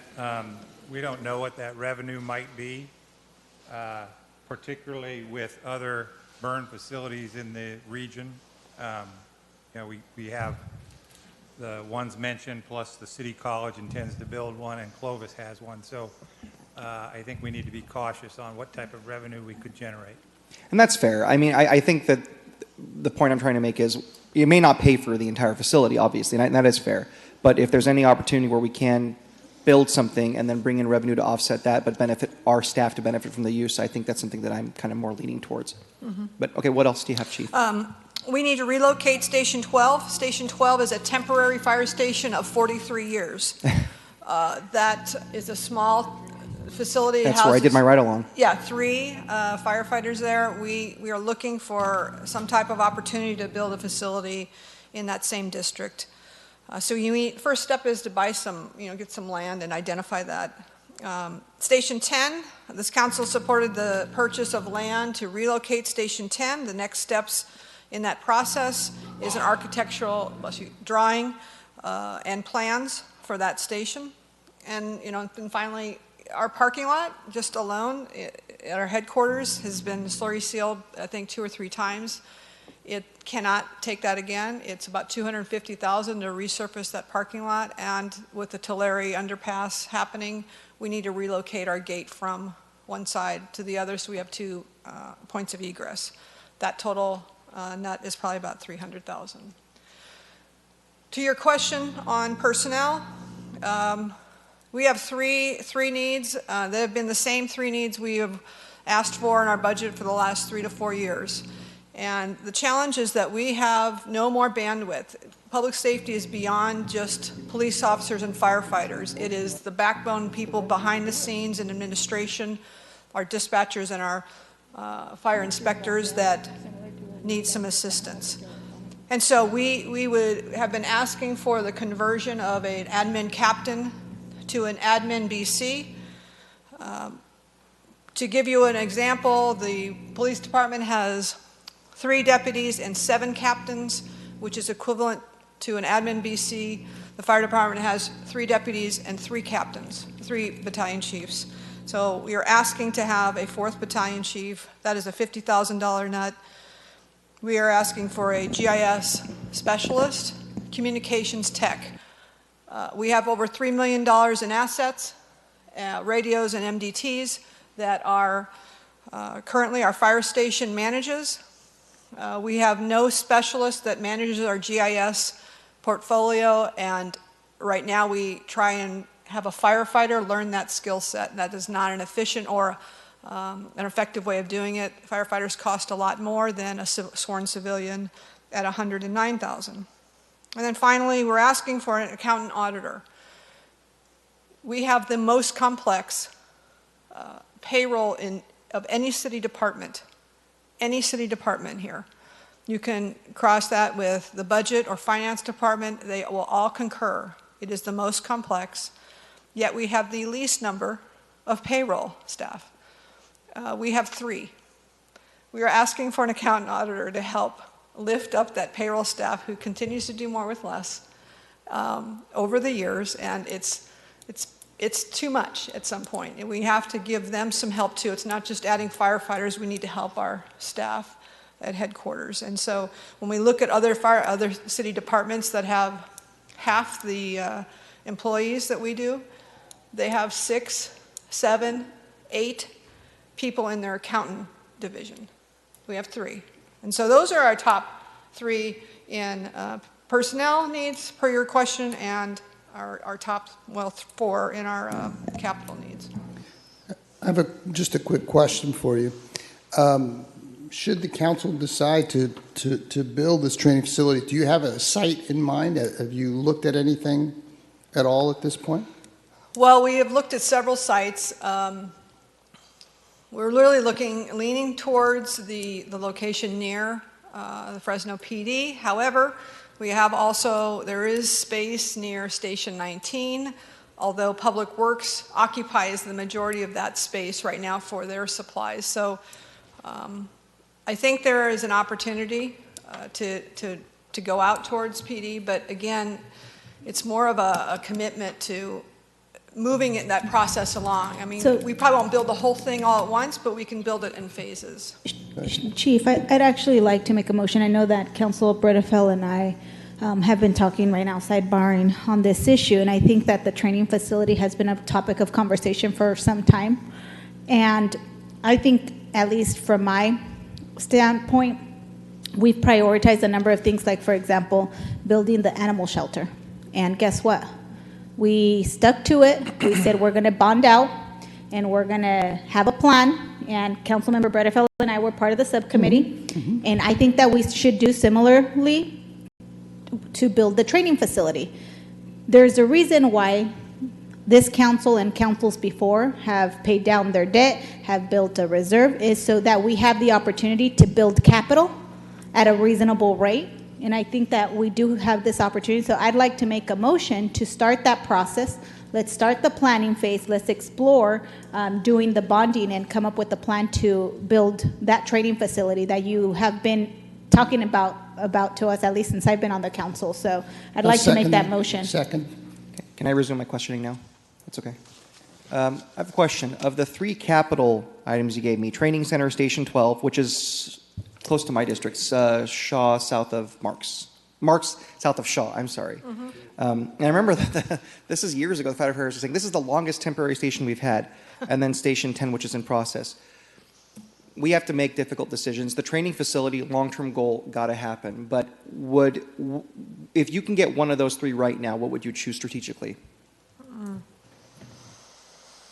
We don't know what that revenue might be, particularly with other burn facilities in the region. We have the ones mentioned, plus the City College intends to build one, and Clovis has one. So I think we need to be cautious on what type of revenue we could generate. And that's fair. I mean, I think that the point I'm trying to make is you may not pay for the entire facility, obviously, and that is fair. But if there's any opportunity where we can build something and then bring in revenue to offset that, but benefit our staff to benefit from the use, I think that's something that I'm kind of more leaning towards. Mm-hmm. But okay, what else do you have, Chief? We need to relocate Station 12. Station 12 is a temporary fire station of 43 years. That is a small facility. That's where I did my ride-along. Yeah, 3 firefighters there. We are looking for some type of opportunity to build a facility in that same district. So first step is to buy get some land and identify that. Station 10, this council supported the purchase of land to relocate Station 10. The next steps in that process is an architectural drawing and plans for that station. And, and finally, our parking lot, just alone, at our headquarters, has been slurry sealed, I think, 2 or 3 times. It cannot take that again. It's about $250,000 to resurface that parking lot, and with the Tulare underpass happening, we need to relocate our gate from one side to the other, so we have 2 points of egress. That total nut is probably about $300,000. To your question on personnel, we have three needs. They have been the same 3 needs we have asked for in our budget for the last 3 to 4 years. And the challenge is that we have no more bandwidth. Public safety is beyond just police officers and firefighters. It is the backbone people behind the scenes in administration, our dispatchers and our fire inspectors that need some assistance. And so we would have been asking for the conversion of an admin captain to an admin BC. To give you an example, the police department has 3 deputies and 7 captains, which is equivalent to an admin BC. The fire department has 3 deputies and 3 captains, 3 battalion chiefs. So we are asking to have a 4th battalion chief. That is a $50,000 nut. We are asking for a GIS specialist, communications tech. We have over $3 million in assets, radios and MDTs that are currently our fire station manages. We have no specialist that manages our GIS portfolio, and right now we try and have a firefighter learn that skill set. That is not an efficient or an effective way of doing it. Firefighters cost a lot more than a sworn civilian at $109,000. And then finally, we're asking for an accountant auditor. We have the most complex payroll of any city department here. You can cross that with the budget or finance department. They will all concur. It is the most complex, yet we have the least number of payroll staff. We have 3. We are asking for an accountant auditor to help lift up that payroll staff who continues to do more with less over the years, and it's too much at some point, and we have to give them some help too. It's not just adding firefighters. We need to help our staff at headquarters. And so when we look at other city departments that have half the employees that we do, they have 6, 7, 8 people in their accountant division. We have 3. And so those are our top 3 in personnel needs, per your question, and our top, 4 in our capital needs. I have just a quick question for you. Should the council decide to build this training facility, do you have a site in mind? Have you looked at anything at all at this point? Well, we have looked at several sites. We're really leaning towards the location near the Fresno PD. However, there is space near Station 19, although Public Works occupies the majority of that space right now for their supplies. So I think there is an opportunity to go out towards PD, but again, it's more of a commitment to moving that process along. I mean, we probably won't build the whole thing all at once, but we can build it in phases. Chief, I'd actually like to make a motion. I know that Councilor Bredefeld and I have been talking right now, sidebarring on this issue, and I think that the training facility has been a topic of conversation for some time. And I think, at least from my standpoint, we've prioritized a number of things, like, for example, building the animal shelter. And guess what? We stuck to it. We said we're going to bond out and we're going to have a plan. And Councilmember Bredefeld and I were part of the subcommittee. Mm-hmm. And I think that we should do similarly to build the training facility. There's a reason why this council and councils before have paid down their debt, have built a reserve, is so that we have the opportunity to build capital at a reasonable rate. And I think that we do have this opportunity. So I'd like to make a motion to start that process. Let's start the planning phase. Let's explore doing the bonding and come up with a plan to build that training facility that you have been talking about to us, at least since I've been on the council. So I'd like to make that motion. Second. Okay. Can I resume my questioning now? That's okay. I have a question. Of the 3 capital items you gave me, Training Center, Station 12, which is close to my district, Shaw, south of Marks. Marks, south of Shaw, I'm sorry. And I remember that this is years ago, the Federal Affairs was saying, this is the longest temporary station we've had. And then Station 10, which is in process. We have to make difficult decisions. The training facility, long-term goal, got to happen. But if you can get one of those 3 right now, what would you choose strategically?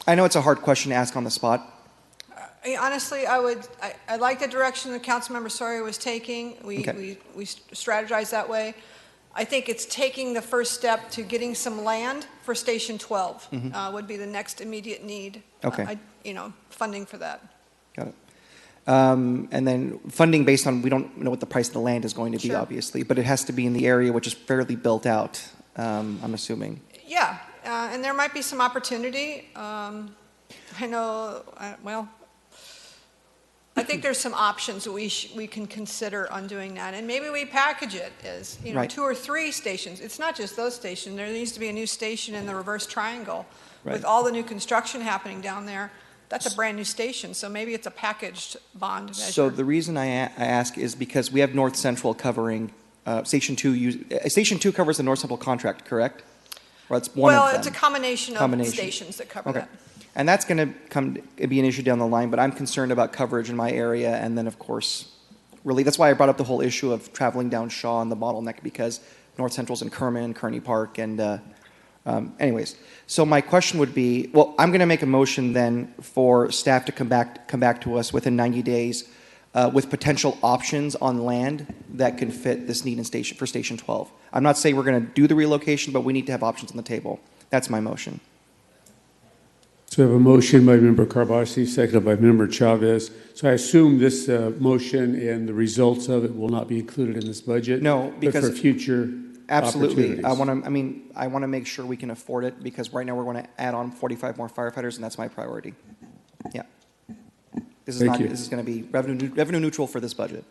I know it's a hard question to ask on the spot. Honestly, I like the direction that Councilmember Sawyer was taking. We strategized that way. I think it's taking the first step to getting some land for Station 12 would be the next immediate need. Okay. Funding for that. Got it. And then funding based on, we don't know what the price of the land is going to be, Sure. obviously, but it has to be in the area which is fairly built out, I'm assuming. Yeah, and there might be some opportunity. I know, I think there's some options that we can consider on doing that. And maybe we package it as, Right. 2 or 3 stations. It's not just those stations. There needs to be a new station in the reverse triangle. Right. With all the new construction happening down there, that's a brand new station. So maybe it's a packaged bond measure. So the reason I ask is because we have North Central covering, Station 2, Station 2 covers the North Central contract, correct? Or that's one of them? Well, it's a combination of stations that cover Okay. that. And that's going to be an issue down the line, but I'm concerned about coverage in my area, and then, of course, really, that's why I brought up the whole issue of traveling down Shaw and the bottleneck, because North Central's in Kerman, Kearney Park, and anyways. So my question would be, well, I'm going to make a motion then for staff to come back to us within 90 days with potential options on land that can fit this need in station for Station 12. I'm not saying we're going to do the relocation, but we need to have options on the table. That's my motion. So we have a motion by Member Carbasi, seconded by Member Chavez. So I assume this motion and the results of it will not be included in this budget? No, because but for future absolutely. opportunities. I want to make sure we can afford it, because right now we're going to add on 45 more firefighters, and that's my priority. Yeah. This is going to be revenue neutral for this budget.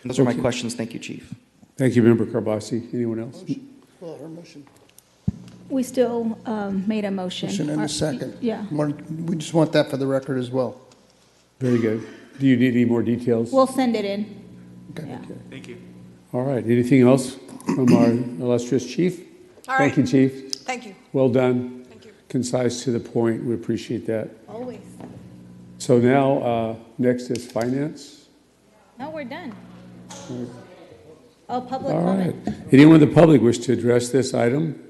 And those are my questions. Thank you, Chief. Thank you, Member Carbasi. Anyone else? Well, her motion. We still made a motion. Motion and a second. Yeah. We just want that for the record as well. Very good. Do you need any more details? We'll send it in. Okay. Yeah. Thank you. All right. Anything else from our illustrious chief? All Thank right. you, Chief. Thank you. Well done. Thank you. Concise, to the point. We appreciate that. Always. So now, next is finance. No, we're done. Oh, public All right. comment. Anyone in the public wish to address this item?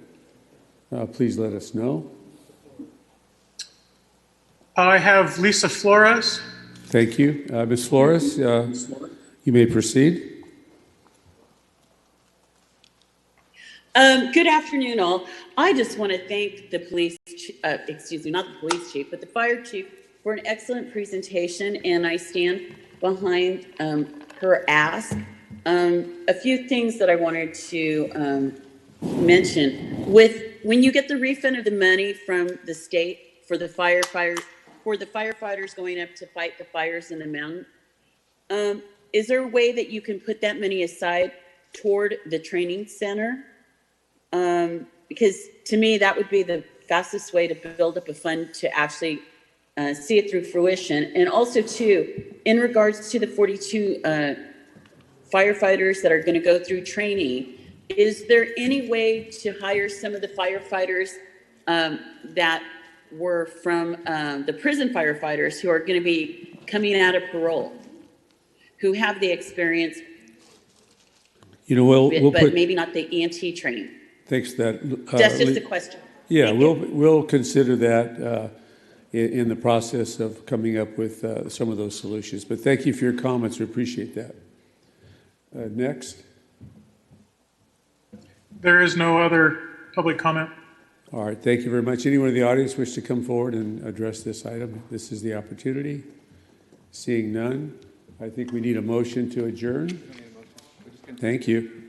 Please let us know. I have Lisa Flores. Thank you. Ms. Flores, you may proceed. Good afternoon, all. I just want to thank the police, not the police chief, but the fire chief for an excellent presentation, and I stand behind her ask. A few things that I wanted to mention. When you get the refund of the money from the state for the firefighters going up to fight the fires in the mountain, is there a way that you can put that money aside toward the training center? Because to me, that would be the fastest way to build up a fund to actually see it through fruition. And also, too, in regards to the 42 firefighters that are going to go through training, is there any way to hire some of the firefighters that were from the prison firefighters who are going to be coming out of parole, who have the experience, We'll but put, maybe not the EMT training? thanks for that. That's just a question. Yeah, we'll consider that in the process of coming up with some of those solutions. But thank you for your comments. We appreciate that. Next. There is no other public comment. All right, thank you very much. Anyone in the audience wish to come forward and address this item? This is the opportunity. Seeing none, I think we need a motion to adjourn. Thank you.